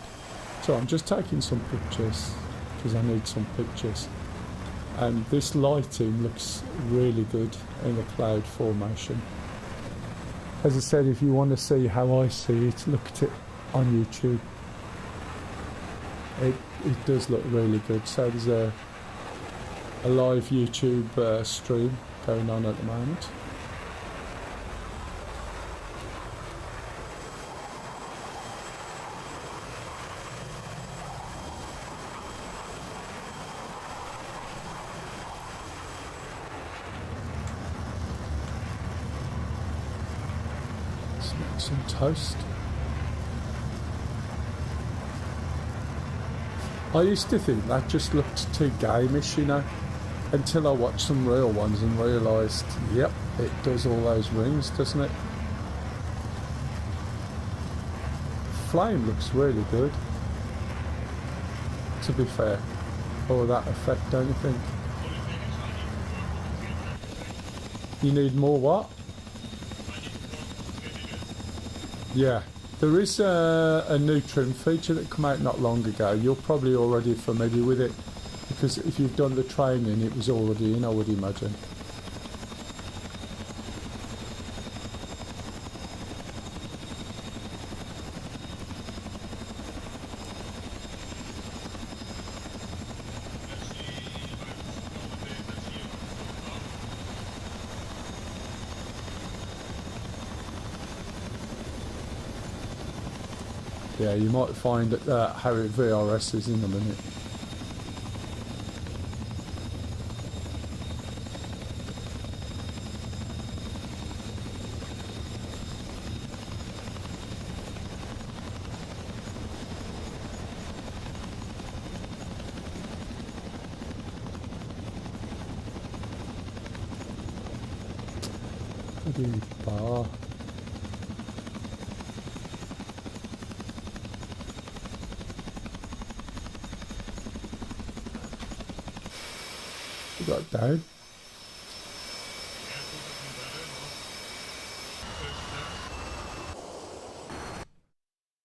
So I'm just taking some pictures because I need some pictures. And this lighting looks really good in a cloud formation. As I said, if you want to see how I see it, look at it on YouTube. It does look really good. So there's a live YouTube stream going on at the moment. Let's make some toast. I used to think that just looked too gameish, you know, until I watched some real ones and realised, yep, it does all those rings, doesn't it? Flame looks really good, to be fair, for that effect, don't you think? You need more what? Yeah. There is a new trim feature that came out not long ago. You're probably already familiar with it because if you've done the training, it was already in, I would imagine. Yeah, you might find that how it VRS is in a minute. Bloody bar. Got down.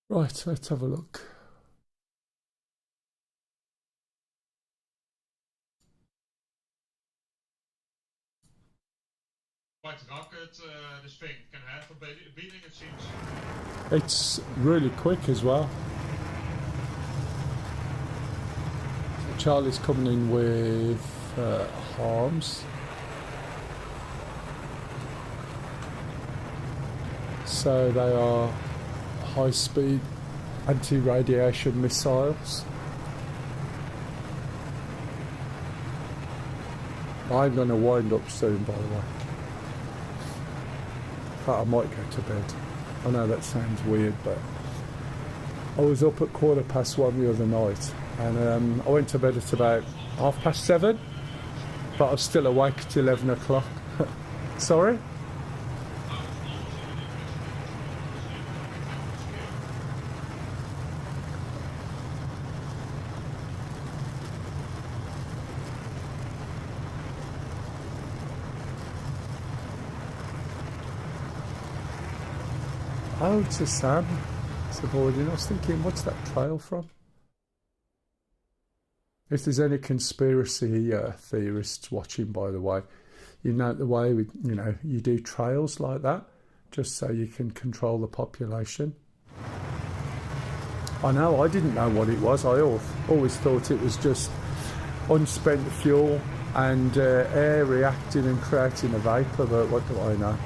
Right, let's have a look. quite rapid, this thing can have a beating, it seems. It's really quick as well. So Charlie's coming in with harms. So they are high-speed anti-radiation missiles. I'm going to wind up soon, by the way. In fact, I might go to bed. I know that sounds weird, but I was up at 1:15 the other night, and I went to bed at about 7:30, but I was still awake at 11 o'clock. Sorry? Oh, it's a Sam. It's avoiding. I was thinking, what's that trail from? If there's any conspiracy theorists watching, by the way, you know the way you do trails like that, just so you can control the population. I know, I didn't know what it was. I always thought it was just unspent fuel and air reacting and creating a vapour, but what do I know?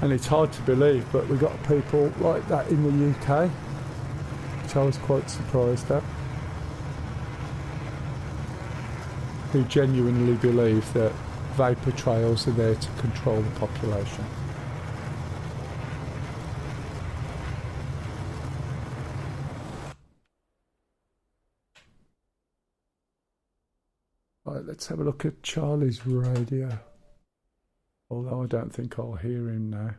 And it's hard to believe, but we got people like that in the UK, which I was quite surprised at, who genuinely believe that vapour trails are there to control the population. Right, let's have a look at Charlie's radio. Although I don't think I'll hear him now.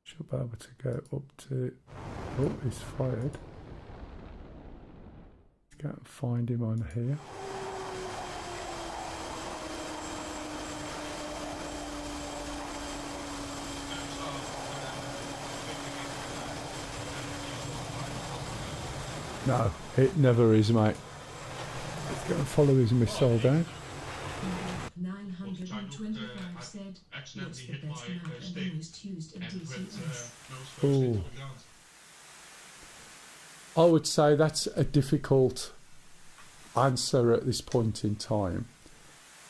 Should be able to go up to... Oh, he's fired. Let's go and find him on here. No, it never is, mate. Let's go and follow his missile down. 925 said, what's the best map and the most used in DCS? Ooh. I would say that's a difficult answer at this point in time.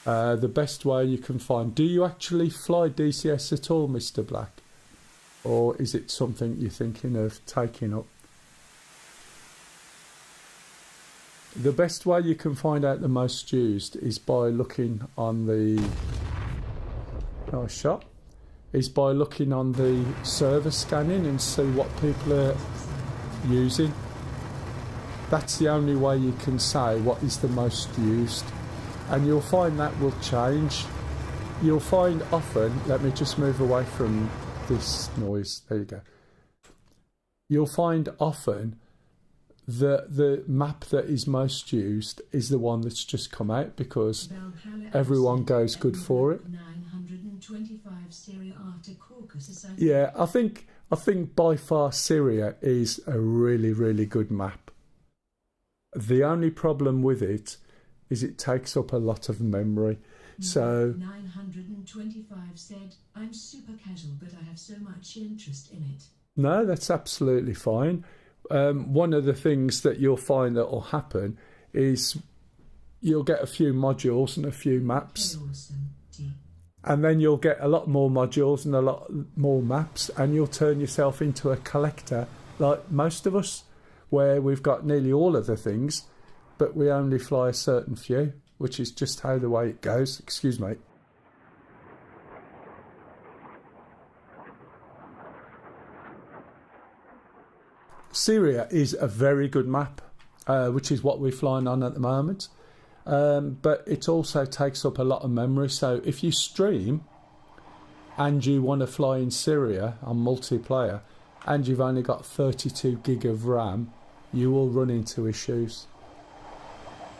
The best way you can find... Do you actually fly DCS at all, Mr. Black? Or is it something you're thinking of taking up? The best way you can find out the most used is by looking on the... Nice shot. Is by looking on the server scanning and see what people are using. That's the only way you can say what is the most used. And you'll find that will change. You'll find often... Let me just move away from this noise. There you go. You'll find often... The map that is most used is the one that's just come out because everyone goes good for it. 925 Syria after Caucasus. Yeah, I think by far Syria is a really, really good map. The only problem with it is it takes up a lot of memory. So 925 said, I'm super casual, but I have so much interest in it. No, that's absolutely fine. One of the things that you'll find that will happen is you'll get a few modules and a few maps, and then you'll get a lot more modules and a lot more maps, and you'll turn yourself into a collector like most of us, where we've got nearly all of the things, but we only fly a certain few, which is just how the way it goes. Excuse me. Syria is a very good map, which is what we're flying on at the moment. But it also takes up a lot of memory. So if you stream and you want to fly in Syria on multiplayer and you've only got 32 gig of RAM, you will run into issues.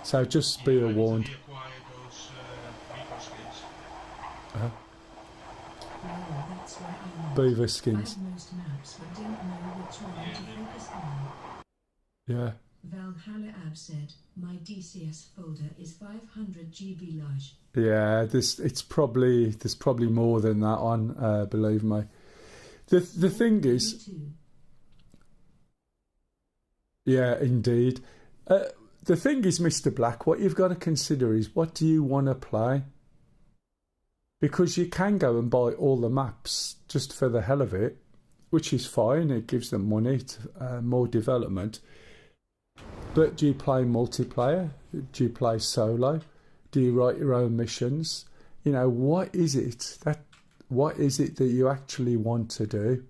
So just be warned. Beaver skins. Yeah, Valhalla Ab said, my DCS folder is 500 GB large. Yeah, there's probably more than that on, believe me. The thing is, yeah, indeed. The thing is, Mr. Black, what you've got to consider is, what do you want to play? Because you can go and buy all the maps just for the hell of it, which is fine. It gives them money to more development. But do you play multiplayer? Do you play solo? Do you write your own missions? You know, what is it that you actually want to do?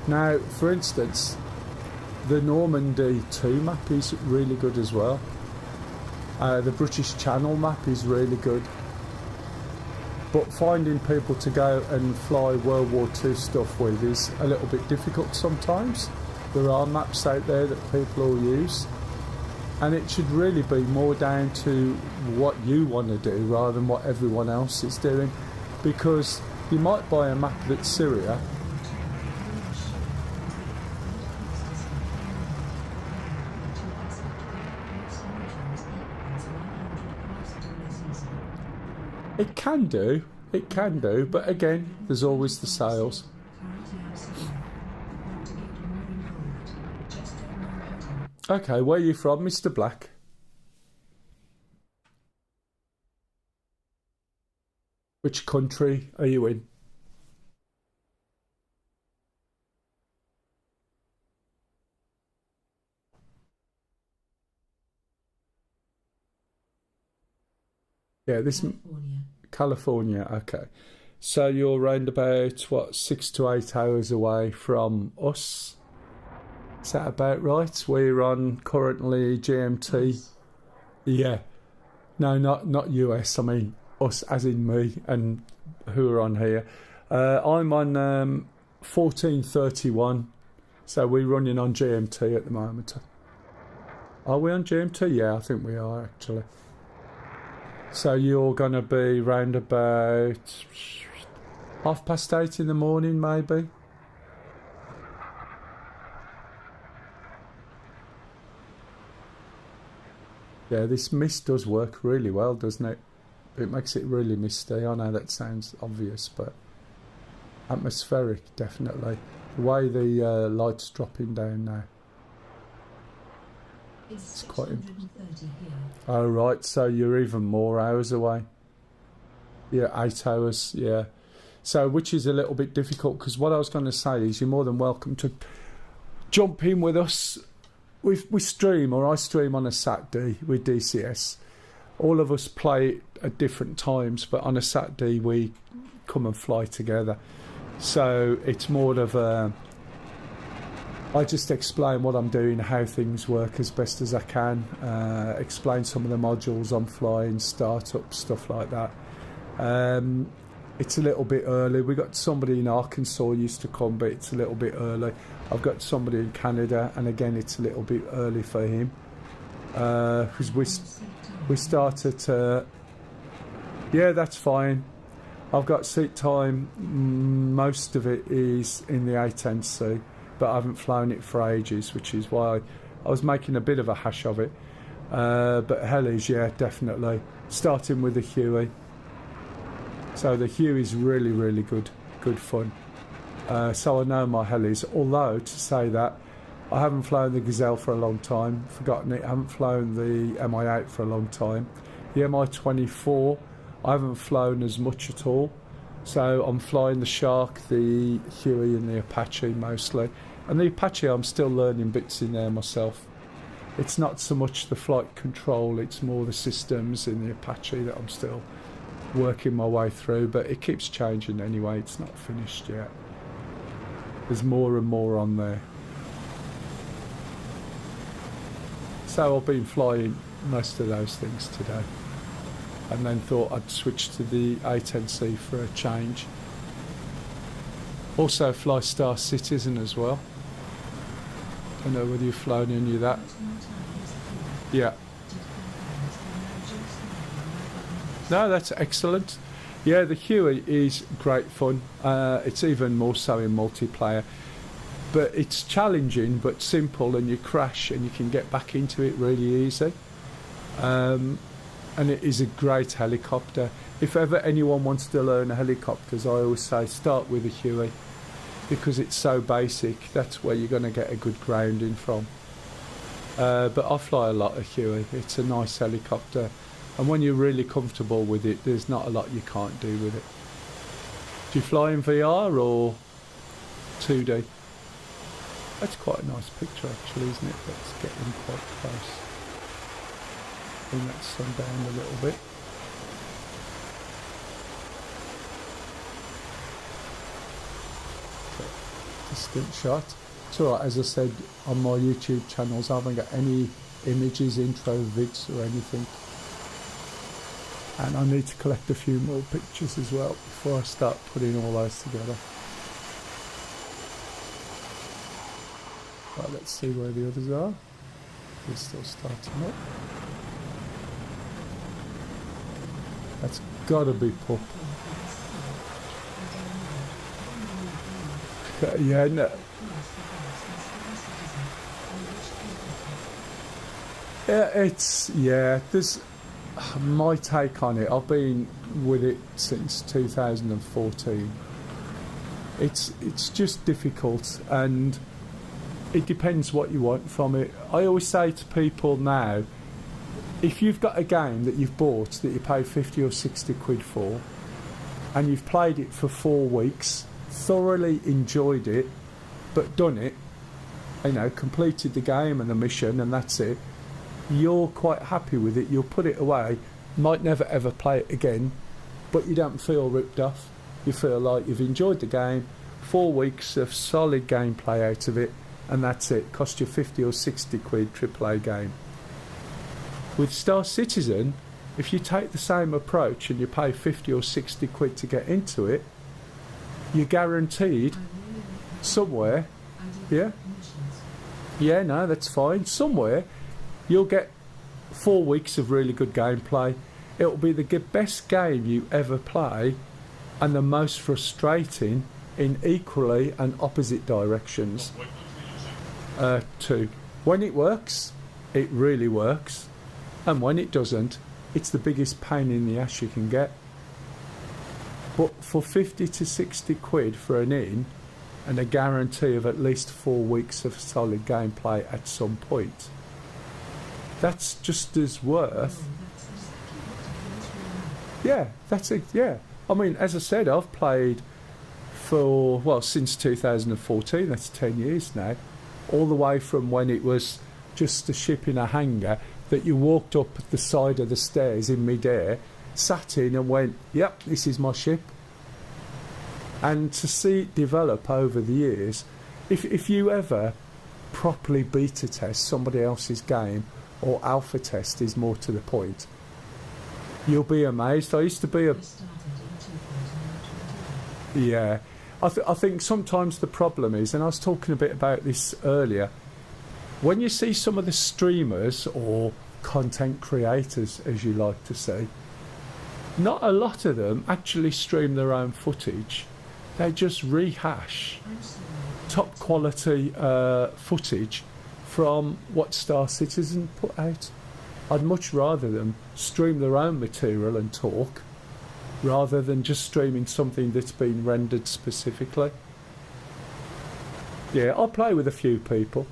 Now, for instance, the Normandy 2 map is really good as well. The British Channel map is really good. But finding people to go and fly World War II stuff with is a little bit difficult sometimes. There are maps out there that people all use. And it should really be more down to what you want to do rather than what everyone else is doing. Because you might buy a map that's Syria. It can do, but again, there's always the sales. Okay, where are you from, Mr. Black? Which country are you in? Yeah, this California. Okay, so you're around about 6 to 8 hours away from us. Is that about right? We're on currently GMT. Yes. Yeah, no, not US. I mean us, as in me and who are on here. I'm on 1431, so we're running on GMT at the moment. Are we on GMT? Yeah, I think we are actually. So you're going to be round about 8:30 in the morning, maybe? Yeah, this mist does work really well, doesn't it? It makes it really misty. I know that sounds obvious, but atmospheric, definitely. The way the light's dropping down now. It's quite important. Oh, right, so you're even more hours away. Yeah, 8 hours, yeah. So, which is a little bit difficult, because what I was going to say is you're more than welcome to jump in with us. We stream, or I stream on a Saturday with DCS. All of us play at different times, but on a Saturday we come and fly together. So it's more of a... I just explain what I'm doing, how things work as best as I can, explain some of the modules I'm flying, startup, stuff like that. It's a little bit early. We got somebody in Arkansas used to come, but it's a little bit early. I've got somebody in Canada, and again, it's a little bit early for him. Because we started to... Yeah, that's fine. I've got seat time. Most of it is in the A10C, but I haven't flown it for ages, which is why I was making a bit of a hash of it. But helis, yeah, definitely. Starting with the Huey. So the Huey's really, really good fun. So I know my helis, although to say that, I haven't flown the Gazelle for a long time, forgotten it. I haven't flown the Mi-8 for a long time. The Mi-24, I haven't flown as much at all. So I'm flying the Shark, the Huey and the Apache mostly. And the Apache, I'm still learning bits in there myself. It's not so much the flight control, it's more the systems in the Apache that I'm still working my way through, but it keeps changing anyway, it's not finished yet. There's more and more on there. So I've been flying most of those things today, and then thought I'd switch to the A10C for a change. Also fly Star Citizen as well. Don't know whether you've flown any of that. Yeah. No, that's excellent. Yeah, the Huey is great fun. It's even more so in multiplayer. but it's challenging but simple, and you crash and you can get back into it really easy. And it is a great helicopter. If ever anyone wants to learn helicopters, I always say start with a Huey, because it's so basic. That's where you're going to get a good grounding from. But I fly a lot of Huey. It's a nice helicopter, and when you're really comfortable with it, there's not a lot you can't do with it. Do you fly in VR or 2D? That's quite a nice picture actually, isn't it? Let's get in quite close. Bring that sun down a little bit. Distant shot. It's alright, as I said, on my YouTube channels I haven't got any images, intro vids or anything. And I need to collect a few more pictures as well before I start putting all those together. Right, let's see where the others are. They're still starting up. That's gotta be Pup. Yeah, no. Yeah, there's my take on it. I've been with it since 2014. It's just difficult, and it depends what you want from it. I always say to people now, if you've got a game that you've bought that you pay 50 or 60 quid for, and you've played it for 4 weeks, thoroughly enjoyed it, but done it, you know, completed the game and the mission and that's it, you're quite happy with it, you'll put it away, might never ever play it again, but you don't feel ripped off. You feel like you've enjoyed the game, 4 weeks of solid gameplay out of it, and that's it. Cost you 50 or 60 quid AAA game. With Star Citizen, if you take the same approach and you pay 50 or 60 quid to get into it, you're guaranteed somewhere, yeah, no, that's fine, somewhere you'll get 4 weeks of really good gameplay. It'll be the best game you ever play, and the most frustrating in equally and opposite directions. 2. When it works, it really works, and when it doesn't, it's the biggest pain in the ass you can get. But for 50 to 60 quid for an in, and a guarantee of at least 4 weeks of solid gameplay at some point, that's just as worth. Yeah, that's it. Yeah, I mean, as I said, I've played for, well, since 2014. That's 10 years now. All the way from when it was just a ship in a hangar that you walked up the side of the stairs in mid-air, sat in and went, yep, this is my ship. And to see it develop over the years, if you ever properly beta test somebody else's game, or alpha test is more to the point, you'll be amazed. I used to be a... Yeah. I think sometimes the problem is, and I was talking a bit about this earlier, when you see some of the streamers or content creators, as you like to say, not a lot of them actually stream their own footage. They just rehash top quality footage from what Star Citizen put out. I'd much rather them stream their own material and talk, rather than just streaming something that's been rendered specifically. Yeah, I play with a few people.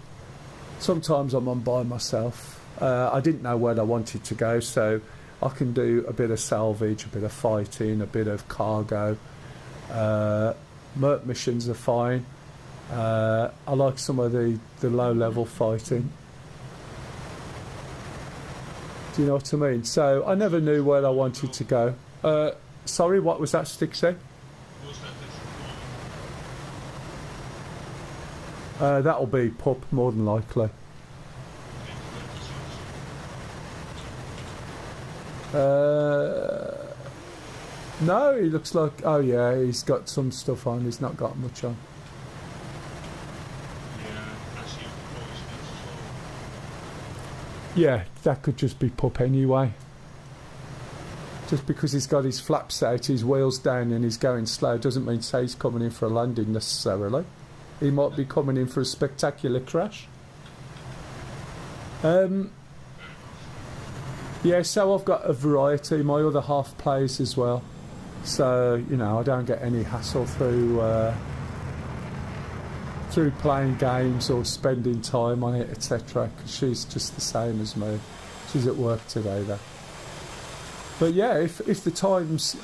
Sometimes I'm on by myself. I didn't know where I wanted to go, so I can do a bit of salvage, a bit of fighting, a bit of cargo. Merc missions are fine. I like some of the low-level fighting. Do you know what I mean? So I never knew where I wanted to go. Sorry, what was that Stick say? That'll be Pup, more than likely. No, he looks like... Oh yeah, he's got some stuff on. He's not got much on. Yeah, that could just be Pup anyway. Just because he's got his flaps out, his wheels down and he's going slow doesn't mean say he's coming in for a landing necessarily. he might be coming in for a spectacular crash. Yeah, so I've got a variety. My other half plays as well, so you know I don't get any hassle through playing games or spending time on it, etc. Because she's just the same as me. She's at work today, though. But yeah, if the time's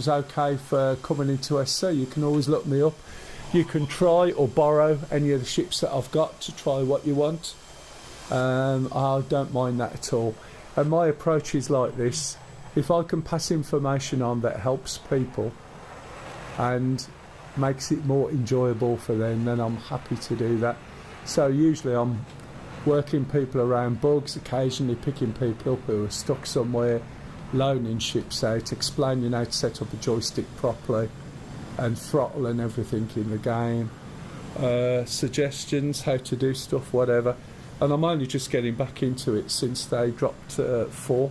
okay for coming into SC, you can always look me up. You can try or borrow any of the ships that I've got to try what you want. I don't mind that at all. And my approach is like this: if I can pass information on that helps people and makes it more enjoyable for them, then I'm happy to do that. So usually I'm working people around bugs, occasionally picking people up who are stuck somewhere, loaning ships out, explaining how to set up a joystick properly and throttle and everything in the game, suggestions how to do stuff, whatever. And I'm only just getting back into it since they dropped 4,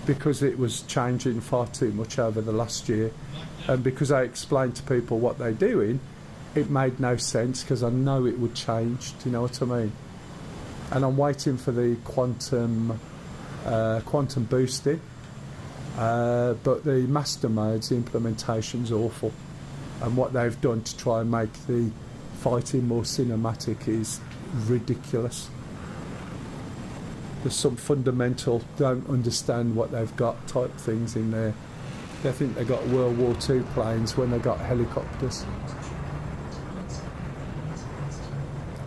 because it was changing far too much over the last year, and because I explained to people what they're doing, it made no sense because I know it would change. Do you know what I mean? And I'm waiting for the quantum boosting, but the master modes, the implementation's awful, and what they've done to try and make the fighting more cinematic is ridiculous. There's some fundamental don't understand what they've got type things in there. They think they got World War II planes when they got helicopters.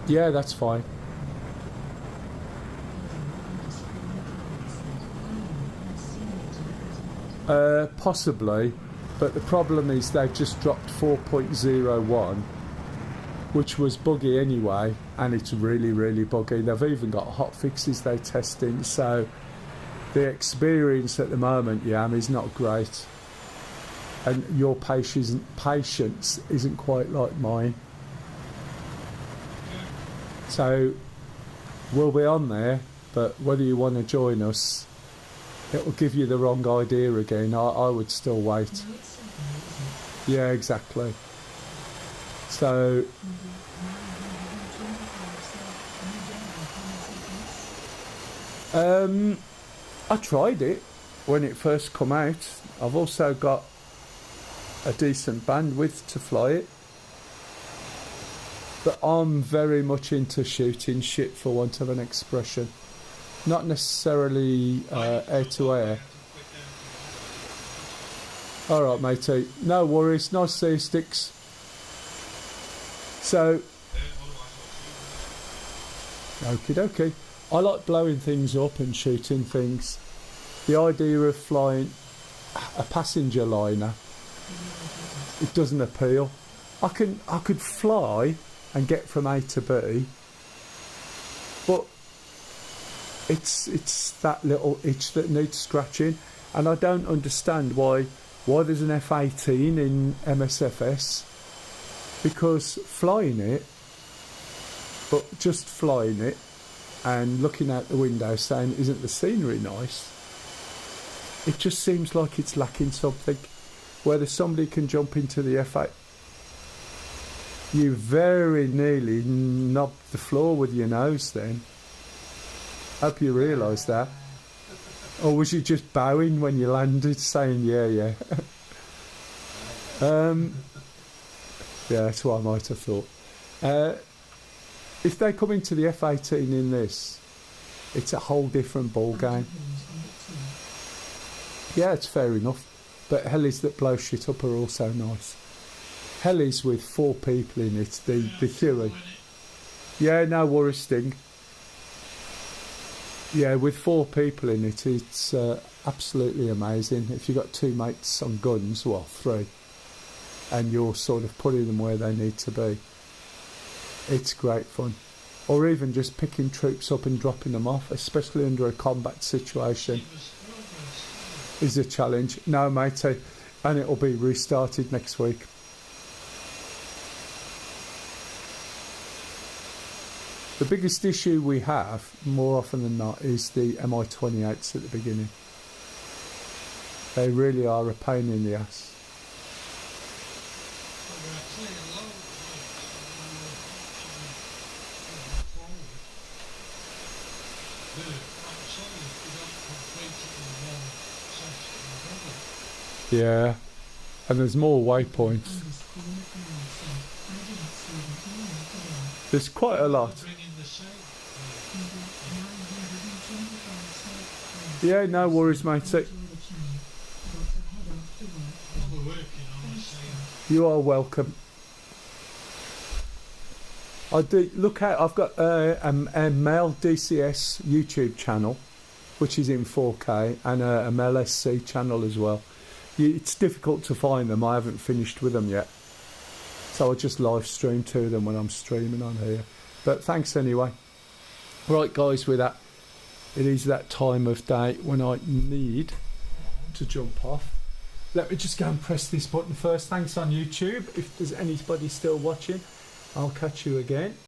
Yeah, that's fine. Possibly, but the problem is they've just dropped 4.01, which was buggy anyway, and it's really, really buggy. They've even got hot fixes they're testing, so the experience at the moment, Yam, is not great. And your patience isn't quite like mine. So we'll be on there, but whether you want to join us, it will give you the wrong idea again. I would still wait. Yeah, exactly. So I tried it when it first come out. I've also got a decent bandwidth to fly it, but I'm very much into shooting shit, for want of an expression. Not necessarily air to air. Alright, matey. No worries. Nice to see you, Sticks. So, okie dokie. I like blowing things up and shooting things. The idea of flying a passenger liner, it doesn't appeal. I could fly and get from A to B, but it's that little itch that needs scratching, and I don't understand why there's an F-18 in MSFS, because flying it, but just flying it and looking out the window saying, isn't the scenery nice? It just seems like it's lacking something. Whether somebody can jump into the F-8, you very nearly knobbed the floor with your nose then. Hope you realise that. Or was you just bowing when you landed, saying, yeah, yeah? Yeah, that's what I might have thought. If they come into the F-18 in this, it's a whole different ball game. Yeah, it's fair enough. But helis that blow shit up are also nice. Helis with 4 people in it, the Huey. Yeah, no worries, Sting. Yeah, with 4 people in it, it's absolutely amazing. If you've got 2 mates on guns, well, 3, and you're sort of putting them where they need to be, it's great fun. Or even just picking troops up and dropping them off, especially under a combat situation, is a challenge. No, matey, and it'll be restarted next week. The biggest issue we have, more often than not, is the Mi-28s at the beginning. They really are a pain in the ass. but I tell you, low Yeah, and there's more waypoints. There's quite a lot. Yeah, no worries, matey. You are welcome. I do look at. I've got a male DCS YouTube channel, which is in 4K, and a male SC channel as well. It's difficult to find them. I haven't finished with them yet, so I just live stream to them when I'm streaming on here. But thanks anyway. Right, guys, with that, it is that time of day when I need to jump off. Let me just go and press this button first. Thanks on YouTube. If there's anybody still watching, I'll catch you again.